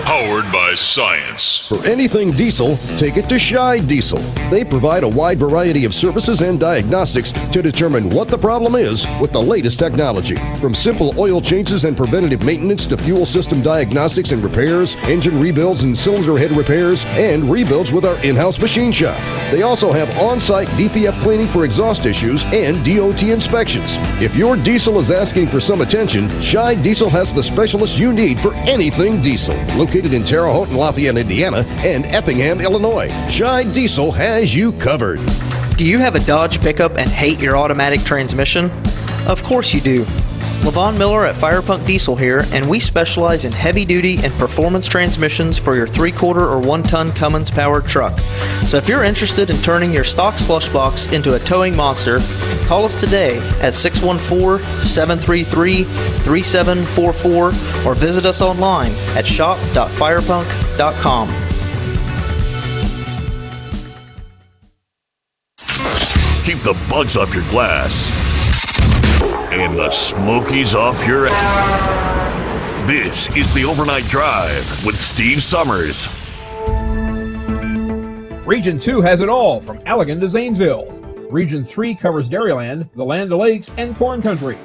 powered by science. For anything diesel, take it to Scheid Diesel. They provide a wide variety of services and diagnostics to determine what the problem is with the latest technology. From simple oil changes and preventative maintenance to fuel system diagnostics and repairs, engine rebuilds and cylinder head repairs, and rebuilds with our in-house machine shop. They also have on-site DPF cleaning for exhaust issues and DOT inspections. If your diesel is asking for some attention, Scheid Diesel has the specialist you need for anything diesel. Located in Terre Haute and Lafayette, Indiana, and Effingham, Illinois, Scheid Diesel has you covered. Do you have a Dodge pickup and hate your automatic transmission? Of course you do. Levon Miller at Firepunk Diesel here, and we specialize in heavy-duty and performance transmissions for your 3-quarter or 1-ton Cummins powered truck. So if you're interested in turning your stock slush box into a towing monster, call us today at 614-733-3744 or visit us online at shop.firepunk.com. Keep the bugs off your glass and the smokies off your ass. This is the Overnight Drive with Steve Summers. Region 2 has it all, from Allegan to Zanesville. Region 3 covers Dairyland, the Land O'Lakes, and Corn Country.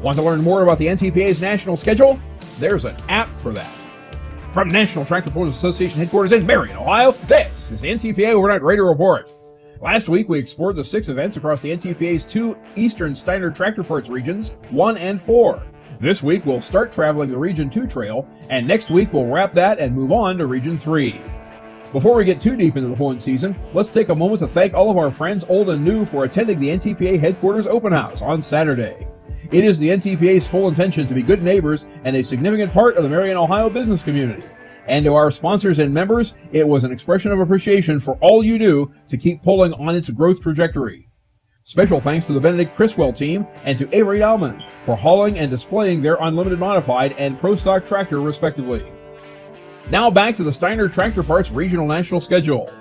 Want to learn more about the NTPA's national schedule? There's an app for that. From National Tractor Pullers Association headquarters in Marion, Ohio, this is the NTPA Overnight Radio Report. Last week, we explored the 6 events across the NTPA's 2 Eastern Steiner Tractor Parts regions, 1 and 4. This week, we'll start traveling the Region 2 trail, and next week, we'll wrap that and move on to Region 3. Before we get too deep into the pulling season, let's take a moment to thank all of our friends, old and new, for attending the NTPA headquarters open house on Saturday. It is the NTPA's full intention to be good neighbors and a significant part of the Marion, Ohio business community. And to our sponsors and members, it was an expression of appreciation for all you do to keep pulling on its growth trajectory. Special thanks to the Benedict Criswell team and to Avery Dalman for hauling and displaying their Unlimited Modified and Pro Stock tractor, respectively. Now back to the Steiner Tractor Parts Regional National Schedule.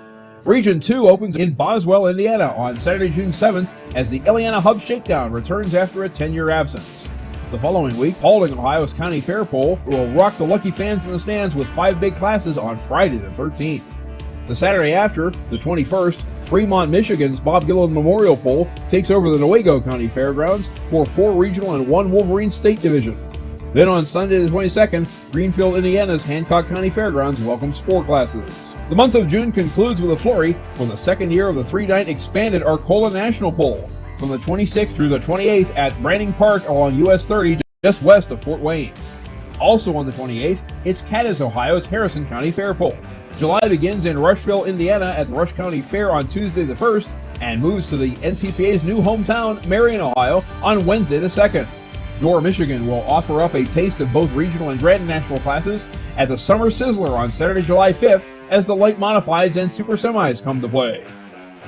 Region 2 opens in Boswell, Indiana on Saturday, June 7th as the Eliana Hub Shakedown returns after a 10-year absence. The following week, Paulding, Ohio's County Fair Pole will rock the lucky fans in the stands with 5 big classes on Friday the 13th. The Saturday after, the 21st, Fremont, Michigan's Bob Gillen Memorial Pole takes over the Newaygo County Fairgrounds for 4 regional and 1 Wolverine State Division. Then on Sunday the 22nd, Greenfield, Indiana's Hancock County Fairgrounds welcomes 4 classes. The month of June concludes with a flurry for the second year of the 3-night expanded Arcola National Pole from the 26th through the 28th at Branning Park along US 30 just west of Fort Wayne. Also on the 28th, it's Cadiz, Ohio's Harrison County Fair Pole. July begins in Rushville, Indiana at the Rush County Fair on Tuesday the 1st and moves to the NTPA's new hometown, Marion, Ohio on Wednesday the 2nd. Door, Michigan will offer up a taste of both regional and grand national classes at the Summer Sizzler on Saturday, July 5th as the light modifieds and super semis come to play.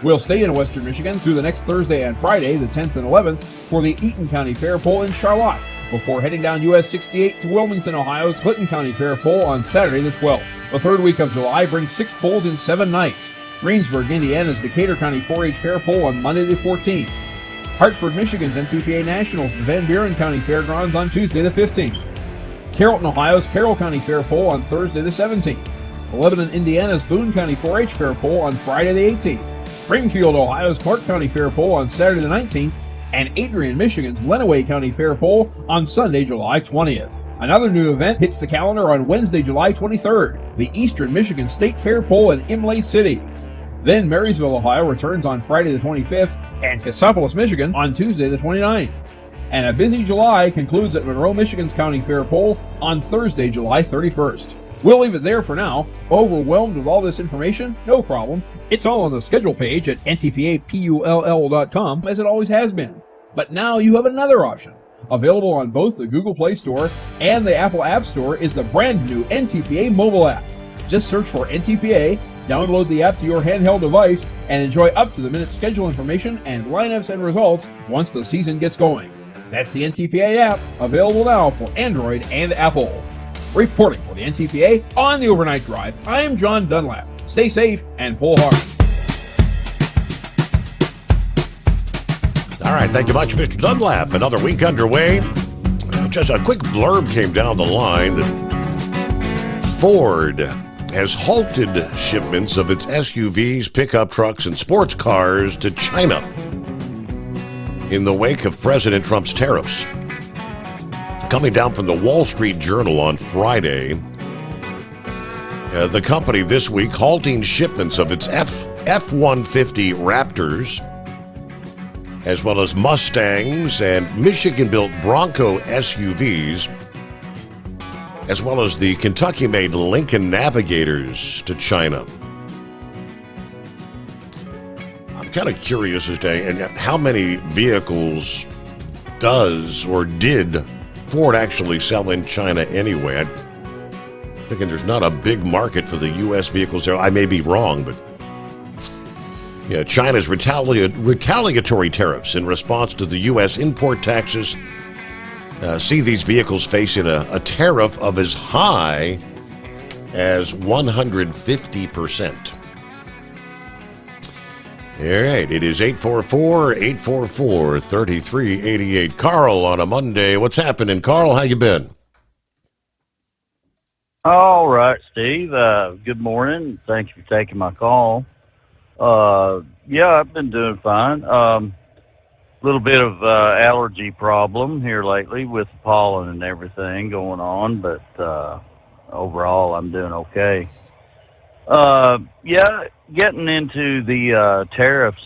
We'll stay in Western Michigan through the next Thursday and Friday, the 10th and 11th, for the Eaton County Fair Pole in Charlotte, before heading down US 68 to Wilmington, Ohio's Clinton County Fair Pole on Saturday the 12th. The third week of July brings 6 poles in 7 nights. Greensburg, Indiana's Decatur County 4-H Fair Pole on Monday the 14th. Hartford, Michigan's NTPA Nationals at the Van Buren County Fairgrounds on Tuesday the 15th. Carrollton, Ohio's Carroll County Fair Pole on Thursday the 17th. Lebanon, Indiana's Boone County 4-H Fair Pole on Friday the 18th. Springfield, Ohio's Clark County Fair Pole on Saturday the 19th. And Adrian, Michigan's Lenawee County Fair Pole on Sunday, July 20th. Another new event hits the calendar on Wednesday, July 23rd, the Eastern Michigan State Fair Pole in Imlay City. Then Marysville, Ohio returns on Friday the 25th, and Cassopolis, Michigan on Tuesday the 29th. And a busy July concludes at Monroe, Michigan's County Fair Pole on Thursday, July 31st. We'll leave it there for now. Overwhelmed with all this information? No problem. It's all on the schedule page at ntpapull.com, as it always has been. But now you have another option. Available on both the Google Play Store and the Apple App Store is the brand new NTPA mobile app. Just search for NTPA, download the app to your handheld device, and enjoy up-to-the-minute schedule information and lineups and results once the season gets going. That's the NTPA app, available now for Android and Apple. Reporting for the NTPA on the Overnight Drive, I'm John Dunlap. Stay safe and pull hard. All right, thank you much, Mr. Dunlap. Another week underway. Just a quick blurb came down the line that Ford has halted shipments of its SUVs, pickup trucks, and sports cars to China in the wake of President Trump's tariffs. Coming down from the Wall Street Journal on Friday, the company this week halting shipments of its F-150 Raptors, as well as Mustangs and Michigan-built Bronco SUVs, as well as the Kentucky-made Lincoln Navigators to China. I'm kind of curious as to how many vehicles does or did Ford actually sell in China anyway. I'm thinking there's not a big market for the U.S. vehicles there. I may be wrong, but yeah, China's retaliatory tariffs in response to the U.S. import taxes see these vehicles facing a tariff of as high as 150%. All right, it is 844-844-3388. Carl on a Monday. What's happening, Carl? How you been? All right, Steve. Good morning. Thank you for taking my call. Yeah, I've been doing fine. Little bit of allergy problem here lately with pollen and everything going on, but overall, I'm doing okay. Yeah, getting into the tariffs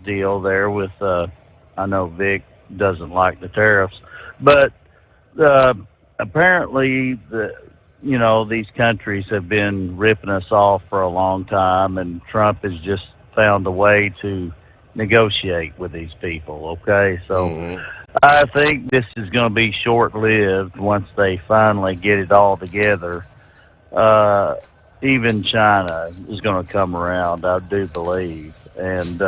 deal there with, I know Vic doesn't like the tariffs, but apparently these countries have been ripping us off for a long time, and Trump has just found a way to negotiate with these people. Okay, so I think this is going to be short-lived once they finally get it all together. Even China is going to come around, I do believe. And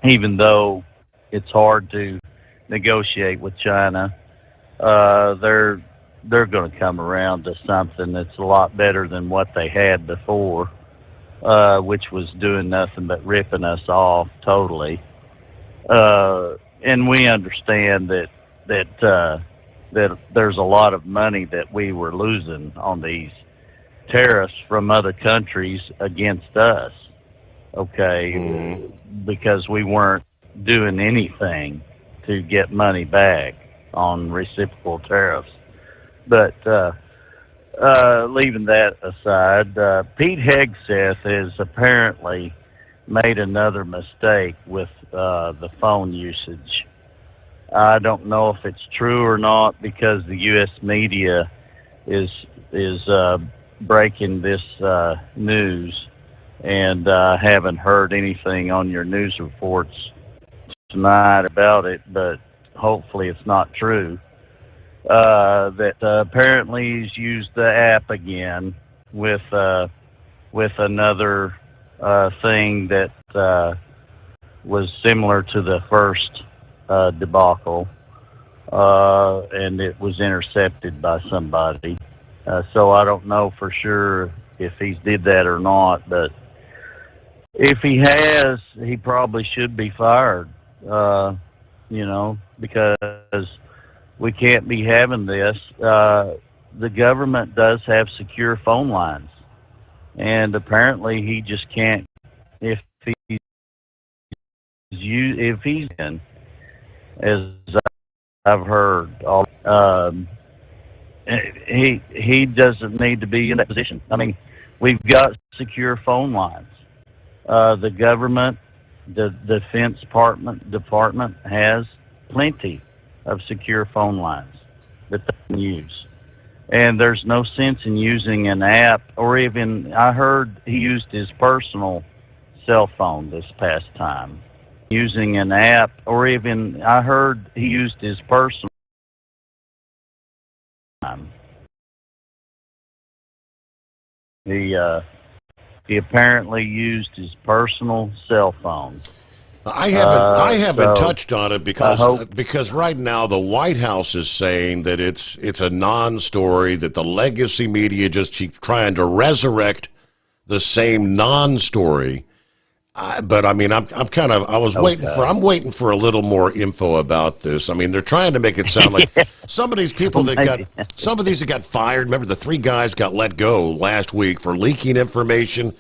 even though it's hard to negotiate with China, they're going to come around to something that's a lot better than what they had before, which was doing nothing but ripping us off totally. And we understand that there's a lot of money that we were losing on these tariffs from other countries against us, okay, because we weren't doing anything to get money back on reciprocal tariffs. But leaving that aside, Pete Hegseth has apparently made another mistake with the phone usage. I don't know if it's true or not, because the U.S. media is breaking this news, and I haven't heard anything on your news reports tonight about it, but hopefully it's not true. That apparently he's used the app again with another thing that was similar to the first debacle, and it was intercepted by somebody. So I don't know for sure if he's did that or not, but if he has, he probably should be fired, because we can't be having this. The government does have secure phone lines, and apparently he just can't, if he's in, as I've heard, he doesn't need to be in that position. I mean, we've got secure phone lines. The government, the Defense Department has plenty of secure phone lines that they can use. And there's no sense in using an app, or even, I heard he used his personal cell phone this past time. Using an app, or even, I heard he used his personal time. He apparently used his personal cell phone. I haven't touched on it because right now the White House is saying that it's a non-story, that the legacy media just keep trying to resurrect the same non-story. But I mean, I'm waiting for a little more info about this. I mean, they're trying to make it sound like some of these people that got fired. Remember, the 3 guys got let go last week for leaking information.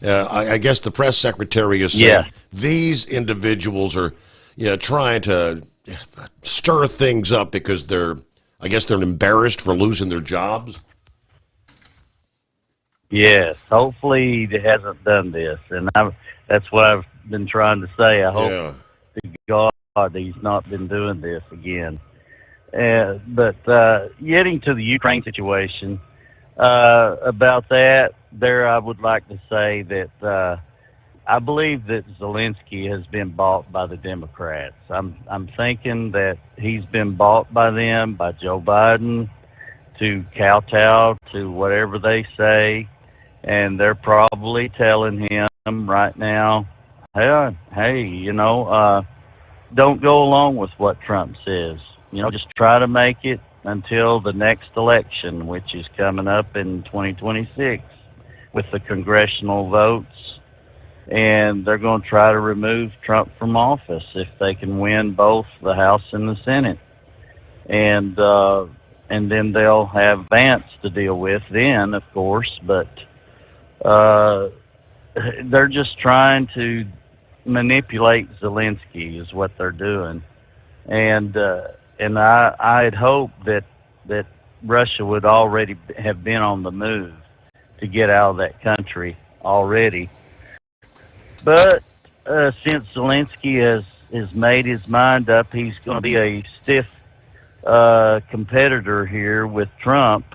I guess the press secretary is saying these individuals are, trying to stir things up because they're embarrassed for losing their jobs. Yes, hopefully he hasn't done this, and that's what I've been trying to say. I hope to God he's not been doing this again. But getting to the Ukraine situation, about that, I would like to say that I believe that Zelensky has been bought by the Democrats. I'm thinking that he's been bought by them, by Joe Biden, to kowtow to whatever they say, and they're probably telling him right now, hey, don't go along with what Trump says. Just try to make it until the next election, which is coming up in 2026 with the congressional votes. And they're going to try to remove Trump from office if they can win both the House and the Senate. And then they'll have Vance to deal with then, of course. But they're just trying to manipulate Zelensky is what they're doing. And I had hoped that Russia would already have been on the move to get out of that country already. But since Zelensky has made his mind up, he's going to be a stiff competitor here with Trump,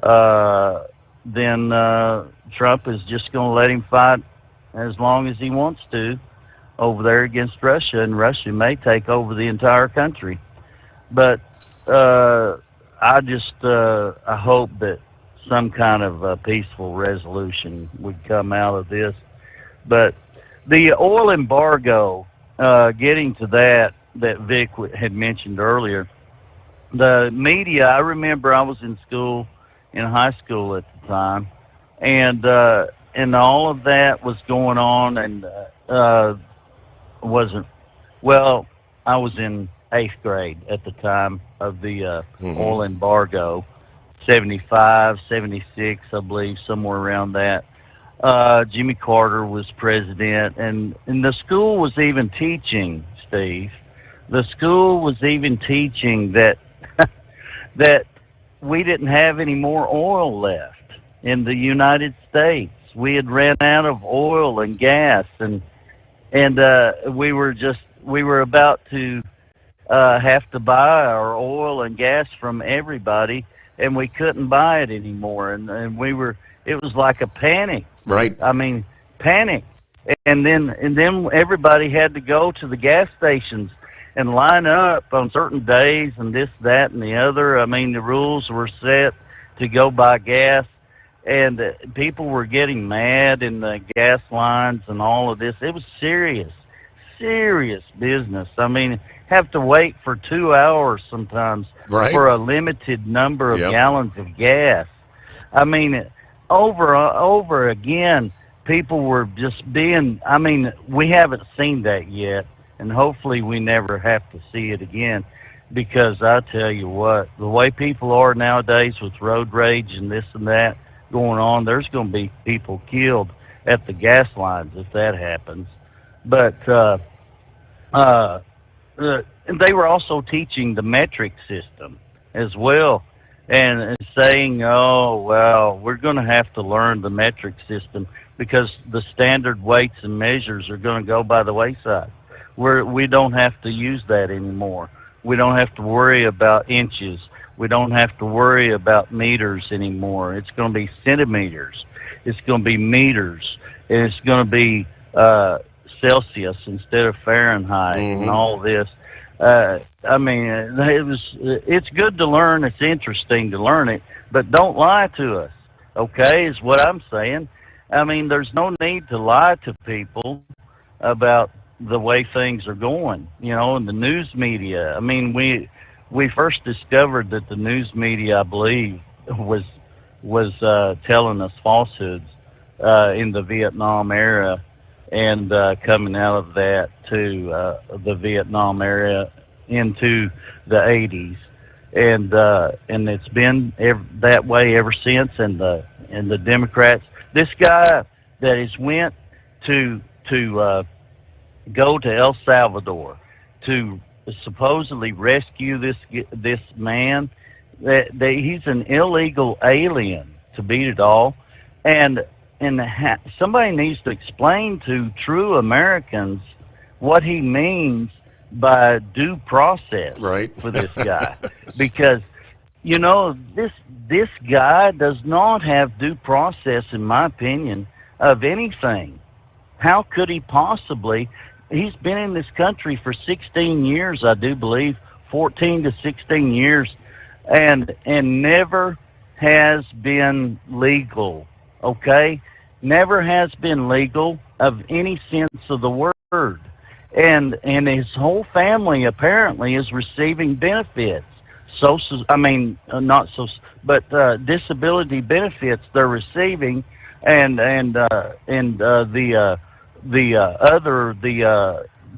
then Trump is just going to let him fight as long as he wants to over there against Russia, and Russia may take over the entire country. But I hope that some kind of peaceful resolution would come out of this. But the oil embargo, getting to that Vic had mentioned earlier, the media, I remember I was in high school at the time, and all of that was going on, and I was in 8th grade at the time of the oil embargo, 75, 76, I believe, somewhere around that. Jimmy Carter was president, and the school was even teaching, Steve, the school was even teaching that that we didn't have any more oil left in the United States. We had ran out of oil and gas, and we were about to have to buy our oil and gas from everybody, and we couldn't buy it anymore, and it was like a panic. Right. I mean, panic. And then everybody had to go to the gas stations and line up on certain days and this, that, and the other. I mean, the rules were set to go buy gas, and people were getting mad in the gas lines and all of this. It was serious business. I mean, have to wait for 2 hours sometimes for a limited number of gallons of gas. I mean, over again, people were just being, I mean, we haven't seen that yet, and hopefully we never have to see it again, because I tell you what, the way people are nowadays with road rage and this and that going on, there's going to be people killed at the gas lines if that happens. But and they were also teaching the metric system as well, and saying, oh, well, we're going to have to learn the metric system because the standard weights and measures are going to go by the wayside. We don't have to use that anymore. We don't have to worry about inches. We don't have to worry about meters anymore. It's going to be centimeters. It's going to be meters. And it's going to be Celsius instead of Fahrenheit and all this. I mean, it's good to learn. It's interesting to learn it, but don't lie to us, okay, is what I'm saying. I mean, there's no need to lie to people about the way things are going, you know, in the news media. I mean, we first discovered that the news media, I believe, was telling us falsehoods in the Vietnam era, and coming out of that to the Vietnam era into the 80s, and it's been that way ever since. And the Democrats, this guy that has went to go to El Salvador to supposedly rescue this man, that he's an illegal alien, to beat it all, and somebody needs to explain to true Americans what he means by due process for this guy. Because, you know, this guy does not have due process, in my opinion, of anything. How could he possibly? He's been in this country for 16 years, I do believe, 14 to 16 years, and never has been legal, okay? Never has been legal of any sense of the word. And his whole family apparently is receiving benefits. Disability benefits they're receiving, and the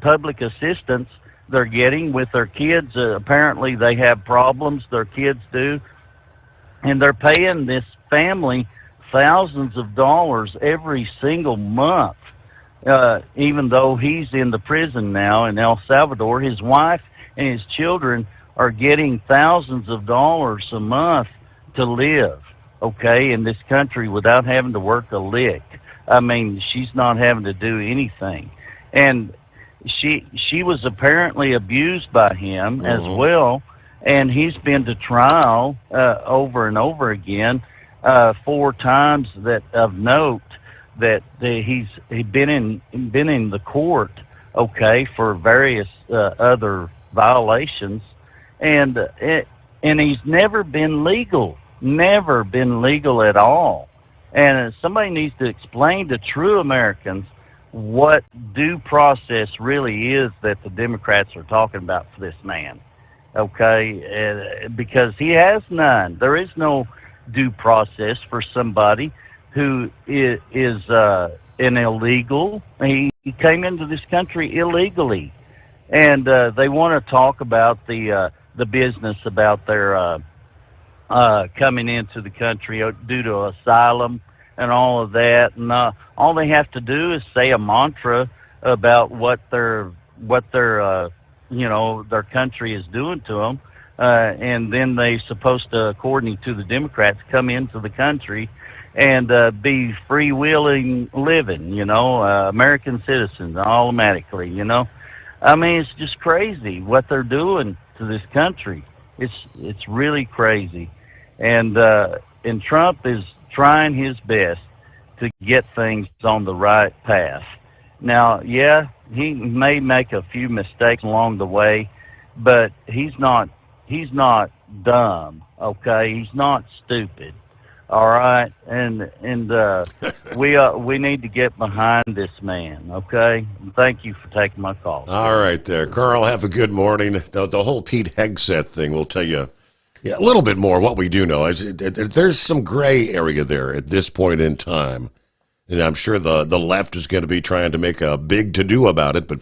public assistance they're getting with their kids. Apparently they have problems, their kids do, and they're paying this family thousands of dollars every single month, even though he's in the prison now in El Salvador. His wife and his children are getting thousands of dollars a month to live, okay, in this country without having to work a lick. I mean, she's not having to do anything. And she was apparently abused by him as well, and he's been to trial over and over again, 4 times that of note that he's been in the court, okay, for various other violations, and he's never been legal at all. And somebody needs to explain to true Americans what due process really is that the Democrats are talking about for this man, okay? Because he has none. There is no due process for somebody who is an illegal. He came into this country illegally, and they want to talk about the business about their coming into the country due to asylum and all of that, and all they have to do is say a mantra about what their their country is doing to them, and then they're supposed to, according to the Democrats, come into the country and be freewheeling living, American citizens automatically, I mean, it's just crazy what they're doing to this country. It's really crazy, and Trump is trying his best to get things on the right path. Now, yeah, he may make a few mistakes along the way, but he's not dumb, okay? He's not stupid, all right? And we need to get behind this man, okay? Thank you for taking my call. All right there. Carl, have a good morning. The whole Pete Hegseth thing will tell you a little bit more. What we do know is there's some gray area there at this point in time. And I'm sure the left is going to be trying to make a big to-do about it, but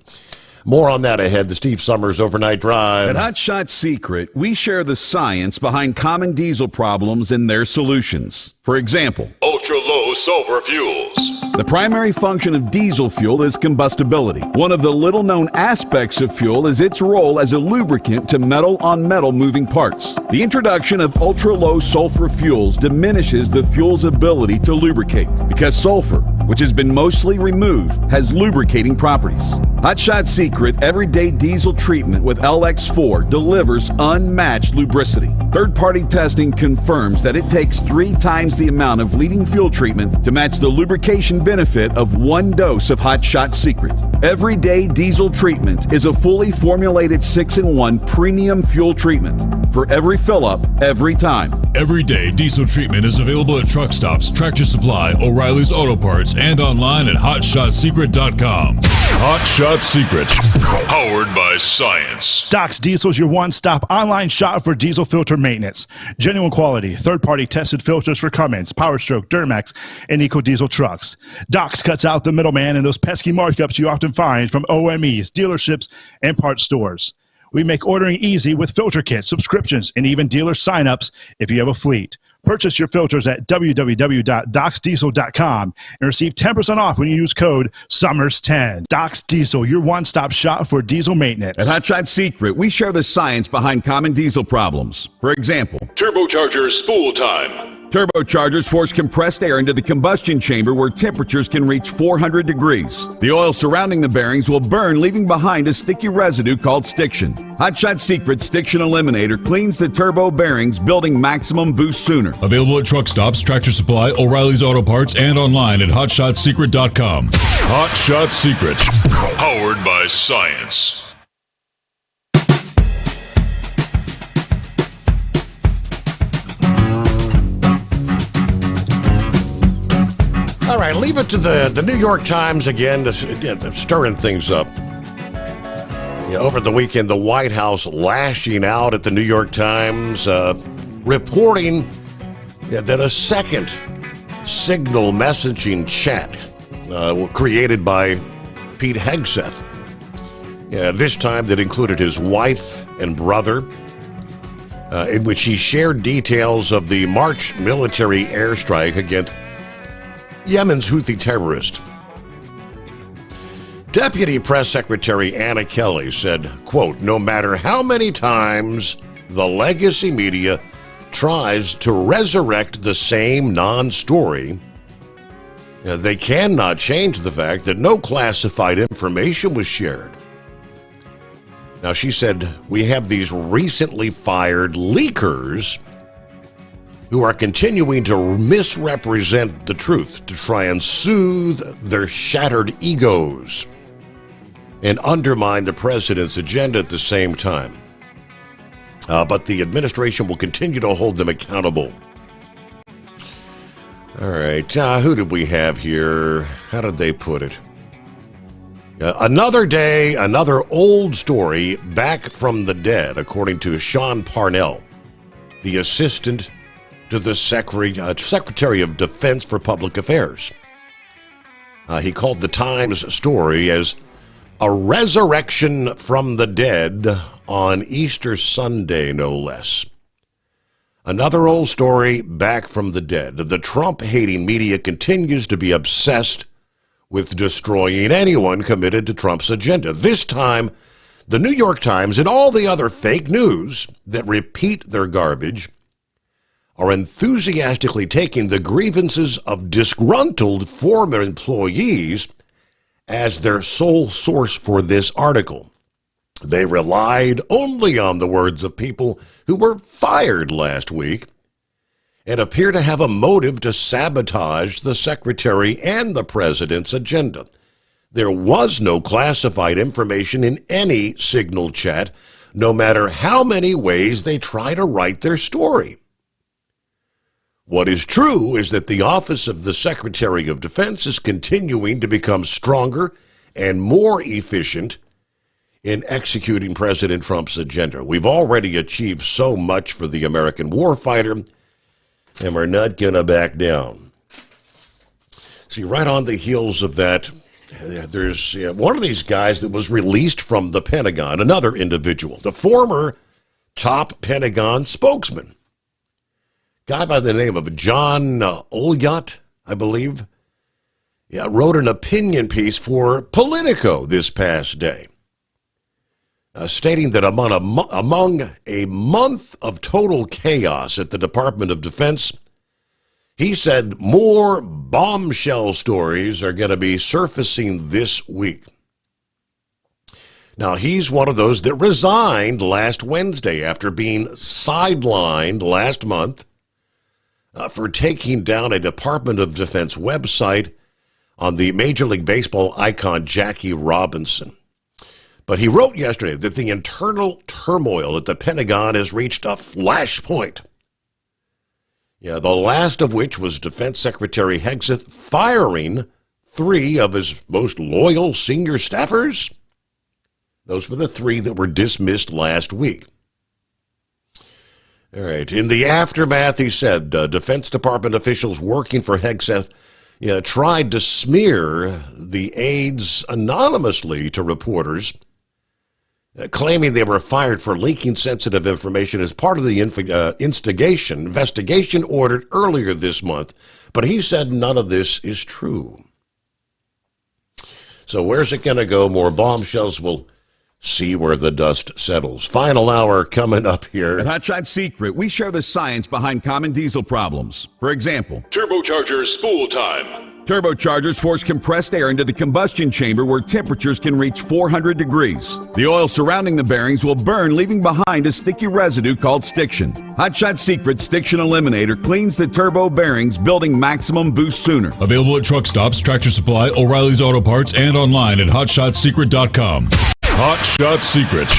more on that ahead. The Steve Sommers Overnight Drive. At Hot Shot Secret, we share the science behind common diesel problems and their solutions. For example, ultra-low sulfur fuels. The primary function of diesel fuel is combustibility. One of the little-known aspects of fuel is its role as a lubricant to metal-on-metal moving parts. The introduction of ultra-low sulfur fuels diminishes the fuel's ability to lubricate because sulfur, which has been mostly removed, has lubricating properties. Hot Shot Secret Everyday Diesel Treatment with LX4 delivers unmatched lubricity. Third-party testing confirms that it takes 3 times the amount of leading fuel treatment to match the lubrication benefit of 1 dose of Hot Shot Secret. Everyday Diesel Treatment is a fully formulated 6-in-1 premium fuel treatment for every fill-up, every time. Everyday Diesel Treatment is available at truck stops, Tractor Supply, O'Reilly's Auto Parts, and online at HotShotSecret.com. Hot Shot Secret, powered by science. Doc's Diesel is your one-stop online shop for diesel filter maintenance. Genuine quality, third-party tested filters for Cummins, PowerStroke, Duramax, and EcoDiesel trucks. Doc's cuts out the middleman and those pesky markups you often find from OMEs, dealerships, and parts stores. We make ordering easy with filter kits, subscriptions, and even dealer sign-ups if you have a fleet. Purchase your filters at www.docsdiesel.com and receive 10% off when you use code SUMMERS10. Doc's Diesel, your one-stop shop for diesel maintenance. At Hot Shot Secret, we share the science behind common diesel problems. For example, turbocharger spool time. Turbochargers force compressed air into the combustion chamber where temperatures can reach 400 degrees. The oil surrounding the bearings will burn, leaving behind a sticky residue called stiction. Hot Shot Secret Stiction Eliminator cleans the turbo bearings, building maximum boost sooner. Available at truck stops, Tractor Supply, O'Reilly's Auto Parts, and online at HotShotSecret.com. Hot Shot Secret, powered by science. All right, leave it to the New York Times again to stirring things up. Over the weekend, the White House lashing out at the New York Times, reporting that a second Signal messaging chat created by Pete Hegseth, this time that included his wife and brother, in which he shared details of the March military airstrike against Yemen's Houthi terrorist. Deputy Press Secretary Anna Kelly said, quote, no matter how many times the legacy media tries to resurrect the same non-story, they cannot change the fact that no classified information was shared. Now, she said, we have these recently fired leakers who are continuing to misrepresent the truth to try and soothe their shattered egos and undermine the president's agenda at the same time. But the administration will continue to hold them accountable. All right, who did we have here? How did they put it? Another day, another old story back from the dead, according to Sean Parnell, the assistant to the Secretary of Defense for Public Affairs. He called the Times story as a resurrection from the dead on Easter Sunday, no less. Another old story back from the dead. The Trump-hating media continues to be obsessed with destroying anyone committed to Trump's agenda. This time, the New York Times and all the other fake news that repeat their garbage are enthusiastically taking the grievances of disgruntled former employees as their sole source for this article. They relied only on the words of people who were fired last week and appear to have a motive to sabotage the secretary and the president's agenda. There was no classified information in any Signal chat, no matter how many ways they try to write their story. What is true is that the Office of the Secretary of Defense is continuing to become stronger and more efficient in executing President Trump's agenda. We've already achieved so much for the American warfighter, and we're not going to back down. See, right on the heels of that, there's one of these guys that was released from the Pentagon, another individual, the former top Pentagon spokesman, guy by the name of John Olyott, I believe, wrote an opinion piece for Politico this past day, stating that among a month of total chaos at the Department of Defense, he said more bombshell stories are going to be surfacing this week. Now, he's one of those that resigned last Wednesday after being sidelined last month for taking down a Department of Defense website on the Major League Baseball icon Jackie Robinson. But he wrote yesterday that the internal turmoil at the Pentagon has reached a flashpoint. The last of which was Defense Secretary Hegseth firing 3 of his most loyal senior staffers. Those were the 3 that were dismissed last week. All right. In the aftermath, he said, Defense Department officials working for Hegseth tried to smear the aides anonymously to reporters, claiming they were fired for leaking sensitive information as part of the investigation ordered earlier this month. But he said none of this is true. So where's it going to go? More bombshells? We'll see where the dust settles. Final hour coming up here. At Hot Shot Secret, we share the science behind common diesel problems. For example, turbocharger spool time. Turbochargers force compressed air into the combustion chamber where temperatures can reach 400 degrees. The oil surrounding the bearings will burn, leaving behind a sticky residue called stiction. Hot Shot Secret Stiction Eliminator cleans the turbo bearings, building maximum boost sooner. Available at truck stops, Tractor Supply, O'Reilly's Auto Parts, and online at hotshotsecret.com. Hot Shot Secret,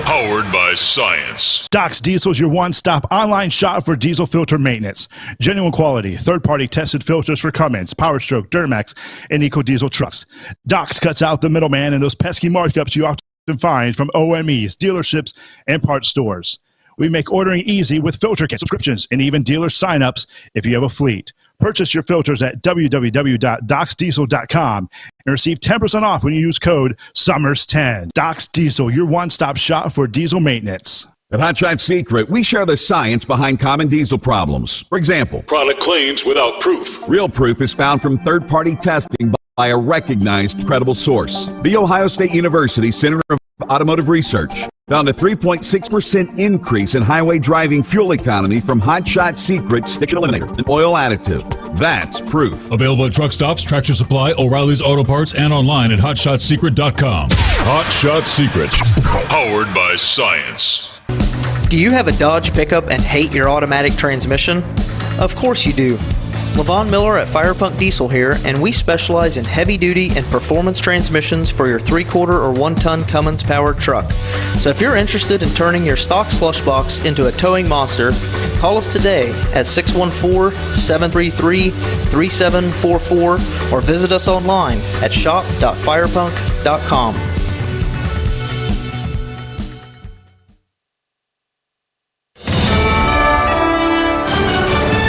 powered by science. Doc's Diesel is your one-stop online shop for diesel filter maintenance. Genuine quality, third-party tested filters for Cummins, PowerStroke, Duramax, and EcoDiesel trucks. Doc's cuts out the middleman and those pesky markups you often find from OMEs, dealerships, and parts stores. We make ordering easy with filter kit subscriptions and even dealer sign-ups if you have a fleet. Purchase your filters at www.docsdiesel.com and receive 10% off when you use code SOMMERS10. Doc's Diesel, your one-stop shop for diesel maintenance. At Hot Shot Secret, we share the science behind common diesel problems. For example, product claims without proof. Real proof is found from third-party testing by a recognized, credible source. The Ohio State University Center of Automotive Research found a 3.6% increase in highway driving fuel economy from Hot Shot Secret Stick Eliminator, an oil additive. That's proof. Available at truck stops, Tractor Supply, O'Reilly's Auto Parts, and online at hotshotsecret.com. Hot Shot Secret, powered by science. Do you have a Dodge pickup and hate your automatic transmission? Of course you do. Levon Miller at Firepunk Diesel here, and we specialize in heavy-duty and performance transmissions for your 3-quarter or 1-ton Cummins-powered truck. So if you're interested in turning your stock slush box into a towing monster, call us today at 614-733-3744 or visit us online at shop.firepunk.com.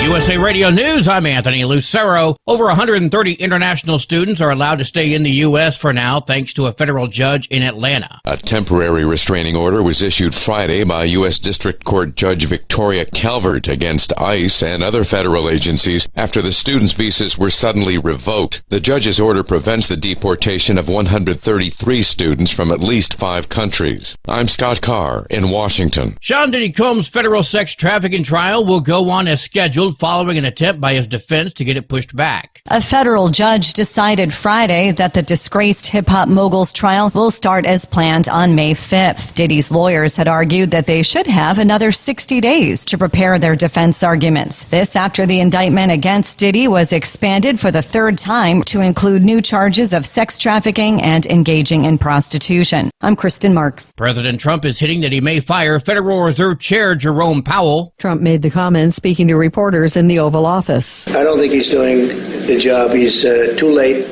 USA Radio News, I'm Anthony Lucero. Over 130 international students are allowed to stay in the U.S. for now, thanks to a federal judge in Atlanta. A temporary restraining order was issued Friday by U.S. District Court Judge Victoria Calvert against ICE and other federal agencies after the students' visas were suddenly revoked. The judge's order prevents the deportation of 133 students from at least 5 countries. I'm Scott Carr in Washington. Sean Diddy Combs' federal sex trafficking trial will go on as scheduled following an attempt by his defense to get it pushed back. A federal judge decided Friday that the disgraced hip-hop mogul's trial will start as planned on May 5th. Diddy's lawyers had argued that they should have another 60 days to prepare their defense arguments. This after the indictment against Diddy was expanded for the 3rd time to include new charges of sex trafficking and engaging in prostitution. I'm Kristen Marks. President Trump is hinting that he may fire Federal Reserve Chair Jerome Powell. Trump made the comments speaking to reporters in the Oval Office. I don't think he's doing the job. He's too late,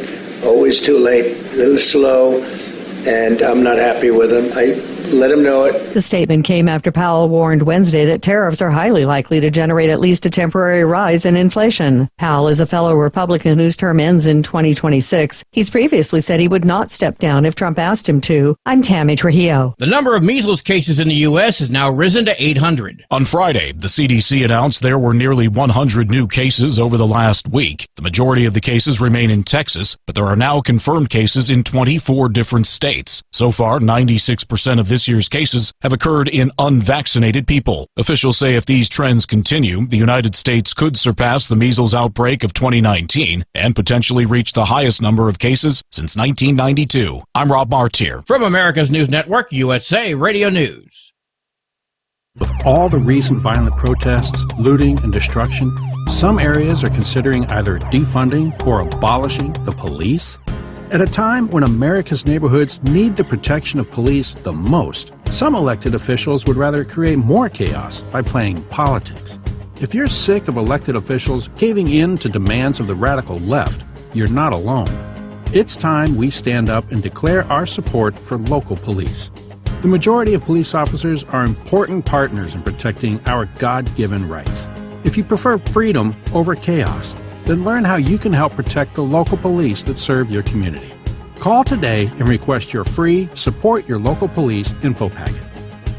always too late, a little slow, and I'm not happy with him. I let him know it. The statement came after Powell warned Wednesday that tariffs are highly likely to generate at least a temporary rise in inflation. Powell is a fellow Republican whose term ends in 2026. He's previously said he would not step down if Trump asked him to. I'm Tammy Trujillo. The number of measles cases in the U.S. has now risen to 800. On Friday, the CDC announced there were nearly 100 new cases over the last week. The majority of the cases remain in Texas, but there are now confirmed cases in 24 different states. So far, 96% of this year's cases have occurred in unvaccinated people. Officials say if these trends continue, the United States could surpass the measles outbreak of 2019 and potentially reach the highest number of cases since 1992. I'm Rob Martier. From America's News Network, USA Radio News. With all the recent violent protests, looting, and destruction, some areas are considering either defunding or abolishing the police. At a time when America's neighborhoods need the protection of police the most, some elected officials would rather create more chaos by playing politics. If you're sick of elected officials caving in to demands of the radical left, you're not alone. It's time we stand up and declare our support for local police. The majority of police officers are important partners in protecting our God-given rights. If you prefer freedom over chaos, then learn how you can help protect the local police that serve your community. Call today and request your free Support Your Local Police info packet.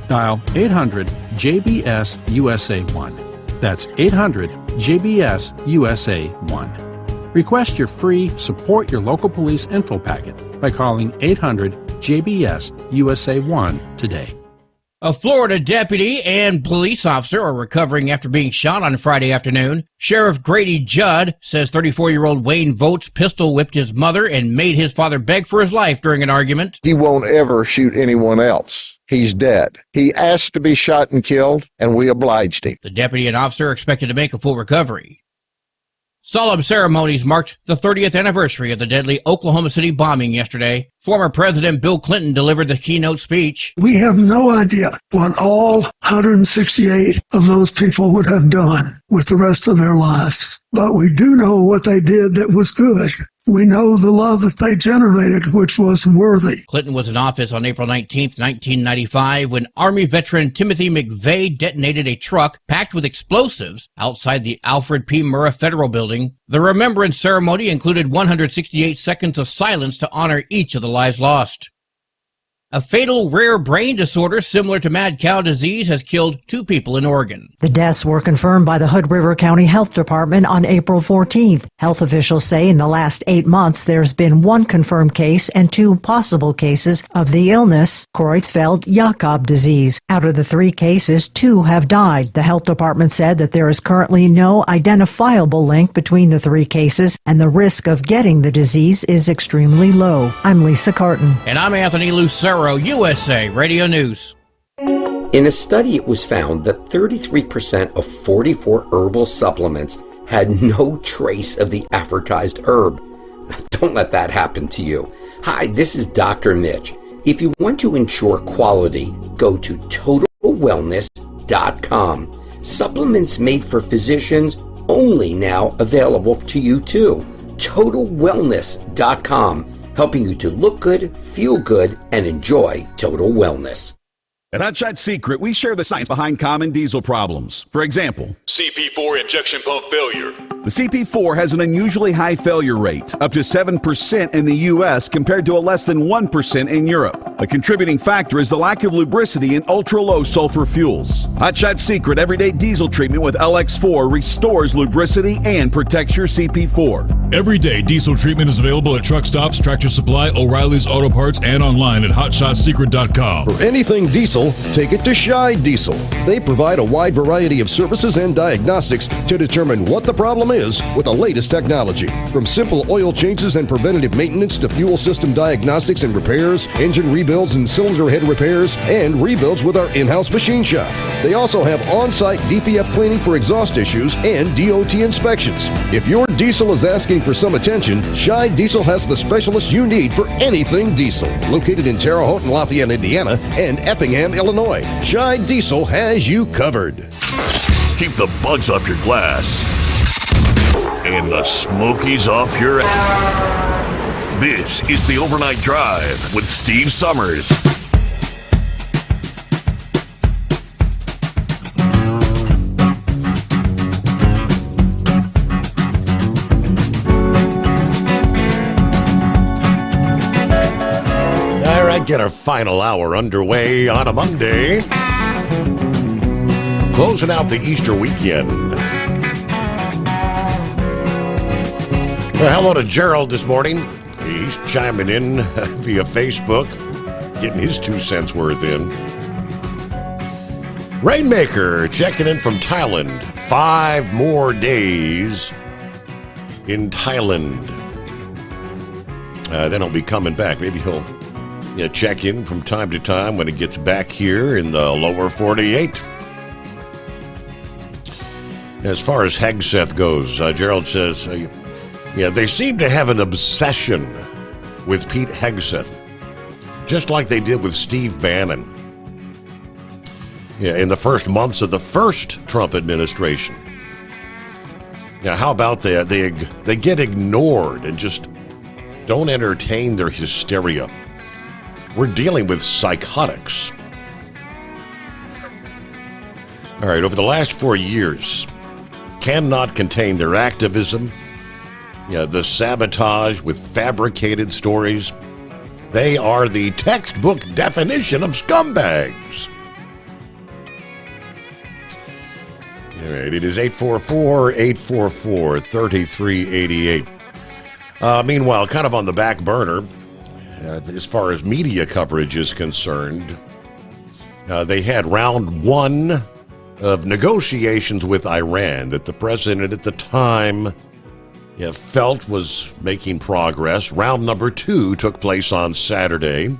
Dial 800-JBS-USA-1. That's 800-JBS-USA-1. Request your free Support Your Local Police info packet by calling 800-JBS-USA-1 today. A Florida deputy and police officer are recovering after being shot on Friday afternoon. Sheriff Grady Judd says 34-year-old Wayne Votes pistol whipped his mother and made his father beg for his life during an argument. He won't ever shoot anyone else. He's dead. He asked to be shot and killed, and we obliged him. The deputy and officer are expected to make a full recovery. Solemn ceremonies marked the 30th anniversary of the deadly Oklahoma City bombing yesterday. Former President Bill Clinton delivered the keynote speech. We have no idea what all 168 of those people would have done with the rest of their lives. But we do know what they did that was good. We know the love that they generated, which was worthy. Clinton was in office on April 19, 1995, when Army veteran Timothy McVeigh detonated a truck packed with explosives outside the Alfred P. Murrah Federal Building. The remembrance ceremony included 168 seconds of silence to honor each of the lives lost. A fatal rare brain disorder similar to mad cow disease has killed 2 people in Oregon. The deaths were confirmed by the Hood River County Health Department on April 14th. Health officials say in the last 8 months there's been 1 confirmed case and 2 possible cases of the illness, Creutzfeldt-Jakob disease. Out of the 3 cases, 2 have died. The health department said that there is currently no identifiable link between the 3 cases and the risk of getting the disease is extremely low. I'm Lisa Carton. And I'm Anthony Lucero, USA Radio News. In a study, it was found that 33% of 44 herbal supplements had no trace of the advertised herb. Don't let that happen to you. Hi, this is Dr. Mitch. If you want to ensure quality, go to TotalWellness.com. Supplements made for physicians, only now available to you too. TotalWellness.com, helping you to look good, feel good, and enjoy total wellness. At Hotshot Secret, we share the science behind common diesel problems. For example, CP4 injection pump failure. the CP4 has an unusually high failure rate, up to 7% in the U.S. compared to a less than 1% in Europe. A contributing factor is the lack of lubricity in ultra-low sulfur fuels. Hotshot Secret Everyday Diesel Treatment with LX4 restores lubricity and protects your CP4. Everyday diesel treatment is available at truck stops, Tractor Supply, O'Reilly's Auto Parts, and online at HotShotSecret.com. For anything diesel, take it to Shy Diesel. They provide a wide variety of services and diagnostics to determine what the problem is with the latest technology. From simple oil changes and preventative maintenance to fuel system diagnostics and repairs, engine rebuilds and cylinder head repairs, and rebuilds with our in-house machine shop. They also have on-site DPF cleaning for exhaust issues and DOT inspections. If your diesel is asking for some attention, Shy Diesel has the specialist you need for anything diesel. Located in Terre Haute and Lafayette, Indiana, and Effingham, Illinois, Shy Diesel has you covered. Keep the bugs off your glass and the smokies off your ass. This is the Overnight Drive with Steve Sommers. All right, get our final hour underway on a Monday. Closing out the Easter weekend. Well, hello to Gerald this morning. He's chiming in via Facebook, getting his 2 cents worth in. Rainmaker checking in from Thailand. 5 more days in Thailand. Then he'll be coming back. Maybe he'll check in from time to time when he gets back here in the lower 48. As far as Hegseth goes, Gerald says, they seem to have an obsession with Pete Hegseth, just like they did with Steve Bannon. In the first months of the first Trump administration. How about they get ignored and just don't entertain their hysteria. We're dealing with psychotics. All right, over the last 4 years, cannot contain their activism, the sabotage with fabricated stories. They are the textbook definition of scumbags. All right, it is 844-844-3388. Meanwhile, kind of on the back burner, as far as media coverage is concerned, they had round 1 of negotiations with Iran that the president at the time felt was making progress. Round number 2 took place on Saturday,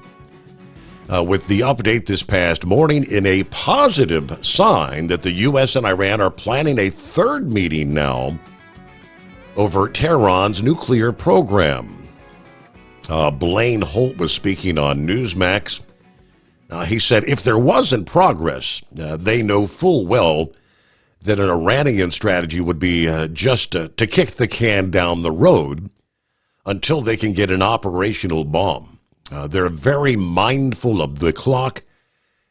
with the update this past morning in a positive sign that the U.S. and Iran are planning a 3rd meeting now over Tehran's nuclear program. Blaine Holt was speaking on Newsmax. He said if there wasn't progress, they know full well that an Iranian strategy would be just to kick the can down the road until they can get an operational bomb. They're very mindful of the clock,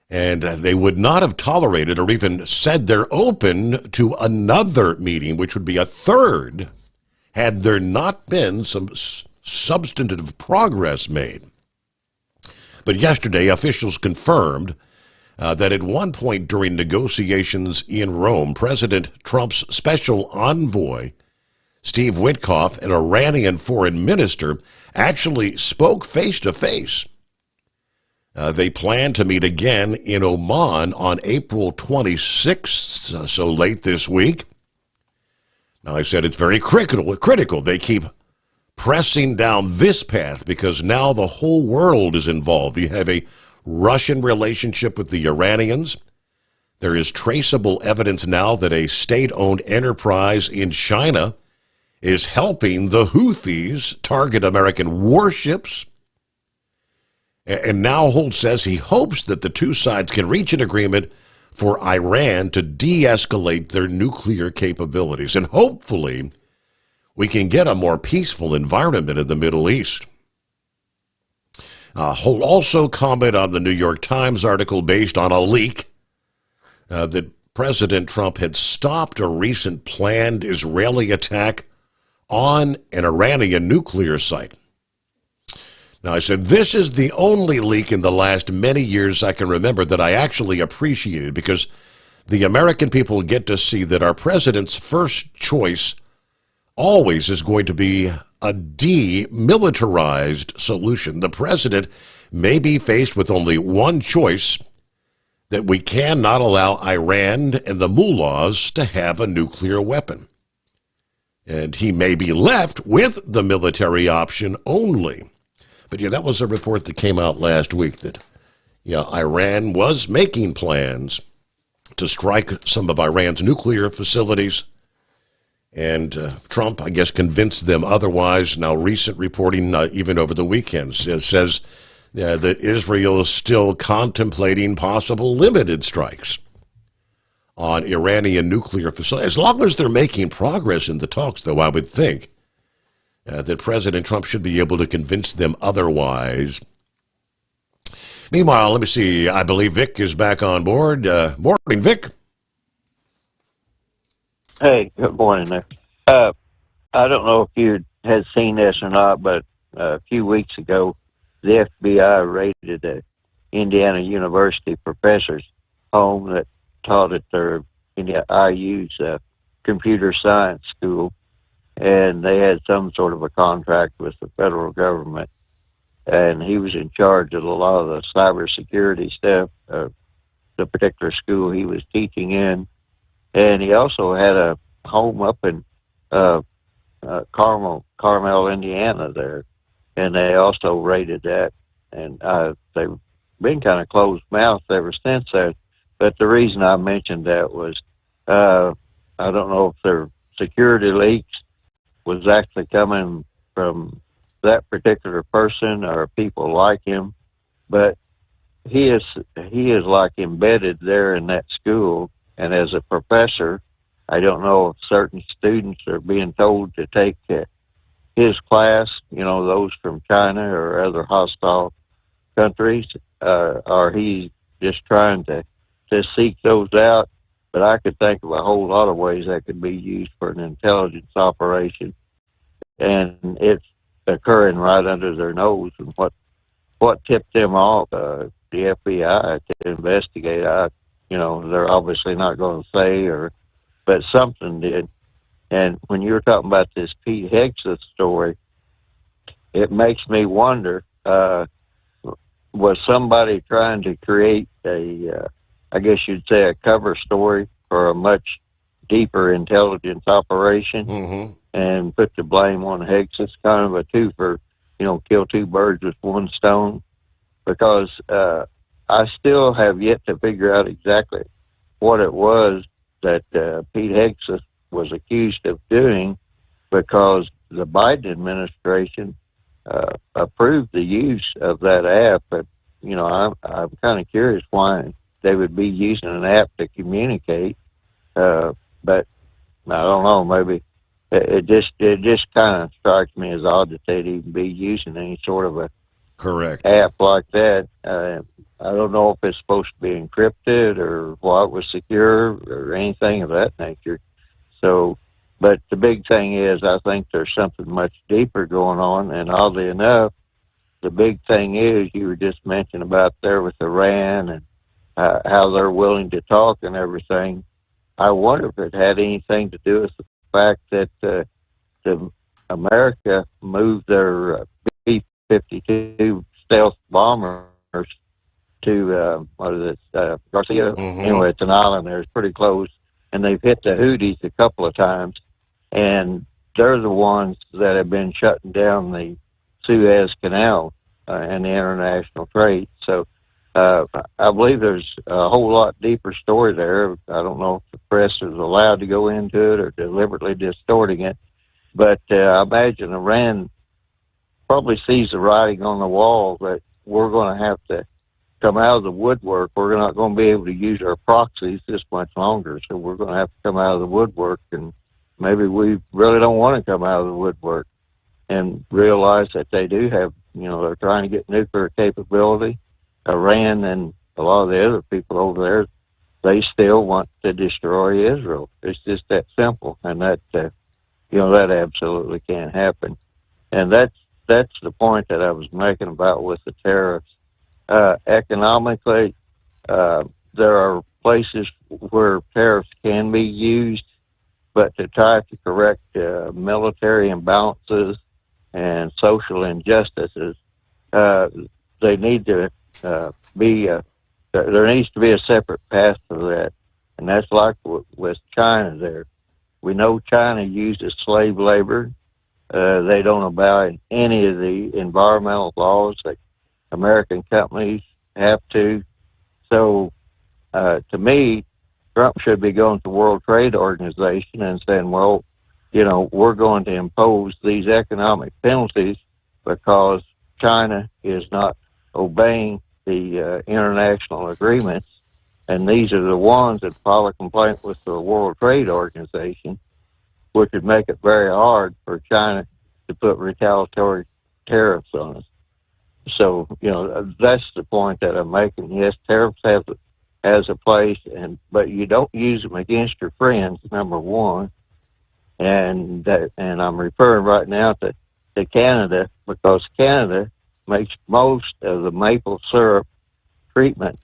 and they would not have tolerated or even said they're open to another meeting, which would be a 3rd, had there not been some substantive progress made. But yesterday, officials confirmed that at one point during negotiations in Rome, President Trump's special envoy, Steve Witkoff, an Iranian foreign minister, actually spoke face-to-face. They plan to meet again in Oman on April 26th, so late this week. Now, I said it's very critical. They keep pressing down this path because now the whole world is involved. You have a Russian relationship with the Iranians. There is traceable evidence now that a state-owned enterprise in China is helping the Houthis target American warships. And now Holt says he hopes that the two sides can reach an agreement for Iran to de-escalate their nuclear capabilities. And hopefully we can get a more peaceful environment in the Middle East. Holt also commented on the New York Times article based on a leak that President Trump had stopped a recent planned Israeli attack on an Iranian nuclear site. Now, I said, this is the only leak in the last many years I can remember that I actually appreciated, because the American people get to see that our president's first choice always is going to be a demilitarized solution. The president may be faced with only one choice, that we cannot allow Iran and the mullahs to have a nuclear weapon. And he may be left with the military option only. But yeah, that was a report that came out last week that, Iran was making plans to strike some of Iran's nuclear facilities. And Trump, I guess, convinced them otherwise. Now, recent reporting, even over the weekend, says that Israel is still contemplating possible limited strikes on Iranian nuclear facilities. As long as they're making progress in the talks, though, I would think that President Trump should be able to convince them otherwise. Meanwhile, let me see. I believe Vic is back on board. Morning, Vic. Hey, good morning there. I don't know if you had seen this or not, but a few weeks ago, the FBI raided a Indiana University professor's home that taught at their IU's computer science school, and they had some sort of a contract with the federal government, and he was in charge of a lot of the cybersecurity stuff of the particular school he was teaching in. And he also had a home up in Carmel, Indiana there, and they also raided that. And they've been kind of closed-mouthed ever since that. But the reason I mentioned that was I don't know if their security leaks was actually coming from that particular person or people like him, but he is like embedded there in that school. And as a professor, I don't know if certain students are being told to take his class, those from China or other hostile countries, or he's just trying to seek those out. But I could think of a whole lot of ways that could be used for an intelligence operation. And it's occurring right under their nose. And what tipped them off, the FBI, to investigate, they're obviously not going to say, but something did. And when you were talking about this Pete Hegseth story, it makes me wonder, was somebody trying to create I guess you'd say a cover story for a much deeper intelligence operation, and put the blame on Hegseth, kind of a twofer, kill two birds with one stone, because I still have yet to figure out exactly what it was that Pete Hegseth was accused of doing, because the Biden administration approved the use of that app. But, I'm kind of curious why they would be using an app to communicate. But I don't know, maybe it just kind of strikes me as odd that they'd even be using any sort of a app like that. I don't know if it's supposed to be encrypted or what was secure or anything of that nature. So, but the big thing is, I think there's something much deeper going on. And oddly enough, the big thing is, you were just mentioning about there with Iran and how they're willing to talk and everything. I wonder if it had anything to do with the fact that the America moved their B-52 stealth bombers to Garcia. Anyway, it's an island there. It's pretty close, and they've hit the Houthis a couple of times, and they're the ones that have been shutting down the Suez Canal and the international trade. So I believe there's a whole lot deeper story there. I don't know if the press is allowed to go into it or deliberately distorting it, but I imagine Iran probably sees the writing on the wall that we're going to have to come out of the woodwork. We're not going to be able to use our proxies this much longer, so we're going to have to come out of the woodwork, and maybe we really don't want to come out of the woodwork and realize that they do have, they're trying to get nuclear capability. Iran and a lot of the other people over there, they still want to destroy Israel. It's just that simple, and that that absolutely can't happen. And that's the point that I was making about with the tariffs. Economically, there are places where tariffs can be used, but to try to correct military imbalances and social injustices, they need to there needs to be a separate path for that. And that's like with China there. We know China uses slave labor. They don't abide any of the environmental laws that American companies have to. So, to me, Trump should be going to the World Trade Organization and saying, well, we're going to impose these economic penalties because China is not obeying the international agreements, and these are the ones that file a complaint with the World Trade Organization, which would make it very hard for China to put retaliatory tariffs on us. So, that's the point that I'm making. Yes, tariffs has a place, but you don't use them against your friends, number one. And I'm referring right now to Canada, because Canada makes most of the maple syrup treatment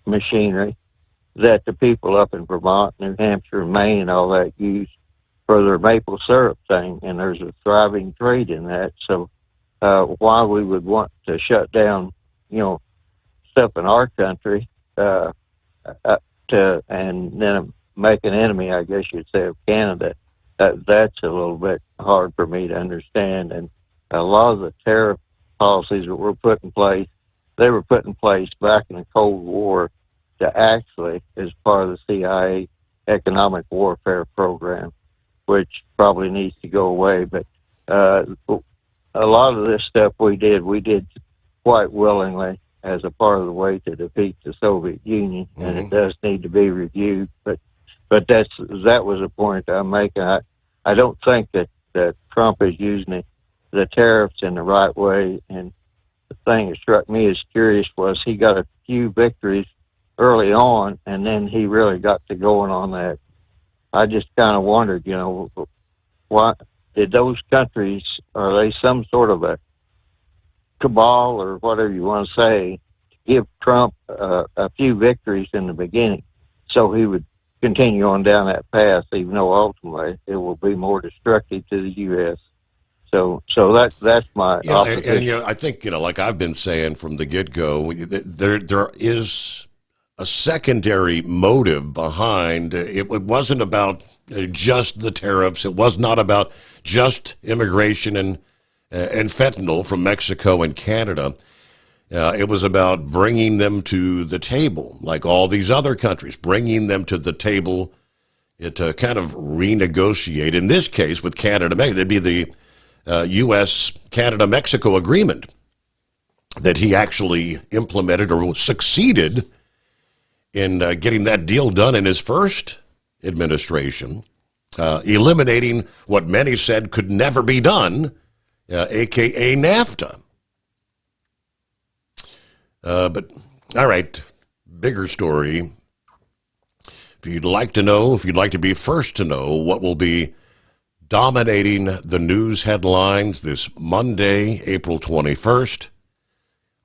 machinery that the people up in Vermont, New Hampshire, Maine, and all that use for their maple syrup thing. And there's a thriving trade in that. So why we would want to shut down, stuff in our country and then make an enemy, I guess you'd say, of Canada, that's a little bit hard for me to understand. And a lot of the tariff policies that were put in place, they were put in place back in the Cold War to actually, as part of the CIA economic warfare program, which probably needs to go away. But a lot of this stuff we did quite willingly as a part of the way to defeat the Soviet Union, and it does need to be reviewed. But that was a point I'm making. I don't think that Trump is using the tariffs in the right way. And the thing that struck me as curious was he got a few victories early on, and then he really got to going on that. I just kind of wondered, why did those countries, are they some sort of a cabal or whatever you want to say, to give Trump a few victories in the beginning so he would continue on down that path, even though ultimately it will be more destructive to the U.S. So that's my opposition. And I think, like I've been saying from the get-go, there is a secondary motive behind it. It wasn't about just the tariffs. It was not about just immigration and fentanyl from Mexico and Canada. It was about bringing them to the table, like all these other countries, bringing them to the table to kind of renegotiate. In this case, with Canada, it'd be the U.S.-Canada-Mexico agreement that he actually implemented or succeeded in getting that deal done in his first administration, eliminating what many said could never be done, a.k.a. NAFTA. But, all right, bigger story. If you'd like to be first to know what will be dominating the news headlines this Monday, April 21st,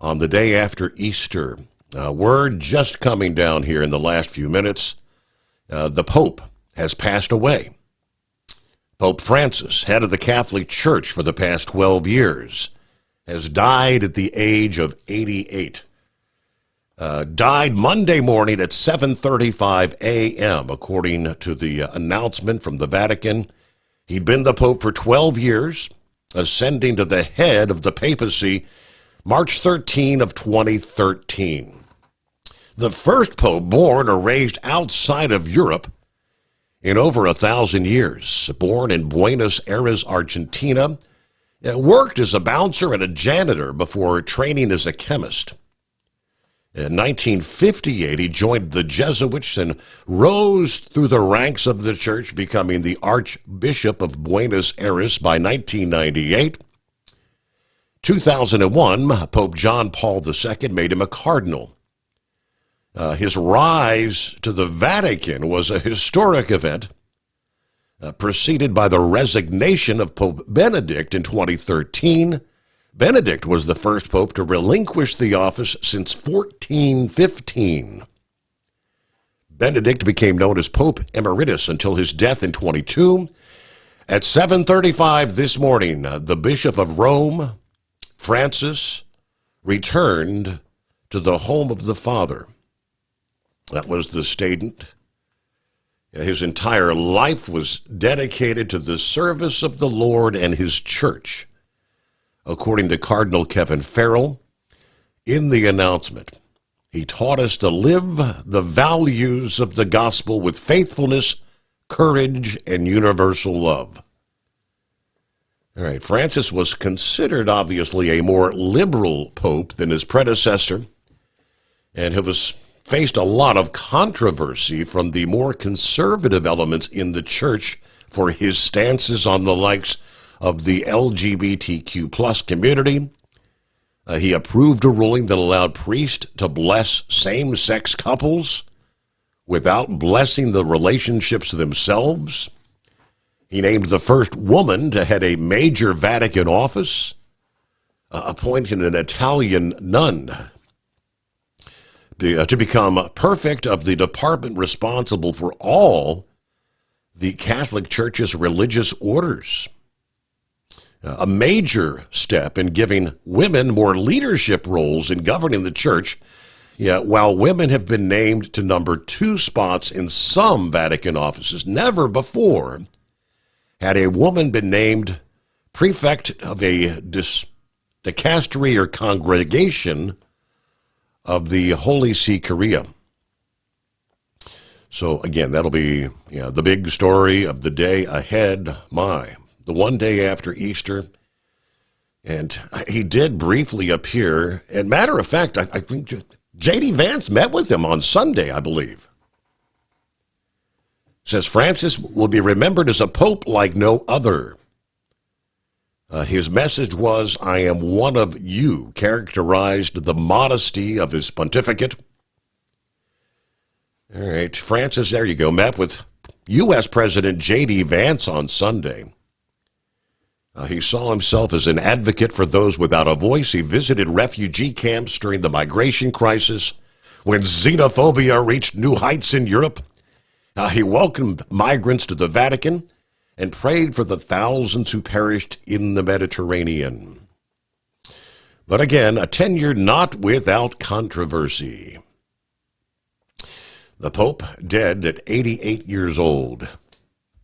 on the day after Easter. Word just coming down here in the last few minutes. The Pope has passed away. Pope Francis, head of the Catholic Church for the past 12 years, has died at the age of 88. Died Monday morning at 7:35 a.m., according to the announcement from the Vatican. He'd been the Pope for 12 years, ascending to the head of the papacy March 13 of 2013. The first Pope born or raised outside of Europe in over 1,000 years. Born in Buenos Aires, Argentina, worked as a bouncer and a janitor before training as a chemist. In 1958, he joined the Jesuits and rose through the ranks of the church, becoming the Archbishop of Buenos Aires by 1998. 2001, Pope John Paul II made him a cardinal. His rise to the Vatican was a historic event, preceded by the resignation of Pope Benedict in 2013. Benedict was the first pope to relinquish the office since 1415. Benedict became known as Pope Emeritus until his death in 22. At 7:35 this morning, the Bishop of Rome, Francis, returned to the home of the Father. That was the statement. His entire life was dedicated to the service of the Lord and his church, according to Cardinal Kevin Farrell. In the announcement, he taught us to live the values of the gospel with faithfulness, courage, and universal love. All right, Francis was considered, obviously, a more liberal pope than his predecessor, and he was faced a lot of controversy from the more conservative elements in the church for his stances on the likes of the LGBTQ plus community. He approved a ruling that allowed priests to bless same-sex couples without blessing the relationships themselves. He named the first woman to head a major Vatican office, appointing an Italian nun to become prefect of the department responsible for all the Catholic Church's religious orders. A major step in giving women more leadership roles in governing the church. While women have been named to number 2 spots in some Vatican offices, never before had a woman been named prefect of a dicastery or congregation of the Holy See Korea. So again, that'll be the big story of the day ahead. The one day after Easter. And he did briefly appear. And matter of fact, I think J.D. Vance met with him on Sunday, I believe. Says Francis will be remembered as a pope like no other. His message was, "I am one of you," characterized the modesty of his pontificate. All right, Francis, there you go, met with U.S. President J.D. Vance on Sunday. He saw himself as an advocate for those without a voice. He visited refugee camps during the migration crisis when xenophobia reached new heights in Europe. He welcomed migrants to the Vatican and prayed for the thousands who perished in the Mediterranean. But again, a tenure not without controversy. The Pope dead at 88 years old.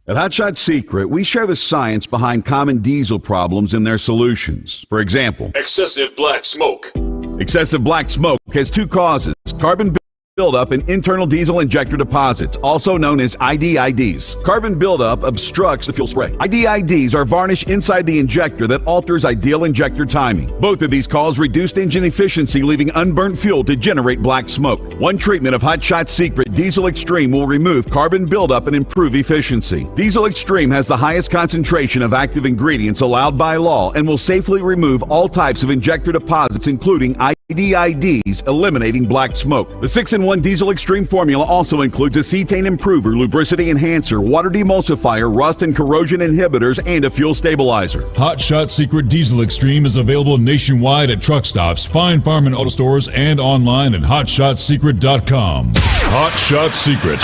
At Hotshot Secret, we share the science behind common diesel problems and their solutions. For example, excessive black smoke. Excessive black smoke has 2 causes: carbon buildup and internal diesel injector deposits, also known as IDIDs. Carbon buildup obstructs the fuel spray. IDIDs are varnish inside the injector that alters ideal injector timing. Both of these cause reduced engine efficiency, leaving unburnt fuel to generate black smoke. One treatment of Hotshot Secret Diesel Extreme will remove carbon buildup and improve efficiency. Diesel Extreme has the highest concentration of active ingredients allowed by law and will safely remove all types of injector deposits, including DIDs, eliminating black smoke. The 6-in-1 Diesel Extreme formula also includes a cetane improver, lubricity enhancer, water demulsifier, rust and corrosion inhibitors, and a fuel stabilizer. Hot Shot Secret Diesel Extreme is available nationwide at truck stops, fine farm and auto stores, and online at hotshotsecret.com. Hot Shot Secret,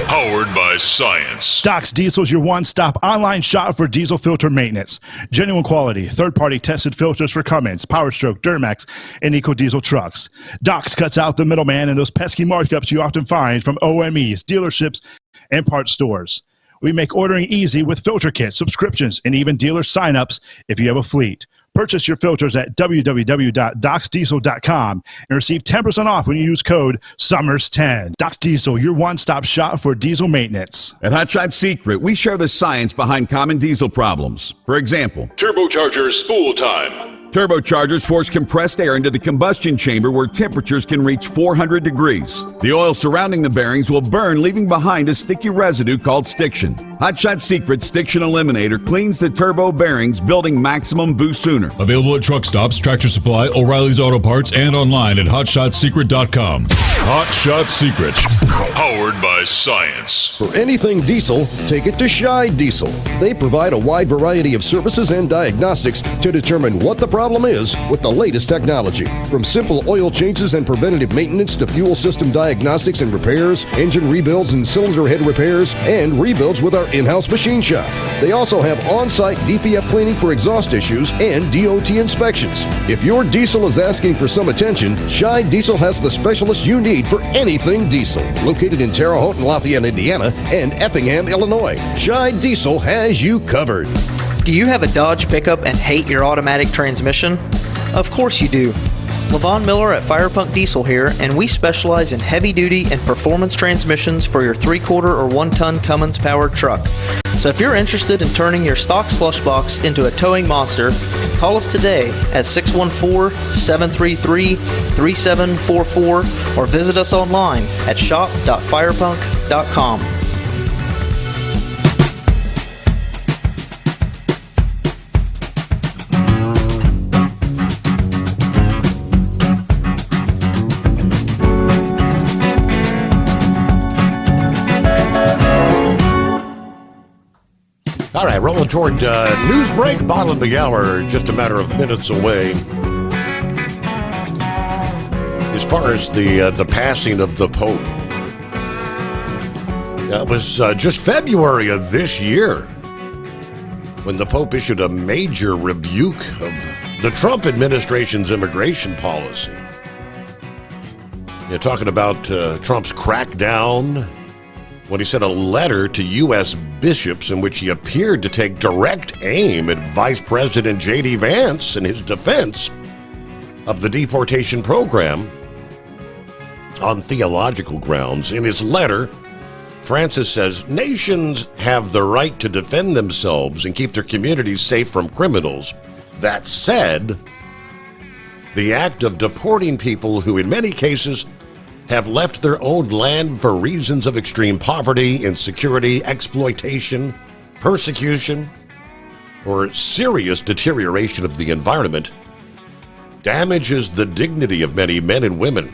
powered by science. Doc's Diesel is your one-stop online shop for diesel filter maintenance. Genuine quality, third-party tested filters for Cummins, PowerStroke, Duramax, and EcoDiesel trucks. Doc's cuts out the middleman and those pesky markups you often find from OMEs, dealerships, and parts stores. We make ordering easy with filter kits, subscriptions, and even dealer sign-ups if you have a fleet. Purchase your filters at www.docsdiesel.com and receive 10% off when you use code SOMMERS10. Doc's Diesel, your one-stop shop for diesel maintenance. At Hot Shot Secret, we share the science behind common diesel problems. For example, Turbocharger spool time. Turbochargers force compressed air into the combustion chamber where temperatures can reach 400 degrees. The oil surrounding the bearings will burn, leaving behind a sticky residue called stiction. Hot Shot Secret Stiction Eliminator cleans the turbo bearings, building maximum boost sooner. Available at truck stops, Tractor Supply, O'Reilly's Auto Parts, and online at hotshotsecret.com. Hot Shot Secret, powered by science. For anything diesel, take it to Shy Diesel. They provide a wide variety of services and diagnostics to determine what the problem is with the latest technology. From simple oil changes and preventative maintenance to fuel system diagnostics and repairs, engine rebuilds and cylinder head repairs, and rebuilds with our in-house machine shop. They also have on-site DPF cleaning for exhaust issues and DOT inspections. If your diesel is asking for some attention, Shy Diesel has the specialist you need for anything diesel. Located in Terre Haute and Lafayette, Indiana, and Effingham, Illinois, Shy Diesel has you covered. Do you have a Dodge pickup and hate your automatic transmission? Of course you do. Levon Miller at Firepunk Diesel here, and we specialize in heavy-duty and performance transmissions for your 3-quarter or 1-ton Cummins-powered truck. So if you're interested in turning your stock slush box into a towing monster, call us today at 614-733-3744 or visit us online at shop.firepunk.com. All right, rolling toward news break, bottom of the hour, just a matter of minutes away. As far as the passing of the Pope, it was just February of this year when the Pope issued a major rebuke of the Trump administration's immigration policy. You're talking about Trump's crackdown, when he sent a letter to U.S. bishops in which he appeared to take direct aim at Vice President J.D. Vance in his defense of the deportation program on theological grounds. In his letter, Francis says, nations have the right to defend themselves and keep their communities safe from criminals. That said, the act of deporting people who in many cases have left their own land for reasons of extreme poverty, insecurity, exploitation, persecution, or serious deterioration of the environment damages the dignity of many men and women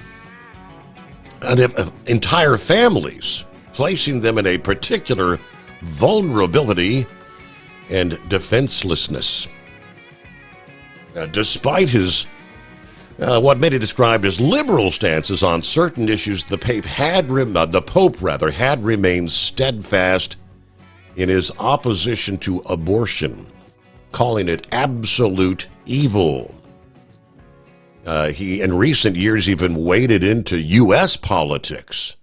and entire families, placing them in a particular vulnerability and defenselessness. Despite his what many described as liberal stances on certain issues, the Pope had remained steadfast in his opposition to abortion, calling it absolute evil. He, in recent years, even waded into U.S. politics,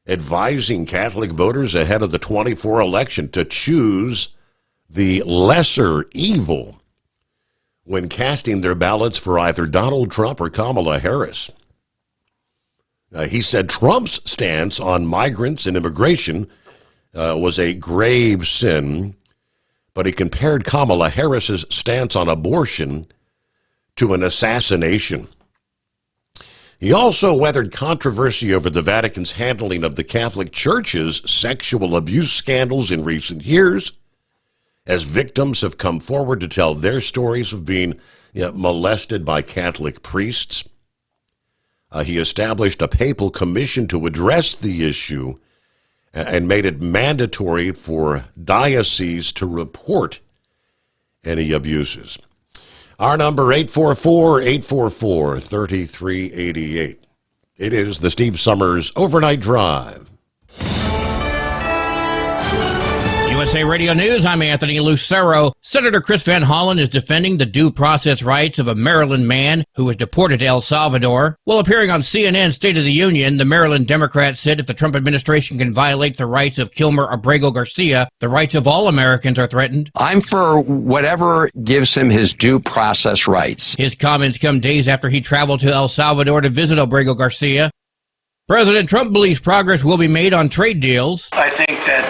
advising Catholic voters ahead of the 2024 election to choose the lesser evil when casting their ballots for either Donald Trump or Kamala Harris. He said Trump's stance on migrants and immigration was a grave sin, but he compared Kamala Harris's stance on abortion to an assassination. He also weathered controversy over the Vatican's handling of the Catholic Church's sexual abuse scandals in recent years, as victims have come forward to tell their stories of being molested by Catholic priests. He established a papal commission to address the issue and made it mandatory for dioceses to report any abuses. Our number, 844-844-3388. It is the Steve Summers Overnight Drive. USA Radio News, I'm Anthony Lucero. Senator Chris Van Hollen is defending the due process rights of a Maryland man who was deported to El Salvador. While appearing on CNN's State of the Union, the Maryland Democrat said if the Trump administration can violate the rights of Kilmer Abrego Garcia, the rights of all Americans are threatened. I'm for whatever gives him his due process rights. His comments come days after he traveled to El Salvador to visit Abrego Garcia. President Trump believes progress will be made on trade deals. I think that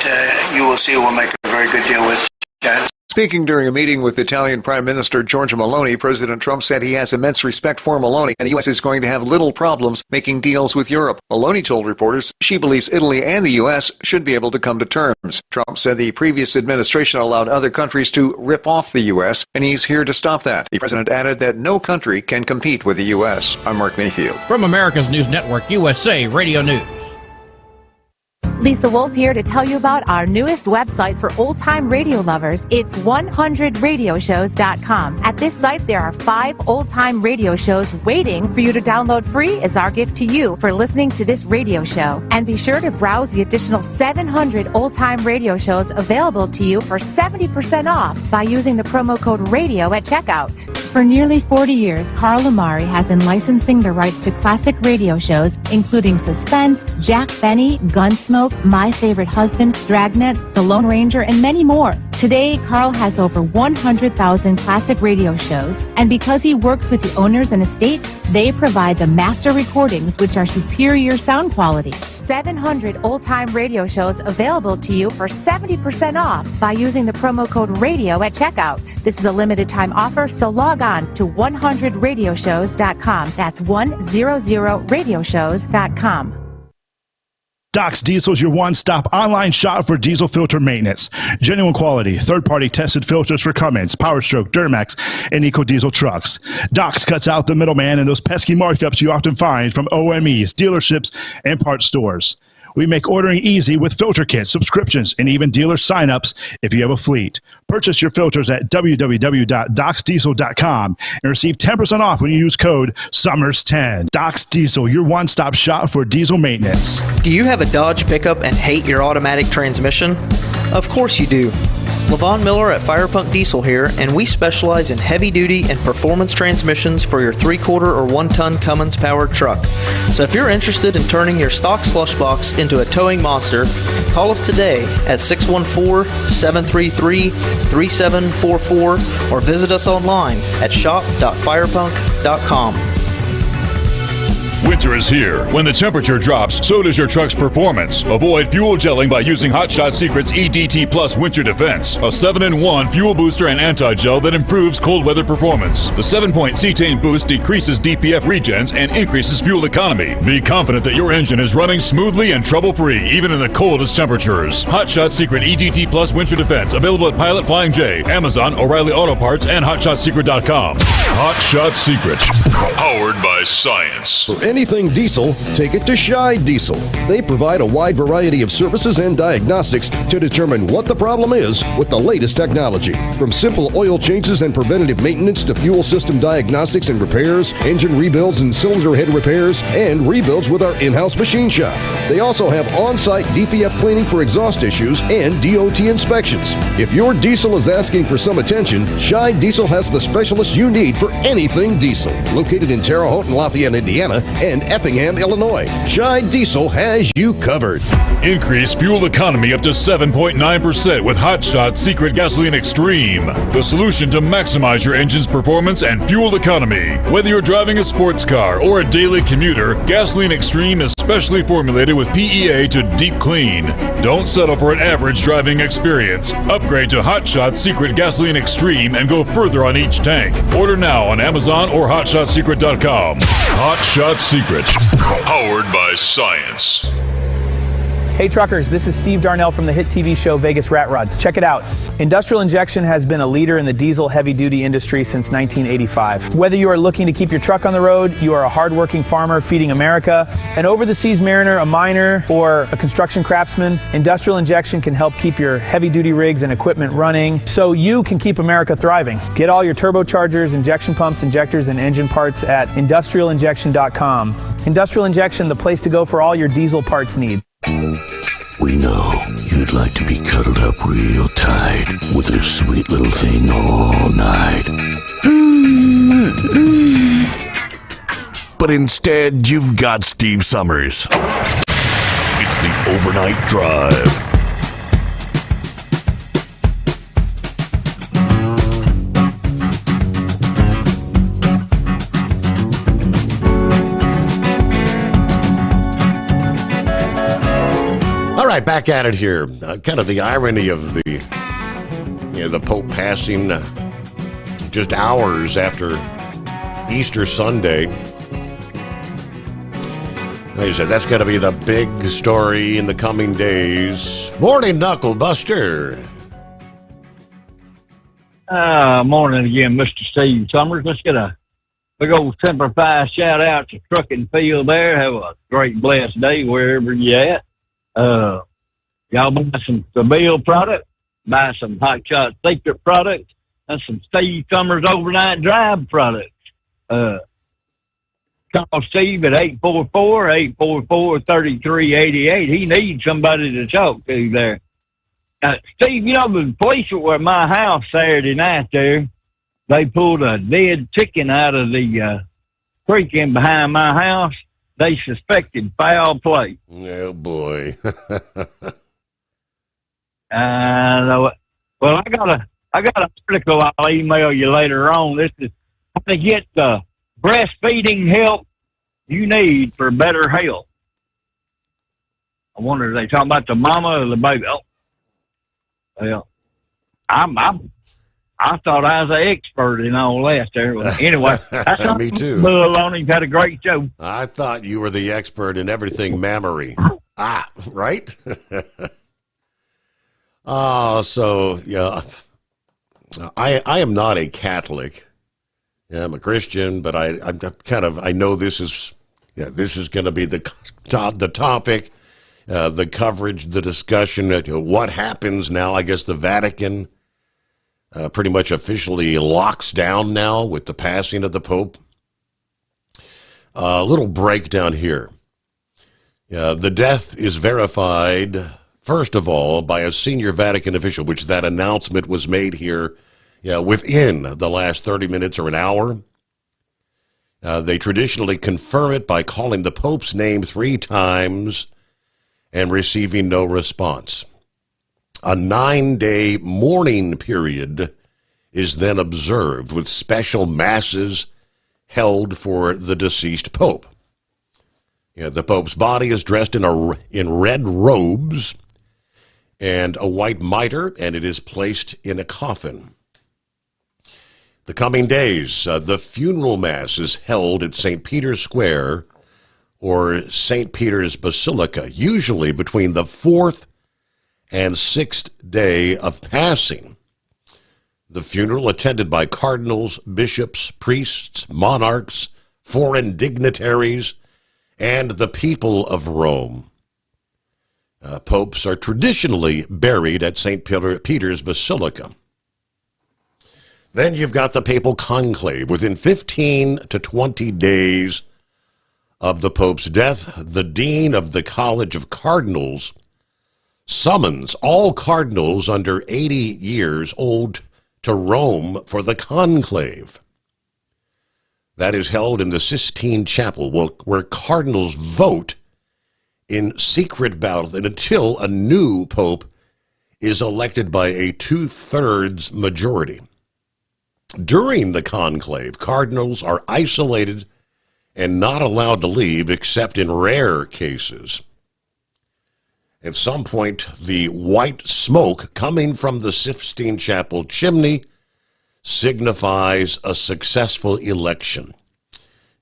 you will see we'll make a very good deal with China. Speaking during a meeting with Italian Prime Minister Giorgia Meloni, President Trump said he has immense respect for Meloni and the U.S. is going to have little problems making deals with Europe. Meloni told reporters she believes Italy and the U.S. should be able to come to terms. Trump said the previous administration allowed other countries to rip off the U.S., and he's here to stop that. The president added that no country can compete with the U.S. I'm Mark Mayfield. From America's News Network, USA Radio News. Lisa Wolf here to tell you about our newest website for old-time radio lovers. It's 100radioshows.com. At this site, there are 5 old-time radio shows waiting for you to download free as our gift to you for listening to this radio show. And be sure to browse the additional 700 old-time radio shows available to you for 70% off by using the promo code RADIO at checkout. For nearly 40 years, Carl Amari has been licensing the rights to classic radio shows, including Suspense, Jack Benny, Gunsmoke, My Favorite Husband, Dragnet, The Lone Ranger, and many more. Today, Carl has over 100,000 classic radio shows, and because he works with the owners and estates, they provide the master recordings, which are superior sound quality. 700 old-time radio shows available to you for 70% off by using the promo code RADIO at checkout. This is a limited-time offer, so log on to 100radioshows.com. That's 100radioshows.com. Doc's Diesel is your one-stop online shop for diesel filter maintenance. Genuine quality, third-party tested filters for Cummins, PowerStroke, Duramax, and EcoDiesel trucks. Doc's cuts out the middleman and those pesky markups you often find from OMEs, dealerships, and parts stores. We make ordering easy with filter kits, subscriptions, and even dealer sign-ups if you have a fleet. Purchase your filters at www.docsdiesel.com and receive 10% off when you use code SUMMERS10. Doc's Diesel, your one-stop shop for diesel maintenance. Do you have a Dodge pickup and hate your automatic transmission? Of course you do. Levon Miller at Firepunk Diesel here, and we specialize in heavy-duty and performance transmissions for your 3-quarter or 1-ton Cummins-powered truck. So if you're interested in turning your stock slush box into a towing monster, call us today at 614-733-3744 or visit us online at shop.firepunk.com. Winter is here. When the temperature drops, so does your truck's performance. Avoid fuel gelling by using Hot Shot Secret's EDT Plus Winter Defense, a 7-in-1 fuel booster and anti-gel that improves cold weather performance. The 7-point cetane boost decreases DPF regens and increases fuel economy. Be confident that your engine is running smoothly and trouble-free, even in the coldest temperatures. Hot Shot Secret EDT Plus Winter Defense, available at Pilot Flying J, Amazon, O'Reilly Auto Parts, and HotShotSecret.com. Hot Shot Secret, powered by science. For anything diesel, take it to Shy Diesel. They provide a wide variety of services and diagnostics to determine what the problem is with the latest technology. From simple oil changes and preventative maintenance to fuel system diagnostics and repairs, engine rebuilds and cylinder head repairs, and rebuilds with our in-house machine shop. They also have on-site DPF cleaning for exhaust issues and DOT inspections. If your diesel is asking for some attention, Shy Diesel has the specialist you need for anything diesel. Located in Terre Haute and Lafayette, Indiana, and Effingham, Illinois, Shy Diesel has you covered. Increase fuel economy up to 7.9% with Hot Shot Secret Gasoline Extreme, the solution to maximize your engine's performance and fuel economy. Whether you're driving a sports car or a daily commuter, Gasoline Extreme is specially formulated with PEA to deep clean. Don't settle for an average driving experience. Upgrade to Hot Shot Secret Gasoline Extreme and go further on each tank. Order now on Amazon or HotShotSecret.com. Hot Shot Secret, powered by science. Hey truckers, this is Steve Darnell from the hit TV show Vegas Rat Rods. Check it out. Industrial injection has been a leader in the diesel heavy-duty industry since 1985. Whether you are looking to keep your truck on the road, you are a hardworking farmer feeding America, an over-the-seas mariner, a miner, or a construction craftsman, industrial injection can help keep your heavy-duty rigs and equipment running so you can keep America thriving. Get all your turbochargers, injection pumps, injectors, and engine parts at industrialinjection.com. Industrial Injection, the place to go for all your diesel parts needs. We know you'd like to be cuddled up real tight with a sweet little thing all night. But instead, you've got Steve Summers. It's the Overnight Drive. All right, back at it here. Kind of the irony of the Pope passing just hours after Easter Sunday. Like I said, that's going to be the big story in the coming days. Morning, Knuckle Buster. Morning again, Mr. Steve Summers. Let's get a big old Semper Fi shout out to Truck and Field there. Have a great, blessed day wherever you're at. Y'all buy some Seville product, buy some Hot Shot Secret product, and some Steve Summers Overnight Drive products. Call Steve at 844-844-3388. He needs somebody to talk to there. Steve, the police were at my house Saturday night there. They pulled a dead chicken out of the creek in behind my house. They suspected foul play. Oh, boy. Well, I got an article I'll email you later on. This is how to get the breastfeeding help you need for better health. I wonder if they talking about the mama or the baby. Oh, well, I thought I was an expert in all that there. Well, anyway, that's me too. Baloney's had a great show. I thought you were the expert in everything mammary. Right? So yeah, I am not a Catholic. Yeah, I'm a Christian, but I know this is going to be the topic, the coverage, the discussion. What happens now? I guess the Vatican pretty much officially locks down now with the passing of the Pope. A little breakdown here. The death is verified, first of all, by a senior Vatican official, which that announcement was made here within the last 30 minutes or an hour. They traditionally confirm it by calling the Pope's name 3 times and receiving no response. A 9-day mourning period is then observed with special masses held for the deceased Pope. The Pope's body is dressed in red robes and a white mitre, and it is placed in a coffin. The coming days, the funeral mass is held at St. Peter's Square or St. Peter's Basilica, usually between the 4th and 6th day of passing. The funeral attended by cardinals, bishops, priests, monarchs, foreign dignitaries, and the people of Rome. Popes are traditionally buried at St. Peter's Basilica. Then you've got the papal conclave. Within 15 to 20 days of the Pope's death, the dean of the College of Cardinals summons all cardinals under 80 years old to Rome for the conclave. That is held in the Sistine Chapel, where cardinals vote in secret ballot until a new pope is elected by a 2/3 majority. During the conclave, cardinals are isolated and not allowed to leave except in rare cases. At some point, the white smoke coming from the Sistine Chapel chimney signifies a successful election,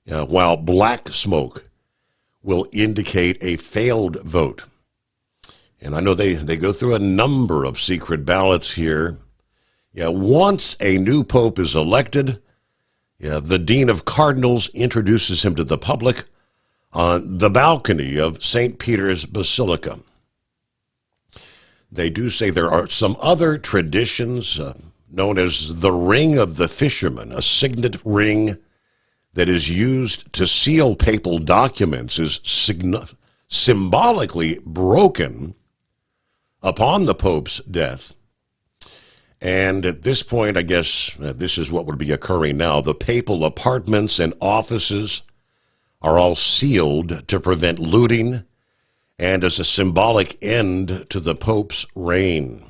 while black smoke will indicate a failed vote. And I know they go through a number of secret ballots here. Yeah, once a new pope is elected, the Dean of Cardinals introduces him to the public on the balcony of St. Peter's Basilica. They do say there are some other traditions known as the Ring of the Fisherman, a signet ring that is used to seal papal documents, is symbolically broken upon the Pope's death. And at this point, I guess this is what would be occurring now. The papal apartments and offices are all sealed to prevent looting and as a symbolic end to the Pope's reign.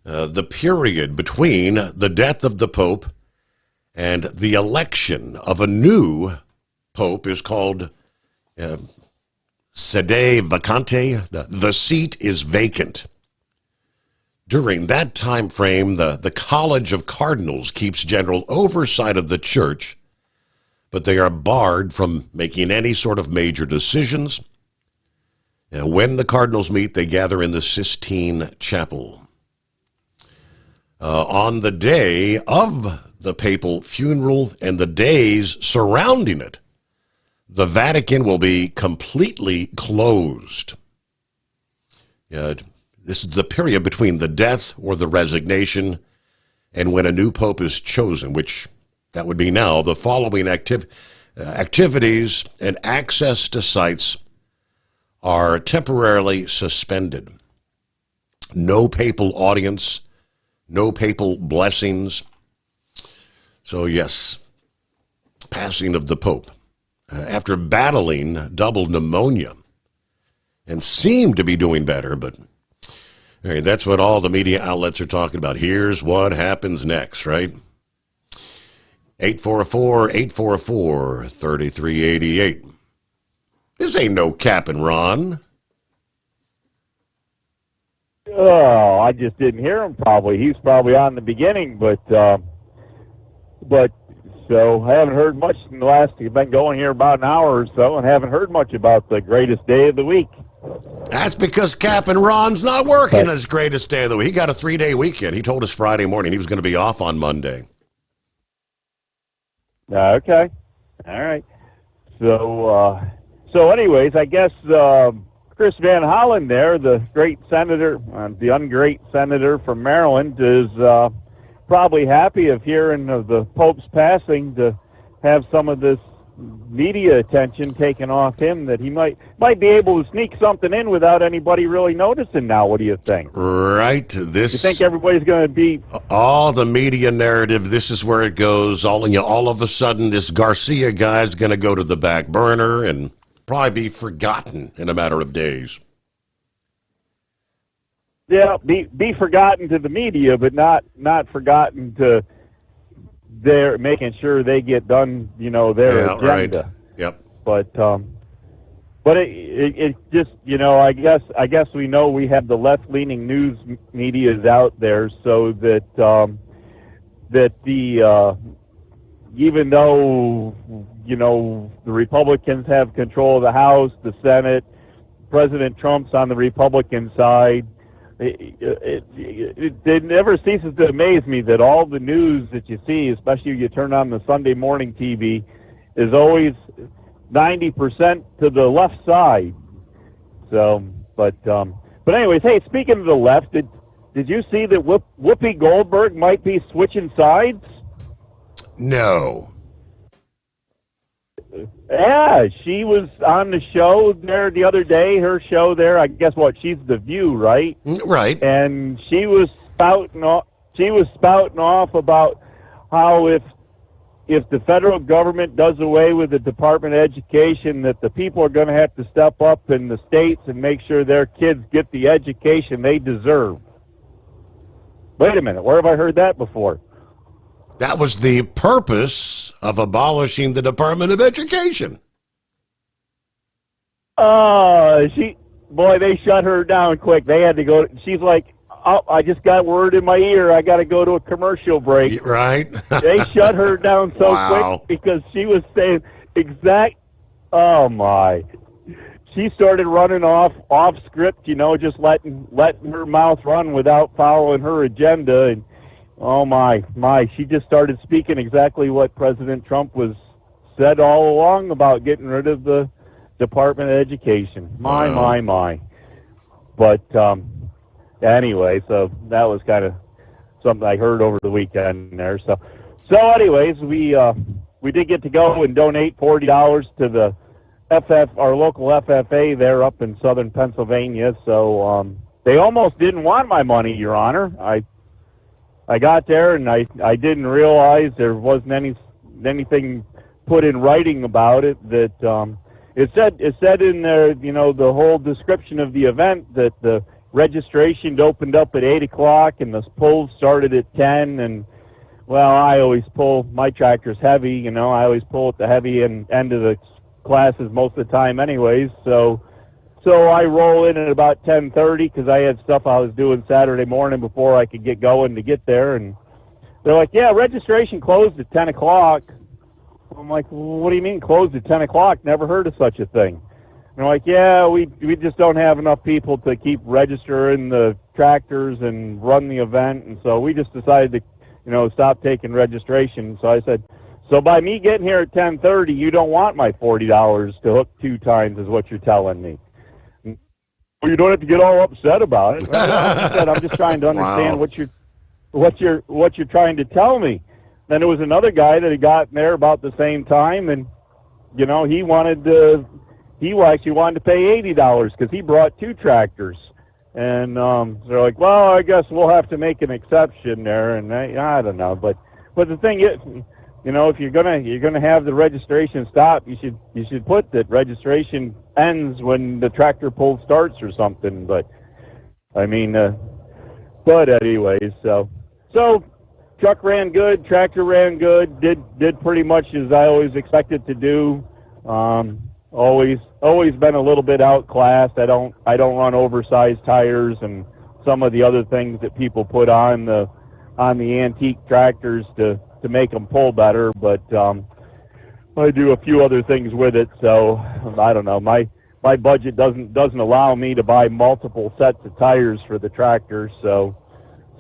The period between the death of the Pope and the election of a new Pope is called sede vacante. The seat is vacant. During that time frame, the College of Cardinals keeps general oversight of the church, but they are barred from making any sort of major decisions. And when the cardinals meet, they gather in the Sistine Chapel. On the day of the papal funeral and the days surrounding it, the Vatican will be completely closed. This is the period between the death or the resignation and when a new pope is chosen, which that would be now. The following activities and access to sites are temporarily suspended. No papal audience, no papal blessings. So yes, passing of the Pope. After battling double pneumonia and seemed to be doing better, but that's what all the media outlets are talking about. Here's what happens next, right? 844-844-3388. This ain't no Cap and Ron. Oh, I just didn't hear him probably. He's probably on the beginning, but so I haven't heard much in the last, you've been going here about an hour or so and haven't heard much about the greatest day of the week. That's because Cap and Ron's not working his greatest day of the week. He got a 3-day weekend. He told us Friday morning he was going to be off on Monday. Okay. All right. So anyways, I guess Chris Van Hollen there, the great senator, the ungreat senator from Maryland, is probably happy of hearing of the Pope's passing to have some of this media attention taken off him, that he might be able to sneak something in without anybody really noticing now. What do you think? Right. You think everybody's going to be... All the media narrative, this is where it goes. All of a sudden, this Garcia guy is going to go to the back burner and probably be forgotten in a matter of days. Yeah, be forgotten to the media, but not forgotten to their making sure they get done, their agenda. Right. Yep. But it just, I guess we know we have the left-leaning news media out there, so that that the even though the Republicans have control of the House, the Senate, President Trump's on the Republican side. It never ceases to amaze me that all the news that you see, especially you turn on the Sunday morning TV, is always 90% to the left side. So, but anyways, hey, speaking of the left, did you see that Whoopi Goldberg might be switching sides? No. Yeah, she was on the show there the other day, her show there. I guess she's The View, right? Right. And she was spouting off about how if the federal government does away with the Department of Education, that the people are going to have to step up in the states and make sure their kids get the education they deserve. Wait a minute, where have I heard that before? That was the purpose of abolishing the Department of Education. They shut her down quick. They had to go. She's like, oh, I just got word in my ear. I got to go to a commercial break. Right. They shut her down so quick because she was saying oh my. she started running off script, just letting her mouth run without following her agenda. And oh my, she just started speaking exactly what President Trump was said all along about getting rid of the Department of Education. My. But anyway, so that was kind of something I heard over the weekend there. So anyways, we did get to go and donate $40 to the our local FFA there up in southern Pennsylvania. So they almost didn't want my money, Your Honor. I got there and I didn't realize there wasn't anything put in writing about it. That it said in there, the whole description of the event, that the registration opened up at 8 o'clock and the polls started at 10. And well, I always pull, my tractor's heavy, I always pull at the heavy end of the classes most of the time anyways. So I roll in at about 10:30 because I had stuff I was doing Saturday morning before I could get going to get there. And they're like, yeah, registration closed at 10 o'clock. I'm like, well, what do you mean closed at 10 o'clock? Never heard of such a thing. And they're like, yeah, we just don't have enough people to keep registering the tractors and run the event. And so we just decided to, stop taking registration. So I said, so by me getting here at 10:30, you don't want my $40 to hook 2 times is what you're telling me. Well, you don't have to get all upset about it. I'm just trying to understand what you're trying to tell me. Then there was another guy that had gotten there about the same time, and he actually wanted to pay $80 because he brought 2 tractors. And they're like, well, I guess we'll have to make an exception there. And I don't know, but the thing is, if you're gonna have the registration stop, you should put that registration ends when the tractor pull starts or something. But I mean, but anyways, so truck ran good, tractor ran good, did pretty much as I always expected to do. Always been a little bit outclassed. I don't run oversized tires and some of the other things that people put on the antique tractors to make them pull better, but I do a few other things with it. So I don't know. My budget doesn't allow me to buy multiple sets of tires for the tractor. So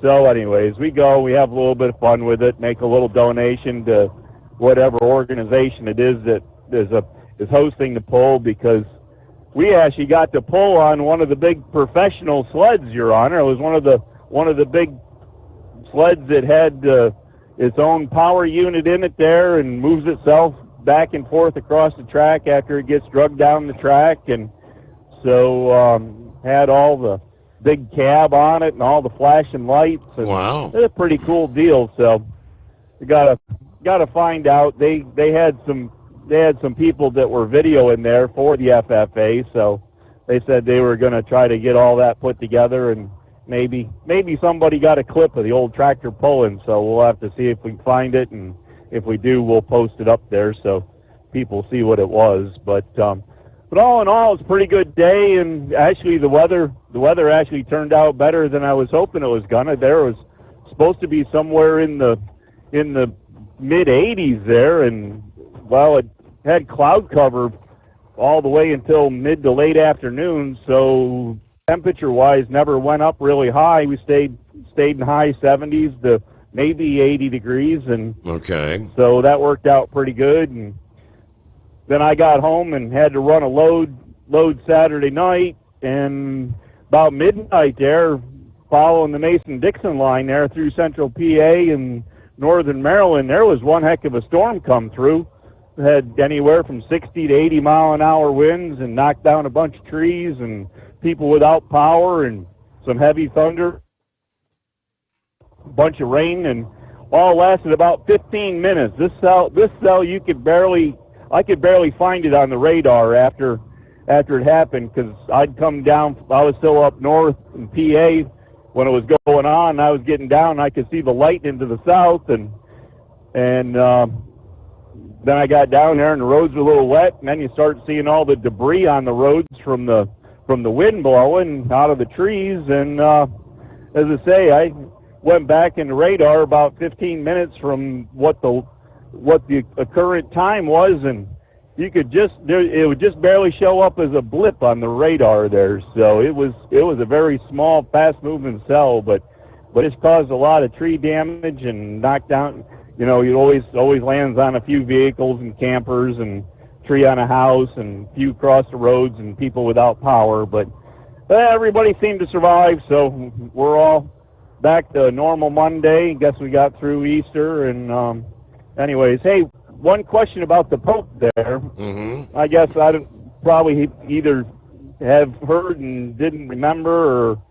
anyways, we have a little bit of fun with it, make a little donation to whatever organization it is that is hosting the pull, because we actually got to pull on one of the big professional sleds, Your Honor. It was one of the big sleds that had its own power unit in it there and moves itself back and forth across the track after it gets drugged down the track. And so had all the big cab on it and all the flashing lights. And wow. It's a pretty cool deal. So we gotta find out. They had some people that were videoing there for the FFA, so they said they were going to try to get all that put together, and maybe somebody got a clip of the old tractor pulling, so we'll have to see if we can find it, and if we do, we'll post it up there so people see what it was. But all in all, it's a pretty good day, and actually the weather actually turned out better than I was hoping it was gonna. There was supposed to be somewhere in the mid 80s there, and well, it had cloud cover all the way until mid to late afternoon, so temperature-wise never went up really high. We stayed in high 70s to maybe 80 degrees, and okay, so that worked out pretty good. And then I got home and had to run a load Saturday night, and about midnight there, following the Mason-Dixon line there through central PA and northern Maryland, there was one heck of a storm come through. It had anywhere from 60 to 80 mile an hour winds and knocked down a bunch of trees and people without power and some heavy thunder, a bunch of rain, and all lasted about 15 minutes. This cell I could barely find it on the radar after it happened, because I'd come down, I was still up north in PA when it was going on, and I was getting down, and I could see the lightning to the south, and then I got down there, and the roads were a little wet, and then you start seeing all the debris on the roads from the wind blowing out of the trees. And as I say, I went back in the radar about 15 minutes from what the current time was, and it would just barely show up as a blip on the radar there. So it was a very small, fast-moving cell, but it's caused a lot of tree damage and knocked down. You know, it always lands on a few vehicles and campers and tree on a house and few across the roads and people without power. But everybody seemed to survive, so we're all back to normal Monday. Guess we got through Easter. And anyways, hey, one question about the Pope there. Mm-hmm. I guess I probably either have heard and didn't remember, or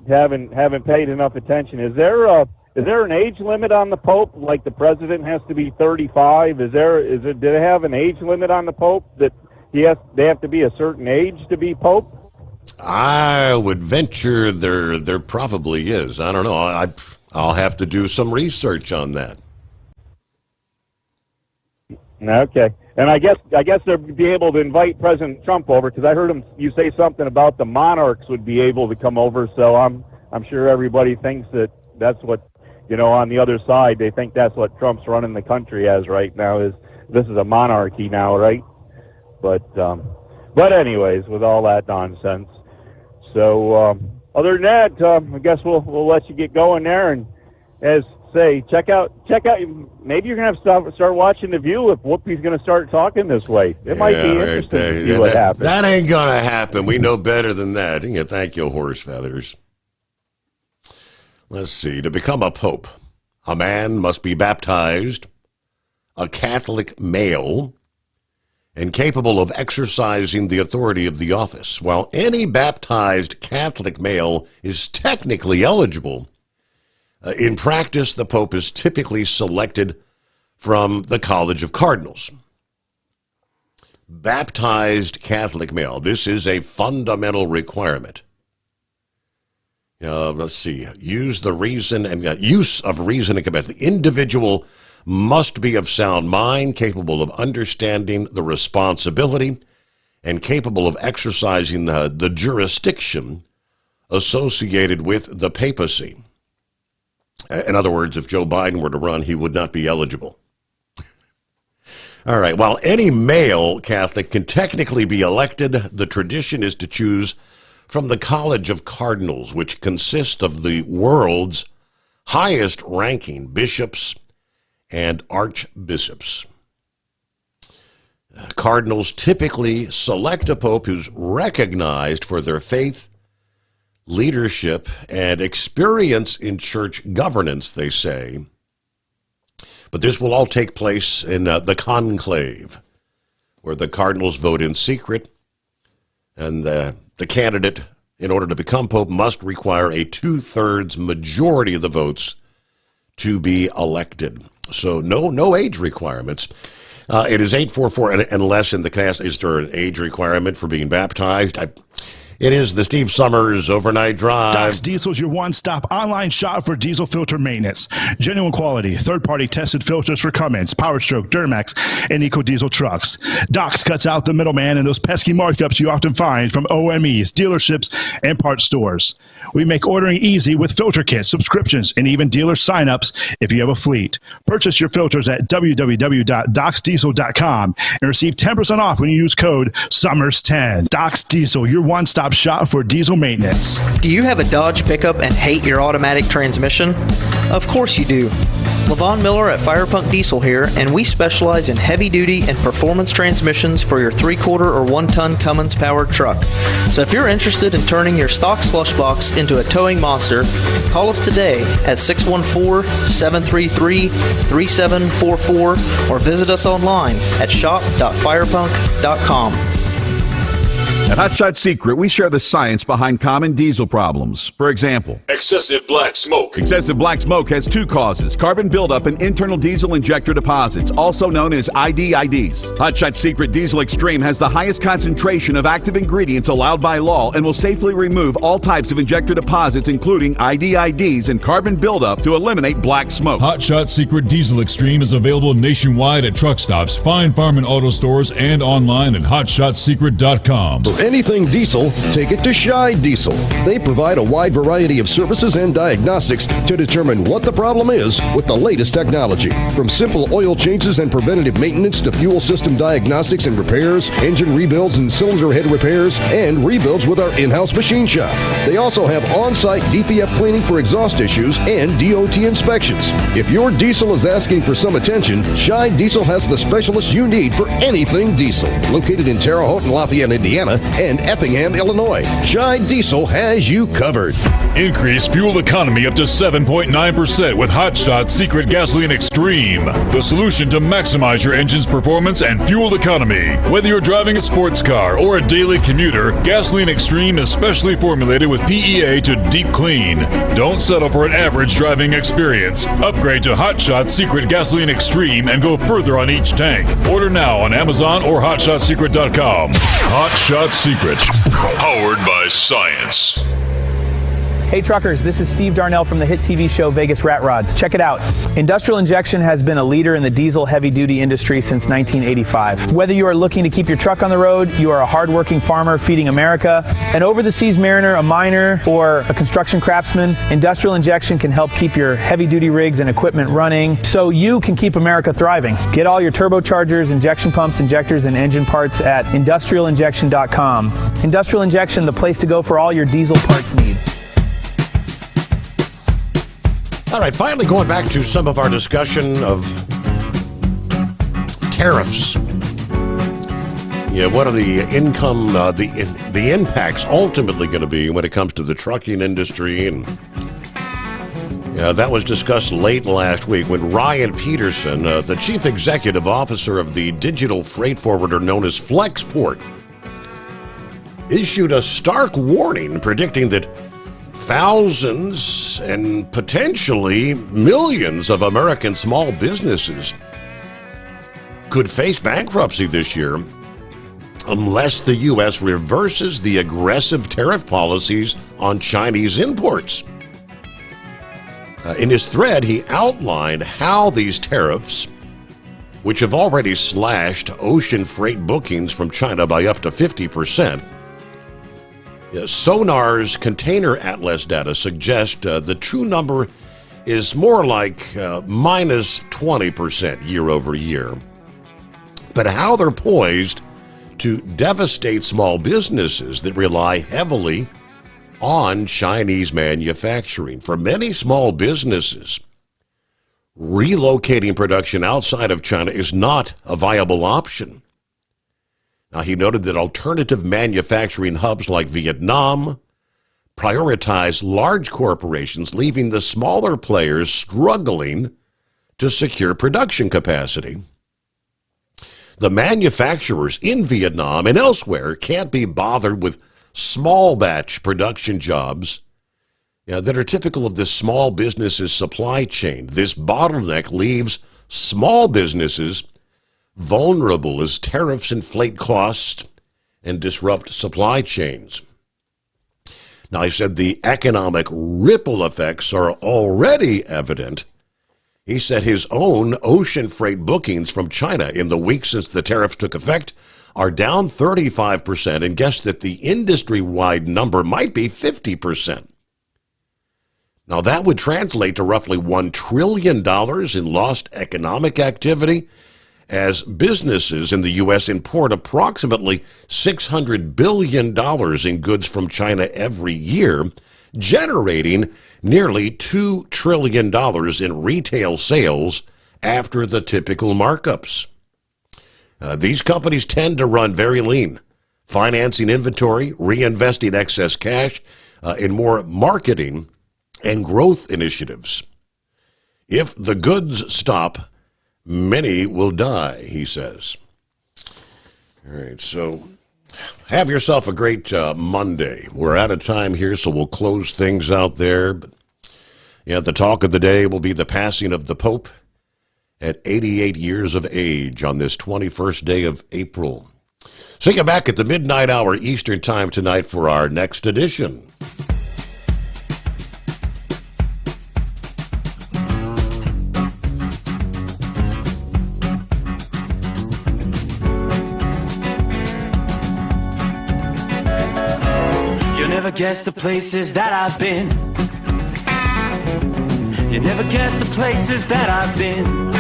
haven't paid enough attention. Is there an age limit on the Pope? Like the president has to be 35. Do they have an age limit on the Pope that they have to be a certain age to be Pope? I would venture there probably is. I don't know. I'll have to do some research on that. Okay, and I guess they'll be able to invite President Trump over, because I heard you say something about the monarchs would be able to come over. So I'm sure everybody thinks that's what, you know, on the other side they think that's what Trump's running the country as right now, is this is a monarchy now, right? But anyways, with all that nonsense. So other than that, I guess we'll let you get going there, and as say, check out. Maybe you're gonna have to start watching The View if Whoopi's gonna start talking this way. It might be interesting to see what happens. That ain't gonna happen. We know better than that. Yeah, thank you, horse feathers. Let's see. To become a pope, a man must be baptized, a Catholic male, and capable of exercising the authority of the office. While any baptized Catholic male is technically eligible, in practice, the Pope is typically selected from the College of Cardinals. Baptized Catholic male. This is a fundamental requirement. Let's see. Use of reason and command. The individual must be of sound mind, capable of understanding the responsibility, and capable of exercising the jurisdiction associated with the papacy. In other words, if Joe Biden were to run, he would not be eligible. All right. While any male Catholic can technically be elected, the tradition is to choose from the College of Cardinals, which consists of the world's highest-ranking bishops and archbishops. Cardinals typically select a pope who's recognized for their faith, leadership, and experience in church governance, they say. But this will all take place in the conclave, where the cardinals vote in secret, and the candidate, in order to become pope, must require a 2/3 majority of the votes to be elected. So no age requirements. It is 844, unless in the cast, is there an age requirement for being baptized? It is the Steve Sommers Overnight Drive. Doc's Diesel is your one-stop online shop for diesel filter maintenance. Genuine quality, third-party tested filters for Cummins, Powerstroke, Duramax, and EcoDiesel trucks. Doc's cuts out the middleman and those pesky markups you often find from OMEs, dealerships, and parts stores. We make ordering easy with filter kits, subscriptions, and even dealer sign-ups if you have a fleet. Purchase your filters at www.docsdiesel.com and receive 10% off when you use code SOMMERS10. Doc's Diesel, your one-stop shop for diesel maintenance. Do you have a Dodge pickup and hate your automatic transmission? Of course you do. Levon Miller at Firepunk Diesel here, and we specialize in heavy-duty and performance transmissions for your 3/4 or 1-ton Cummins-powered truck. So if you're interested in turning your stock slush box into a towing monster, call us today at 614-733-3744 or visit us online at shop.firepunk.com. At Hot Shot Secret, we share the science behind common diesel problems. For example, excessive black smoke. Excessive black smoke has two causes: carbon buildup and internal diesel injector deposits, also known as IDIDs. Hot Shot Secret Diesel Extreme has the highest concentration of active ingredients allowed by law and will safely remove all types of injector deposits, including IDIDs and carbon buildup, to eliminate black smoke. Hot Shot Secret Diesel Extreme is available nationwide at truck stops, fine farm and auto stores, and online at hotshotsecret.com. For anything diesel, take it to Scheid Diesel. They provide a wide variety of services and diagnostics to determine what the problem is with the latest technology. From simple oil changes and preventative maintenance to fuel system diagnostics and repairs, engine rebuilds and cylinder head repairs, and rebuilds with our in-house machine shop. They also have on-site DPF cleaning for exhaust issues and DOT inspections. If your diesel is asking for some attention, Scheid Diesel has the specialist you need for anything diesel. Located in Terre Haute and Lafayette, Indiana, and Effingham, Illinois, Scheid Diesel has you covered. Increase fuel economy up to 7.9% with Hot Shot Secret Gasoline Extreme. The solution to maximize your engine's performance and fuel economy. Whether you're driving a sports car or a daily commuter, Gasoline Extreme is specially formulated with PEA to deep clean. Don't settle for an average driving experience. Upgrade to Hot Shot Secret Gasoline Extreme and go further on each tank. Order now on Amazon or HotShotSecret.com. Hot Shot Secret. Powered by science. Hey truckers, this is Steve Darnell from the hit TV show Vegas Rat Rods. Check it out. Industrial Injection has been a leader in the diesel heavy-duty industry since 1985. Whether you are looking to keep your truck on the road, you are a hard-working farmer feeding America, an over-the-seas mariner, a miner, or a construction craftsman, Industrial Injection can help keep your heavy-duty rigs and equipment running so you can keep America thriving. Get all your turbochargers, injection pumps, injectors, and engine parts at industrialinjection.com. Industrial Injection, the place to go for all your diesel parts needs. All right, finally going back to some of our discussion of tariffs. Yeah, what are the income, the impacts ultimately going to be when it comes to the trucking industry? And yeah, that was discussed late last week when Ryan Peterson, the chief executive officer of the digital freight forwarder known as Flexport, issued a stark warning predicting that thousands and potentially millions of American small businesses could face bankruptcy this year unless the U.S. reverses the aggressive tariff policies on Chinese imports. In his thread, he outlined how these tariffs, which have already slashed ocean freight bookings from China by up to 50%, Sonar's Container Atlas data suggest the true number is more like minus 20% year over year. But how they're poised to devastate small businesses that rely heavily on Chinese manufacturing. For many small businesses, relocating production outside of China is not a viable option. Now, he noted that alternative manufacturing hubs like Vietnam prioritize large corporations, leaving the smaller players struggling to secure production capacity. The manufacturers in Vietnam and elsewhere can't be bothered with small batch production jobs that are typical of this small business's supply chain. This bottleneck leaves small businesses vulnerable as tariffs inflate costs and disrupt supply chains. Now, he said the economic ripple effects are already evident. He said his own ocean freight bookings from China in the week since the tariffs took effect are down 35% and guessed that the industry-wide number might be 50%. Now, that would translate to roughly $1 trillion in lost economic activity as businesses in the U.S. import approximately $600 billion in goods from China every year, generating nearly $2 trillion in retail sales after the typical markups. These companies tend to run very lean, financing inventory, reinvesting excess cash in more marketing and growth initiatives. If the goods stop, many will die, he says. All right, so have yourself a great Monday. We're out of time here, so we'll close things out there. But yeah, the talk of the day will be the passing of the Pope at 88 years of age on this 21st day of April. See you back at the midnight hour Eastern Time tonight for our next edition. guess the places that I've been. You never guess the places that I've been.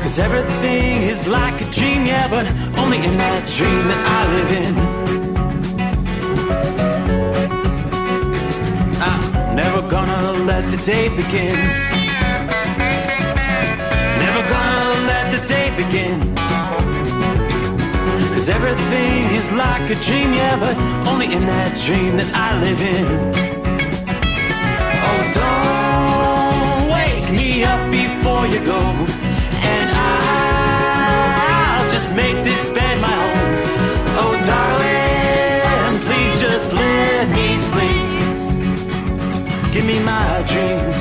'Cause everything is like a dream, yeah, but only in that dream that I live in. I'm never gonna let the day begin. Never gonna let the day begin. 'Cause everything is like a dream, yeah, but only in that dream that I live in. Oh, don't wake me up before you go, and I'll just make this bed my home. Oh, darling, please just let me sleep. Give me my dreams.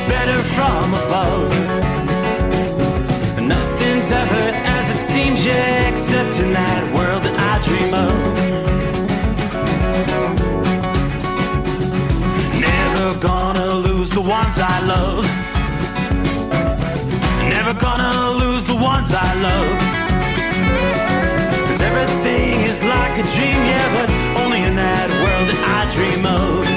Better from above. Nothing's ever as it seems, yeah, except in that world that I dream of. Never gonna lose the ones I love. Never gonna lose the ones I love. 'Cause everything is like a dream, yeah, but only in that world that I dream of.